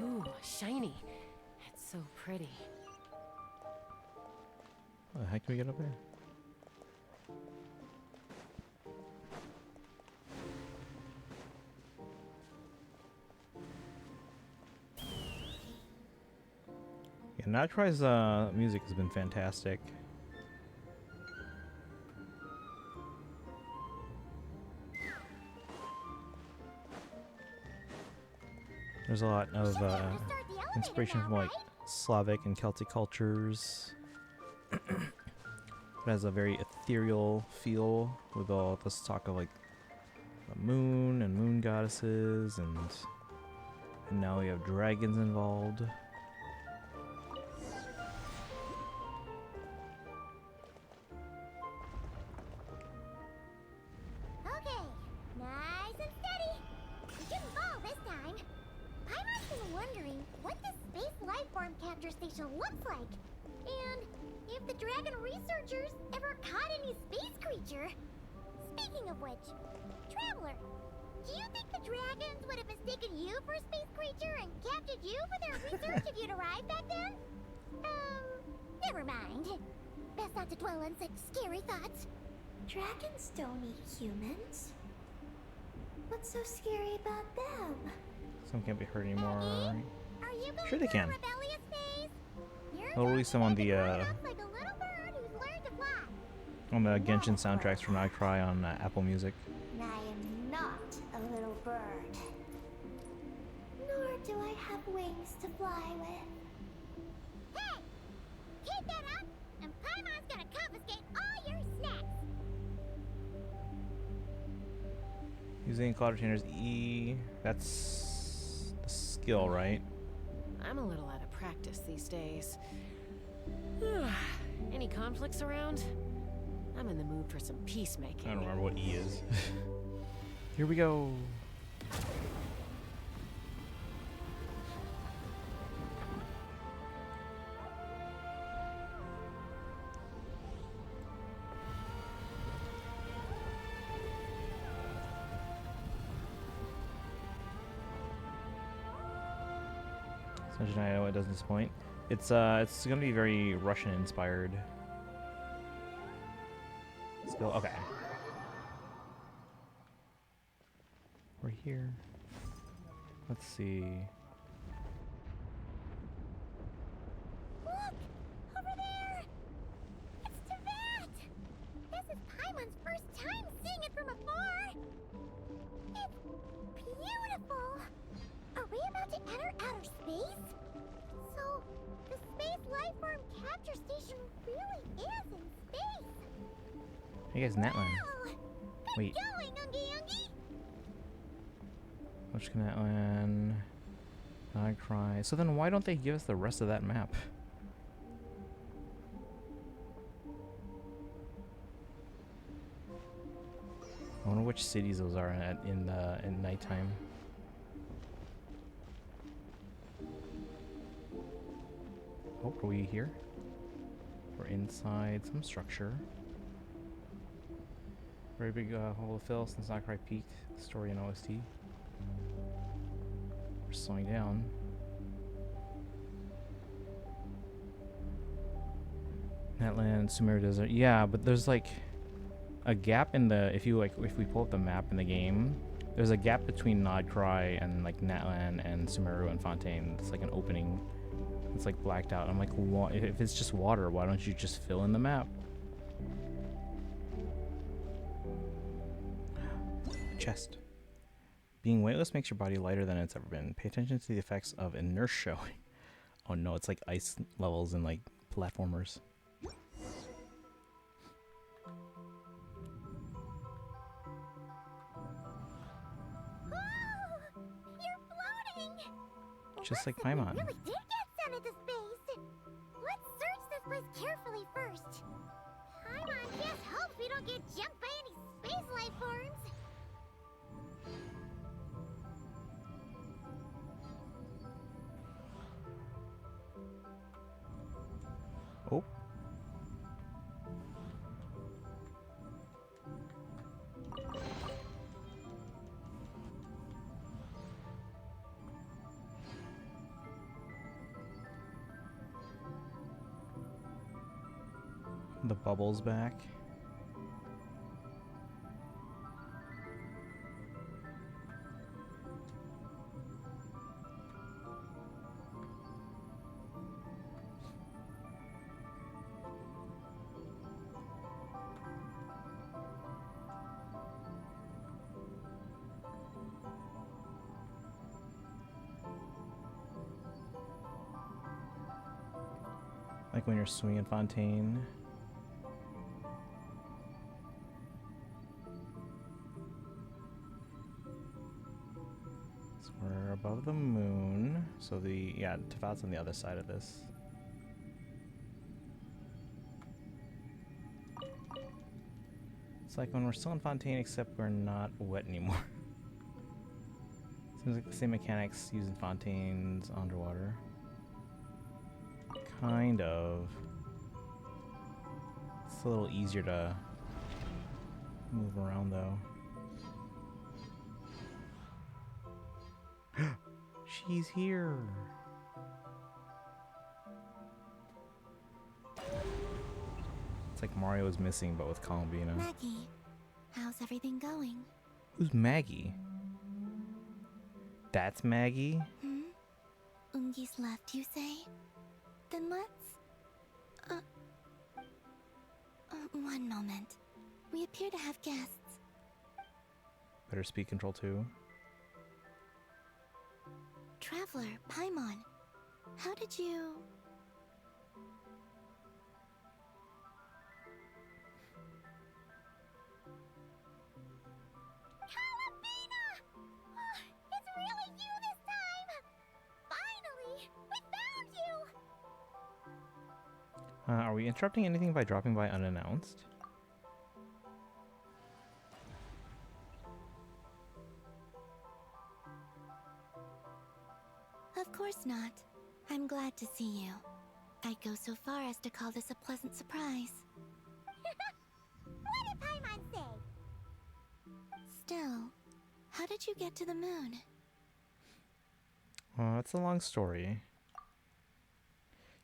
Ooh, shiny. It's so pretty. How the heck can we get up there? Yeah, Noctri's music has been fantastic. There's a lot of inspiration from like Slavic and Celtic cultures. It has a very ethereal feel with all this talk of like the moon and moon goddesses, and now we have dragons involved. Okay, nice and steady. You didn't fall this time. Paimon's been wondering what this space lifeform capture station looks like, and if the dragon researchers ever caught any space creature. Speaking of which, Traveler, do you think the dragons would have mistaken you for a space creature and captured you for their research if you'd arrived back then? Never mind. Best not to dwell on such scary thoughts. Dragons don't eat humans. What's so scary about them? Some can't be hurt anymore. Are you going Sure they through a can. rebellious phase? You're They'll release them on the grown up like a little bird who's learned to fly. on the Genshin soundtracks from Nightcry on Apple Music. I am not a little bird. Nor do I have wings to fly with. Hey! Keep that up, and Paimon's gonna confiscate all your snacks! Using cloud retainers E, that's the skill, right? I'm a little out of practice these days. Any conflicts around? I'm in the mood for some peacemaking. I don't remember what E is. Here we go. Sunshine, I know it doesn't disappoint. It's gonna be very Russian inspired. Let's go. Okay. We're here. Let's see. Look! Over there! It's Teyvat! This is Paimon's first time seeing it from afar! It's beautiful! Are we about to enter outer space? So, the space lifeform capture station really is in space! Hey guys, Natlan. Wow! Good Wait. going, Ungy Ungy! Which can Natlan? I cry. So then why don't they give us the rest of that map? I wonder which cities those are in nighttime. Oh, are we here? We're inside some structure. Very big hole to fill since Nightcry peaked. Story and OST. We're slowing down. Natland, Sumeru Desert. Yeah, but there's like a gap in the if we pull up the map in the game, there's a gap between Nodcry and like Natlan and Sumeru and Fontaine. It's like an opening. It's like blacked out. I'm like, if it's just water, why don't you just fill in the map? Chest. Being weightless makes your body lighter than it's ever been. Pay attention to the effects of inertia. Oh no, it's like ice levels in like platformers. You're floating! Just like Looks we Paimon. really did get sent into space! Let's search this place carefully first. Paimon just hopes we don't get jumped by any space life forms. Oh. The bubble's back. Like when you're swimming in Fontaine. We're above the moon. So yeah, Tevat's on the other side of this. It's like when we're still in Fontaine, except we're not wet anymore. Seems like the same mechanics using Fontaines underwater. Kind of. It's a little easier to move around though. She's here. It's like Mario was missing, but with Columbina. Maggie, how's everything going? Who's Maggie? That's Maggie? Ungi's left, you say? Then let's... one moment. We appear to have guests. Better speed control too. Traveler, Paimon. How did you... It's really you this time! Finally! We found you! Are we interrupting anything by dropping by unannounced? Of course not. I'm glad to see you. I'd go so far as to call this a pleasant surprise. What did Paimon say? Still, how did you get to the moon? It's a long story.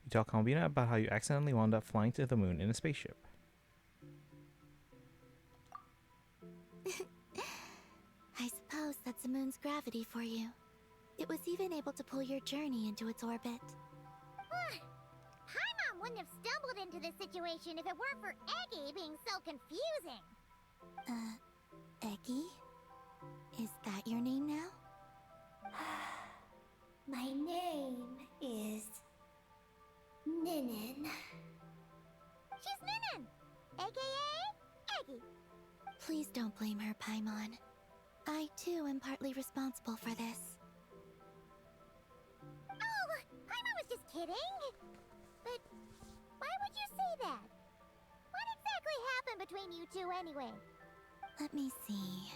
You tell Columbina about how you accidentally wound up flying to the moon in a spaceship. I suppose that's the moon's gravity for you. It was even able to pull your journey into its orbit. Paimon wouldn't have stumbled into this situation if it weren't for Eggy being so confusing. Eggy? Is that your name now? My name is Ninin. She's Ninin, aka Eggy. Please don't blame her, Paimon. I, too, am partly responsible for this. Oh, Paimon was just kidding. But why would you say that? What exactly happened between you two anyway? Let me see.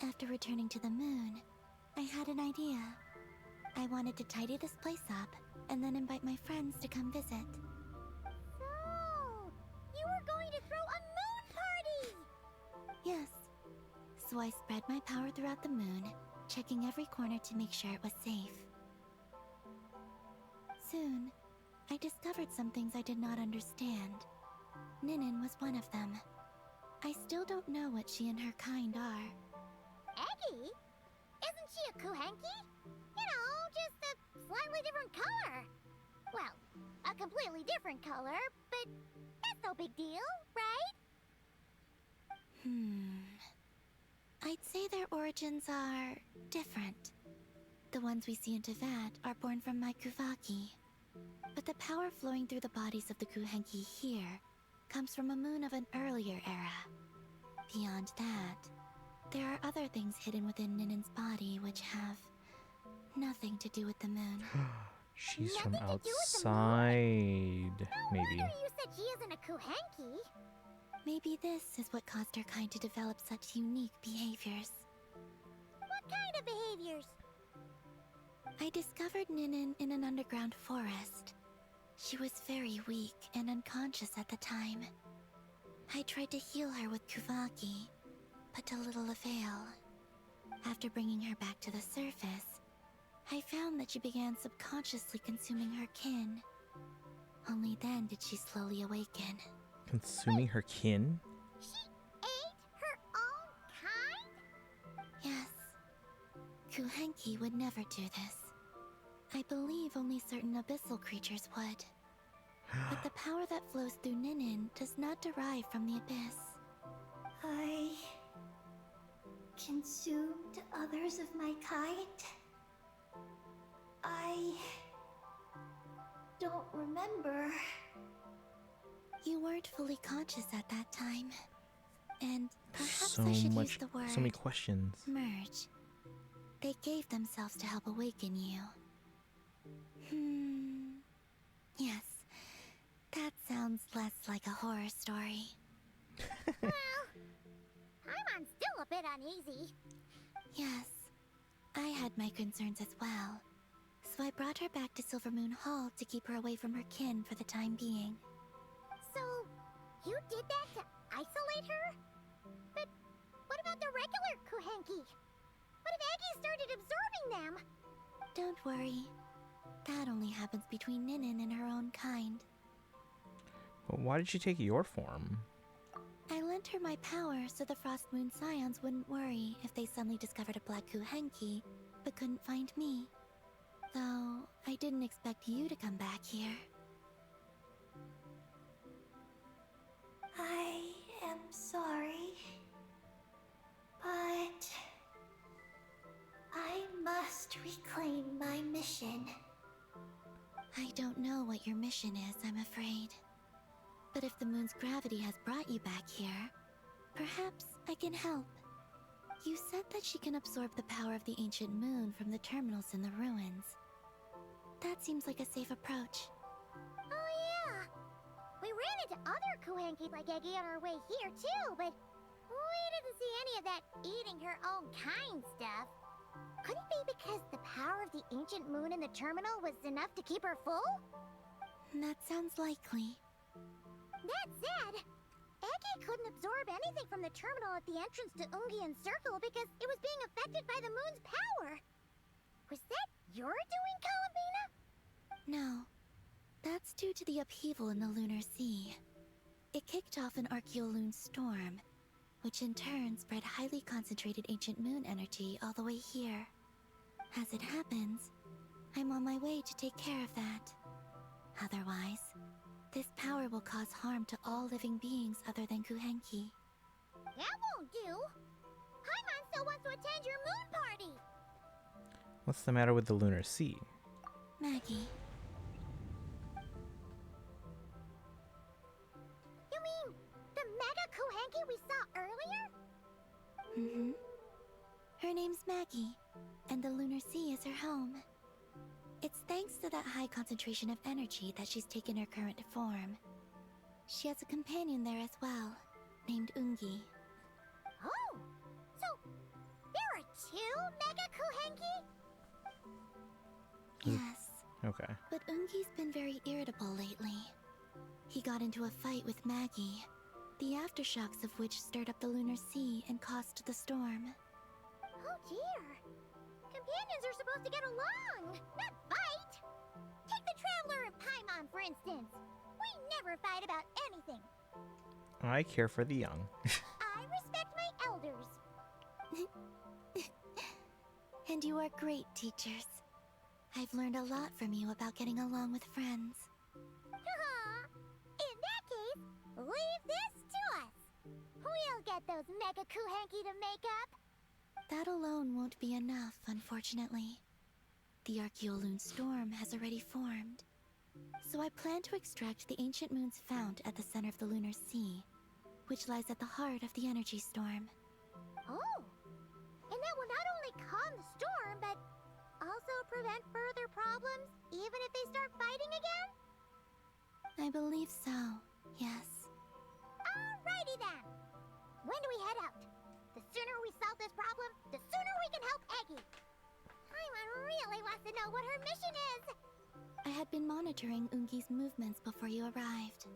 After returning to the moon, I had an idea. I wanted to tidy this place up and then invite my friends to come visit. So, you were going to throw a moon party! Yes. So I spread my power throughout the moon, checking every corner to make sure it was safe. Soon, I discovered some things I did not understand. Ninin was one of them. I still don't know what she and her kind are. Eggy? Isn't she a Kuhenki? You know, just a slightly different color. Well, a completely different color, but that's no big deal, right? I'd say their origins are different. The ones we see in Tevat are born from my Kuvaki. But the power flowing through the bodies of the Kuhenki here comes from a moon of an earlier era. Beyond that, there are other things hidden within Ninin's body which have nothing to do with the moon. She's from Nothing to do with the outside, No maybe. wonder you said she isn't a Kuhenki. Maybe this is what caused her kind to develop such unique behaviors. What kind of behaviors? I discovered Ninin in an underground forest. She was very weak and unconscious at the time. I tried to heal her with Kuvaki, but to little avail. After bringing her back to the surface, I found that she began subconsciously consuming her kin. Only then did she slowly awaken. Consuming her kin? She ate her own kind? Yes. Kuhenki would never do this. I believe only certain abyssal creatures would. But the power that flows through Ninin does not derive from the abyss. I consumed others of my kind. I don't remember. You weren't fully conscious at that time. And perhaps So I should use much, the word so many questions. merge. They gave themselves to help awaken you. Yes. That sounds less like a horror story. Well, I'm still a bit uneasy. Yes. I had my concerns as well. So I brought her back to Silvermoon Hall to keep her away from her kin for the time being. So, you did that to isolate her? But what about the regular Kuhenki? What if Aggie started absorbing them? Don't worry. That only happens between Ninin and her own kind. But why did she take your form? I lent her my power so the Frost Moon Scions wouldn't worry if they suddenly discovered a Black Kuhenki, but couldn't find me. Though, I didn't expect you to come back here. I am sorry, but I must reclaim my mission. I don't know what your mission is, I'm afraid. But if the moon's gravity has brought you back here, perhaps I can help. You said that she can absorb the power of the ancient moon from the terminals in the ruins. That seems like a safe approach. Oh yeah! We ran into other Kuhenki like Aggie on our way here too, but we didn't see any of that eating her own kind stuff. Could it be because the power of the ancient moon in the terminal was enough to keep her full? That sounds likely. That said, Aggie couldn't absorb anything from the terminal at the entrance to Ungian Circle because it was being affected by the moon's power. Was that your doing, Columbina? No. That's due to the upheaval in the Lunar Sea. It kicked off an Archeoloon storm, which in turn spread highly concentrated ancient moon energy all the way here. As it happens, I'm on my way to take care of that. Otherwise, this power will cause harm to all living beings other than Kuhenki. That won't do. Paimon still wants to attend your moon party. What's the matter with the Lunar Sea? Maggie, You mean the Mega Kuhenki we saw earlier? Her name's Maggie, and the Lunar Sea is her home. It's thanks to that high concentration of energy that she's taken her current form. She has a companion there as well, named Ungi. Oh, so there are two Mega Kuhenki? Yes, Okay. but Ungi's been very irritable lately. He got into a fight with Maggie, the aftershocks of which stirred up the Lunar Sea and caused the storm. Oh dear. Companions are supposed to get along, not fight. Take the Traveler and Paimon, for instance. We never fight about anything. I care for the young. I respect my elders. And you are great teachers. I've learned a lot from you about getting along with friends. In that case, leave this to us. We'll get those Mega Kuhenki to make up. That alone won't be enough, unfortunately. The Archeoloon storm has already formed. So I plan to extract the ancient moon's fount at the center of the Lunar Sea, which lies at the heart of the energy storm. Oh, and that will not only calm the storm, but also prevent further problems, even if they start fighting again? I believe so, yes. Alrighty then. When do we head out? The sooner we solve this problem, the sooner we can help Aggie. Paimon really wants to know what her mission is. I had been monitoring Ungi's movements before you arrived.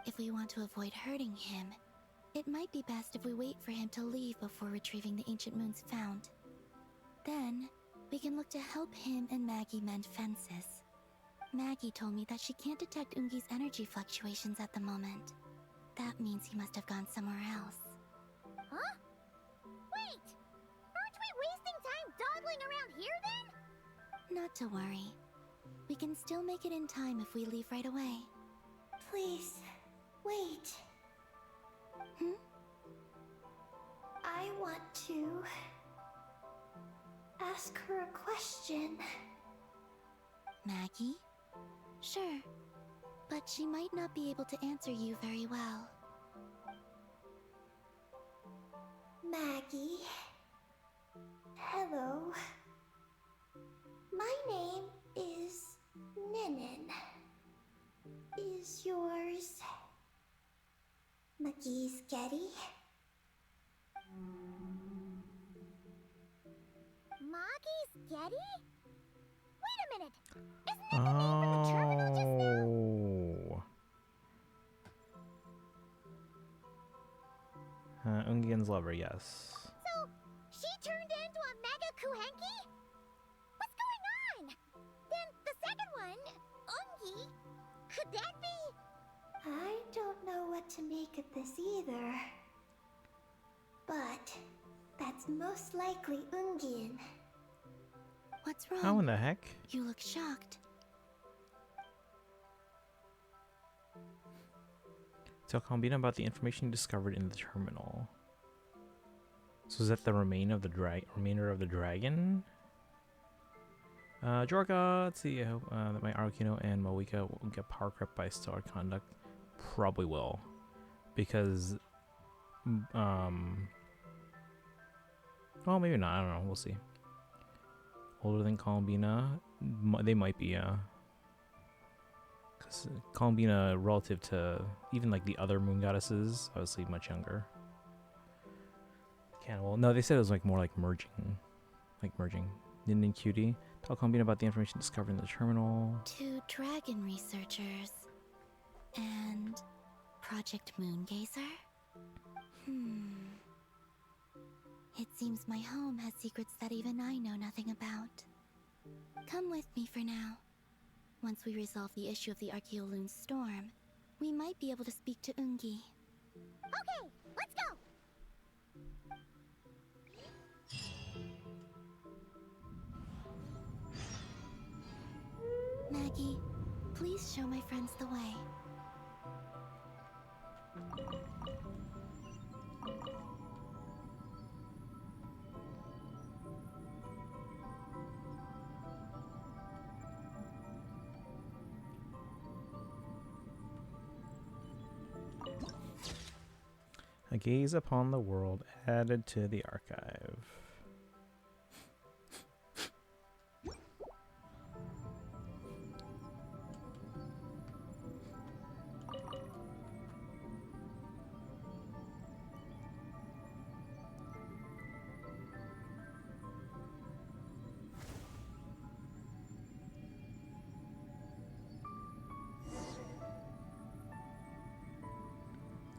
If we want to avoid hurting him, it might be best if we wait for him to leave before retrieving the ancient moon's fount. Then, we can look to help him and Maggie mend fences. Maggie told me that she can't detect Ungi's energy fluctuations at the moment. That means he must have gone somewhere else. Huh? Wait! Aren't we wasting time dawdling around here then? Not to worry. We can still make it in time if we leave right away. Please, wait. I want to ask her a question. Maggie? Sure. But she might not be able to answer you very well. Maggie. Hello. My name is Ninin. Is yours McGee's Getty? Moggy's Getty? Wait a minute! Isn't that the name from the terminal just now? Ungian's lover, yes. So, she turned into a Mega Kuhenki? What's going on? Then the second one, Ungi, could that be? I don't know what to make of this either. But that's most likely Ungin. What's wrong? How in the heck? You look shocked. Tell Combina about the information discovered in the terminal. So is that the remainder of the dragon? Jorga, let's see. I hope that my Arukino and Moika will get power crept by stellar conduct. Probably will, because well, maybe not. I don't know. We'll see. Older than Columbina, they might be. Because Columbina, relative to even like the other moon goddesses, obviously much younger. Cannibal. No, they said it was like more like merging. Nin and Cutie. Tell Columbina about the information discovered in the terminal. 2 dragon researchers. And Project Moongazer? It seems my home has secrets that even I know nothing about. Come with me for now. Once we resolve the issue of the Archeoloon storm, we might be able to speak to Ungi. Okay, let's go! Maggie, please show my friends the way. A gaze upon the world added to the archive.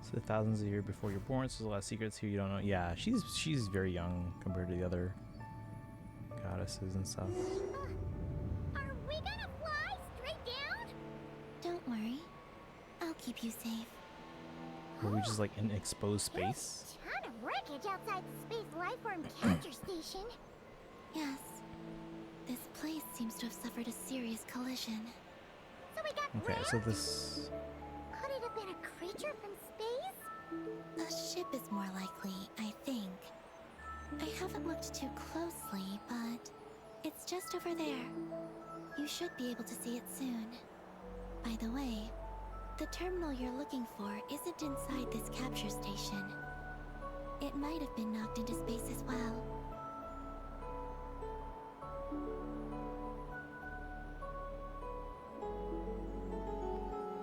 So thousands of years before you're born, so there's a lot of secrets here you don't know. Yeah, she's very young compared to the other goddesses and stuff. Are we gonna fly straight down? Don't worry. I'll keep you safe. Were we just like in exposed space? Ton of wreckage outside the Space Lifeform capture station. Yes. This place seems to have suffered a serious collision. So we got Okay, so rammed? this... Could it have been a creature from space? A ship is more likely, I think. I haven't looked too closely, but it's just over there. You should be able to see it soon. By the way, the terminal you're looking for isn't inside this capture station. It might have been knocked into space as well.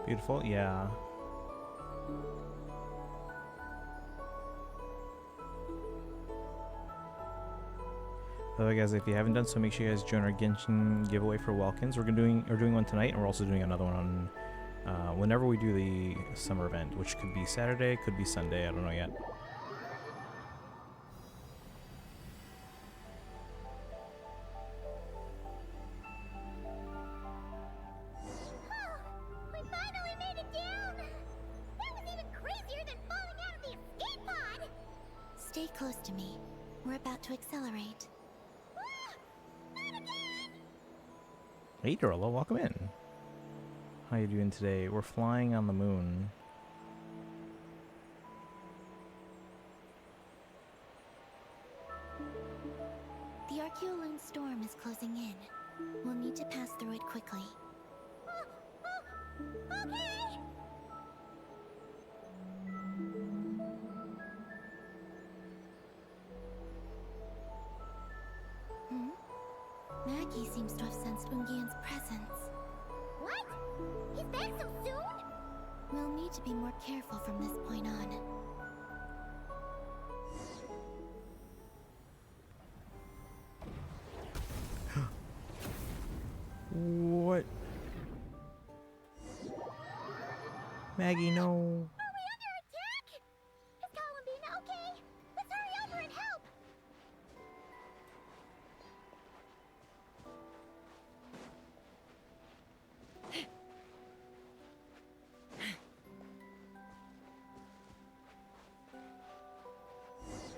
Beautiful, yeah. By the way, guys, if you haven't done so, make sure you guys join our Genshin giveaway for Welkins. We're doing one tonight, and we're also doing another one on whenever we do the summer event, which could be Saturday, could be Sunday. I don't know yet. We finally made it down! That was even crazier than falling out of the escape pod! Stay close to me. We're about to accelerate. Ah! Not again! Hey, Dorla, welcome in. How you doing today? We're flying on the moon. The Archeoloon storm is closing in. We'll need to pass through it quickly. Okay! Maggie seems to have sensed Ungian's presence. What? He's back so soon? We'll need to be more careful from this point on. What? Maggie, no. Are we under attack? Is Columbine okay? Let's hurry over and help!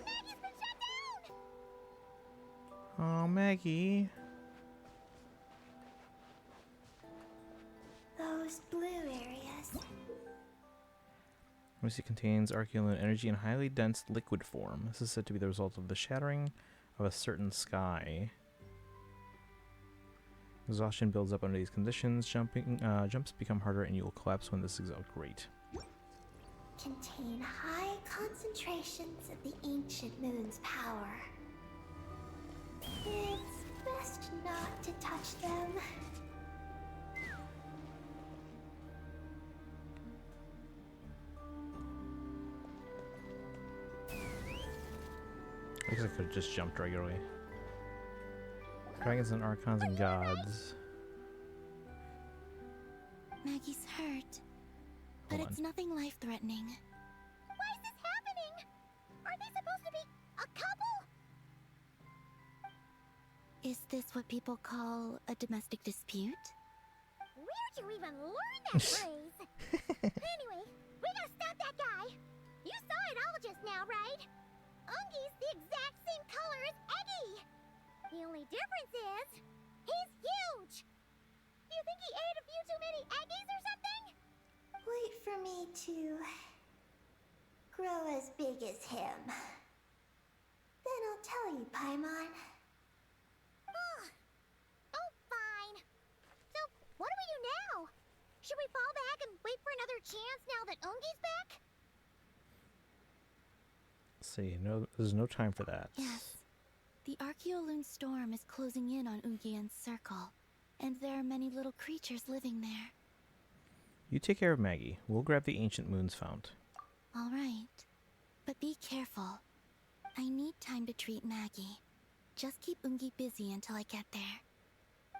Maggie's been shut down! Oh, Maggie. Those blue areas. Mostly contains archaeolite energy in highly dense liquid form. This is said to be the result of the shattering of a certain sky. Exhaustion builds up under these conditions. Jumps become harder and you will collapse when this is out. Great. Contain high concentrations of the ancient moon's power. It's best not to touch them. I guess I could have just jumped regularly. Dragons and archons and gods. Maggie's hurt, but Hold it's on. nothing life-threatening. Why is this happening? Aren't they supposed to be a couple? Is this what people call a domestic dispute? Where'd you even learn that phrase? Anyway, we gotta stop that guy. You saw it all just now, right? Ungi's the exact same color as Eggy. The only difference is, he's huge. Do you think he ate a few too many Eggies or something? Wait for me to grow as big as him. Then I'll tell you, Paimon. Oh, fine. So, what do we do now? Should we fall back and wait for another chance now that Ungi's back? See, no, there's no time for that. Yes. The Archeoloon storm is closing in on Ungian's circle, and there are many little creatures living there. You take care of Maggie. We'll grab the ancient moon's fount. All right. But be careful. I need time to treat Maggie. Just keep Ungi busy until I get there.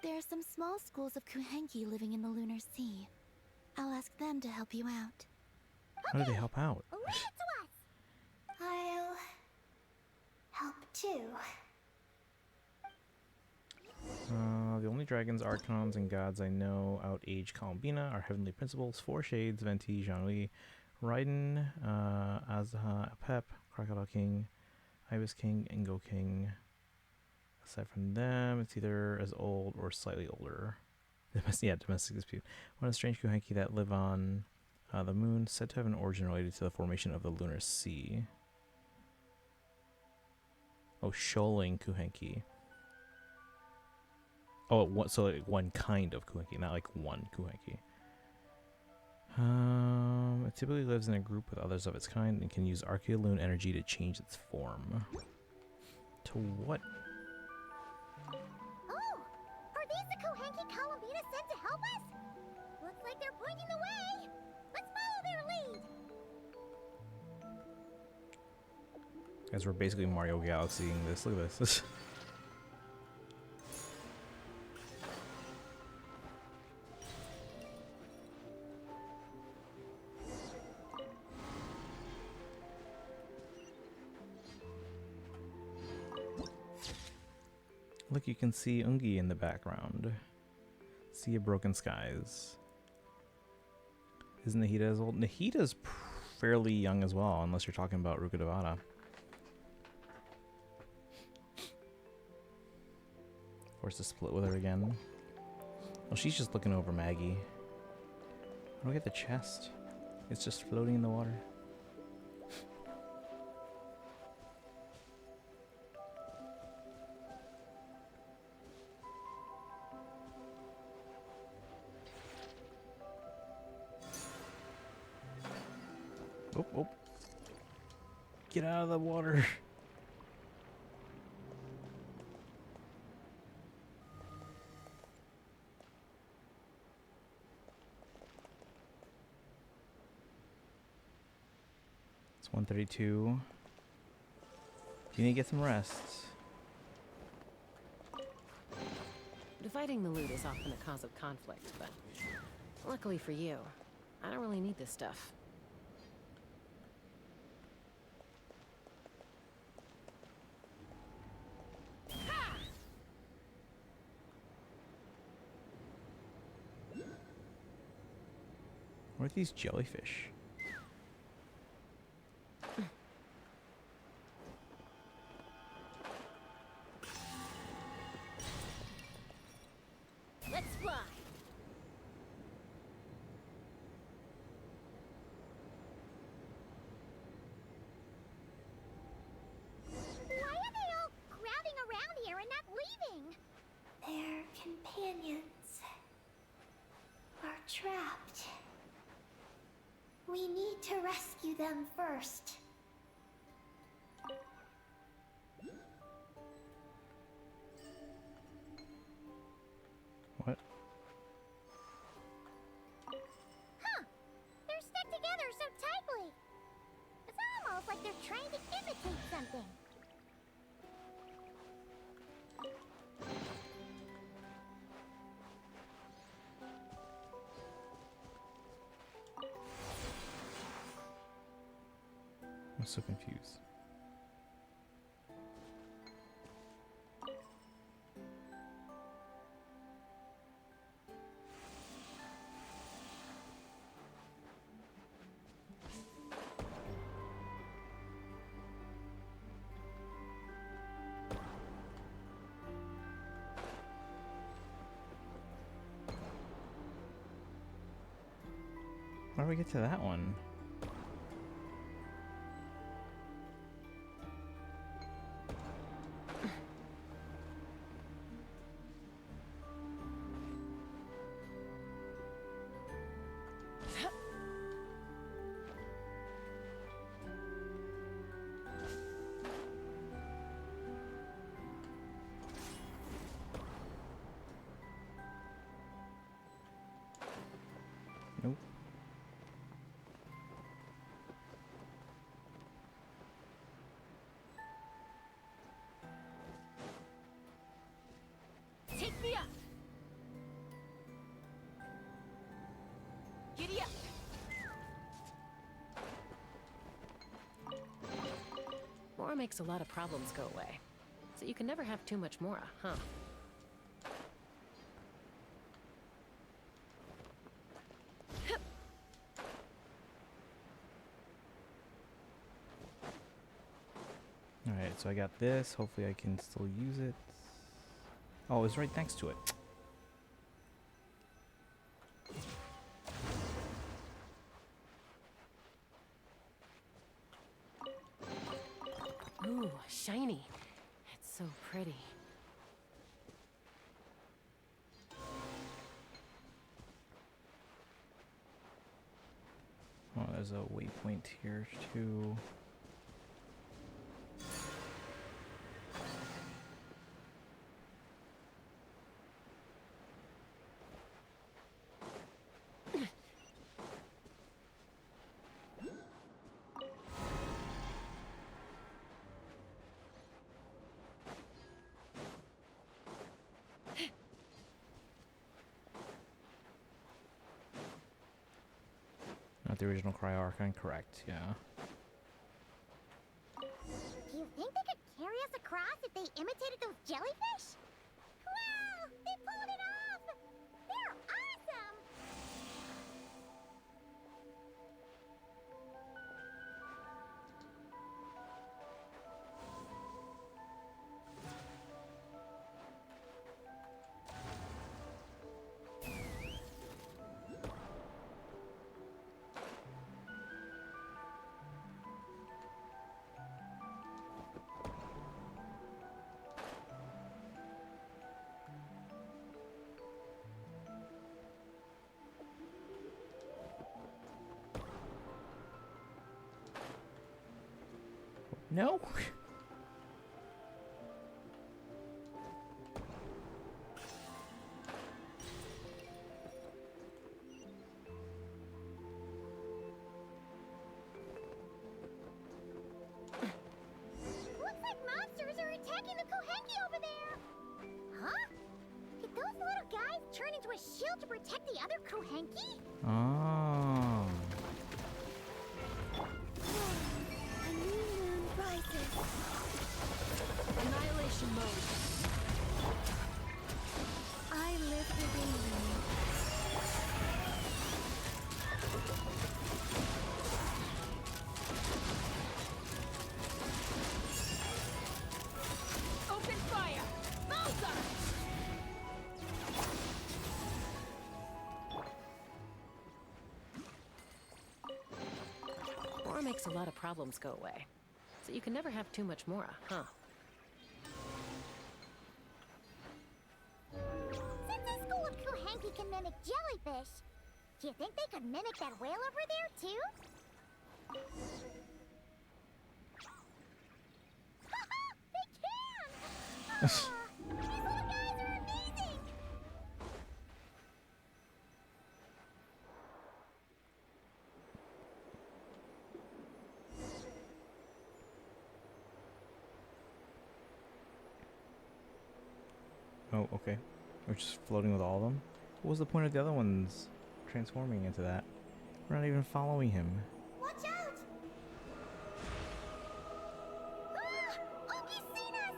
There are some small schools of Kuhenki living in the Lunar Sea. I'll ask them to help you out. How do they help out? Leave it to us. I'll help too. The only dragons, archons, and gods I know outage Columbina are Heavenly Principles, Four Shades, Venti, Jean-Louis, Raiden, Azha, Pep, Crocodile King, Ibis King, and Go King. Aside from them, it's either as old or slightly older. Domestic dispute. One of the strange Kuhenki that live on the moon, said to have an origin related to the formation of the Lunar Sea. Oh, shoaling Kuhenki. Oh, so like one kind of Kuhenki, not like one Kuhenki. It typically lives in a group with others of its kind and can use Archeoloon energy to change its form. To what? Oh, are these the Kuhenki Columbina sent to help us? Looks like they're pointing the way. Let's follow their lead. Guys, we're basically Mario Galaxying this. Look at this. Look, you can see Ungi in the background. Sea of Broken Skies. Isn't Nahida as old? Nahida's fairly young as well, unless you're talking about Rukkhadevata. Forced to split with her again. Well, she's just looking over Maggie. How do we get the chest? It's just floating in the water. Oh, oh. Get out of the water. It's 1:32. You need to get some rest. Dividing the loot is often a cause of conflict, but luckily for you, I don't really need this stuff. What are these jellyfish? Let's fly. Why are they all crowding around here and not leaving? Their companions are trapped. We need to rescue them first. What? Huh. They're stuck together so tightly. It's almost like they're trying to imitate something. I'm so confused. How do we get to that one? Nope. Take me up! Giddy up! Mora makes a lot of problems go away. So you can never have too much Mora, huh? Alright, so I got this. Hopefully I can still use it. Oh, it's right next to it. Ooh, shiny. It's so pretty. Oh, there's a waypoint here too. Not the original Cryo-Archon, correct, yeah. Do you think they could carry us across if they imitated those jellyfish? Wow! They pulled it off! They're awesome! No! Hanky. Oh. A new moon rises. Annihilation mode. I live within you. Open fire! Bullseye! Mora makes a lot of problems go away. So you can never have too much Mora, huh? Since the school of Kuhanki can mimic jellyfish, do you think they could mimic that whale over there, too? They can! These little guys are amazing! Oh, okay. We're just floating with all of them? What was the point of the other ones transforming into that? We're not even following him. Watch out! Oh, he's seen us!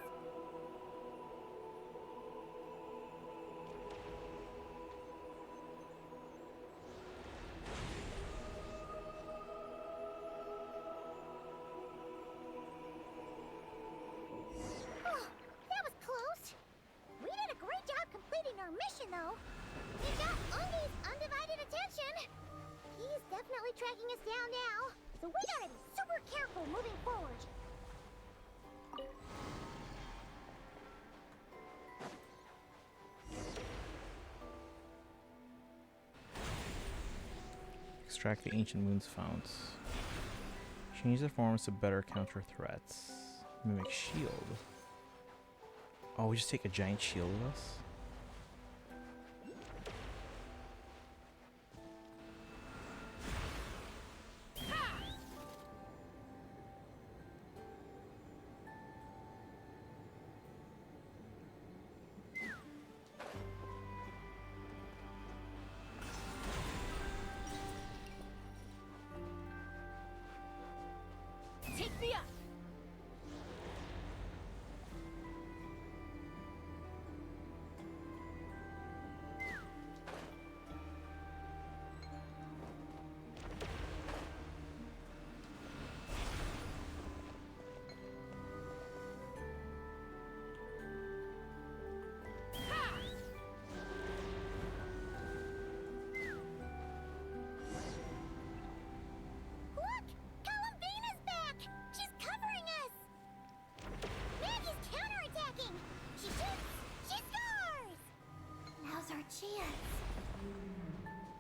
Oh, that was close. We did a great job completing our mission, though. We got Ungi's undivided attention. He's definitely tracking us down now, so we gotta be super careful moving forward. Extract the ancient moon's founts. Change their forms to better counter threats. Mimic shield. Oh, we just take a giant shield with us? Take me up! Look! Columbina's back! She's covering us! Maggie's counterattacking! She shoots! She scores! Now's our chance.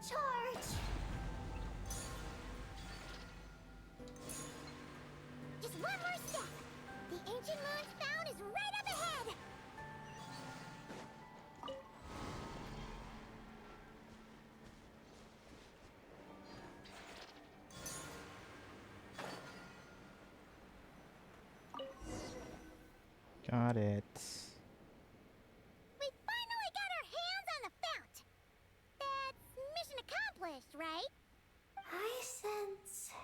Charge! Just one more step! The ancient moon's found is right up ahead! Got it. We finally got our hands on the fount! That's mission accomplished, right? I sense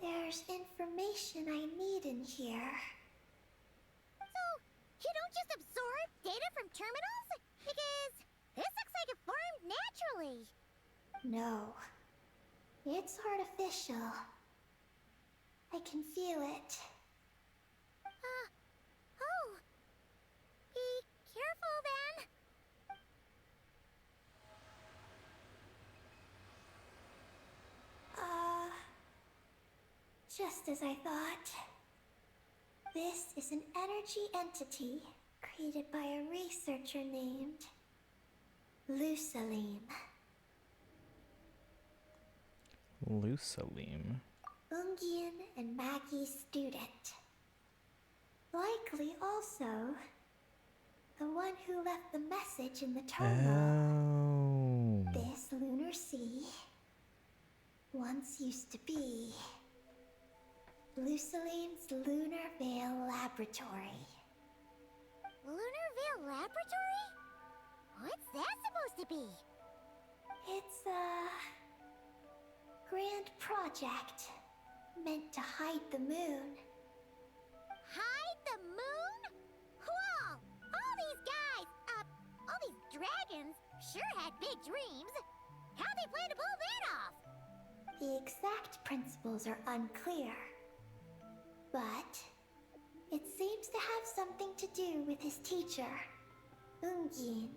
there's information I need in here. So, you don't just absorb data from terminals? Because this looks like it formed naturally. No, it's artificial. I can feel it. Oh. Be careful then. Just as I thought. This is an energy entity created by a researcher named Lusalim. Lusalim. Ungian and Maggie's student. Likely also the one who left the message in the terminal. Oh. This lunar sea once used to be Lusalim's Lunar Veil Laboratory. Lunar Veil Laboratory? What's that supposed to be? It's a grand project meant to hide the moon. Hide the moon? Whoa! All these guys, all these dragons sure had big dreams. How'd they plan to pull that off? The exact principles are unclear, but it seems to have something to do with his teacher, Ungin.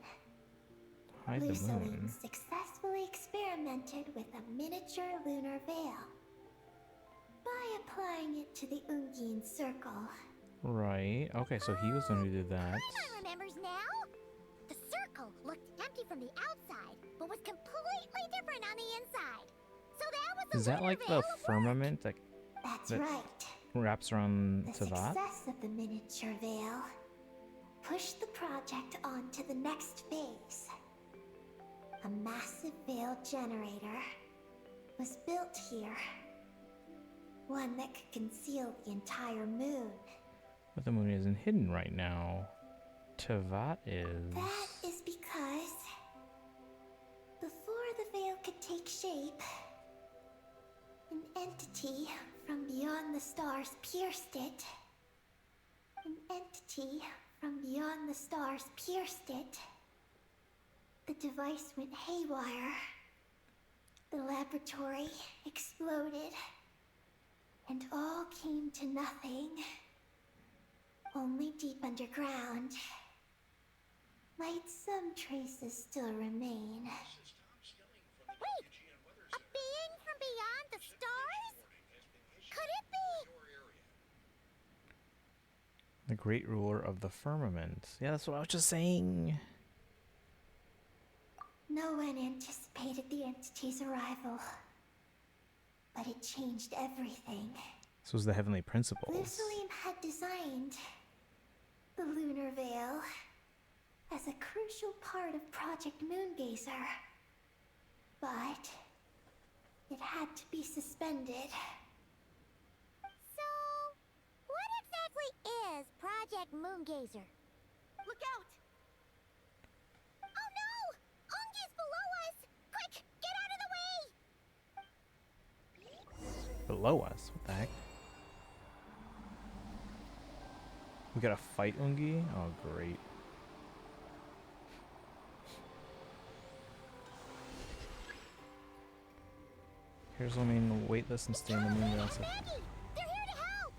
Hide the Luceline moon. successfully experimented with a miniature lunar veil by applying it to the Ungin circle. Right. Okay, so he was the one who did that. Paimon remembers now. The circle looked empty from the outside, but was completely different on the inside. So that was the Is that lunar like the veil of work. firmament that That's That- right. wraps around The Teyvat? success of the miniature veil pushed the project on to the next phase. A massive veil generator was built here. One that could conceal the entire moon. But the moon isn't hidden right now. Teyvat is. That is because before the veil could take shape, an entity from beyond the stars pierced it. An entity from beyond the stars pierced it. The device went haywire. The laboratory exploded. And all came to nothing. Only deep underground might some traces still remain. Wait! A being from beyond the stars? Could it be? The great ruler of the firmament. Yeah, that's what I was just saying. No one anticipated the entity's arrival, but it changed everything. This was the heavenly principles. Luceline had designed the lunar veil as a crucial part of Project Moongazer, but it had to be suspended. So, what exactly is Project Moongazer? Look out! Oh no! Ungi's below us! Quick, get out of the way! Below us? What the heck? We gotta fight Ungi? Oh, great. Here's what I mean, weightless and stay in the moon. That's it. Maggie! They're here to help!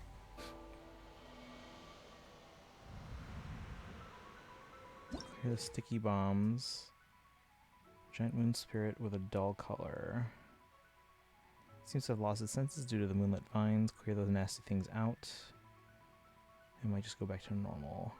Here are the sticky bombs. Giant moon spirit with a dull color. Seems to have lost its senses due to the moonlit vines. Clear those nasty things out. It might just go back to normal.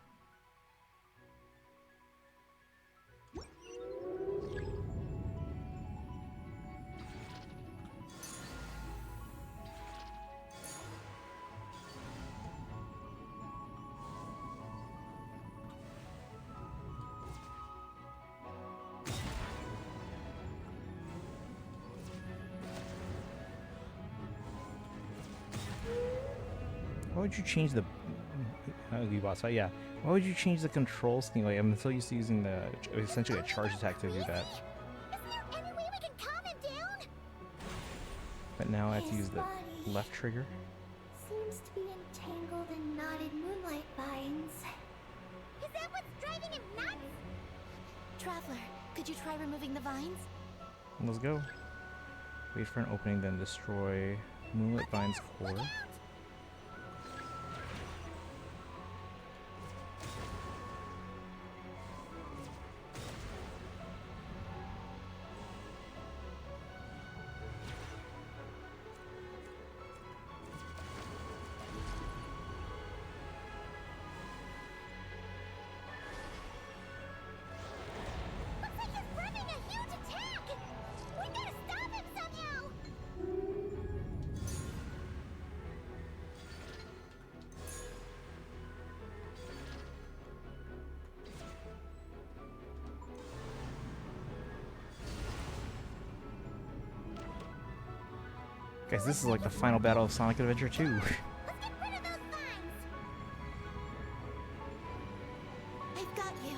Why would you change the boss fight? Yeah. Why would you change the control scheme? Like, I'm so used to using the essentially a charge attack to do that, Isn't there any way we can calm him down? but now I have to His use the body left trigger. seems to be entangled in knotted moonlight vines. Is that what's driving him nuts? Traveler, could you try removing the vines? Let's go. Wait for an opening, then destroy Moonlit Vine's core. Looks like he's running a huge attack! We gotta stop him somehow! Guys, this is like the final battle of Sonic Adventure 2. Let's get rid of those vines! I've got you.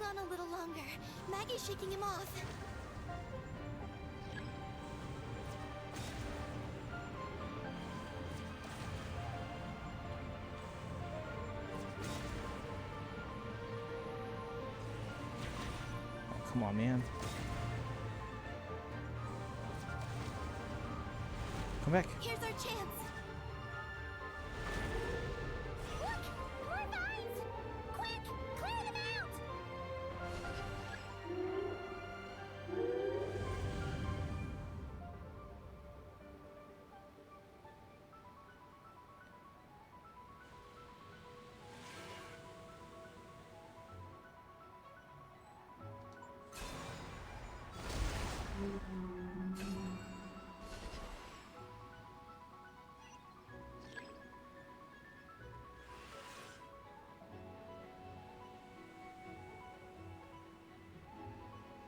on a little longer. Maggie's shaking him off. Oh, come on, man. Come back. Here's our chance. Look! More vines! Quick! Clear them out!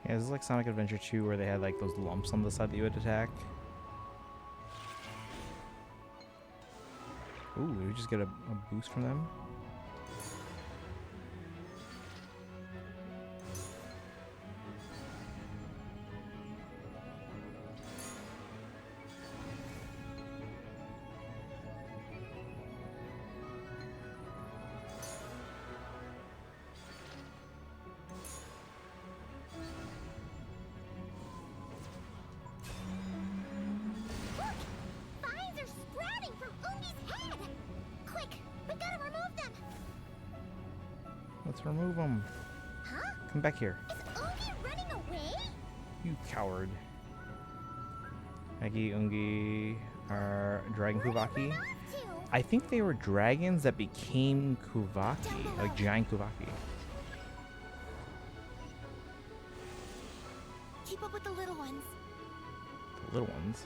Yeah, this is like Sonic Adventure 2 where they had like those lumps on the side that you would attack. Ooh, did we just get a boost from them? Look! Vines are sprouting from Ungi's head! Quick! We gotta remove them! Let's remove them. Huh? Come back here. Is Ungi running away? You coward. Maggie, Ungi, are Dragon Kuvaki. I think they were dragons that became Kuvaki, like giant Kuvaki. Keep up with the little ones. The little ones.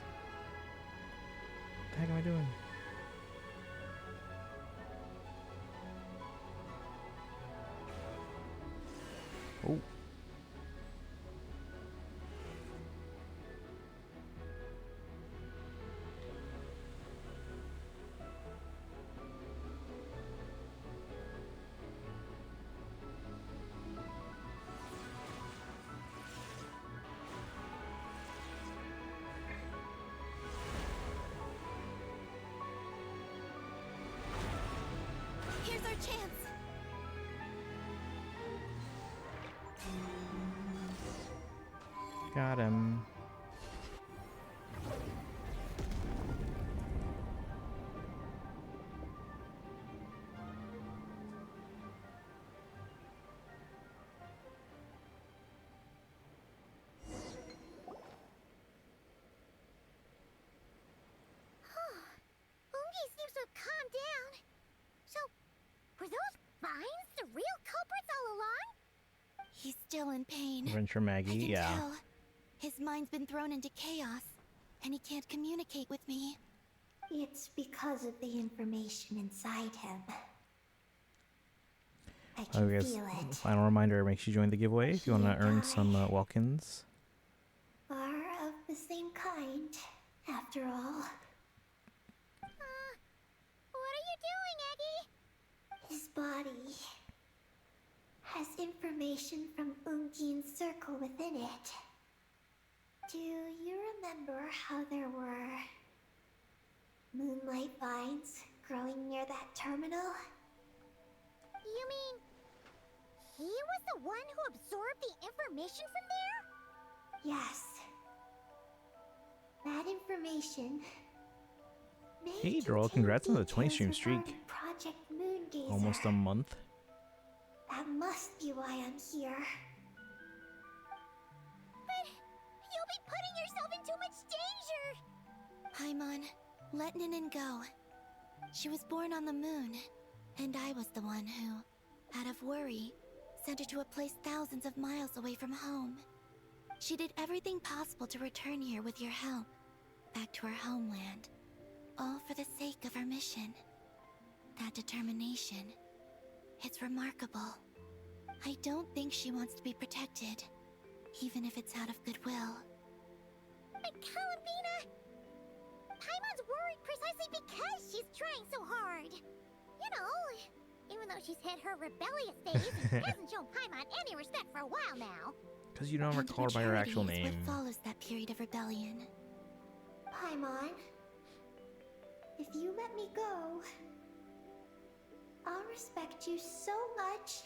What the heck am I doing? Oh. Here's our chance. Got him. Ungi seems to have calmed down. So, were those vines the real culprits all along? He's still in pain. Adventure I Maggie, can yeah. tell. His mind's been thrown into chaos, and he can't communicate with me. It's because of the information inside him. I can I guess feel it. final reminder, make sure you join the giveaway if you want to earn some Welkins. Are of the same kind, after all. What are you doing, Eggie? His body has information from Ungin's circle within it. Do you remember how there were moonlight vines growing near that terminal? You mean he was the one who absorbed the information from there? Yes. That information may Hey, Droll, contain congrats on the 20 stream details streak. regarding Project Moongazer. Almost a month. That must be why I'm here. But you'll be putting yourself in too much danger! Paimon, let Ninin go. She was born on the moon, and I was the one who, out of worry, sent her to a place thousands of miles away from home. She did everything possible to return here with your help, back to her homeland, all for the sake of her mission. That determination, it's remarkable. I don't think she wants to be protected, even if it's out of goodwill. But Columbina! Paimon's worried precisely because she's trying so hard. You know, even though though she's hit her rebellious phase and hasn't shown Paimon any respect for a while now. Because you don't And recall her by her maturity actual is name. what follows that period of rebellion. Paimon, if you let me go, I'll respect you so much.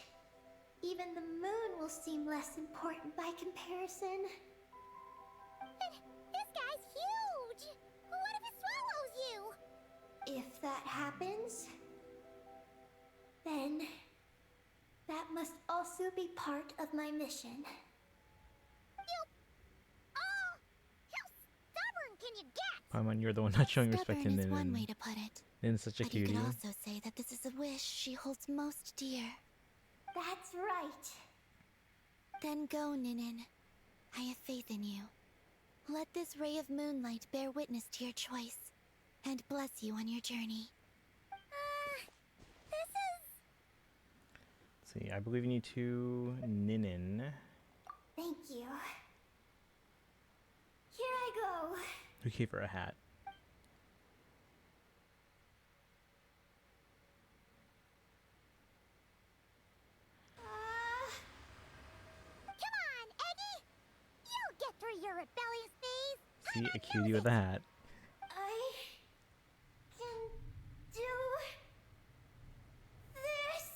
Even the moon will seem less important by comparison. This guy's huge! What if it swallows you? If that happens, then that must also be part of my mission. Oh! How stubborn can you get? Paimon, you're the one not showing respect to Stubborn is one way Nin. to put it. Nin's such a But you cutie. could also say that this is a wish she holds most dear. That's right. Then go, Ninin. I have faith in you. Let this ray of moonlight bear witness to your choice, and bless you on your journey. This is... Let's see, I believe you need to Ninin. Thank you. Here I go. Who gave her a hat? Come on, Eggy! You'll get through your rebellious phase! See, a cutie with a hat. I can do this.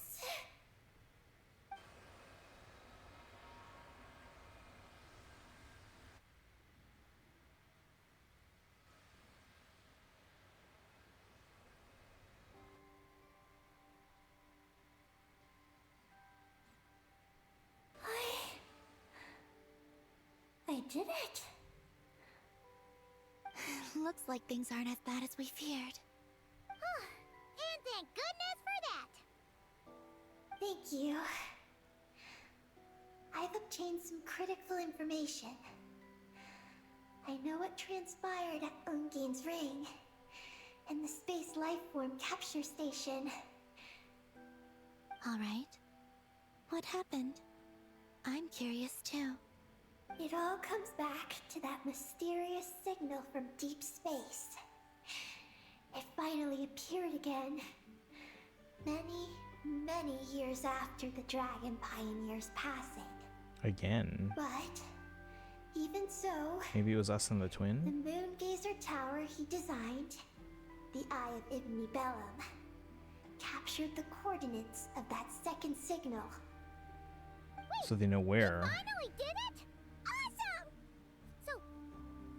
I did it. Looks like things aren't as bad as we feared. And thank goodness for that! Thank you. I've obtained some critical information. I know what transpired at Ungain's ring and the space lifeform capture station. All right. What happened? I'm curious too. It all comes back to that mysterious signal from deep space. It finally appeared again. Many years after the Dragon Pioneer's passing. Again. But, even so, Maybe it was us and the the twin? Moon Gazer Tower he designed, the Eye of Ibni Bellum, captured the coordinates of that second signal. So they know where. Finally did it! Awesome! So,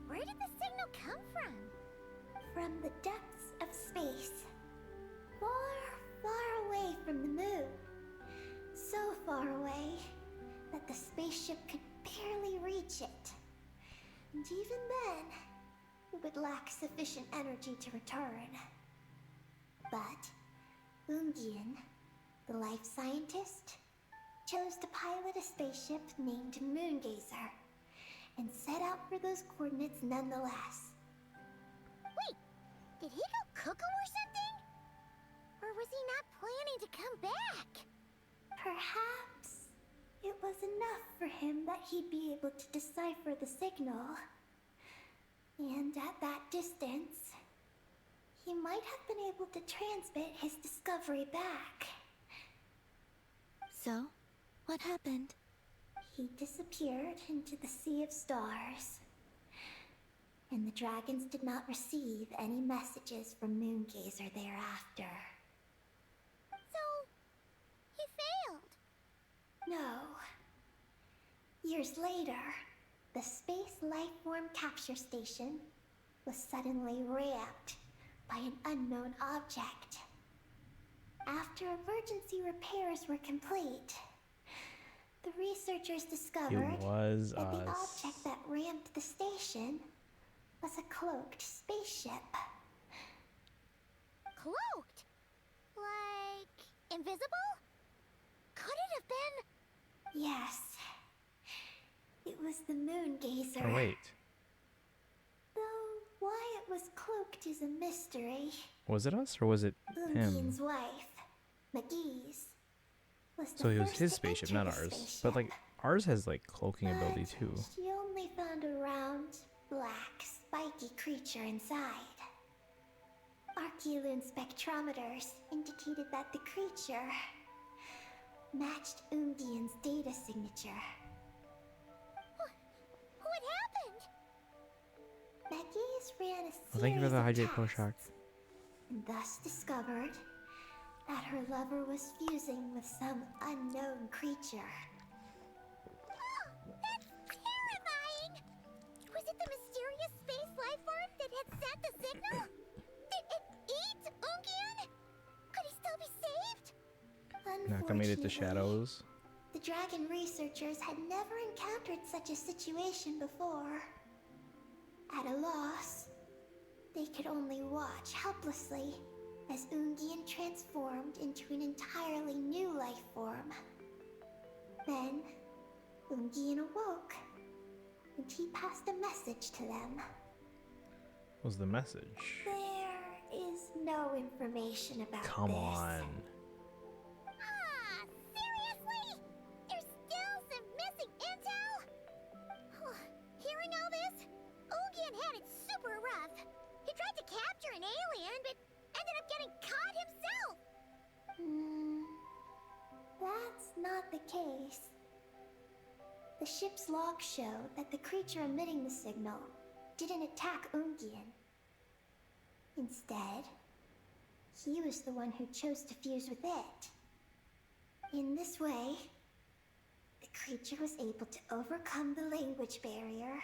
where did the signal come from? From the depths of space. Far away from the moon. So far away that the spaceship could barely reach it. And even then, it would lack sufficient energy to return. But Ungian, the life scientist, chose to pilot a spaceship named Moongazer and set out for those coordinates nonetheless. Wait, did he go cuckoo or something? Or was he not planning to come back? Perhaps it was enough for him that he'd be able to decipher the signal. And at that distance, he might have been able to transmit his discovery back. So, what happened? He disappeared into the sea of stars. And the dragons did not receive any messages from Moongazer thereafter. So, he failed. No. Years later, the Space Lifeform Capture Station was suddenly ramped by an unknown object. After emergency repairs were complete, the researchers discovered It was that the us. object that ramped the station was a cloaked spaceship. Cloaked? Like, invisible? Could it have been? Yes. It was the Moongazer. Oh, wait. Though why it was cloaked is a mystery. Was it us or was it Ungian's him? wife, McGee's, was the So it was first his to spaceship, enter not the ours. spaceship. But like ours has like cloaking ability But too. she only found a round, black, spiky creature inside. Archeloon spectrometers indicated that the creature matched Ungian's data signature. What happened? Megis ran a Well, thank you for series the of hydrate tests, Proshak. and thus discovered that her lover was fusing with some unknown creature. Oh, that's terrifying! Was it the mysterious space life form that had sent the signal? Did it eat Ungian? Could he still be saved? Naka made it to Shadows. The dragon researchers had never encountered such a situation before. At a loss, they could only watch helplessly as Ungian transformed into an entirely new life form. Then, Ungian awoke, and he passed a message to them. What was the message? There is no information about Come this. on. Ah, seriously? There's still some missing intel? Hearing all this, Ungian had it super rough. He tried to capture an alien, but ended up getting caught himself. That's not the case. The ship's logs show that the creature emitting the signal didn't attack Ungian. Instead, he was the one who chose to fuse with it. In this way, the creature was able to overcome the language barrier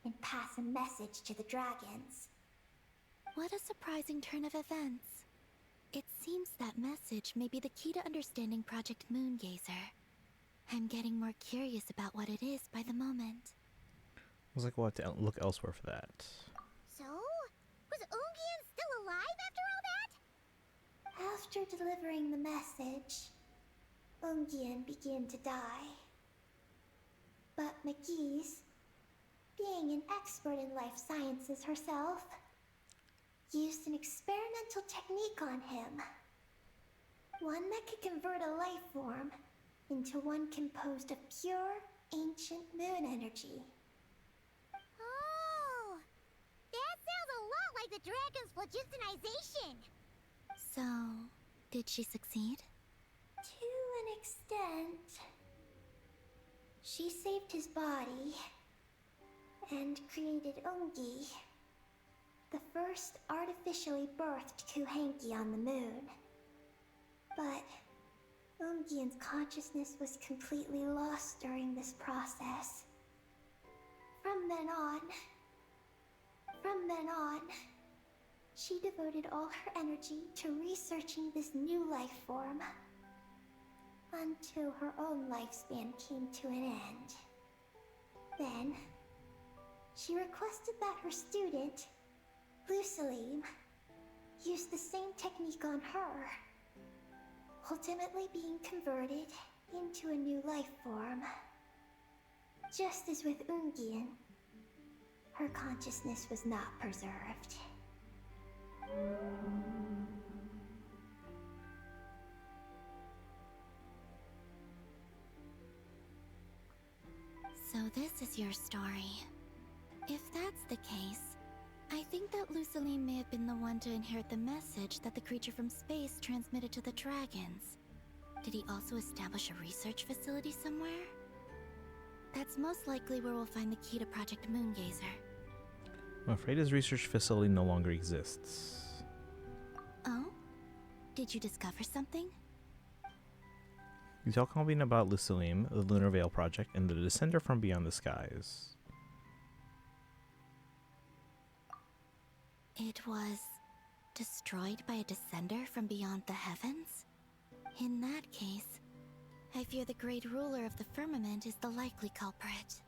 and pass a message to the dragons. What a surprising turn of events. It seems that message may be the key to understanding Project Moongazer. I'm getting more curious about what it is by the moment. I was like, we'll have to look elsewhere for that. So, was Ungian still alive after all that? After delivering the message, Ungian began to die. But McGee's, being an expert in life sciences herself, used an experimental technique on him. One that could convert a life form into one composed of pure, ancient moon energy. Oh, that sounds a lot like the dragon's phlogistonization. So, did she succeed? To an extent. She saved his body and created Ungi, the first artificially birthed Kuhanki on the moon. But Ungian's consciousness was completely lost during this process. From then on, she devoted all her energy to researching this new life form, until her own lifespan came to an end. Then, she requested that her student, Lusalim, use the same technique on her, ultimately being converted into a new life form. Just as with Ungian, her consciousness was not preserved. So this is your story. If that's the case, I think that Lusaline may have been the one to inherit the message that the creature from space transmitted to the dragons. Did he also establish a research facility somewhere? That's most likely where we'll find the key to Project Moongazer. I'm afraid his research facility no longer exists. Oh? Did you discover something? You tell Colleen about Lusalim, the Lunar Veil Project, and the Descender from Beyond the Skies. It was destroyed by a descender from beyond the heavens? In that case, I fear the great ruler of the firmament is the likely culprit.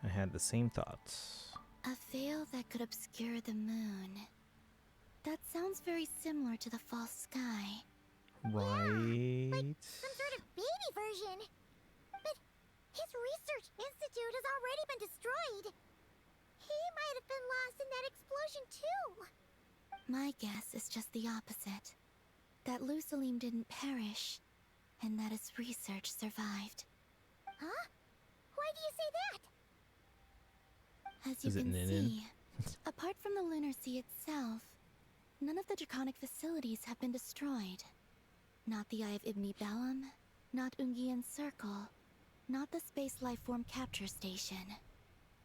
I had the same thoughts. A veil that could obscure the moon. That sounds very similar to the false sky. Right? Like some sort of baby version. But his research institute has already been destroyed. He might have been lost in that explosion too. My guess is just the opposite. That Lusalim didn't perish, and that his research survived. Huh? Why do you say that? As you Is it can Nin? see, apart from the Lunar Sea itself, none of the draconic facilities have been destroyed. Not the Eye of Ibni Bellum, not Ungian's Circle, not the Space Lifeform Capture Station.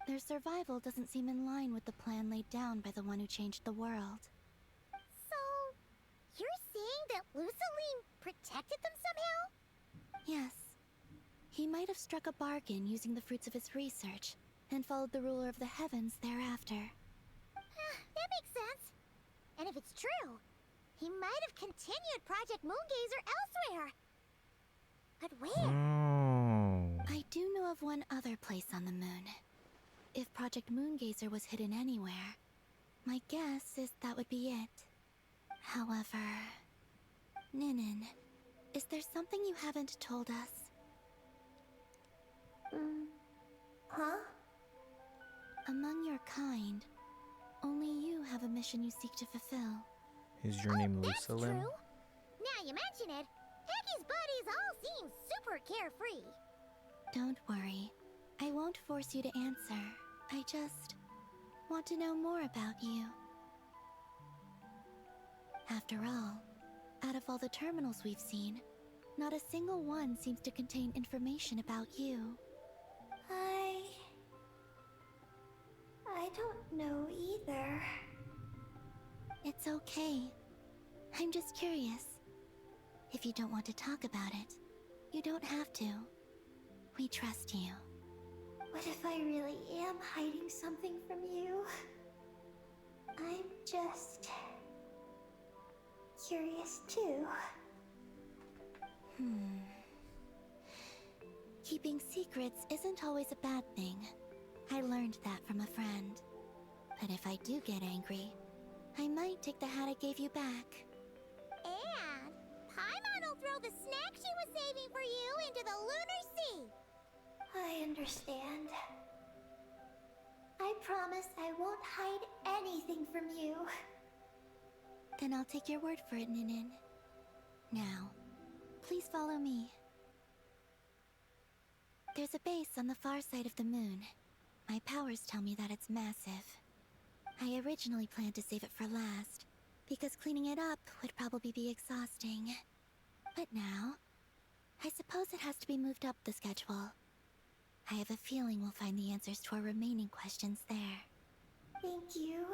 Their survival doesn't seem in line with the plan laid down by the one who changed the world. So, you're saying that Luciline protected them somehow? Yes. He might have struck a bargain using the fruits of his research, and followed the ruler of the heavens thereafter. That makes sense. And if it's true, he might have continued Project Moongazer elsewhere. But where? Oh. I do know of one other place on the moon. If Project Moongazer was hidden anywhere, my guess is that would be it. However... Ninin, is there something you haven't told us? Huh? Among your kind, only you have a mission you seek to fulfill. Is your name That's true. Luciline? Now you mention it, Peggy's buddies all seem super carefree. Don't worry. I won't force you to answer. I just want to know more about you. After all, out of all the terminals we've seen, not a single one seems to contain information about you. I don't know either. It's okay. I'm just curious. If you don't want to talk about it, you don't have to. We trust you. What if I really am hiding something from you? I'm just... curious too. Keeping secrets isn't always a bad thing. I learned that from a friend. But if I do get angry, I might take the hat I gave you back. And Paimon will throw the snack she was saving for you into the lunar sea. I understand. I promise I won't hide anything from you. Then I'll take your word for it, Ninin. Now, please follow me. There's a base on the far side of the moon. My powers tell me that it's massive. I originally planned to save it for last, because cleaning it up would probably be exhausting. But now, I suppose it has to be moved up the schedule. I have a feeling we'll find the answers to our remaining questions there. Thank you.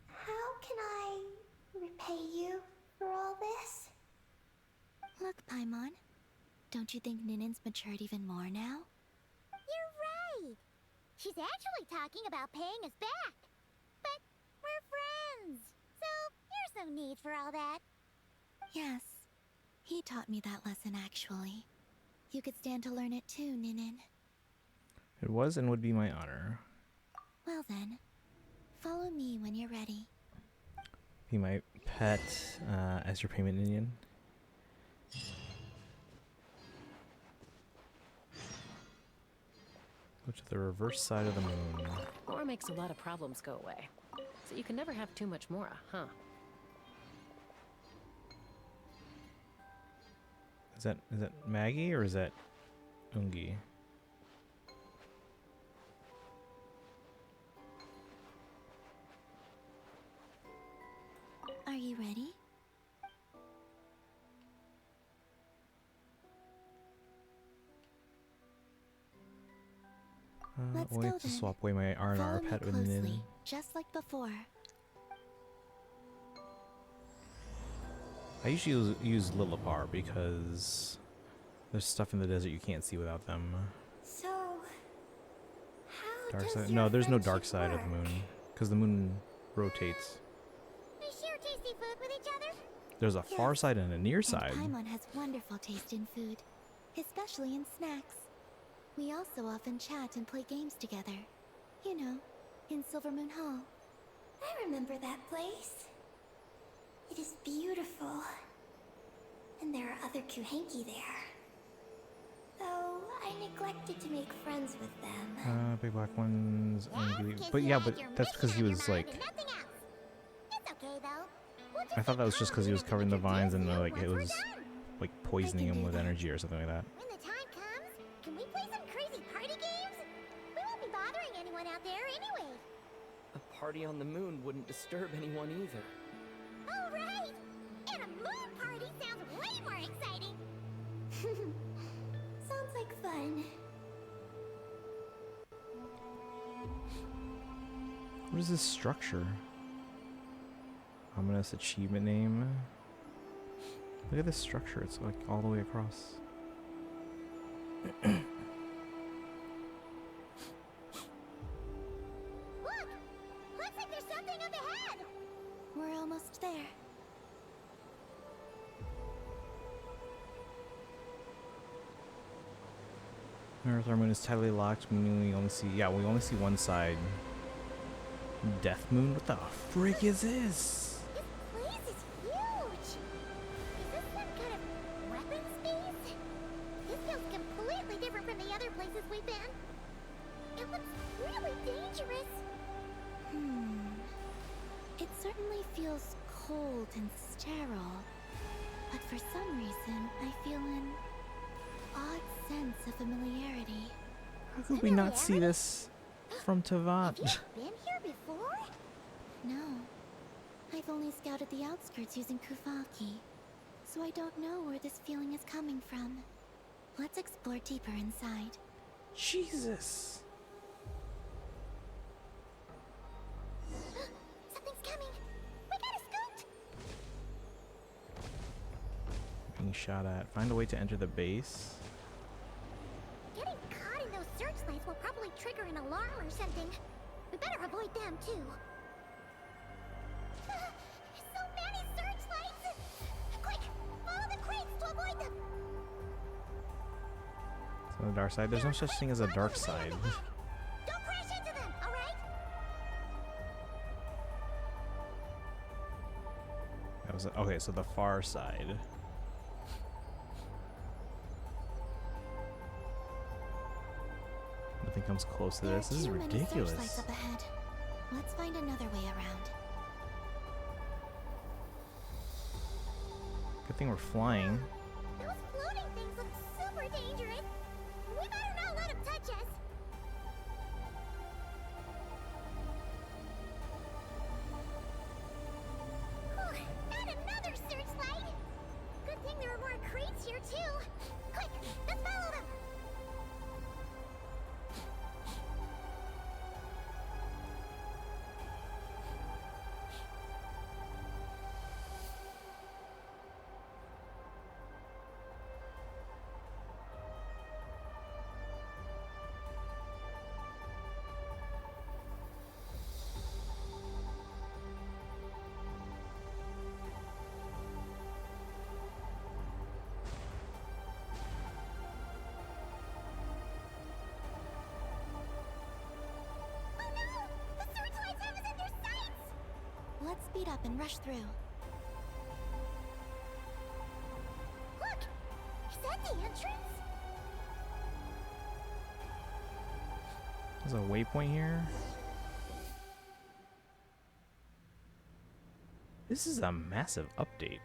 How can I repay you for all this? Look, Paimon. Don't you think Ninin's matured even more now? You're right. She's actually talking about paying us back. But we're friends, so there's no need for all that. Yes. He taught me that lesson, actually. You could stand to learn it too, Ninin. It was and would be my honor. Well then, follow me when you're ready. Be my pet as your payment minion. Go to the reverse side of the moon. Mora makes a lot of problems go away. So you can never have too much Mora, huh? Is that Maggie or is that Ungi? Are you ready? Let's we'll go have to then. swap away my R&R Follow me pet with Nin. closely, just like before. I usually use Lillipar because there's stuff in the desert you can't see without them. So, how Dark does side? your No, there's no friendship dark side of the work? moon because the moon rotates. We share tasty food with each other. There's a far Yes. side and a near side. And Paimon has wonderful taste in food, especially in snacks. We also often chat and play games together. You know, in Silvermoon Hall. I remember that place. It is beautiful. And there are other Kuhenki there. Though I neglected to make friends with them. Big black ones. That's And 'cause but you yeah, had but your that's because he mission on was your like. mind and nothing else. It's okay though. We'll just I thought that was just because he was covering the vines and like it was once we're done. like poisoning can him do with that. energy or something like that. When the time comes, can we play some crazy party games? We won't be bothering anyone out there anyway. A party on the moon wouldn't disturb anyone either. All right! And a moon party sounds way more exciting! Sounds like fun. What is this structure? Ominous achievement name. Look at this structure. It's like all the way across. Look! Looks like there's something up ahead! We're almost there. Earth, our moon is tightly locked, meaning we only see, we only see one side. Death Moon? What the frick is this? This place is huge! Is this some kind of weapons base? This feels completely different from the other places we've been. It looks really dangerous. It certainly feels cold and sterile. But for some reason, I feel an odd sense of familiarity. How could we not see this from Tavat? Have you been here before? No. I've only scouted the outskirts using Kuvaki, so I don't know where this feeling is coming from. Let's explore deeper inside. Jesus. Something's coming. We gotta scoot. Being shot at. Find a way to enter the base. Getting caught in those searchlights will probably trigger an alarm or something. We better avoid them too. So many searchlights! Quick, follow the crates to avoid them. So the dark side. There's no such thing as a dark side. Don't crash into them, all right? That was okay. So the far side. Nothing comes close to this. This is There are too many ridiculous. searchlights up ahead. Let's find another way around. Good thing we're flying. Those floating things look super dangerous. We better not let them touch us. Whew, and another searchlight. Good thing there are more crates here too. Quick, let's follow them. Oh no! The searchlights have us in their sights! Let's speed up and rush through. Look! Is that the entrance? There's a waypoint here. This is a massive update.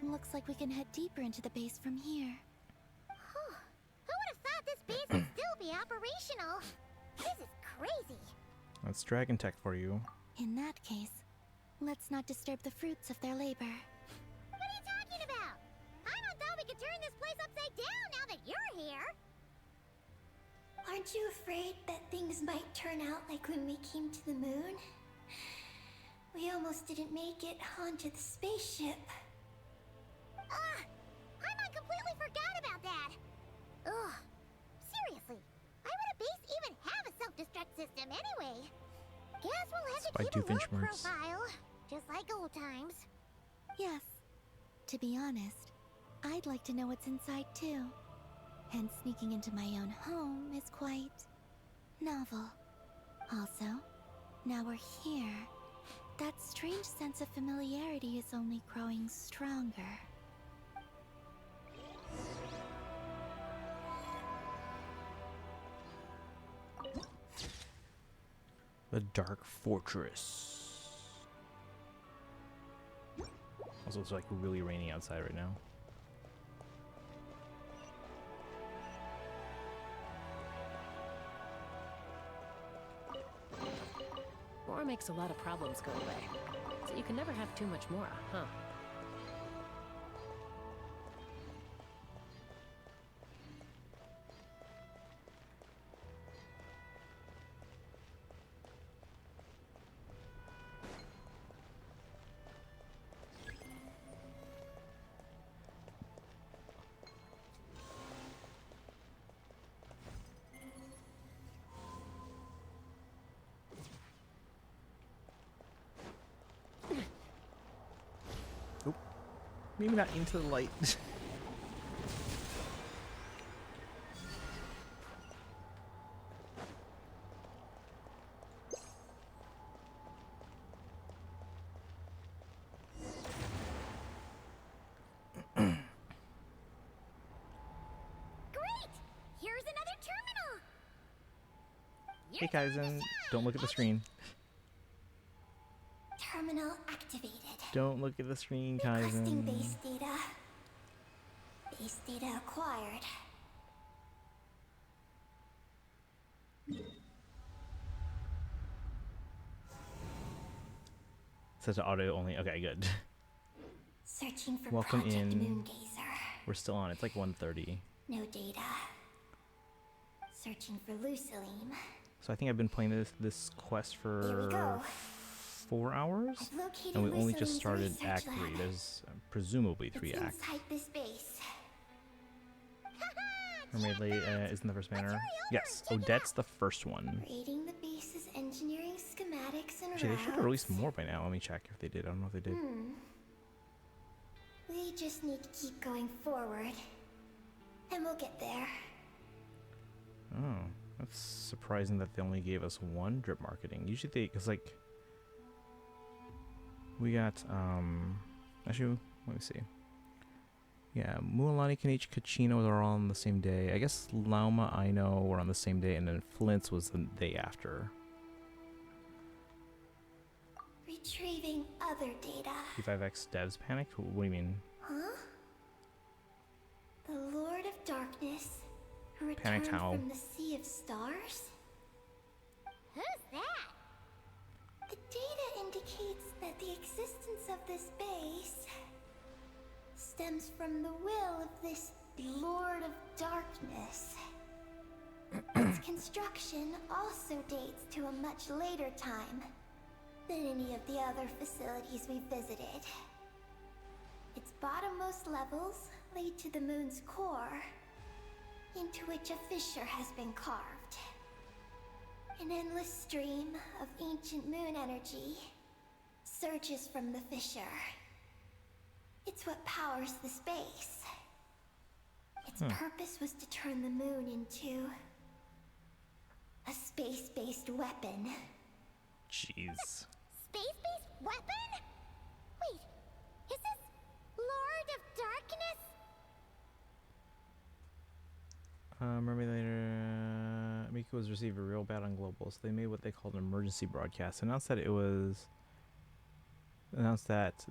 Looks like we can head deeper into the base from here. Whew. Who would have thought this base would still be operational? This is crazy. That's Dragon Tech for you. In that case, let's not disturb the fruits of their labor. What are you talking about? I thought we could turn this place upside down now that you're here. Aren't you afraid that things might turn out like when we came to the moon? We almost didn't make it onto the spaceship. I completely forgot about that. Ugh. Seriously, why would a base even have a self-destruct system anyway? Guess we'll have to Spy keep a low Doofenshmirtz. profile, just like old times. Yes. To be honest, I'd like to know what's inside too. And sneaking into my own home is quite novel. Also, now we're here. That strange sense of familiarity is only growing stronger. The Dark Fortress. Also, it's like really raining outside right now. More makes a lot of problems go away. So you can never have too much more, huh? Maybe not into the light. Great! Here's another terminal! Hey Kaizen, don't look at the screen. Terminal activated. Don't look at the screen, Requesting Kaizen. base data. Base data acquired. Such an audio only. Okay, good. Searching for Welcome Project in. Moongazer. We're still on. It's like 1:30. No data. Searching for Luciline. So I think I've been playing this quest Here we for go. 4 hours, I've located and we only just Luciline's started research Act 3. lab. There's presumably 3 It's acts. inside this base. Mermaid Lady isn't the first banner. Yes, Odette's the first one. Reading the base's engineering schematics and Actually, they should have routes. released more by now. Let me check if they did. I don't know if they did. We just need to keep going forward. And we'll get there. Oh, that's surprising that they only gave us 1 drip marketing. Usually they, cause like, we got, actually, let me see. Yeah, Mualani, Kanichi, Kachino are all on the same day. I guess Lauma, Aino were on the same day, and then Flint's was the day after. Retrieving other data. P5X devs panicked? What do you mean? Huh? The Lord of Darkness, who Panicked returned how? from the Sea of Stars? Who's that? The data indicates that the existence of this base stems from the will of this Lord of Darkness. Its construction also dates to a much later time than any of the other facilities we visited. Its bottommost levels lead to the moon's core, into which a fissure has been carved. An endless stream of ancient moon energy surges from the fissure. It's what powers the space. Its purpose was to turn the moon into a space-based weapon. Jeez. Space-based weapon? Wait, is this Lord of Darkness? Mermaid later, Miku was received real bad on global, so they made what they called an emergency broadcast. Announced that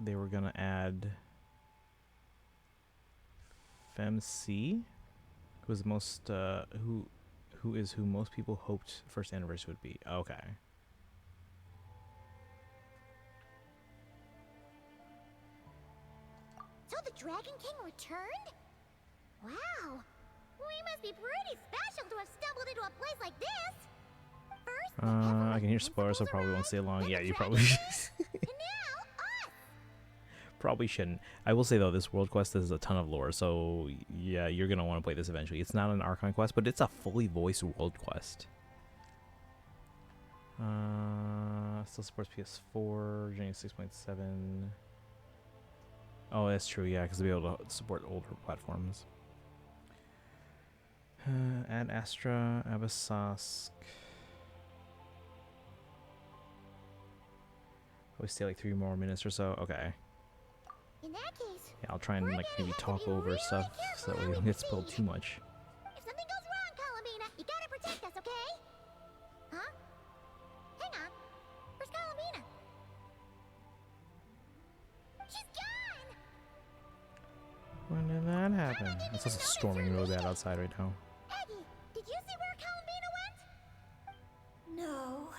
they were gonna add FemC, who was most who most people hoped first anniversary would be. Okay. So the Dragon King returned? Wow. We must be pretty special to have stumbled into a place like this. First, the I can hear Everlight spoilers, so principles probably won't arrived, stay long. then Yeah, the you Dragon probably King, and now us. probably shouldn't. I will say though, this world quest is a ton of lore, so yeah, you're gonna want to play this eventually. It's not an Archon quest, but it's a fully voiced world quest. Still supports PS4, Gen 6.7. Oh, that's true. Yeah, because they'll be able to support older platforms. Ad Astra, Abyssosque. Probably stay like 3 more minutes or so. Okay. In that case, Yeah, I'll try and we're like gonna maybe have to talk be over really stuff careful so that way how we we don't get spoiled proceed. too much. if something goes wrong, Colomina, you gotta protect us, okay? Huh? Hang on. Where's Colomina? She's gone! When did that happen? It's also storming really bad outside right now. Aggie, did you see where Colomina went? No.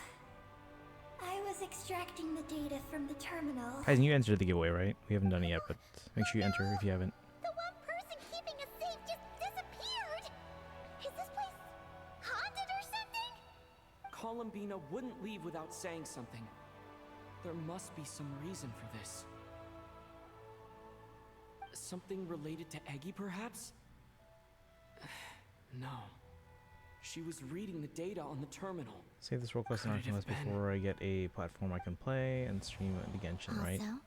I was extracting the data from the terminal. Guys, you entered the giveaway, right? We haven't done it yet, but make sure you enter if you haven't. The one person keeping us safe just disappeared! Is this place haunted or something? Columbina wouldn't leave without saying something. There must be some reason for this. Something related to Eggy, perhaps? No. She was reading the data on the terminal. Save this world quest Could it on have been? before I get a platform I can play and stream the Genshin, right? Also,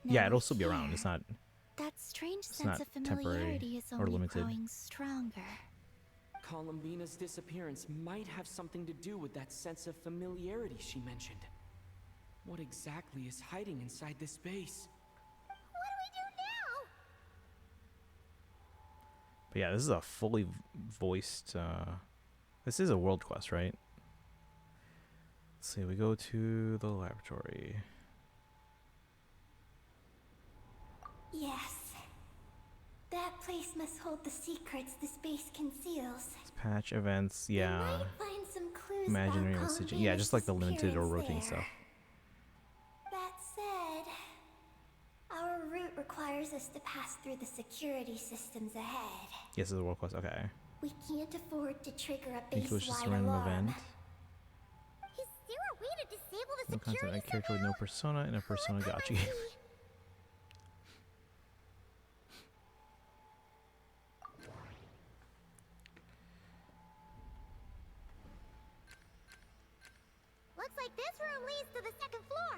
Yeah, now it'll still be around. here, It's not. that strange it's sense not of temporary familiarity is or only limited. growing stronger. Columbina's disappearance might have something to do with that sense of familiarity she mentioned. What exactly is hiding inside this base? What do we do now? But yeah, this is a fully voiced. This is a world quest, right? Let's see. We go to the laboratory. Yes. That place must hold the secrets this base conceals. It's patch events. We Yeah. might find some clues Imaginary about messaging. Yeah, just like the limited or Columbina's rotating disappearance stuff. there. That said, our route requires us to pass through the security systems ahead. Yes, it's a world quest. Okay. We can't afford to trigger a Think it was just a base-wide random alarm. event. Is there a way to disable the No content. security A character with no persona in a persona gotcha game. Looks like this room leads to the second floor.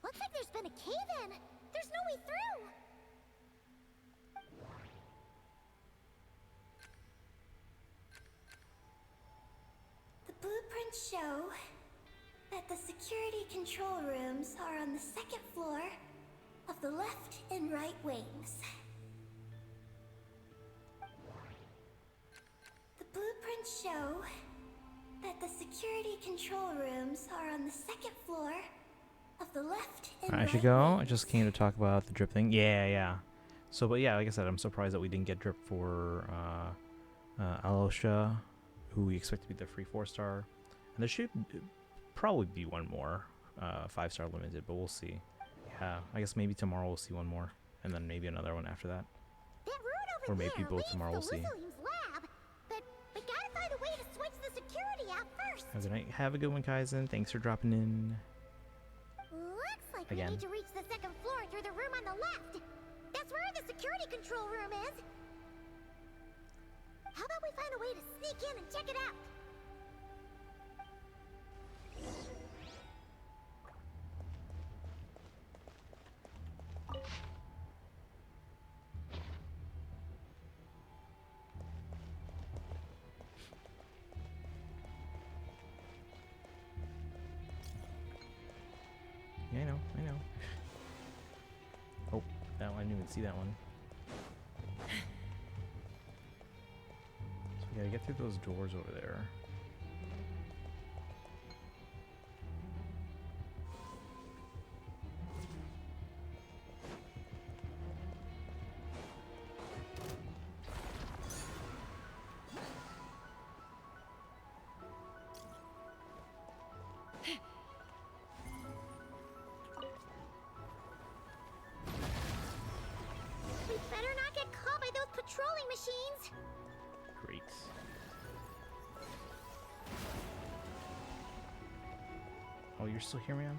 Looks like there's been a cave-in. There's no way through. The blueprints show that the security control rooms are on the second floor of the left and right wings. The blueprints show that the security control rooms are on the second floor of the left and I right should go. wings. I just came to talk about the drip thing. Yeah, yeah. So, but yeah, like I said, I'm surprised that we didn't get drip for Alosha, who we expect to be the free 4-star. And there should probably be one more 5-star limited, but we'll see. Yeah, I guess maybe tomorrow we'll see one more, and then maybe another one after that. That room over Or maybe there both leads tomorrow, to we'll see. Lusalim's lab, but we gotta find a way to switch the security out first. Have a good night. Have a good one, Kaizen. Thanks for dropping in. Looks like Again. we need to reach the second floor through the room on the left. That's where the security control room is. How about we find a way to sneak in and check it out? Yeah, I know, I know. Oh, that one, I didn't even see that one. So we gotta get through those doors over there. We better not get caught by those patrolling machines. Great. Oh, you're still here, man?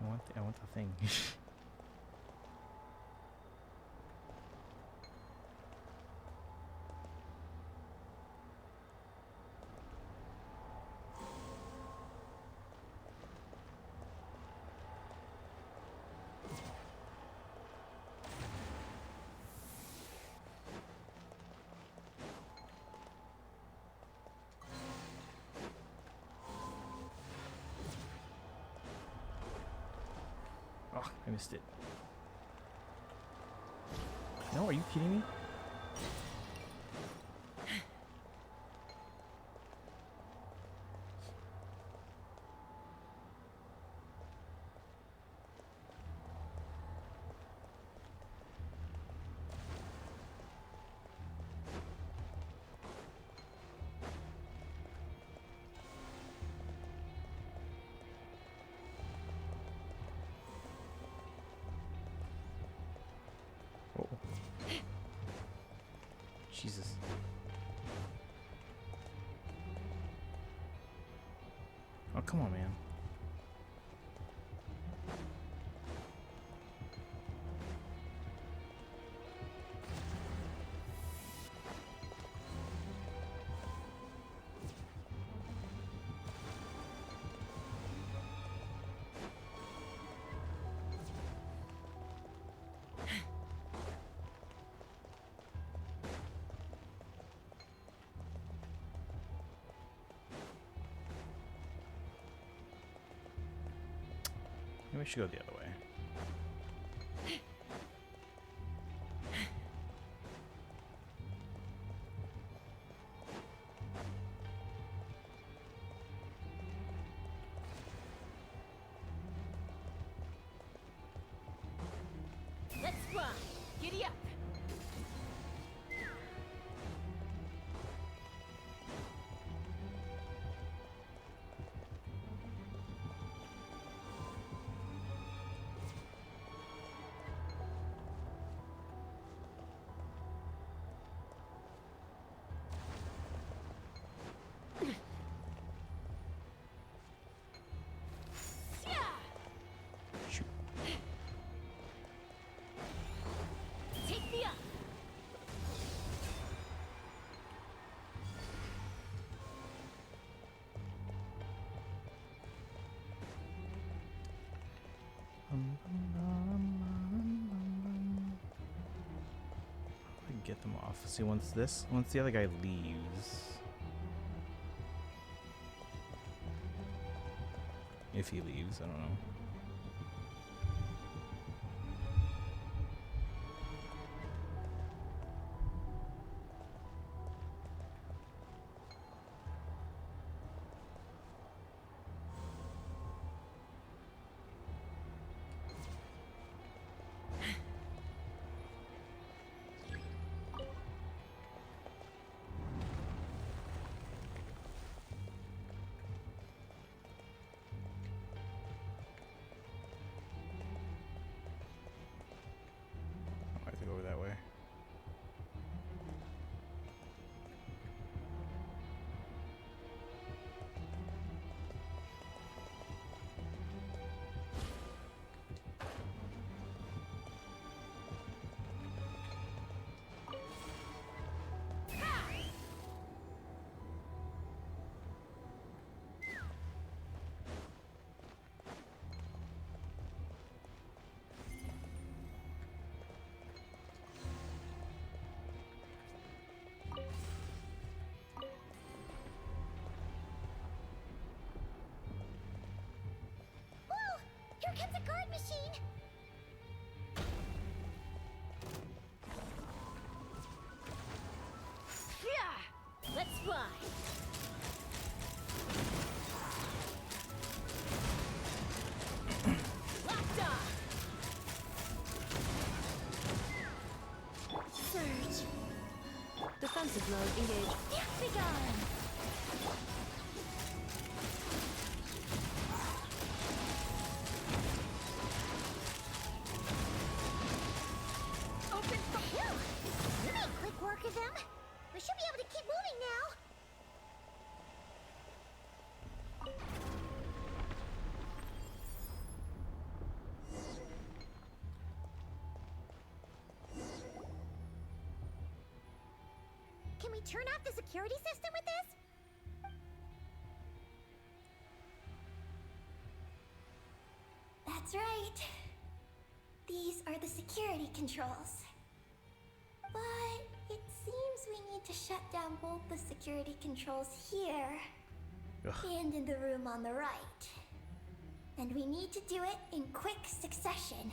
I want the thing. Oh, I missed it. No, are you kidding me? Jesus. Oh, come on, man. Maybe we should go the other way. Let's fly! Giddy up! Shoot. Take me up! I can get them off. See, once the other guy leaves, if he leaves, I don't know. I have to go over that way. Whoa! Here comes a guard machine! Yeah! Let's fly! Locked on! Surge. Defensive mode engaged. Be gone! Open fire! You made quick work of them. We should be able to keep moving now. Can we turn off the security system with this? That's right. These are the security controls. But it seems we need to shut down both the security controls here Ugh. and in the room on the right. And we need to do it in quick succession.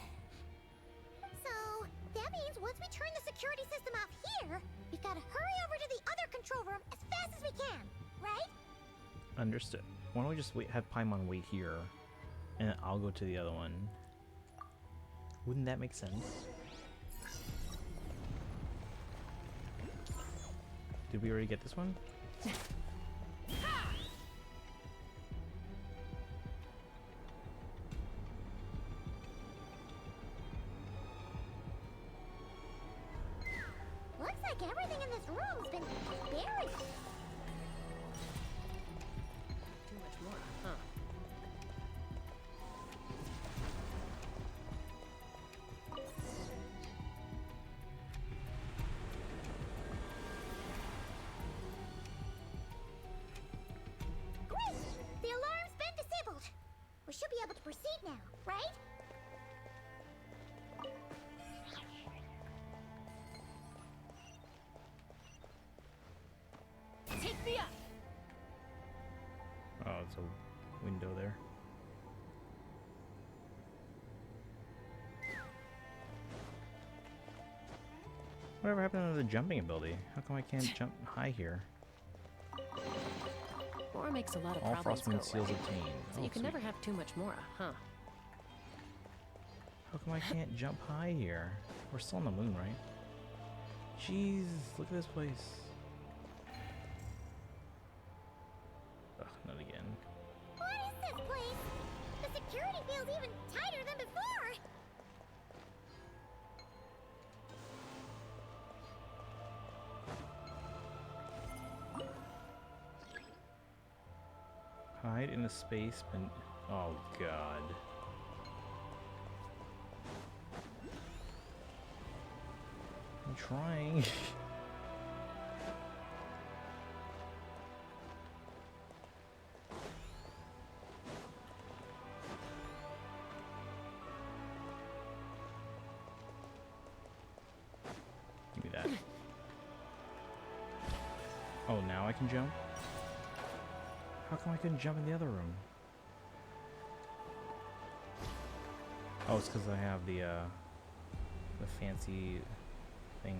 So, that means once we turn the security system off here, we've got to hurry over to the other control room as fast as we can, right? Understood. Why don't we just wait, have Paimon wait here, and I'll go to the other one. Wouldn't that make sense? Did we already get this one? Looks like everything in the this room's been buried. Too much more, huh? Great! The alarm's been disabled. We should be able to proceed now, right? Take me up! Oh, it's a window there. Whatever happened to the jumping ability? How come I can't jump high here? War makes a lot of All problems go Frostmoon seals away. obtained. So Oh, you can sweet. never have too much Mora, huh? How come I can't jump high here? We're still on the moon, right? Jeez, look at this place. Ugh, not again. What is this place? The security feels even tighter than before. Hide in a space, but oh god. I'm trying. Give me that. Oh, now I can jump? How come I couldn't jump in the other room? Oh, it's because I have the fancy thing.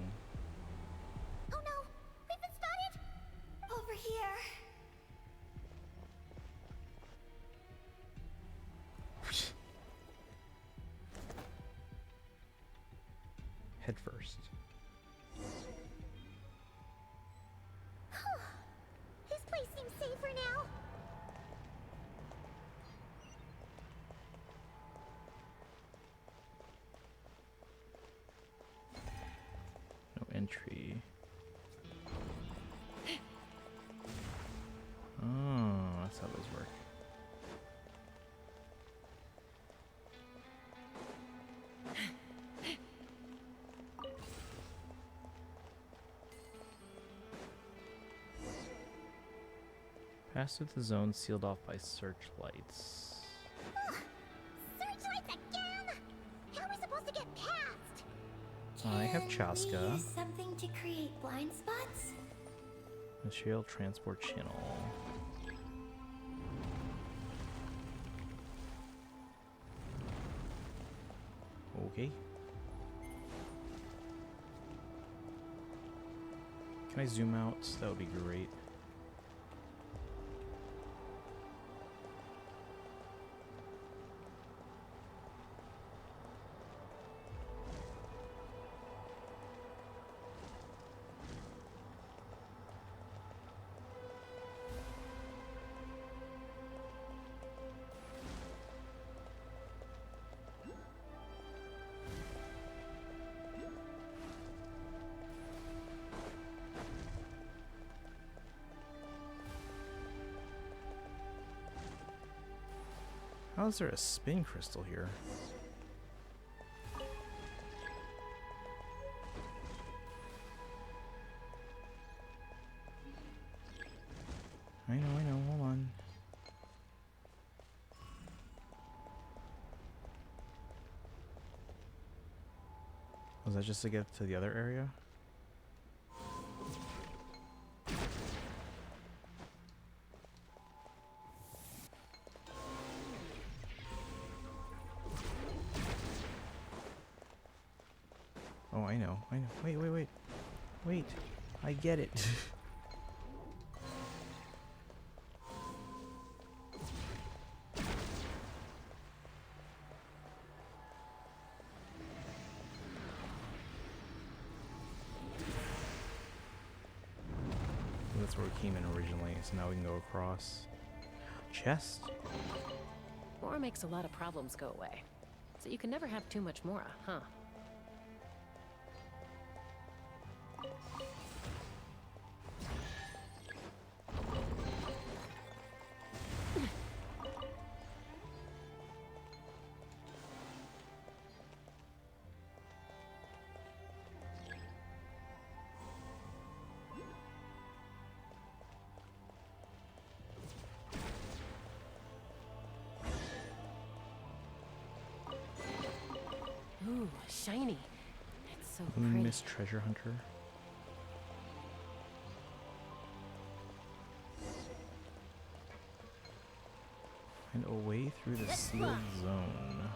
Oh no! We've been spotted! Over here. Head first. This place seems safer now. No entry. Oh, that's how those work. Pass through the zone sealed off by searchlights. Searchlights again! How are we supposed to get past? I have Can we Chaska. use something to create blind spots? Material transport channel. Okay. Can I zoom out? That would be great. How is there a spin crystal here? I know, hold on. Was that just to get to the other area? Oh, I know. Wait. I get it. That's where we came in originally, so now we can go across. Chest? War makes a lot of problems go away. So you can never have too much Mora, huh? shiny. It's so pretty. Miss Treasure Hunter. And away through the sealed zone.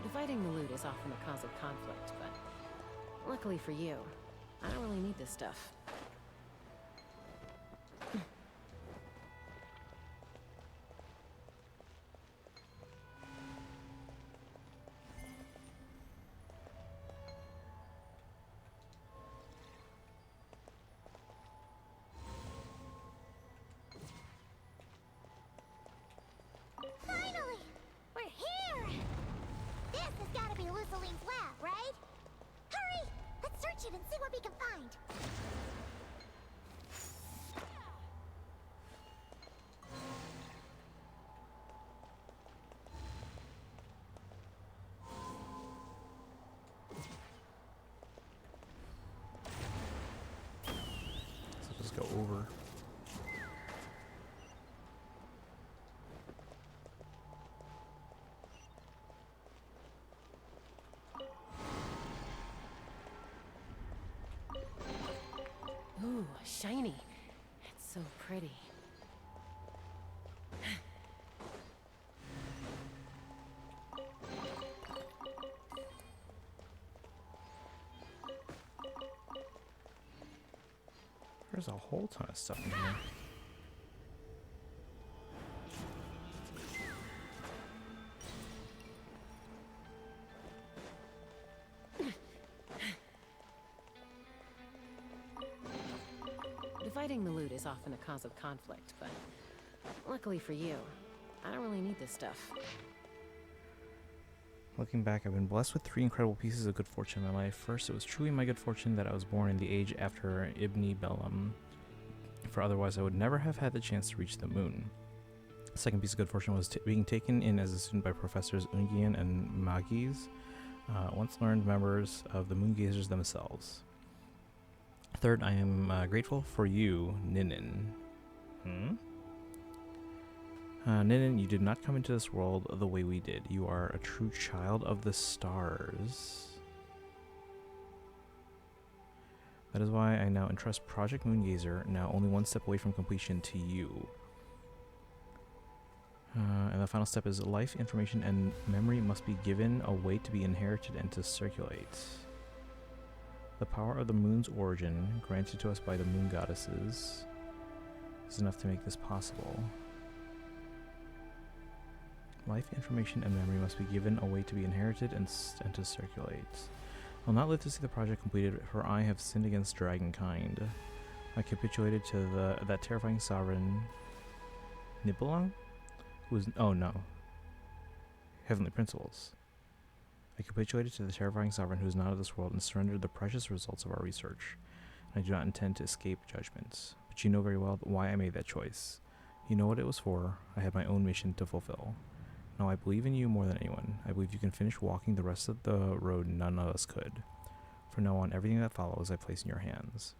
Dividing the loot is often a cause of conflict, but luckily for you, I don't really need this stuff. Finally! We're here! This has gotta be Luciline's lab, right? Hurry! Let's search it and see what we can find. So just go over. Ooh, shiny. It's so pretty. There's a whole ton of stuff in here. Dividing the loot is often a cause of conflict, but luckily for you, I don't really need this stuff. Looking back, I've been blessed with 3 incredible pieces of good fortune in my life. First, it was truly my good fortune that I was born in the age after Ibn Bellum, for otherwise I would never have had the chance to reach the moon. The second piece of good fortune was being taken in as a student by Professors Ungian and Magi's, once learned members of the Moongazers themselves. Third, I am grateful for you, Ninin. Ninin, you did not come into this world the way we did. You are a true child of the stars. That is why I now entrust Project Moongazer, now only one step away from completion, to you. And the final step is life, information, and memory must be given a way to be inherited and to circulate. The power of the moon's origin, granted to us by the moon goddesses, is enough to make this possible. Life, information, and memory must be given a way to be inherited and to circulate. I'll not live to see the project completed, for I have sinned against dragonkind. I capitulated to that terrifying sovereign Nibelung? Heavenly principles. I capitulated to the terrifying sovereign who is not of this world and surrendered the precious results of our research. And I do not intend to escape judgment. But you know very well why I made that choice. You know what it was for. I had my own mission to fulfill. Now I believe in you more than anyone. I believe you can finish walking the rest of the road none of us could. From now on, everything that follows I place in your hands.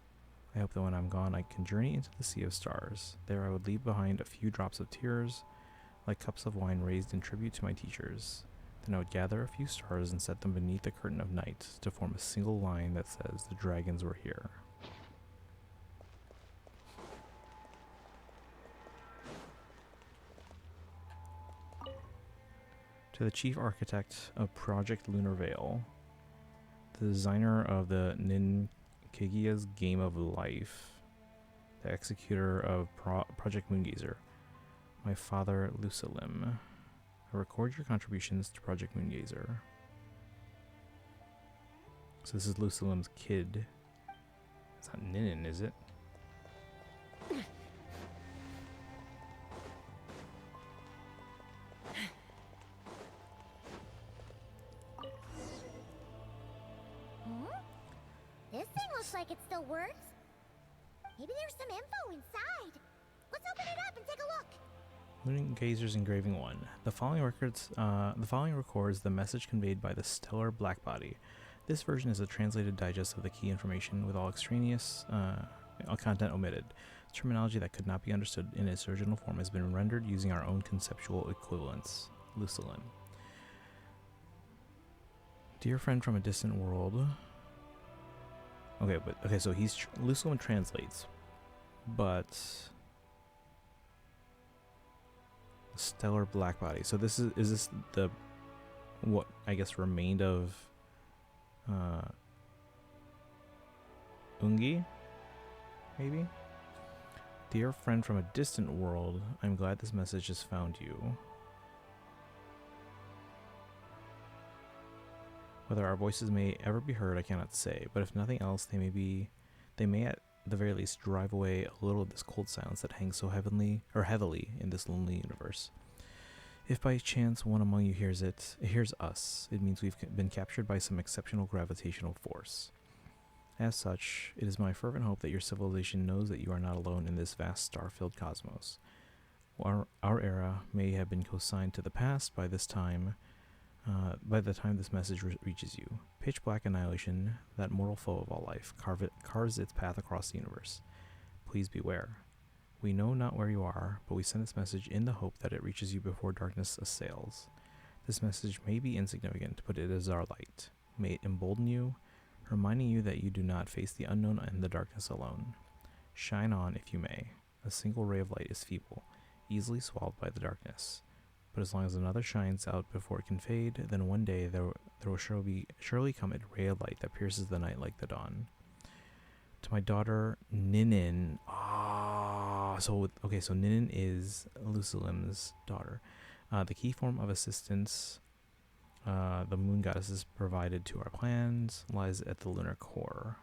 I hope that when I'm gone, I can journey into the sea of stars. There I would leave behind a few drops of tears, like cups of wine raised in tribute to my teachers. Then I would gather a few stars and set them beneath the curtain of night to form a single line that says the dragons were here. To the chief architect of Project Lunar Veil, the designer of the Ninkigia's Game of Life, the executor of Project Moongazer, my father Lucilim. I record your contributions to Project Moongazer. So this is Lucilim's kid. It's not Ninin, is it? Looks like it still works. Maybe there's some info inside. Let's open it up and take a look. Moon Gazer's Engraving 1. The following records the message conveyed by the stellar blackbody. This version is a translated digest of the key information with all extraneous content omitted. Terminology that could not be understood in its original form has been rendered using our own conceptual equivalents. Lucilin. Dear friend from a distant world. Okay, so Lucilin translates, but stellar blackbody. So is this the what I guess remained of Ungi? Maybe? Dear friend from a distant world, I'm glad this message has found you. Whether our voices may ever be heard, I cannot say, but if nothing else, they may at the very least drive away a little of this cold silence that hangs so heavily in this lonely universe. If by chance one among you hears us, it means we've been captured by some exceptional gravitational force. As such, it is my fervent hope that your civilization knows that you are not alone in this vast star-filled cosmos. Our era may have been consigned to the past by the time this message reaches you. Pitch black annihilation, that mortal foe of all life, carves its path across the universe. Please beware. We know not where you are, but we send this message in the hope that it reaches you before darkness assails. This message may be insignificant, but it is our light. May it embolden you, reminding you that you do not face the unknown and the darkness alone. Shine on if you may. A single ray of light is feeble, easily swallowed by the darkness. But as long as another shines out before it can fade, then one day there will surely come a ray of light that pierces the night like the dawn. To my daughter, Ninin. So Ninin is Lucilim's daughter. The key form of assistance the moon goddesses provided to our plans lies at the lunar core.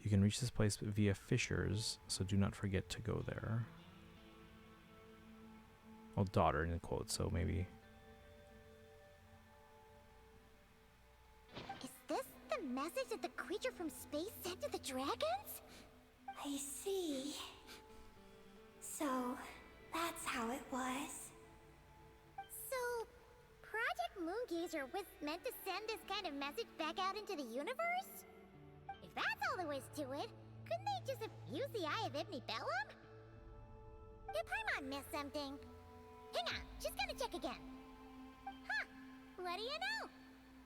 You can reach this place via fissures, so do not forget to go there. Well, daughter in quotes, so maybe. Is this the message that the creature from space sent to the dragons? I see. So, that's how it was. So, Project Moongazer was meant to send this kind of message back out into the universe? If that's all there was to it, couldn't they just have used the Eye of Ibn Bellum? Did Paimon miss something? Hang on, she's gonna check again. Huh, what do you know?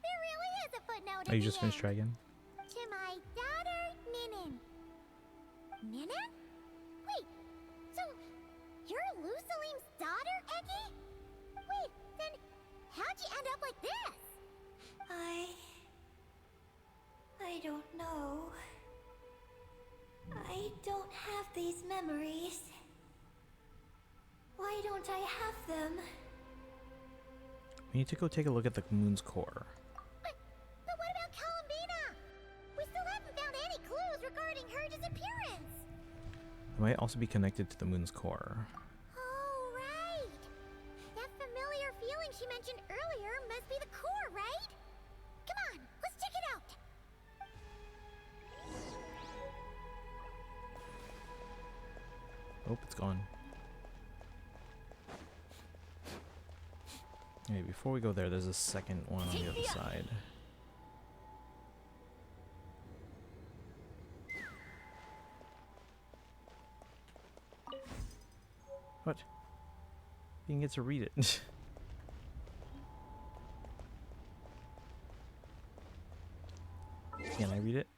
There really is a footnote at Oh, you the just finished end. dragon? To my daughter, Ninin. Ninin? Wait, so you're Lucilim's daughter, Eggy? Wait, then how'd you end up like this? I don't know. I don't have these memories. Why don't I have them? We need to go take a look at the moon's core. But what about Columbina? We still haven't found any clues regarding her disappearance. It might also be connected to the moon's core. Oh, right. That familiar feeling she mentioned earlier must be the core, right? Come on, let's check it out. Oh, it's gone. Okay, before we go there, there's a second one on the other side. What? You didn't get to read it. Can I read it?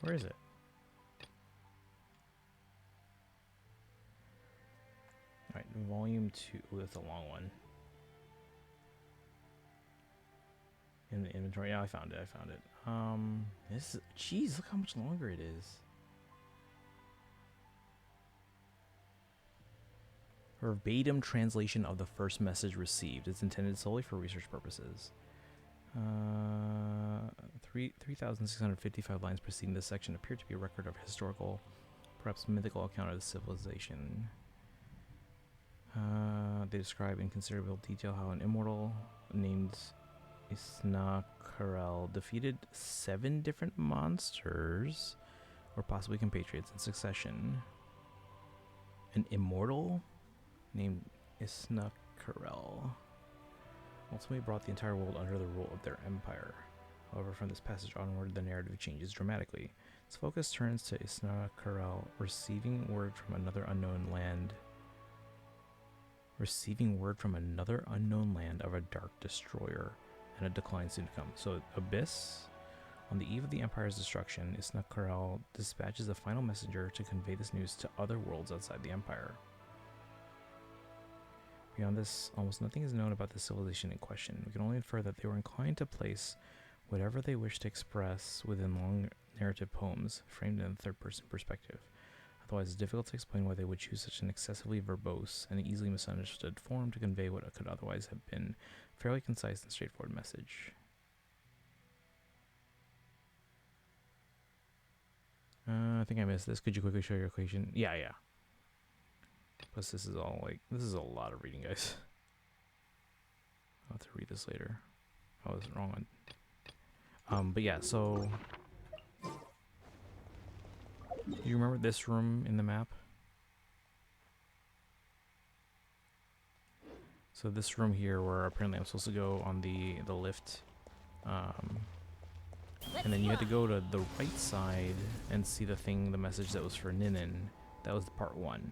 Where is it? Alright, volume 2. Ooh, that's a long one. in the inventory. Yeah, I found it. I found it. This is, jeez, look how much longer it is. Verbatim translation of the first message received. It's intended solely for research purposes. 3,655 lines preceding this section appear to be a record of historical, perhaps mythical account of the civilization. They describe in considerable detail how an immortal named Isnakarel defeated 7 different monsters, or possibly compatriots, in succession. An immortal named Isnakarel ultimately brought the entire world under the rule of their empire. However, from this passage onward, the narrative changes dramatically. Its focus turns to Isnakarel receiving word from another unknown land of a dark destroyer and a decline soon to come. So, Abyss. On the eve of the Empire's destruction, Isnakarel dispatches a final messenger to convey this news to other worlds outside the Empire. Beyond this, almost nothing is known about the civilization in question. We can only infer that they were inclined to place whatever they wished to express within long narrative poems, framed in a third-person perspective. Otherwise, it's difficult to explain why they would choose such an excessively verbose and easily misunderstood form to convey what could otherwise have been a fairly concise and straightforward message. I think I missed this. Could you quickly show your equation? Yeah. Plus, this is all like, this is a lot of reading, guys. I'll have to read this later. I was wrong on. But yeah, so you remember this room in the map? So this room here, where apparently I'm supposed to go on the lift, and then you had to go to the right side and see the message that was for Ninin. That was part 1.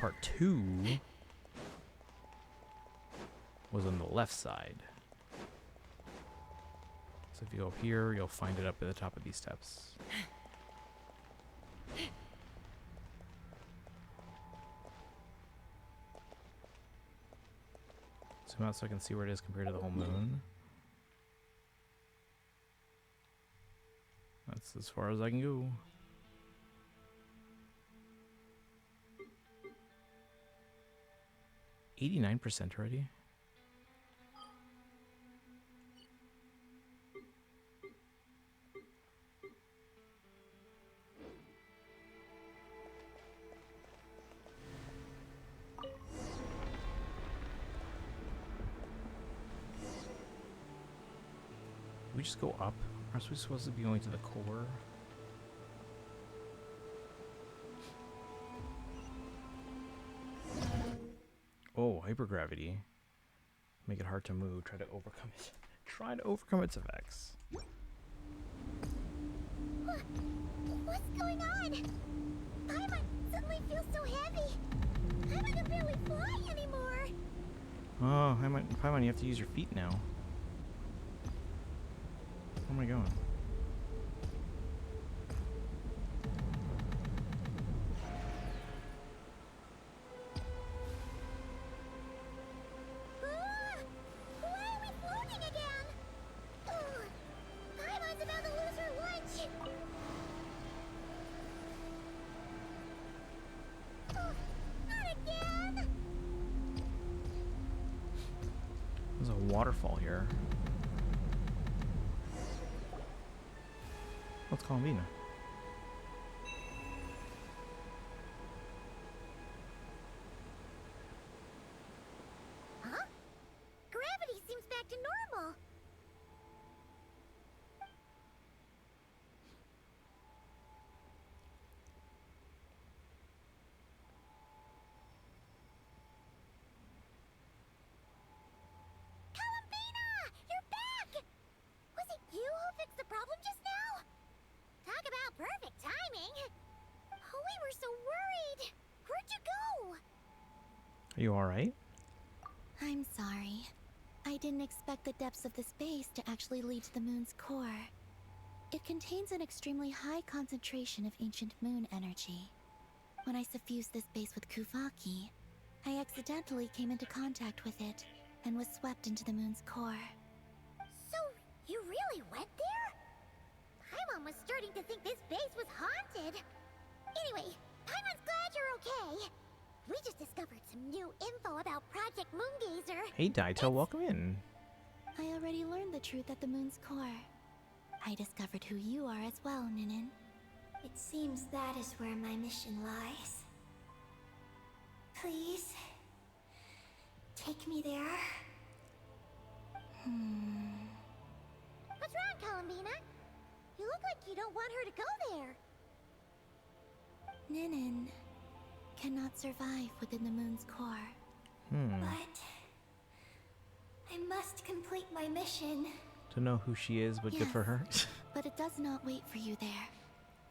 Part 2 was on the left side. So if you go up here, you'll find it up at the top of these steps. Zoom out so I can see where it is compared to the whole moon. That's as far as I can go. %89 already. We just go up? Aren't we supposed to be going to the core? Oh, hypergravity. Make it hard to move. Try to overcome it. Try to overcome its effects. What's going on? Paimon suddenly feels so heavy. I can barely fly anymore. Oh, Paimon, you have to use your feet now. Where am I going? Why are we floating again? Paimon's about to lose her lunch. Not again. There's a waterfall here. Let's call him Vina. Huh? Gravity seems back to normal. Columbina! You're back! Was it you who fixed the problem just now? Talk about perfect timing. Oh, we were so worried. Where'd you go? Are you alright? I'm sorry. I didn't expect the depths of the space to actually lead to the moon's core. It contains an extremely high concentration of ancient moon energy. When I suffused this base with Kuvaki, I accidentally came into contact with it and was swept into the moon's core. So, you really went there? Paimon was starting to think this base was haunted. Anyway, Paimon's glad you're okay. We just discovered some new info about Project Moongazer. Hey, Daito, welcome in. I already learned the truth at the moon's core. I discovered who you are as well, Ninin. It seems that is where my mission lies. Please, take me there. What's wrong, Columbina? You look like you don't want her to go there. Ninin cannot survive within the moon's core. But I must complete my mission. To know who she is, but good for her. But it does not wait for you there.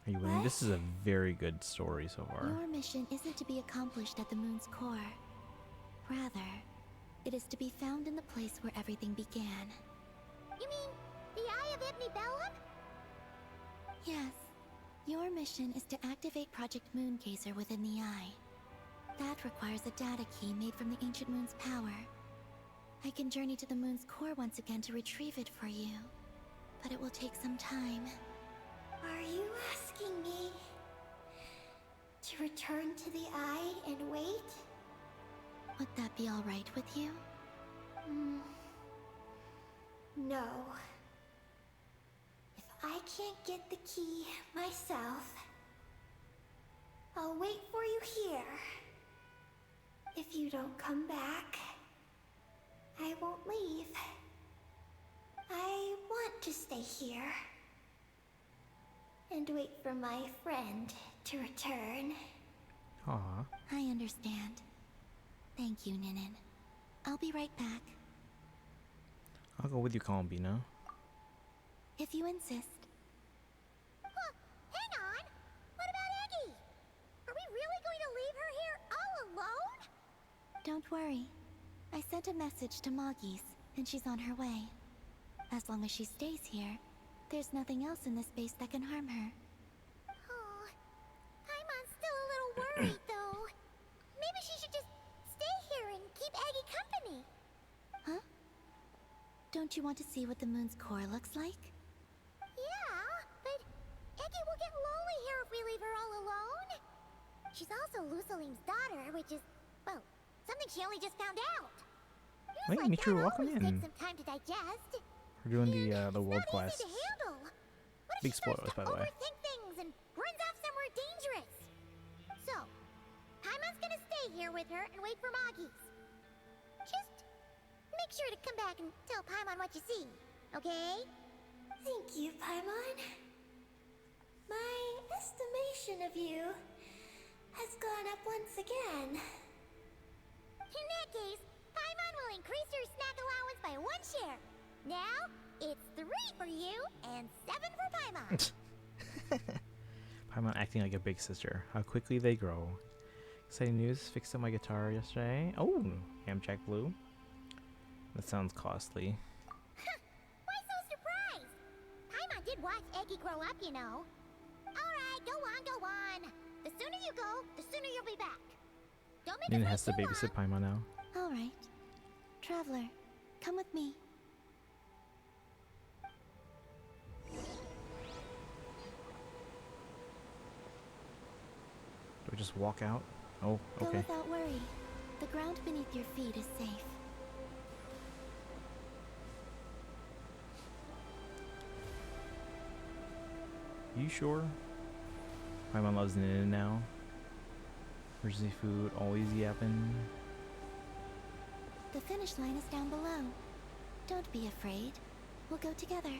Are you winning? This is a very good story so far. Your mission isn't to be accomplished at the moon's core. Rather, it is to be found in the place where everything began. You mean the Eye of Ibni Bellum? Yes. Your mission is to activate Project Moongazer within the Eye. That requires a data key made from the ancient moon's power. I can journey to the moon's core once again to retrieve it for you. But it will take some time. Are you asking me to return to the Eye and wait? Would that be alright with you? No. If I can't get the key myself, I'll wait for you here. If you don't come back, I won't leave. I want to stay here and wait for my friend to return. Aw. I understand. Thank you, Ninin. I'll be right back. I'll go with you, Columbina. If you insist. Huh, hang on! What about Eggy? Are we really going to leave her here all alone? Don't worry. I sent a message to Moggy's, and she's on her way. As long as she stays here, there's nothing else in this space that can harm her. Oh, Paimon's still a little worried, though. Maybe she should just stay here and keep Eggy company. Huh? Don't you want to see what the moon's core looks like? Yeah, but Eggy will get lonely here if we leave her all alone. She's also Lusalim's daughter, which is, well, something she only just found out. News Wait, like Mitru, that welcome always in. takes some time to digest. We're doing the And world it's not quest. easy to handle. What if Big she starts spoilers, to by the way. overthink things and runs off somewhere dangerous? So, Paimon's gonna stay here with her and wait for Moggy's. Just make sure to come back and tell Paimon what you see, okay? Thank you, Paimon. My estimation of you has gone up once again. In that case, Paimon will increase your snack allowance by 1 share. Now, it's 3 for you and 7 for Paimon. Paimon acting like a big sister. How quickly they grow. Exciting news. Fixed up my guitar yesterday. Oh, Amjack Blue. That sounds costly. Why so surprised? Paimon did watch Eggy grow up, you know. Alright, go on, go on. The sooner you go, the sooner you'll be back. Don't make Nina us has to wait too babysit long. Paimon now. Alright. Traveler, come with me. Do we just walk out? Oh, Go okay. without worry. The ground beneath your feet is safe. You sure? Paimon loves Nina now. Emergency food, always yapping. The finish line is down below. Don't be afraid. We'll go together.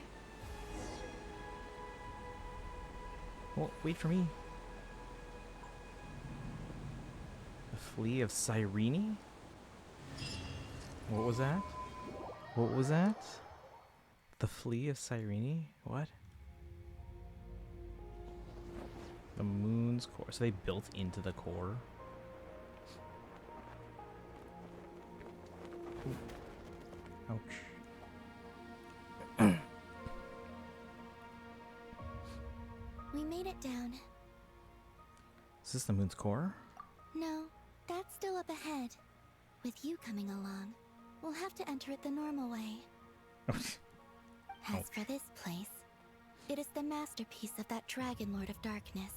Well, wait for me. The Flea of Cyrene? What was that? What was that? The Flea of Cyrene? What? The moon's core. So they built into the core? Ooh. Ouch. We made it down. Is this the moon's core? No, that's still up ahead. With you coming along, we'll have to enter it the normal way. As for this place, it is the masterpiece of that Dragon Lord of Darkness.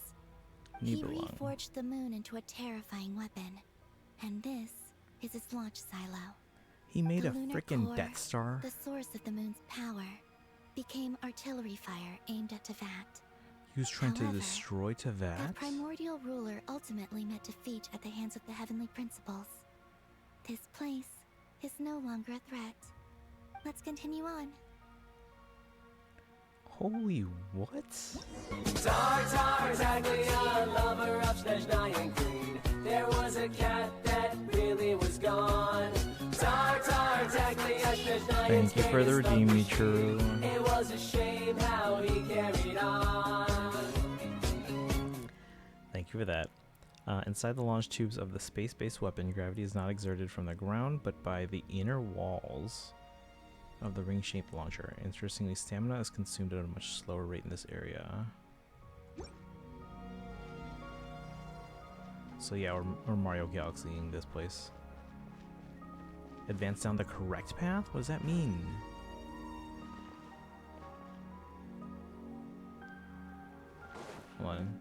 He Nibelung. reforged the moon into a terrifying weapon, and this is his launch silo. He made The a lunar frickin' core, Death Star. the source of the moon's power, became artillery fire aimed at Tevat. He was trying to However, destroy That Tevat? primordial ruler ultimately met defeat at the hands of the heavenly principles. This place is no longer a threat. Let's continue on. Holy what? Thank you for the redeem, Michiru. It was a shame how he carried on. Thank you for that. Inside the launch tubes of the space-based weapon, gravity is not exerted from the ground, but by the inner walls of the ring-shaped launcher. Interestingly, stamina is consumed at a much slower rate in this area. So yeah, we're Mario Galaxy in this place. Advance down the correct path? What does that mean? Hold on.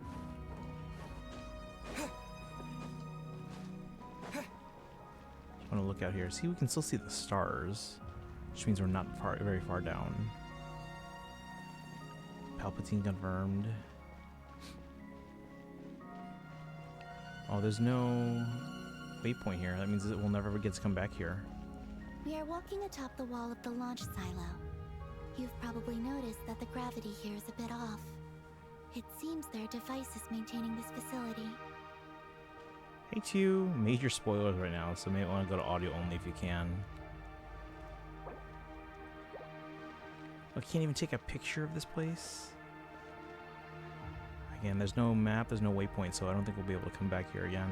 I want to look out here. See, we can still see the stars, which means we're not very far down. Palpatine confirmed. Oh, there's no waypoint here. That means that we'll never get to come back here. We are walking atop the wall of the launch silo. You've probably noticed that the gravity here is a bit off. It seems there are devices maintaining this facility. Hey, two major spoilers right now, so you may want to go to audio only if you can. I can't even take a picture of this place. Again, there's no map, there's no waypoint, so I don't think we'll be able to come back here again.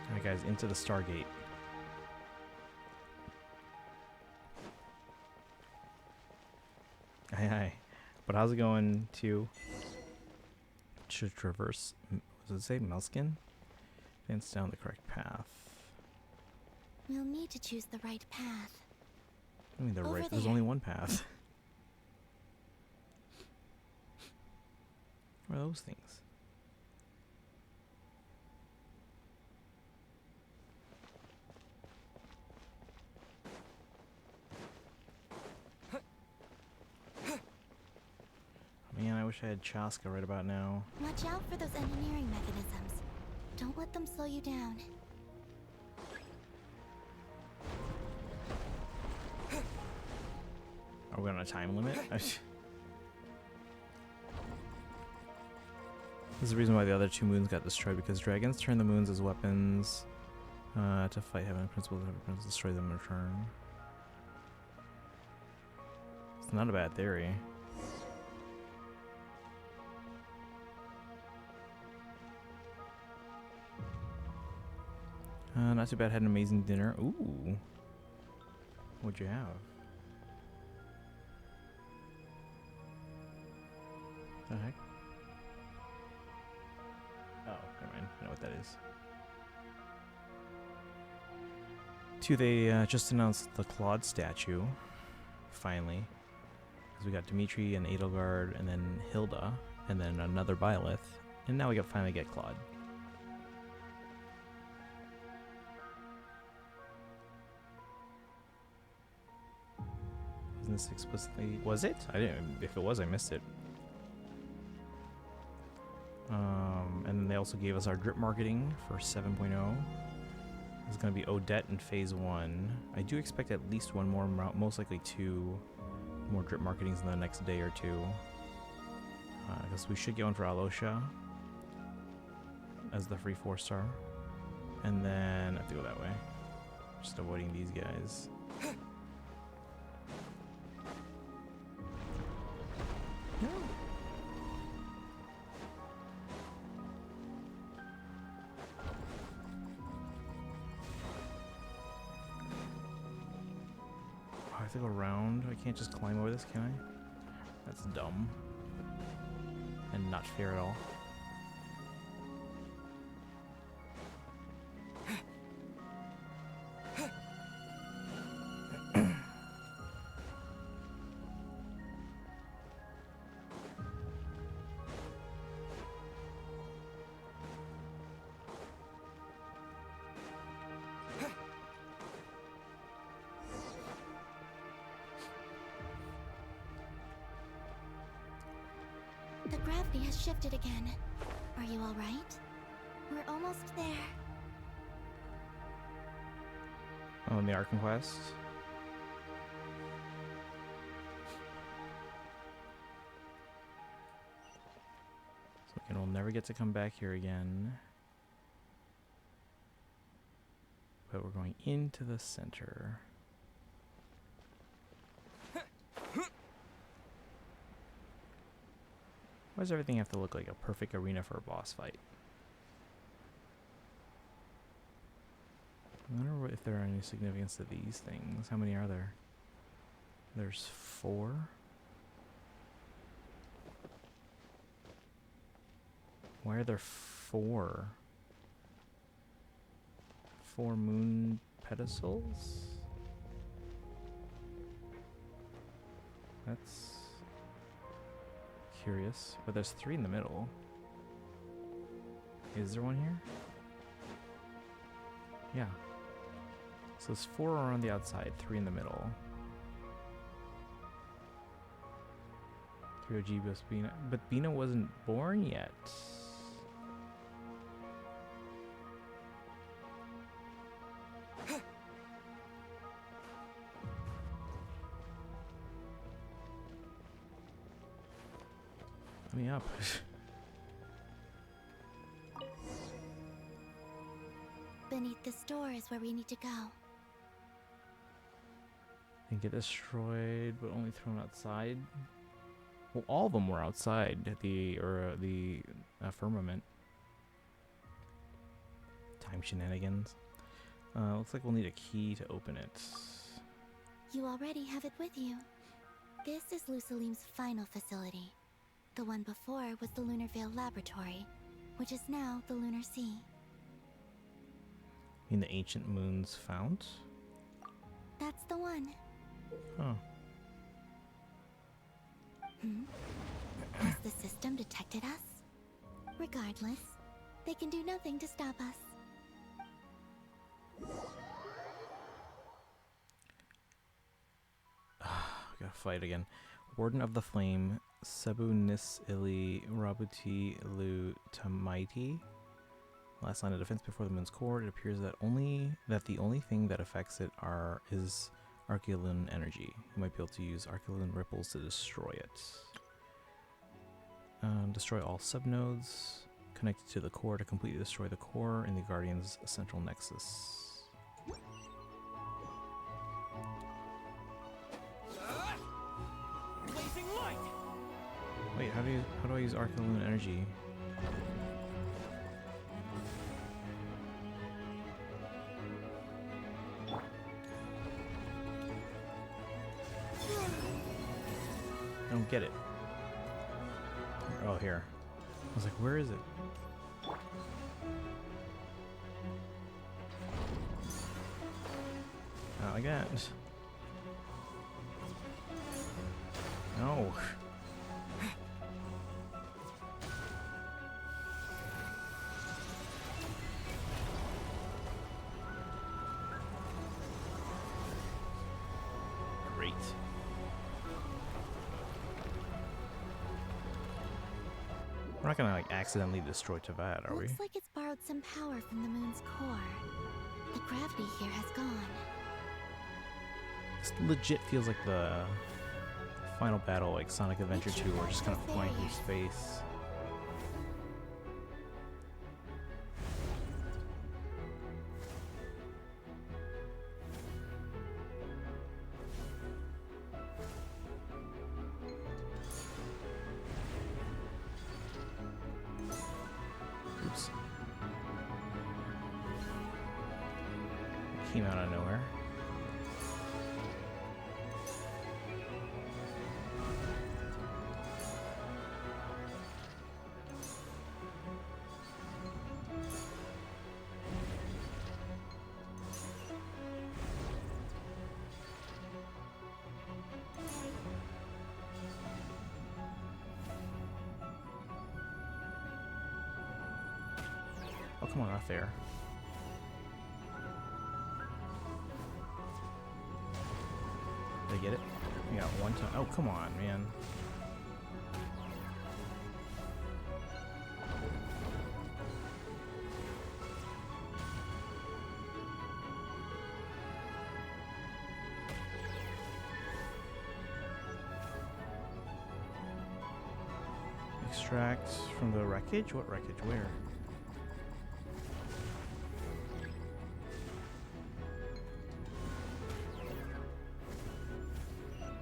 Alright guys, into the Stargate. Aye. But how's it going to traverse, does it say Melskin? Advance down the correct path. We'll need to choose the right path. I mean, Over there's there. only one path. What are those things? Man, I wish I had Chaska right about now. Watch out for those engineering mechanisms. Don't let them slow you down. Are we on a time limit? This is the reason why the other two moons got destroyed, because dragons turn the moons as weapons to fight heaven principles. Heaven principles destroy them in return. It's not a bad theory. Not too bad. Had an amazing dinner. Ooh. What'd you have? The heck? Oh, never mind. I know what that is. Two, they just announced the Claude statue. Finally. Because we got Dimitri and Edelgard, and then Hilda, and then another Byleth. And now we finally get Claude. Wasn't this explicitly... Was it? I didn't... If it was, I missed it. And then they also gave us our drip marketing for 7.0. It's going to be Odette in Phase 1. I do expect at least one more, most likely two more drip marketings in the next day or two. I guess we should get one for Alosha as the free 4-star. And then I have to go that way. Just avoiding these guys. No. I have to go around. I can't just climb over this, can I? That's dumb. And not fair at all. The gravity has shifted again. Are you alright? We're almost there. Oh, in the Arkham Quest? So we'll never get to come back here again. But we're going into the center. Why does everything have to look like a perfect arena for a boss fight? I wonder if there are any significance to these things. How many are there? There's 4. Why are there 4? 4 moon pedestals? That's curious, but there's 3 in the middle. Is there one here? Yeah. So there's 4 are on the outside, 3 in the middle. 3 OG plus Bina, but Bina wasn't born yet. Let me up. Beneath this door is where we need to go. They get destroyed, but only thrown outside. Well, all of them were outside the firmament. Time shenanigans. Looks like we'll need a key to open it. You already have it with you. This is Lusalim's final facility. The one before was the Lunar Veil Laboratory, which is now the Lunar Sea. In the ancient moon's fount? That's the one. Huh. Has the system detected us? Regardless, they can do nothing to stop us. We gotta fight again. Warden of the Flame, Sebu Nis Ili Rabuti Lu Tamaiti. Last line of defense before the moon's core. It appears that the only thing that affects it is Archeolune energy. You might be able to use Archeolune ripples to destroy it. Destroy all subnodes connected to the core to completely destroy the core in the Guardian's central nexus. Blazing light. Wait, how do I use Archeolune energy? I don't get it. Oh, here. I was like, where is it? Not like that. No. Great. We're not gonna like accidentally destroy Tavad, are we? Looks like it's borrowed some power from the moon's core. The gravity here has gone. This legit feels like the final battle, like Sonic Adventure 2, where we're just kind of flying through space. Oops. Came out of nowhere. Oh, come on, not fair. Did I get it? We got one time. Oh, come on, man. Extract from the wreckage? What wreckage? Where?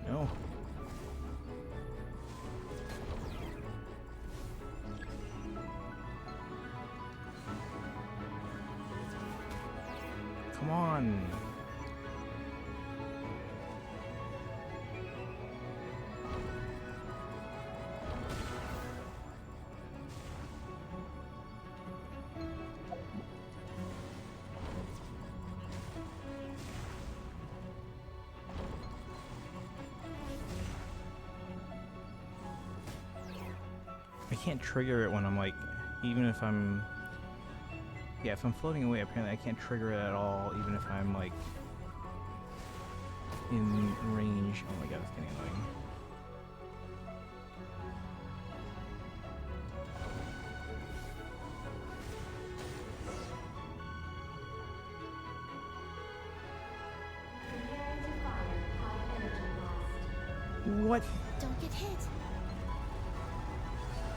No. Come on. I can't trigger it when I'm like, even if I'm, yeah, if I'm floating away, apparently I can't trigger it at all, even if I'm like in range. Oh my god, it's getting annoying. Preparing to fire high energy blast. What? Don't get hit.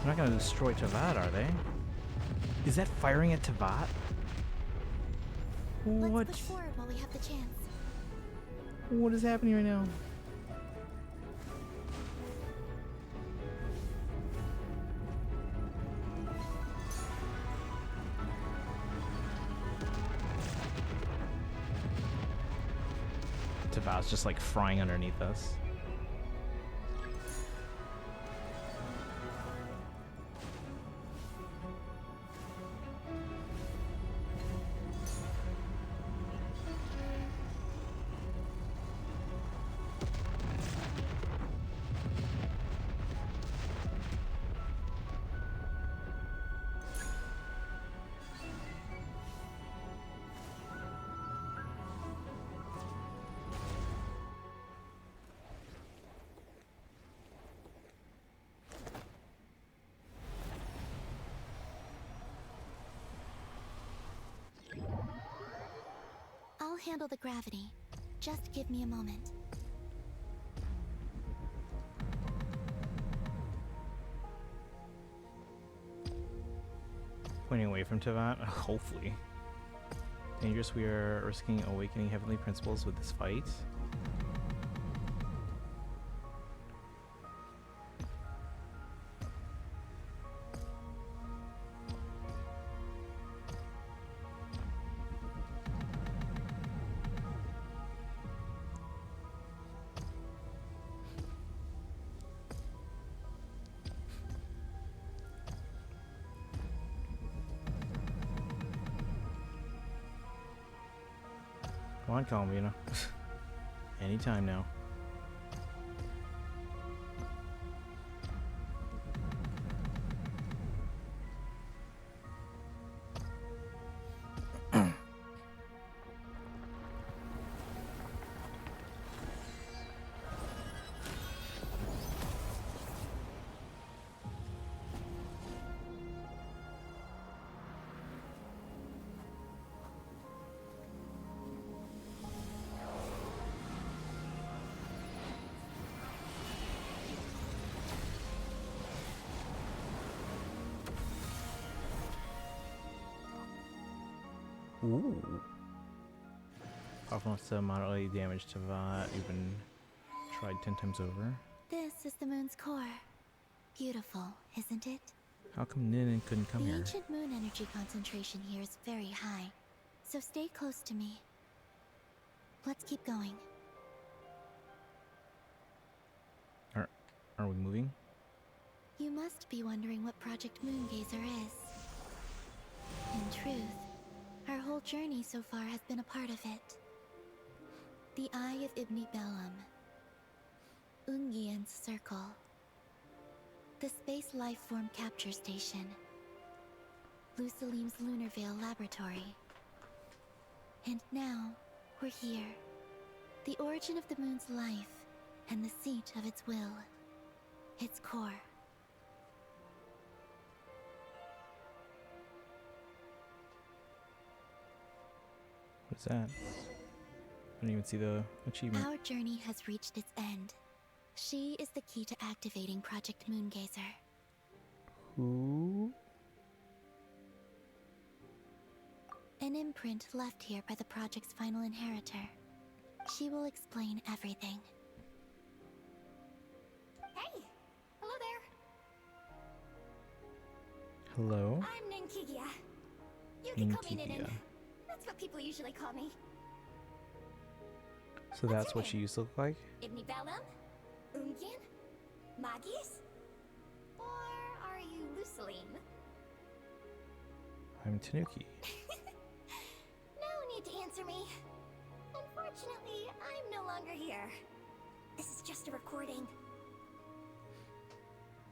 They're not gonna destroy Tavad, are they? Is that firing at Tavad? What? Let's push forward while we have the chance. What is happening right now? Tavad's just like frying underneath us. I'll handle the gravity. Just give me a moment. Pointing away from Tavad? Hopefully. Dangerous, we are risking awakening heavenly principles with this fight. Come on, Columbina. Anytime now. Ooh. Powerful enough to moderately damage Tavad, even tried 10 times over. This is the moon's core. Beautiful, isn't it? How come Ninin couldn't come The here? ancient moon energy concentration here is very high, so stay close to me. Let's keep going. Are we moving? You must be wondering what Project Moongazer is. In truth, our whole journey so far has been a part of it. The Eye of Ibni Bellum, Ungian's Circle, the Space Lifeform Capture Station, Lusalim's Lunar Veil Laboratory. And now, we're here. The origin of the moon's life, and the seat of its will. Its core. What's that? I didn't even see the achievement. Our journey has reached its end. She is the key to activating Project Moongazer. Who? An imprint left here by the project's final inheritor. She will explain everything. Hey! Hello there! Hello? I'm Ninkigia. You can call me Ninin. Ninkigia. That's what people usually call me. So What's that's your what name? she used to look like? Ibni Bellum? Ungian? Magis? Or are you Luceline? I'm Tanuki. No need to answer me. Unfortunately, I'm no longer here. This is just a recording.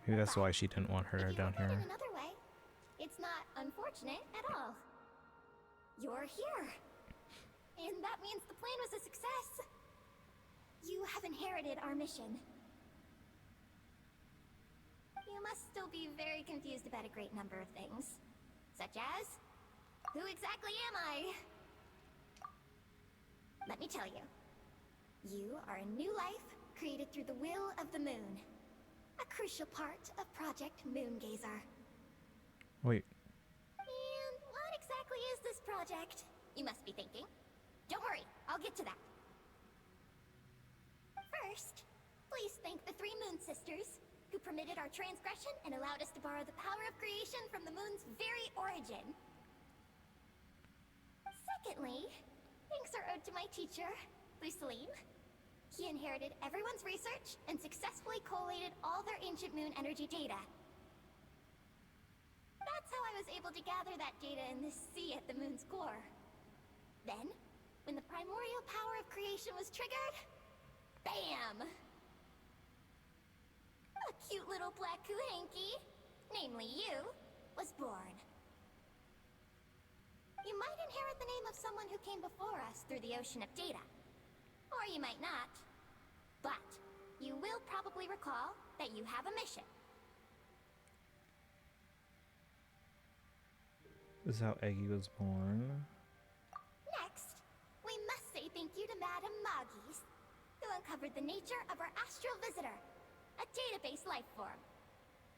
Maybe that's why she didn't want her If you down look at it here. another way, it's not unfortunate at all. You're here. And that means the plan was a success. You have inherited our mission. You must still be very confused about a great number of things. Such as, who exactly am I? Let me tell you. You are a new life created through the will of the moon. A crucial part of Project Moongazer. Wait, And what exactly is this project? You must be thinking. Don't worry, I'll get to that. First, please thank the three Moon Sisters, who permitted our transgression and allowed us to borrow the power of creation from the moon's very origin. Secondly, thanks are owed to my teacher, Luceline. He inherited everyone's research and successfully collated all their ancient moon energy data. That's how I was able to gather that data in this sea at the moon's core. Then, when the primordial power of creation was triggered, bam! A cute little black kuhanky, namely you, was born. You might inherit the name of someone who came before us through the ocean of data. Or you might not. But, you will probably recall that you have a mission. this is how Eggy was born. Next, we must say thank you to Madame Magis, who uncovered the nature of our astral visitor, a database life form.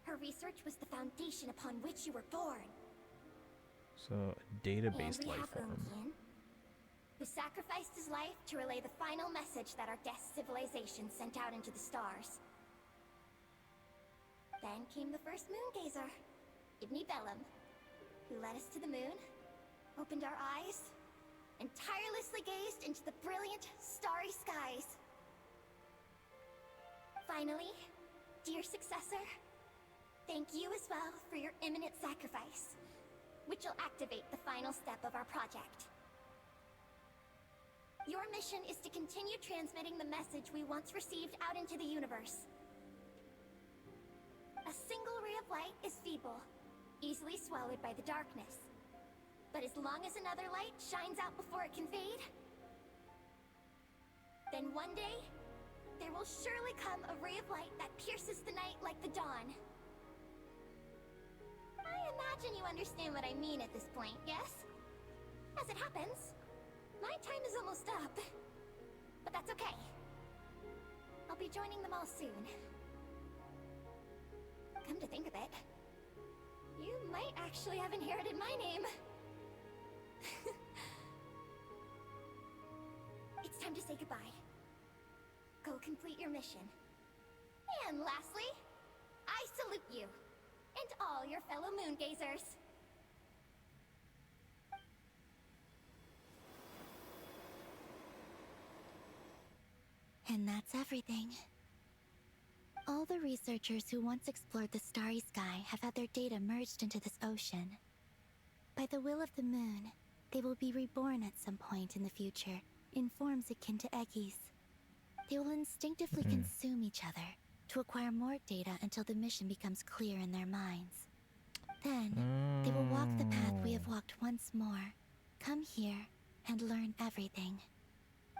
Her research was the foundation upon which you were born. So, a database And we life have form. Unkian, who sacrificed his life to relay the final message that our guest civilization sent out into the stars. Then came the first moongazer, Ibni Bellum, who led us to the moon, opened our eyes, and tirelessly gazed into the brilliant, starry skies. Finally, dear successor, thank you as well for your imminent sacrifice, which will activate the final step of our project. Your mission is to continue transmitting the message we once received out into the universe. A single ray of light is feeble, easily swallowed by the darkness. But as long as another light shines out before it can fade, then one day, there will surely come a ray of light that pierces the night like the dawn. I imagine you understand what I mean at this point, yes? As it happens, my time is almost up. But that's okay. I'll be joining them all soon. Come to think of it, you might actually have inherited my name. It's time to say goodbye. Go complete your mission. And lastly, I salute you, and all your fellow moongazers. And that's everything. All the researchers who once explored the starry sky have had their data merged into this ocean. By the will of the moon, they will be reborn at some point in the future, in forms akin to Eggies. They will instinctively consume each other to acquire more data until the mission becomes clear in their minds. Then, they will walk the path we have walked once more, come here, and learn everything.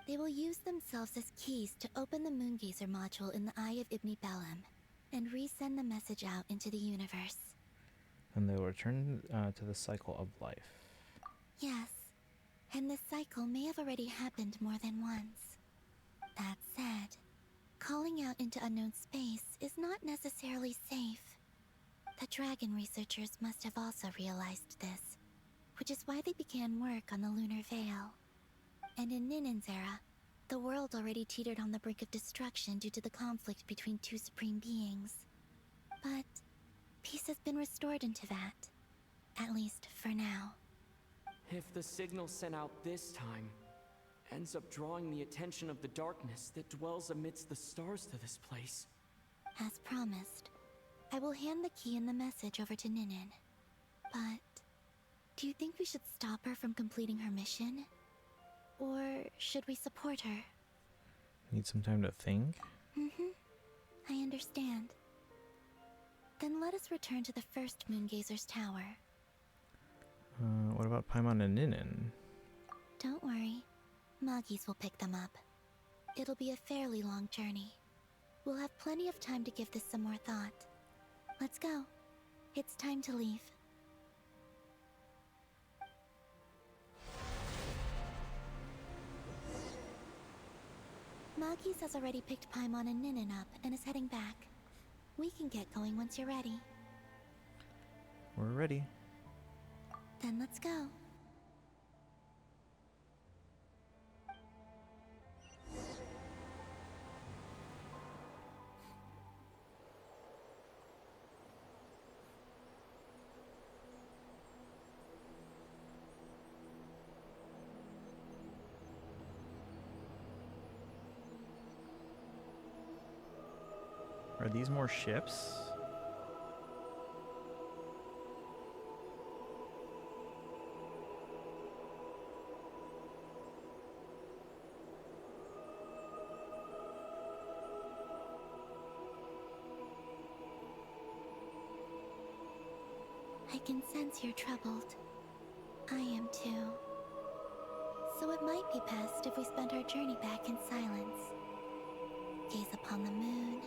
They will use themselves as keys to open the Moongazer module in the Eye of Ibni Bellum, and resend the message out into the universe. And they will return to the cycle of life. Yes, and this cycle may have already happened more than once. That said, calling out into unknown space is not necessarily safe. The dragon researchers must have also realized this, which is why they began work on the Lunar Veil. And in Ninen's era, the world already teetered on the brink of destruction due to the conflict between two supreme beings. But peace has been restored into that, at least for now. If the signal sent out this time ends up drawing the attention of the darkness that dwells amidst the stars to this place. As promised, I will hand the key and the message over to Ninin. But do you think we should stop her from completing her mission? Or should we support her? Need some time to think? I understand. Then let us return to the first Moongazer's tower. What about Paimon and Ninin? Don't worry. Magis will pick them up. It'll be a fairly long journey. We'll have plenty of time to give this some more thought. Let's go. It's time to leave. Magis has already picked Paimon and Ninin up and is heading back. We can get going once you're ready. We're ready. Then let's go. Are these more ships? I can sense you're troubled. I am too. So it might be best if we spend our journey back in silence. Gaze upon the moon,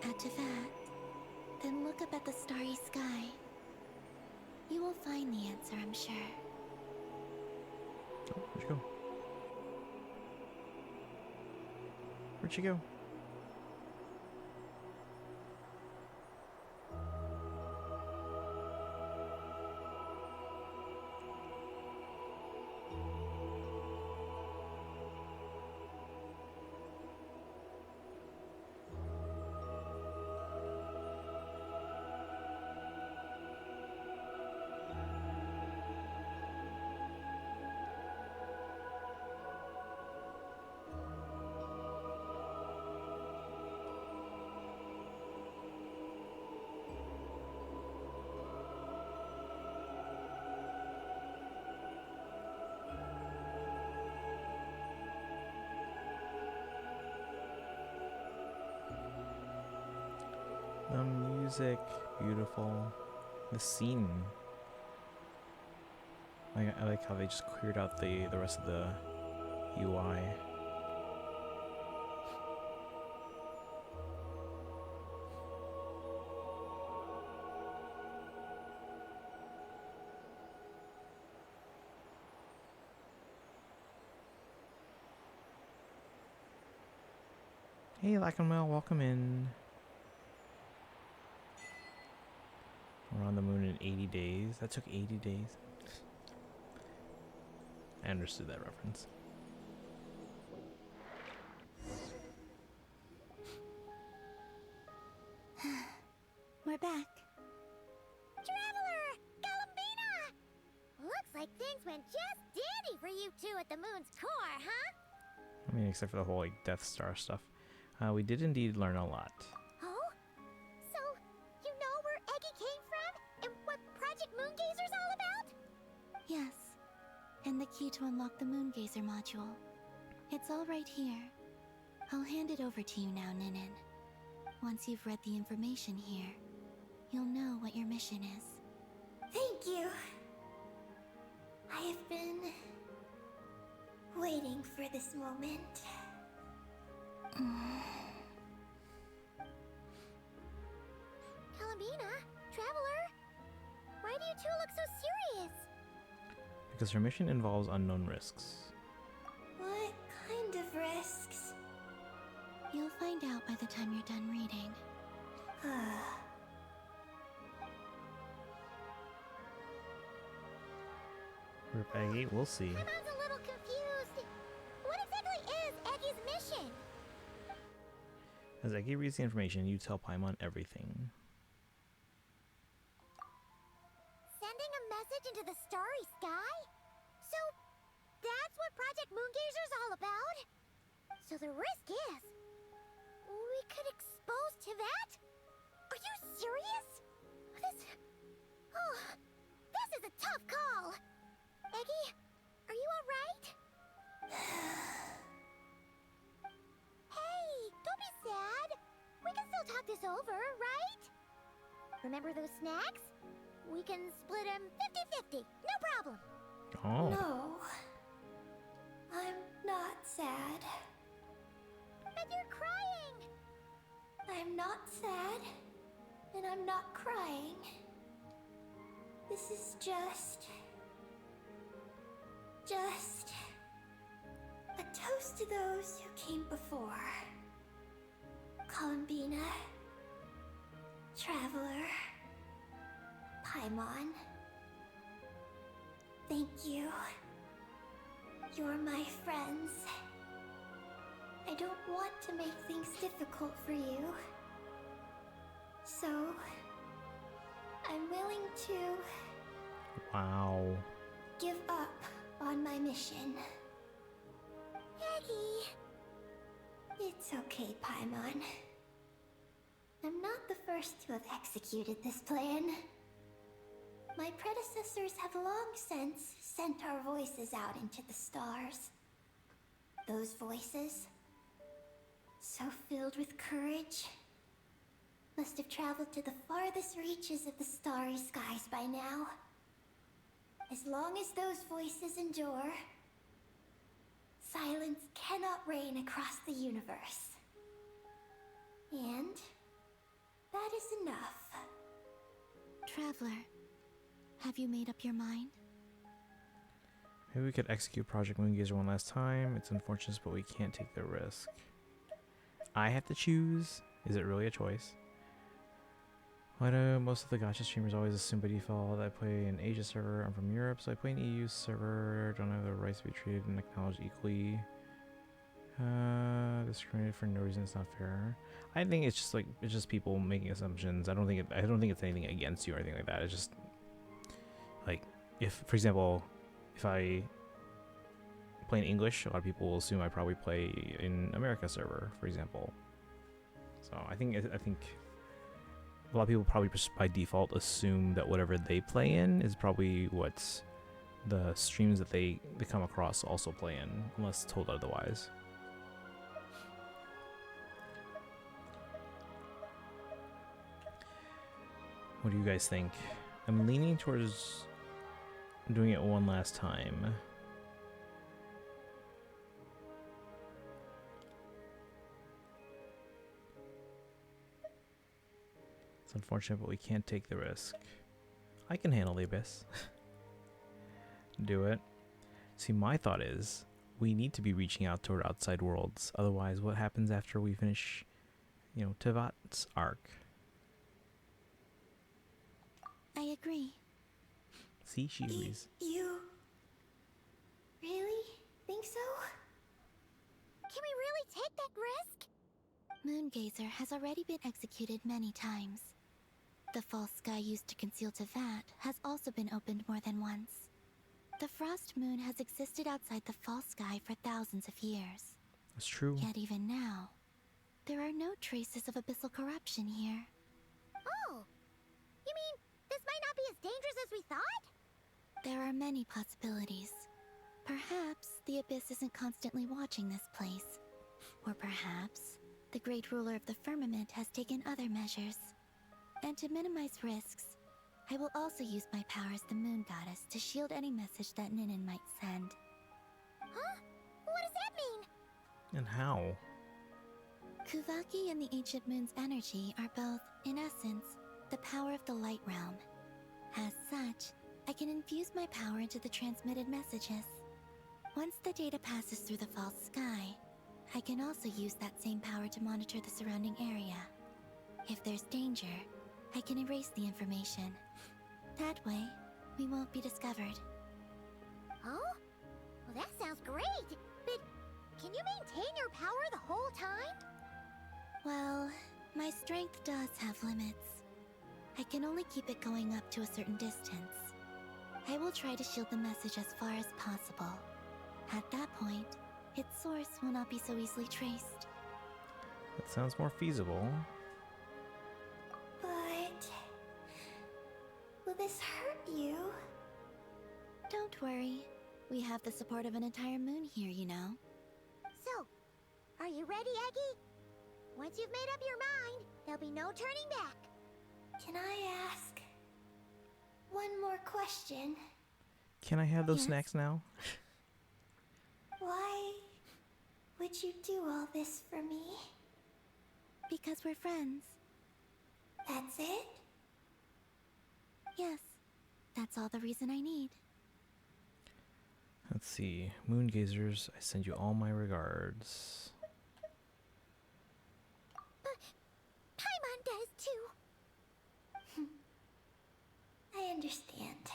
add to that, then look up at the starry sky. You will find the answer, I'm sure. Oh, where'd you go? Where'd you go? The music, beautiful. The scene. I like how they just cleared out the rest of the UI. Hey, Lackamel, welcome in. We're on the moon in 80 days. That took 80 days. I understood that reference. We're back. Traveler! Columbina! Looks like things went just dandy for you two at the moon's core, huh? I mean, except for the whole like Death Star stuff. We did indeed learn a lot. Oh? So, you know where Eggy came from? And what Project Moongazer's all about? Yes. And the key to unlock the Moongazer module. It's all right here. I'll hand it over to you now, Ninin. Once you've read the information here, you'll know what your mission is. Thank you. I have been waiting for this moment. Columbina? Traveler? Why do you two look so serious? Because her mission involves unknown risks. What kind of risks? You'll find out by the time you're done reading. Rip Eggy, we'll see. Paimon's a little confused. What exactly is Eggy's mission? As Eggy reads the information, you tell Paimon everything. Sending a message into the starry sky? So, that's what Project Moongazer's all about? So the risk is, we could expose Tivat? Are you serious? This is a tough call. Eggy, are you alright? Hey, don't be sad. We can still talk this over, right? Remember those snacks? We can split them 50-50, no problem. Oh. No. I'm not sad. But you're crying. I'm not sad. And I'm not crying. This is just a toast to those who came before. Columbina, Traveler, Paimon. Thank you. You're my friends. I don't want to make things difficult for you. So, I'm willing to Wow. give up on my mission. Eggy. It's okay, Paimon. I'm not the first to have executed this plan. My predecessors have long since sent our voices out into the stars. Those voices, so filled with courage, must have traveled to the farthest reaches of the starry skies by now. As long as those voices endure, silence cannot reign across the universe. And that is enough. Traveler, have you made up your mind? Maybe we could execute Project Moongazer one last time. It's unfortunate, but we can't take the risk. I have to choose. Is it really a choice? Why do most of the gacha streamers always assume by default that I play an Asia server? I'm from Europe, so I play an EU server. Don't have the rights to be treated and acknowledged equally. Discriminated for no reason. It's not fair. I think it's just people making assumptions. I don't think it's anything against you or anything like that. It's just like, if, for example, if I play in English, a lot of people will assume I probably play in America server, for example. So I think a lot of people probably just by default assume that whatever they play in is probably what the streams that they come across also play in, unless told otherwise. What do you guys think? I'm leaning towards doing it one last time. It's unfortunate, but we can't take the risk. I can handle the abyss. Do it. See, my thought is, we need to be reaching out toward outside worlds. Otherwise, what happens after we finish, Tivat's arc? I agree. See, she agrees. You really think so? Can we really take that risk? Moongazer has already been executed many times. The false sky used to conceal Tivat has also been opened more than once. The frost moon has existed outside the false sky for thousands of years. That's true. Yet even now, there are no traces of abyssal corruption here. Oh, you mean this might not be as dangerous as we thought? There are many possibilities. Perhaps the abyss isn't constantly watching this place. Or perhaps the great ruler of the firmament has taken other measures. And to minimize risks, I will also use my power as the moon goddess to shield any message that Ninin might send. Huh? What does that mean? And how? Kuvaki and the ancient moon's energy are both, in essence, the power of the light realm. As such, I can infuse my power into the transmitted messages. Once the data passes through the false sky, I can also use that same power to monitor the surrounding area. If there's danger, I can erase the information. That way, we won't be discovered. Oh? Well, that sounds great. But can you maintain your power the whole time? Well, my strength does have limits. I can only keep it going up to a certain distance. I will try to shield the message as far as possible. At that point, its source will not be so easily traced. That sounds more feasible. But will this hurt you? Don't worry. We have the support of an entire moon here, you know. So, are you ready, Eggy? Once you've made up your mind, there'll be no turning back. Can I ask one more question? Can I have those Yes. snacks now? Why would you do all this for me? Because we're friends. That's it? Yes, that's all the reason I need. Let's see. Moon gazers, I send you all my regards. Paimon does too. I understand.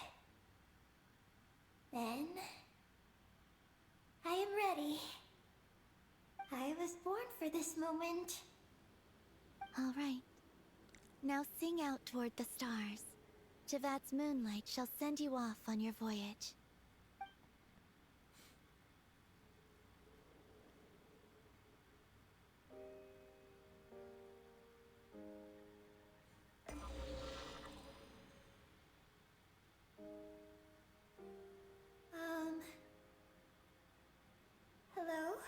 Then I am ready. I was born for this moment. All right. Now sing out toward the stars. Javat's moonlight shall send you off on your voyage. Hello?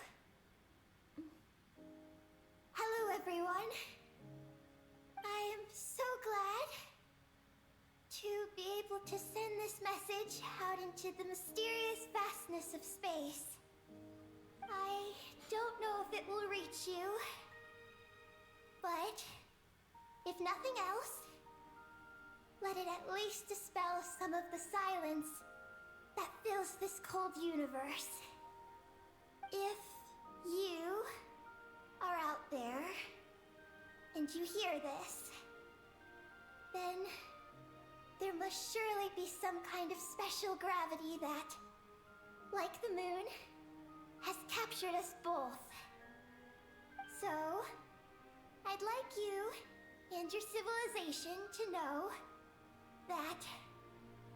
Hello, everyone. I am so glad to be able to send this message out into the mysterious vastness of space. I don't know if it will reach you, but if nothing else, let it at least dispel some of the silence that fills this cold universe. If you are out there and you hear this, then there must surely be some kind of special gravity that, like the moon, has captured us both. So, I'd like you and your civilization to know that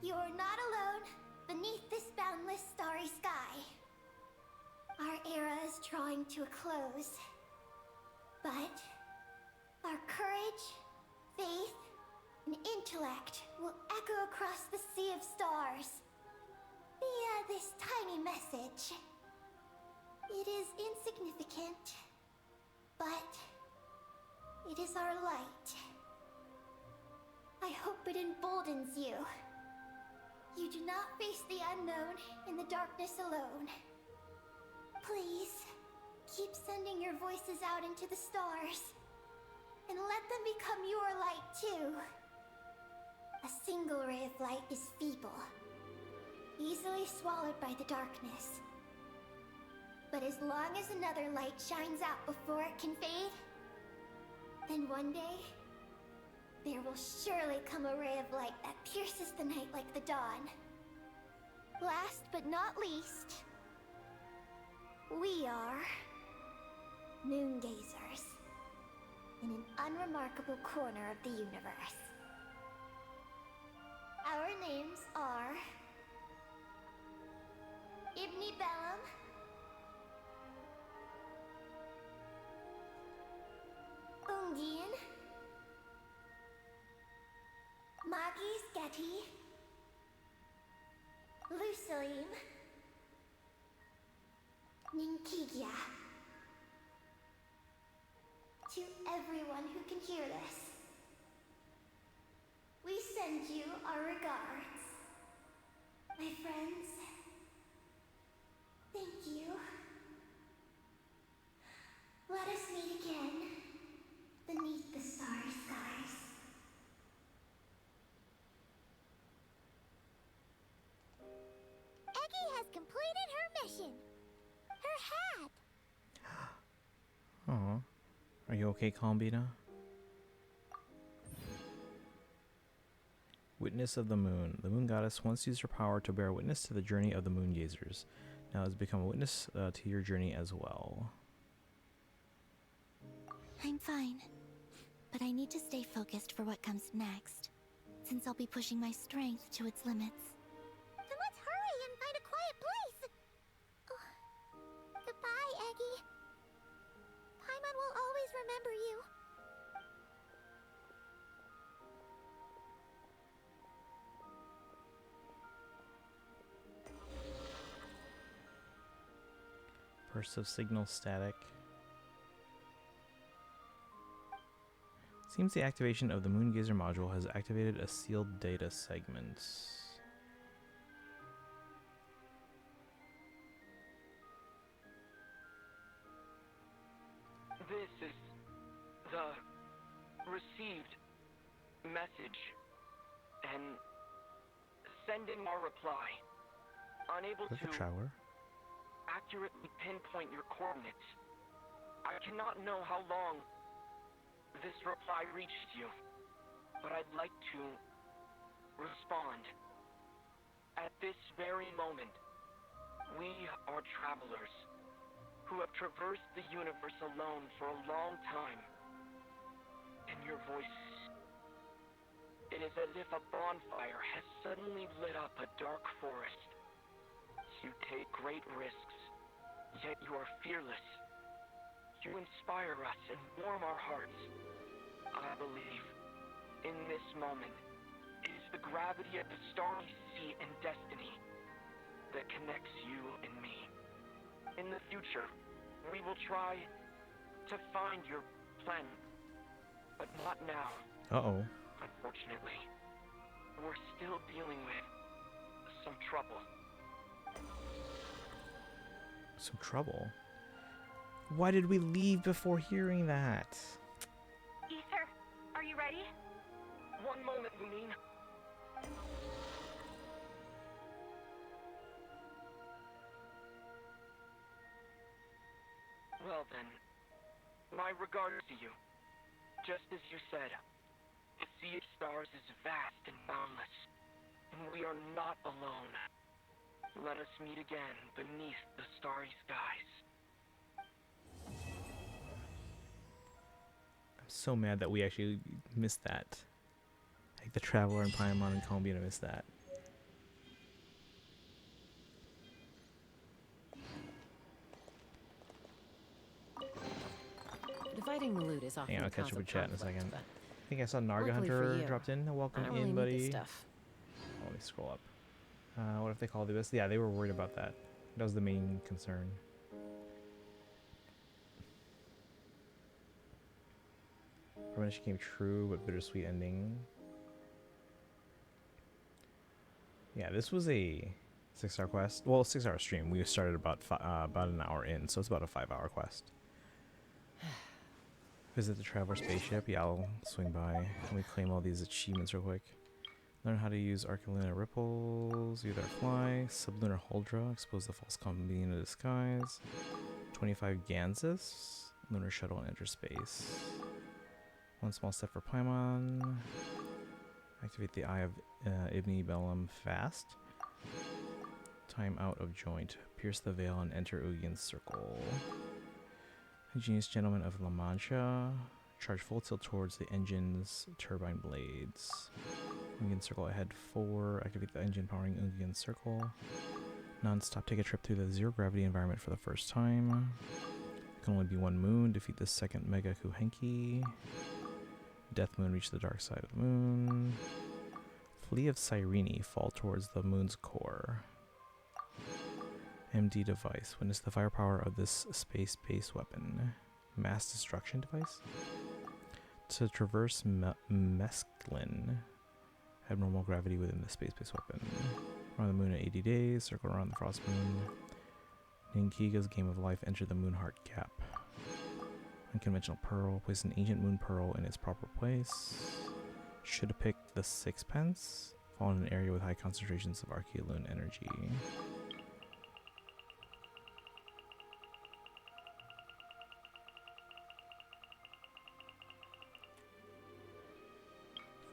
you're not alone beneath this boundless starry sky. Our era is drawing to a close, but our courage, faith, and intellect will echo across the sea of stars via this tiny message. It is insignificant, but it is our light. I hope it emboldens you. You do not face the unknown in the darkness alone. Please, keep sending your voices out into the stars, and let them become your light too. A single ray of light is feeble, easily swallowed by the darkness. But as long as another light shines out before it can fade, then one day, there will surely come a ray of light that pierces the night like the dawn. Last but not least, we are moon gazers in an unremarkable corner of the universe. Our names are Ibni Bellum, Ungin, Magis Getty, Lusalim, Ninkigia. To everyone who can hear this, we send you our regards. My friends, thank you. Let us meet again beneath the starry skies. Eggy has completed her mission. Her hat. Aw. Are you okay, Columbina? Witness of the Moon. The Moon Goddess once used her power to bear witness to the journey of the Moon Gazers. Now has become a witness to your journey as well. I'm fine. But I need to stay focused for what comes next, since I'll be pushing my strength to its limits. Then let's hurry and find a quiet place. Goodbye, Eggie. Paimon will always remember you. Burst of signal static. Seems the activation of the Moongazer module has activated a sealed data segment. This is the received message. And sending our reply. Unable Is that to the traveler? accurately pinpoint your coordinates. I cannot know how long this reply reached you, but I'd like to respond. At this very moment, we are travelers who have traversed the universe alone for a long time. And your voice, it is as if a bonfire has suddenly lit up a dark forest. You take great risks, yet you are fearless. You inspire us and warm our hearts. I believe, in this moment, it is the gravity of the starry sea and destiny that connects you and me. In the future, we will try to find your planet, but not now. Uh-oh. Unfortunately, we're still dealing with some trouble. Some trouble? Why did we leave before hearing that? Ether, are you ready? One moment, Lunine. Well then, my regards to you. Just as you said, the sea of stars is vast and boundless, and we are not alone. Let us meet again beneath the starry skies. I'm so mad that we actually missed that. Like the Traveler and Paimon and Columbiana missed that. Dividing the loot is often Hang on, I'll a catch cause up of with chat in a conflict, second. but I think I saw Narga luckily for Hunter you, dropped in. I Welcome don't really in, need this buddy. stuff. Oh, let me scroll up. What if they call the abyss? Yeah, they were worried about that. That was the main concern. Premonition came true, but bittersweet ending. Yeah, this was a 6-hour quest. Well, 6-hour stream. We started about an hour in, so it's about a 5-hour quest. Visit the Traveler spaceship. Yeah, I'll swing by. Let me claim all these achievements real quick. Learn how to use Arcaluna Ripples, Either Fly, Sublunar Huldra, expose the false Combina disguise, 25 Ganzis, Lunar Shuttle and enter space. One small step for Paimon. Activate the Eye of Ibni Bellum fast. Time out of joint. Pierce the veil and enter Ugin's circle. Ingenious Gentleman of La Mancha. Charge full tilt towards the engine's turbine blades. Ungin circle ahead 4. Activate the engine powering Ungin circle. Non-stop take a trip through the zero gravity environment for the first time. Can only be one moon. Defeat the second Mega Kuhenki. Death Moon reach the dark side of the moon. Flee of Cyrene fall towards the moon's core. MD device. Witness the firepower of this space-based weapon. Mass destruction device. To traverse Mesklin. Abnormal gravity within the space-based weapon. Around the moon in 80 days. Circle around the frost moon. Ninkiga's Game of Life. Enter the moon heart gap. Unconventional pearl. Place an ancient moon pearl in its proper place. Should have picked the sixpence. Fall in an area with high concentrations of Archeolune energy.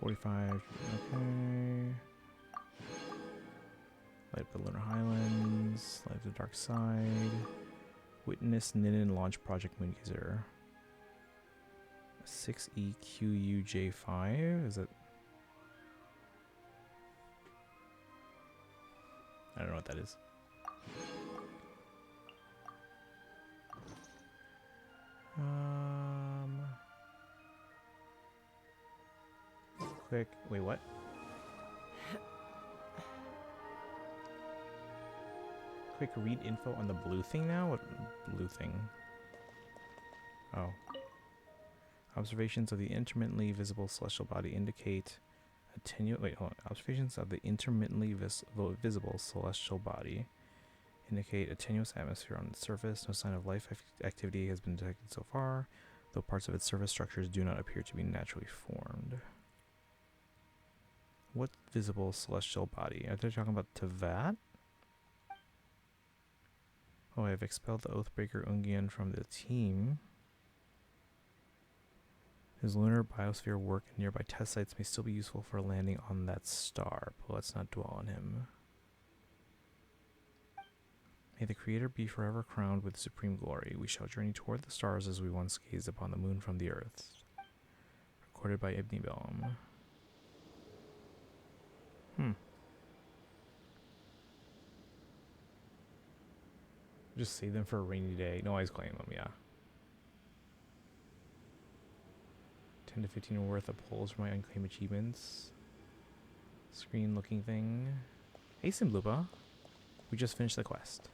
45. Okay. Light up the Lunar Highlands. Light up the Dark Side. Witness Ninan Launch Project Moongazer. 6EQUJ5? Is it? I don't know what that is. Quick. Wait, what? Quick read info on the blue thing now? What blue thing? Oh. Observations of the intermittently visible celestial body indicate wait, hold on. Observations of the intermittently visible celestial body indicate a tenuous atmosphere on its surface. No sign of life activity has been detected so far, though parts of its surface structures do not appear to be naturally formed. What visible celestial body? Are they talking about Tevat? Oh, I have expelled the Oathbreaker Ungian from the team. His lunar biosphere work and nearby test sites may still be useful for landing on that star, but let's not dwell on him. May the Creator be forever crowned with supreme glory. We shall journey toward the stars as we once gazed upon the moon from the earth. Recorded by Ibn Belm. Just save them for a rainy day. No, I just claim them, yeah. 10 to 15 worth of polls for my unclaimed achievements. Screen looking thing. Hey, Simblupa. We just finished the quest.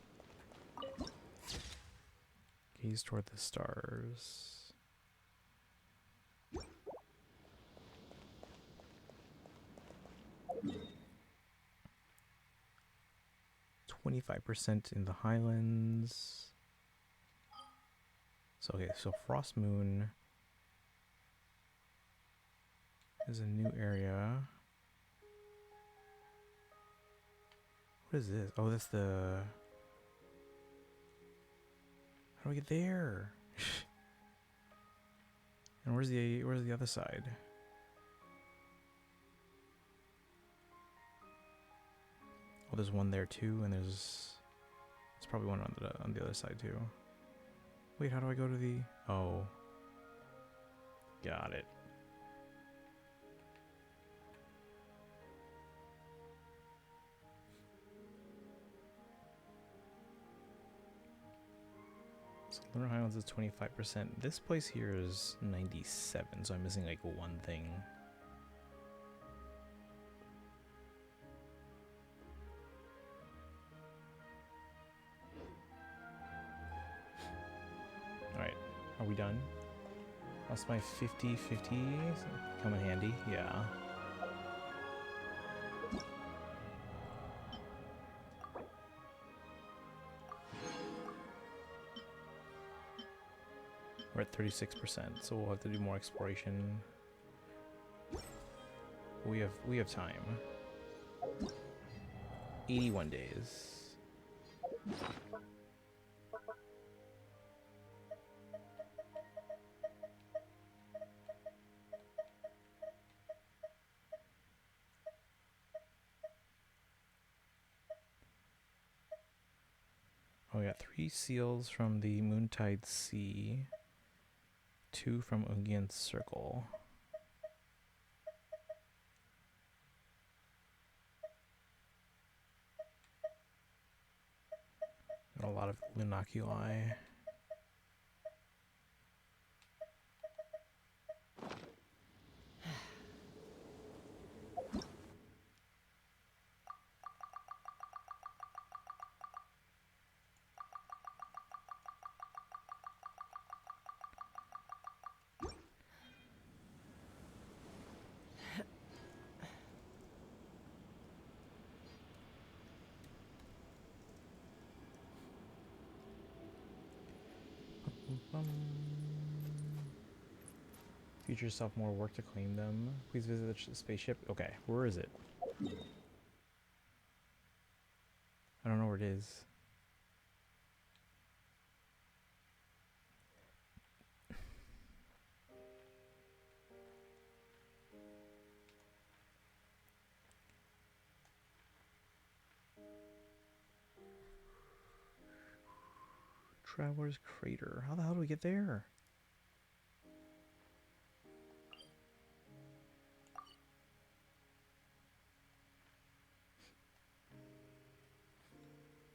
Gaze toward the stars. 25% in the Highlands. So okay, so Frost Moon is a new area. What is this? Oh, that's the... How do we get there? And where's the other side? Oh, there's one there too, and there's probably one on the other side too. Wait, how do I go to the... Oh. Got it. So Lunar Highlands is 25%. This place here is 97, so I'm missing like one thing. Alright, are we done? That's my 50-50. Come in handy, yeah. We're at 36%, so we'll have to do more exploration. We have time. 81 days. Oh, we got 3 seals from the Moontide Sea, 2 from Ungian's Circle. And a lot of Lunoculi. Future yourself more work to claim them. Please visit the spaceship. Okay, where is it? I don't know where it is. Traveler's Crater. How the hell do we get there?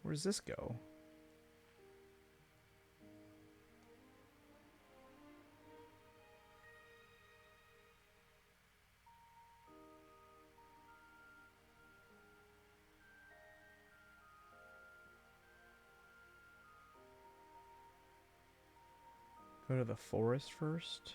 Where does this go? Go to the forest first.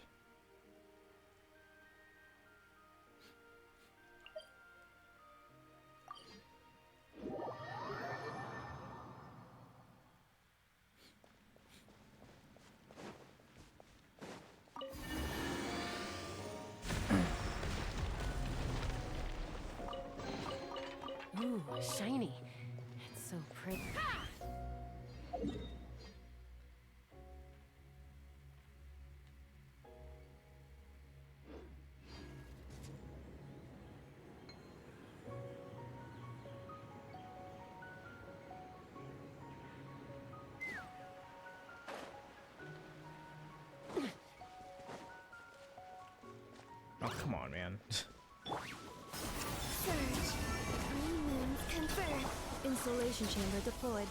Ooh, shiny. It's so pretty. Oh, come on, man. Surge. New moons confirmed. Installation chamber deployed.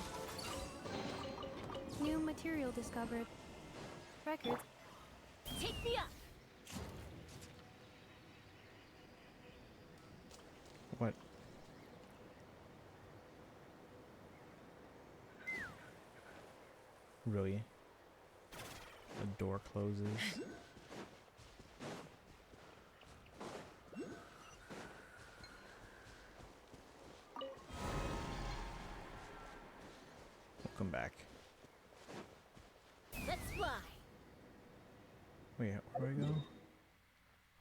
New material discovered. Records. Take me up! What? Really? The door closes. Welcome back. Let's fly! Wait, where do I go?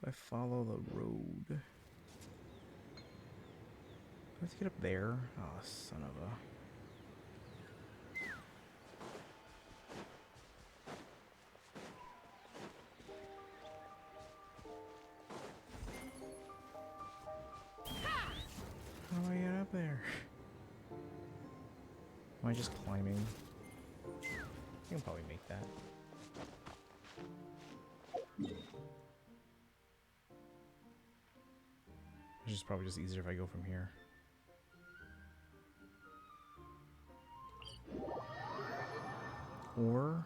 If I follow the road. Do I have to get up there? Oh, son of a... How do I get up there? Am I just climbing? I can probably make that. It's just probably just easier if I go from here. Or...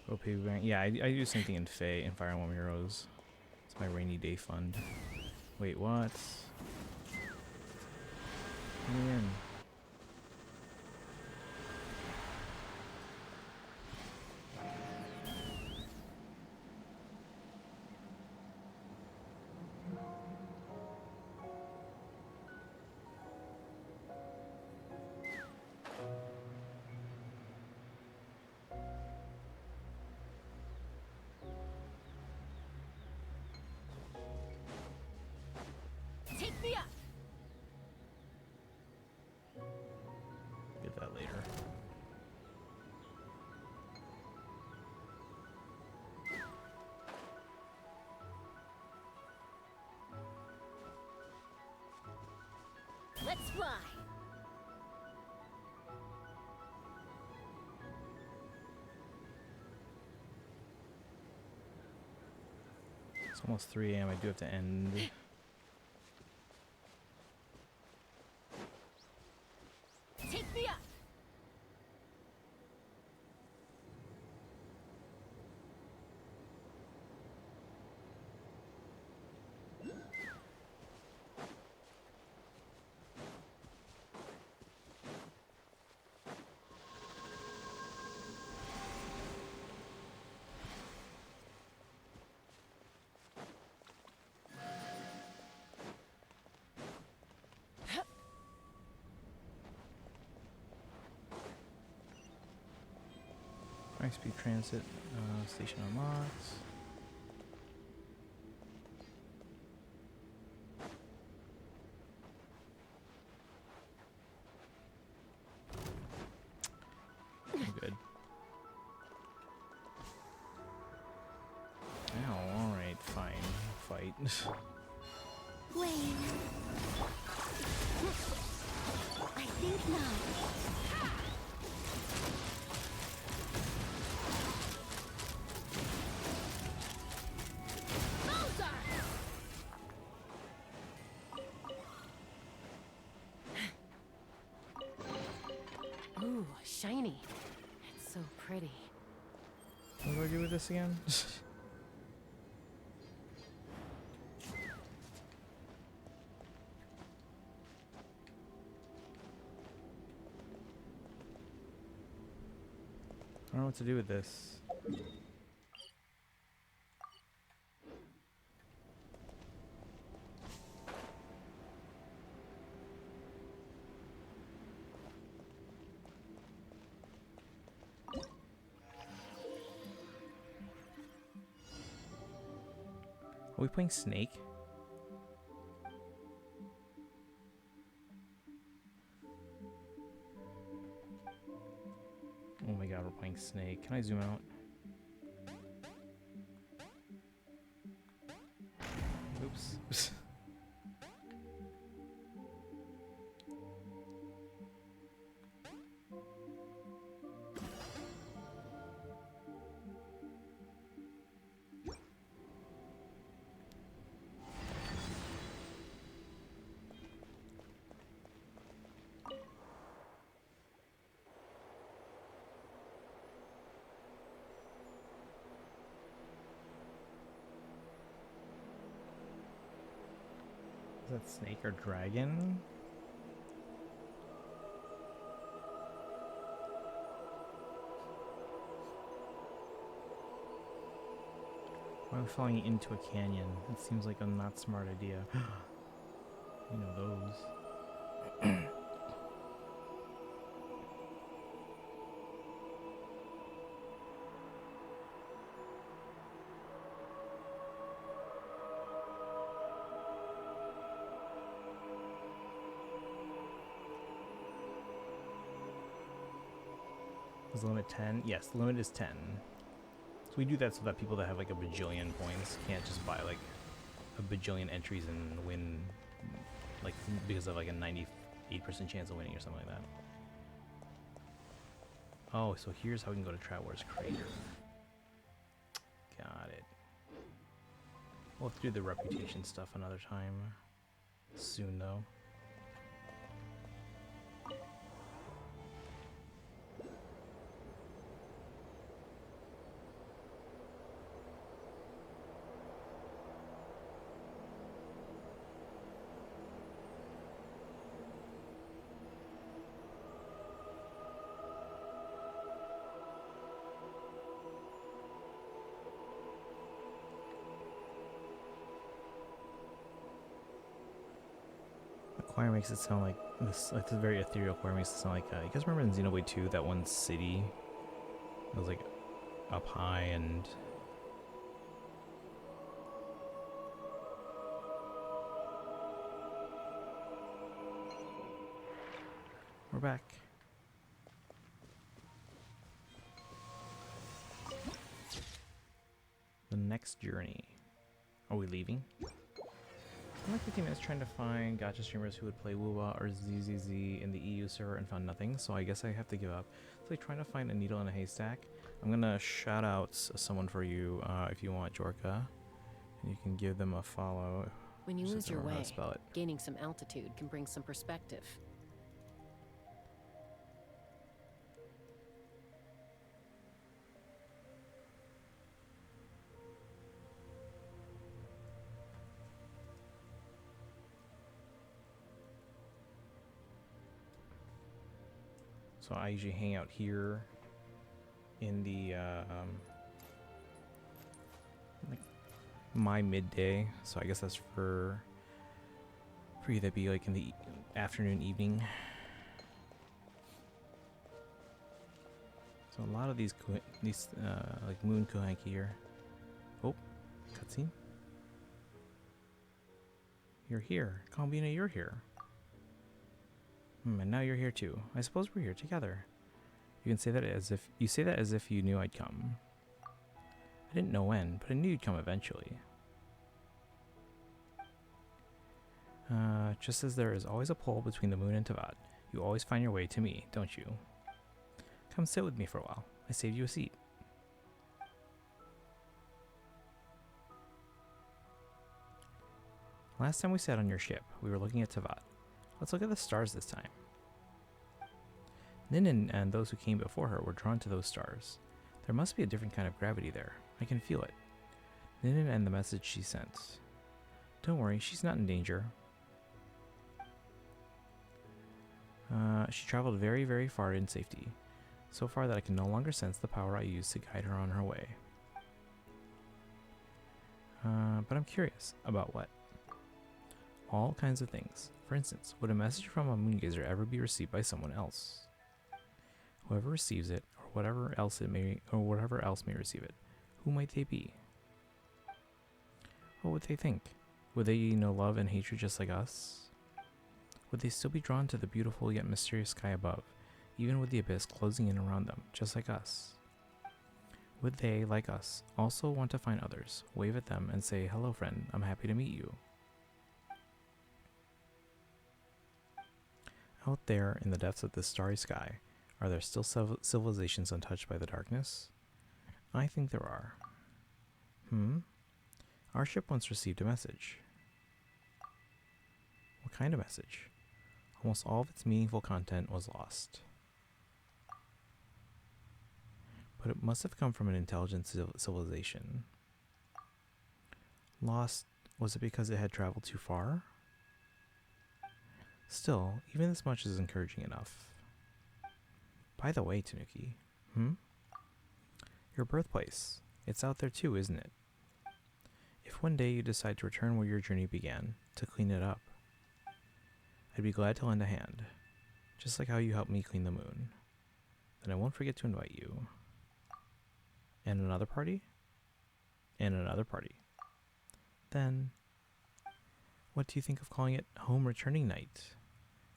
OP bank. Yeah, I do the same thing in Fae and Fire Emblem Heroes. It's my rainy day fund. Wait, what? Let me in. Take me up! Get that later. Let's fly! It's almost 3 AM. I do have to end. Take me up! High-speed transit station unlocks. I'm good. Wayne. I think not. Ooh, shiny. It's so pretty. What do I do with this again? I don't know what to do with this. Are we playing Snake? Oh my god, we're playing Snake. Can I zoom out? Oops. Is that snake or dragon? Why are we falling into a canyon? It seems like a not smart idea. You know those. Is the limit 10? Yes, the limit is 10. So we do that so that people that have like a bajillion points can't just buy like a bajillion entries and win, like because of like a 98% chance of winning or something like that. Oh, so here's how we can go to Traveler's Crater. Got it. We'll have to do the reputation stuff another time. Soon though. Choir makes it sound like this, like the very ethereal choir makes it sound like, you guys remember in Xenoblade 2, that one city? It was like up high and... We're back. The next journey. Are we leaving? I'm like 15 minutes trying to find gacha streamers who would play WoWa or ZZZ in the EU server and found nothing, so I guess I have to give up. It's like trying to find a needle in a haystack. I'm gonna shout out someone for you if you want, Jorka. And you can give them a follow. When you lose your way, spell it. gaining some altitude can bring some perspective. So I usually hang out here in the like my midday. So I guess that's for you that'd be like in the afternoon, evening. So a lot of these like moon Kohanki here. Oh, cutscene. You're here, Kombina. You're here. And now you're here too. I suppose we're here together. You can say that as if you knew I'd come. I didn't know when, but I knew you'd come eventually. Just as there is always a pull between the moon and Tavat, you always find your way to me, don't you? Come sit with me for a while. I saved you a seat. Last time we sat on your ship, we were looking at Tavat. Let's look at the stars this time. Nin and those who came before her were drawn to those stars. There must be a different kind of gravity there. I can feel it. Nin and the message she sent. Don't worry, she's not in danger. She traveled very, very far in safety. So far that I can no longer sense the power I used to guide her on her way. But I'm curious. About what? All kinds of things. For instance, would a message from a moongazer ever be received by someone else? Whoever receives it, or whatever else may receive it, who might they be? What would they think? Would they know love and hatred just like us? Would they still be drawn to the beautiful yet mysterious sky above, even with the abyss closing in around them, just like us? Would they, like us, also want to find others, wave at them, and say, "Hello, friend, I'm happy to meet you"? Out there in the depths of this starry sky, are there still civilizations untouched by the darkness? I think there are. Our ship once received a message. What kind of message? Almost all of its meaningful content was lost. But it must have come from an intelligent civilization. Lost, was it because it had traveled too far? Still, even this much is encouraging enough. By the way, Tanuki, your birthplace, it's out there too, isn't it? If one day you decide to return where your journey began, to clean it up, I'd be glad to lend a hand, just like how you helped me clean the moon. Then I won't forget to invite you. And another party? And another party. Then, what do you think of calling it home returning night?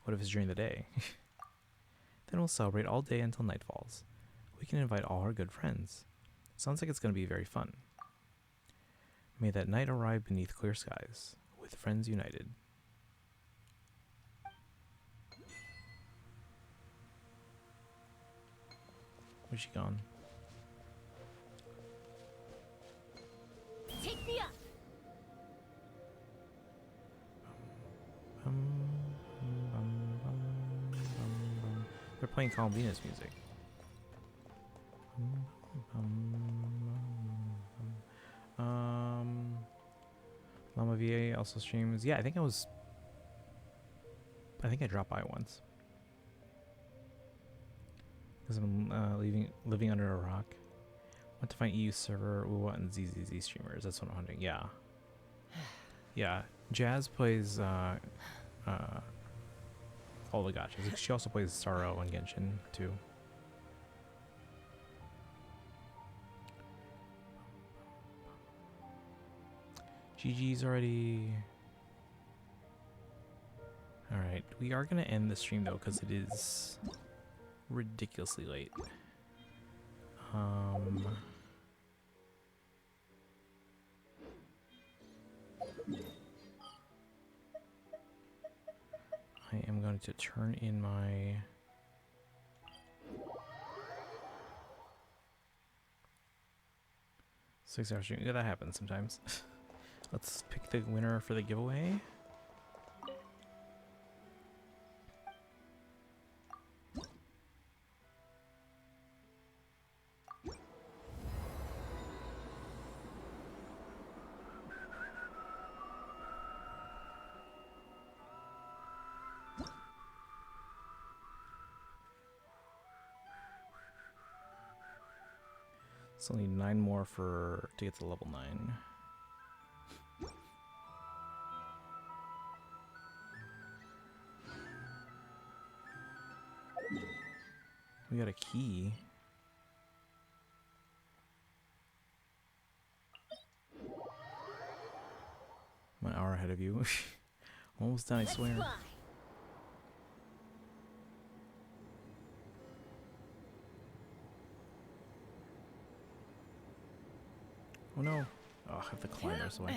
What if it's during the day? Then we'll celebrate all day until night falls. We can invite all our good friends. Sounds like it's going to be very fun. May that night arrive beneath clear skies, with friends united. Where's she gone? Take me up. They're playing Calm Venus music. Llama VA also streams. Yeah, I think I dropped by once. Because I'm living under a rock. Want to find EU server, Uwa, and ZZZ streamers. That's what I'm hunting. Yeah. Yeah. Jazz plays all the gotchas. She also plays Sorrow and Genshin too. GG's already. Alright, we are going to end the stream though because it is ridiculously late. I am going to turn in my 6-hour stream. Yeah, that happens sometimes. Let's pick the winner for the giveaway. Still need 9 more to get to level 9. We got a key. I'm an hour ahead of you. Almost done, I swear. Oh no. Oh, I have the climbers away.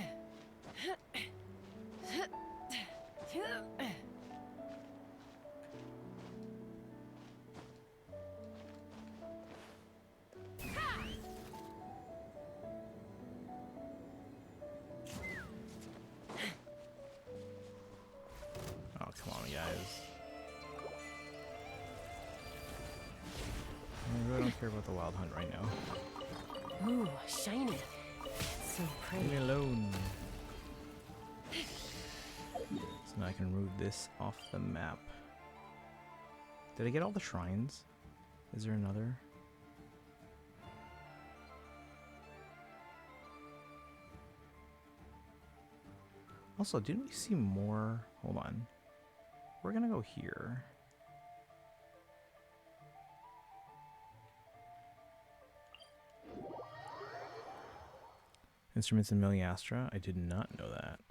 care about the wild hunt right now. Ooh, shiny. It's so pretty. Leave me alone. So now I can remove this off the map. Did I get all the shrines? Is there another? Also, didn't we see more? Hold on. We're gonna go here. Instruments in Meliastra? I did not know that.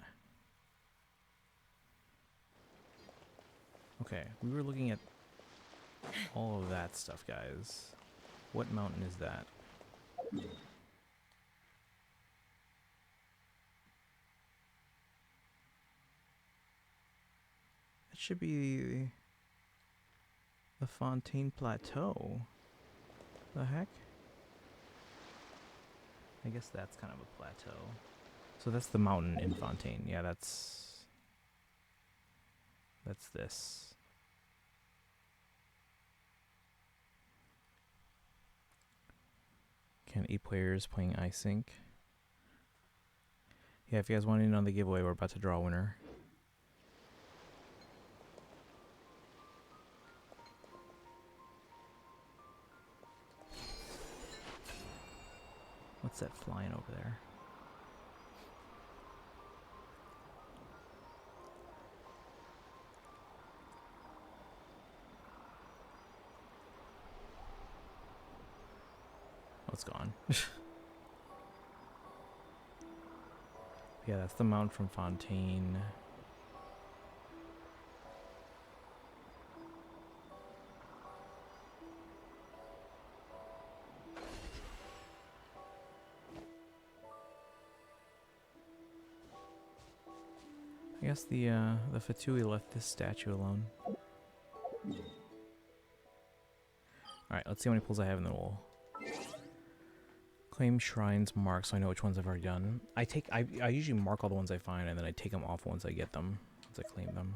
Okay, we were looking at all of that stuff, guys. What mountain is that? It should be the Fontaine Plateau. The heck? I guess that's kind of a plateau. So that's the mountain in Fontaine. Yeah, that's this. Can 8 players playing iSync. Yeah, if you guys want in on the giveaway, we're about to draw a winner. What's that flying over there? Oh, it's gone. Yeah, that's the mount from Fontaine. I guess the Fatui left this statue alone. Alright, let's see how many pulls I have in the wall. Claim shrines marked so I know which ones I've already done. I usually mark all the ones I find and then I take them off once I get them. Once I claim them.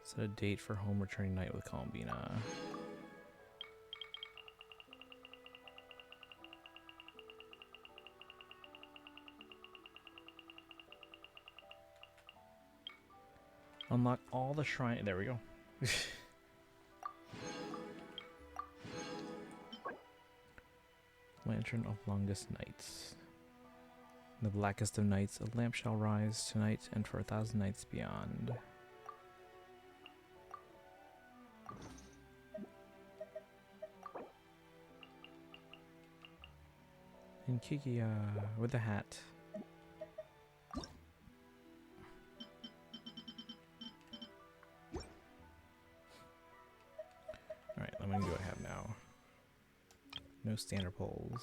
Set a date for home returning night with Columbina. Unlock all the shrine. There we go. Lantern of longest nights. In the blackest of nights, a lamp shall rise tonight and for 1,000 nights beyond. And Kikia with the hat. Alright, how many do I have now? No standard poles.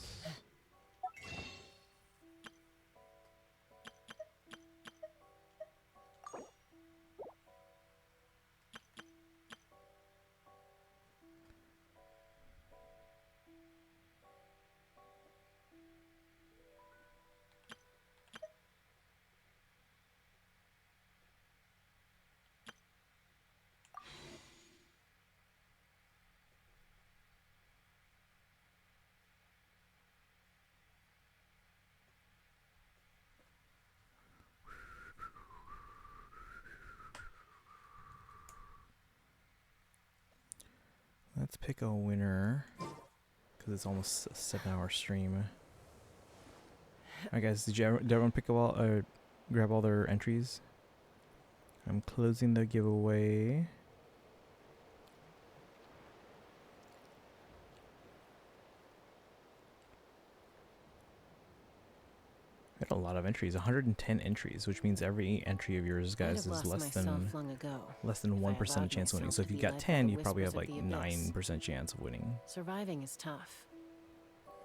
Let's pick a winner, because it's almost a 7-hour stream. Alright guys, did everyone pick grab all their entries? I'm closing the giveaway. I had a lot of entries, 110 entries, which means every entry of yours, guys, is less than 1% chance of winning. So if you got 10, you probably have like 9% chance of winning. Surviving is tough.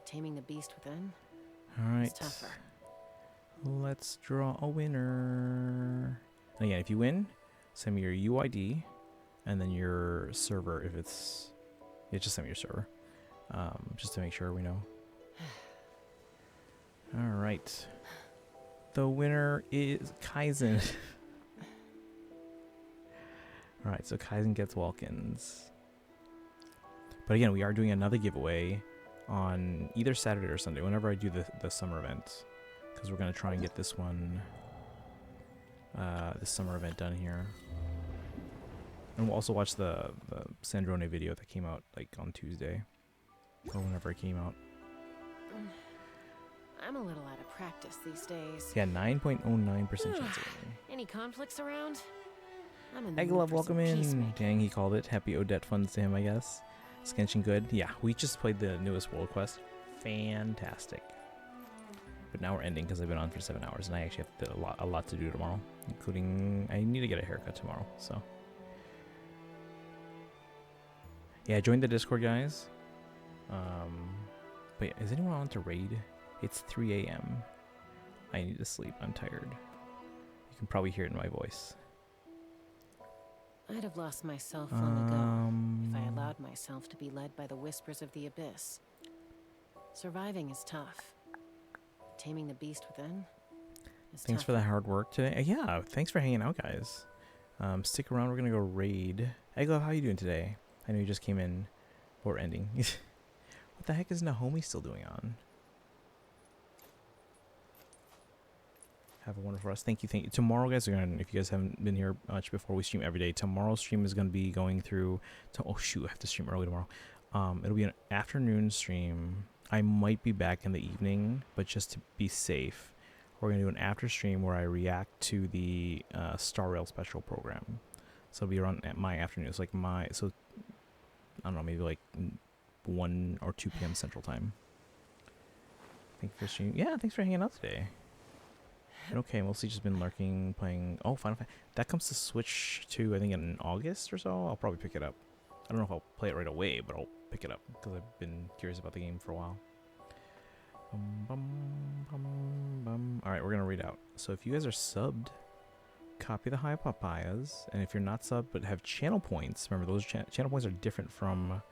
Taming the beast within. All right. Is tougher. Let's draw a winner. And again, if you win, send me your UID and then your server. If it's, yeah, just send me your server, just to make sure we know. All right. The winner is Kaizen. All right, so Kaizen gets Walkins. But again, we are doing another giveaway on either Saturday or Sunday, whenever I do the summer event, because we're gonna try and get this one, this summer event done here. And we'll also watch the Sandrone video that came out like on Tuesday, or whenever it came out. I'm a little out of practice these days. Yeah, 9.09% chance of winning. Any conflicts around? I'm in the Egg mood Love, for some welcome in. peacemaking. Dang, he called it. Happy Odette funds to him, I guess. Is Genshin good? Yeah, we just played the newest world quest. Fantastic. But now we're ending because I've been on for 7 hours, and I actually have a lot to do tomorrow, including I need to get a haircut tomorrow. So yeah, join the Discord, guys. But is anyone on to raid? It's 3 a.m. I need to sleep. I'm tired. You can probably hear it in my voice. I'd have lost myself long ago if I allowed myself to be led by the whispers of the abyss. Surviving is tough. Taming the beast within is Thanks for the hard work today. Yeah, thanks for hanging out, guys. Stick around. We're gonna go raid. Hey, Glove, how you doing today? I know you just came in before ending. What the heck is Nahomi still doing on? Have a wonderful rest. Thank you. Tomorrow, guys, if you guys haven't been here much before, we stream every day. Tomorrow's stream is going to be going through... oh, shoot. I have to stream early tomorrow. It'll be an afternoon stream. I might be back in the evening, but just to be safe, we're going to do an after stream where I react to the Star Rail special program. So it'll be around at my afternoon. It's like I don't know, maybe like 1 or 2 p.m. Central Time. Thank you for streaming. Yeah, thanks for hanging out today. Okay, mostly just been lurking, playing... Oh, Final Fantasy. That comes to Switch too, I think in August or so. I'll probably pick it up. I don't know if I'll play it right away, but I'll pick it up because I've been curious about the game for a while. Alright, we're going to read out. So if you guys are subbed, copy the High Papayas. And if you're not subbed but have channel points, remember those channel points are different from...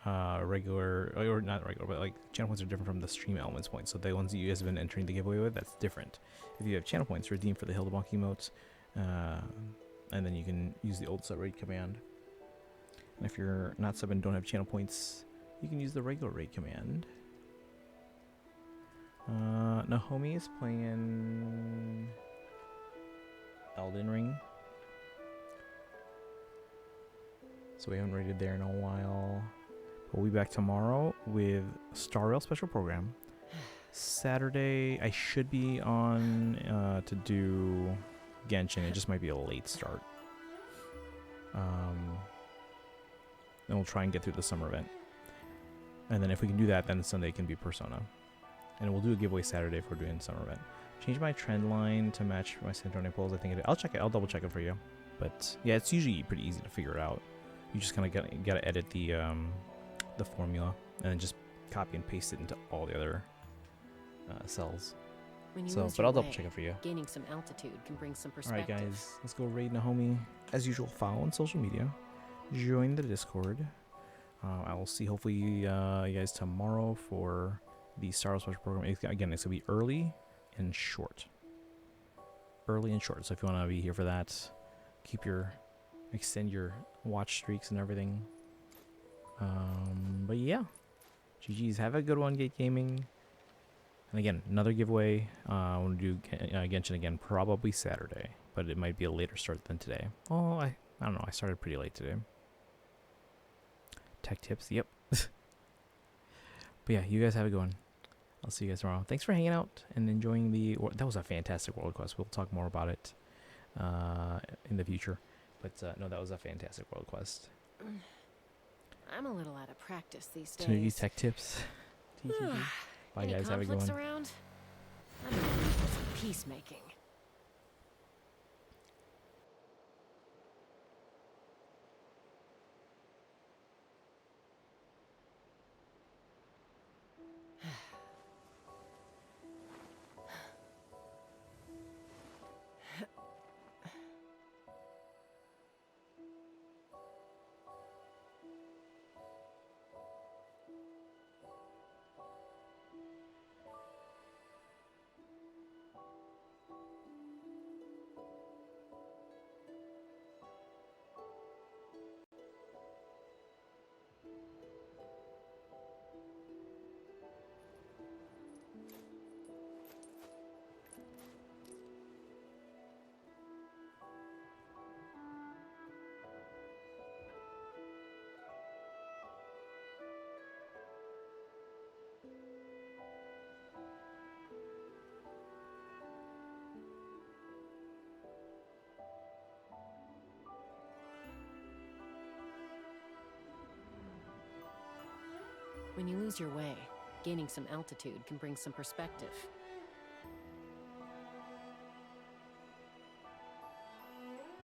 regular, or not regular, but like channel points are different from the stream elements points. So the ones that you guys have been entering the giveaway with, that's different. If you have channel points, redeem for the Hildebonk emotes, and then you can use the old sub raid command. And if you're not sub and don't have channel points, you can use the regular raid command. Nahomi is playing Elden Ring, so we haven't raided there in a while. We'll be back tomorrow with Star Rail special program. Saturday, I should be on to do Genshin. It just might be a late start. Then we'll try and get through the summer event. And then if we can do that, then Sunday can be Persona. And we'll do a giveaway Saturday if we're doing the summer event. Change my trend line to match my Sandrone polls. I think I'll check it. I'll double check it for you. But yeah, it's usually pretty easy to figure it out. You just kind of gotta edit the formula and then just copy and paste it into all the other cells. When you So, lose but your I'll double way, check it for you. Gaining some altitude can bring some All perspective. right, guys, let's go raid Nahomi. As usual, follow on social media, join the Discord. I will see hopefully you guys tomorrow for the Star Wars special program. Again, it's gonna be early and short. Early and short. So if you want to be here for that, extend your watch streaks and everything. But yeah, GG's. Have a good one, Gate Gaming. And again, another giveaway. I want to do Genshin again, probably Saturday, but it might be a later start than today. Oh, I don't know. I started pretty late today. Tech tips, yep. But yeah, you guys have a good one. I'll see you guys tomorrow. Thanks for hanging out and enjoying that was a fantastic world quest. We'll talk more about it in the future. But no, that was a fantastic world quest. I'm a little out of practice these Tanuki's days. Tech Tips. Bye, Any guys. Have a good conflicts one. around? I'm in the mood for some peacemaking. When you lose your way, gaining some altitude can bring some perspective.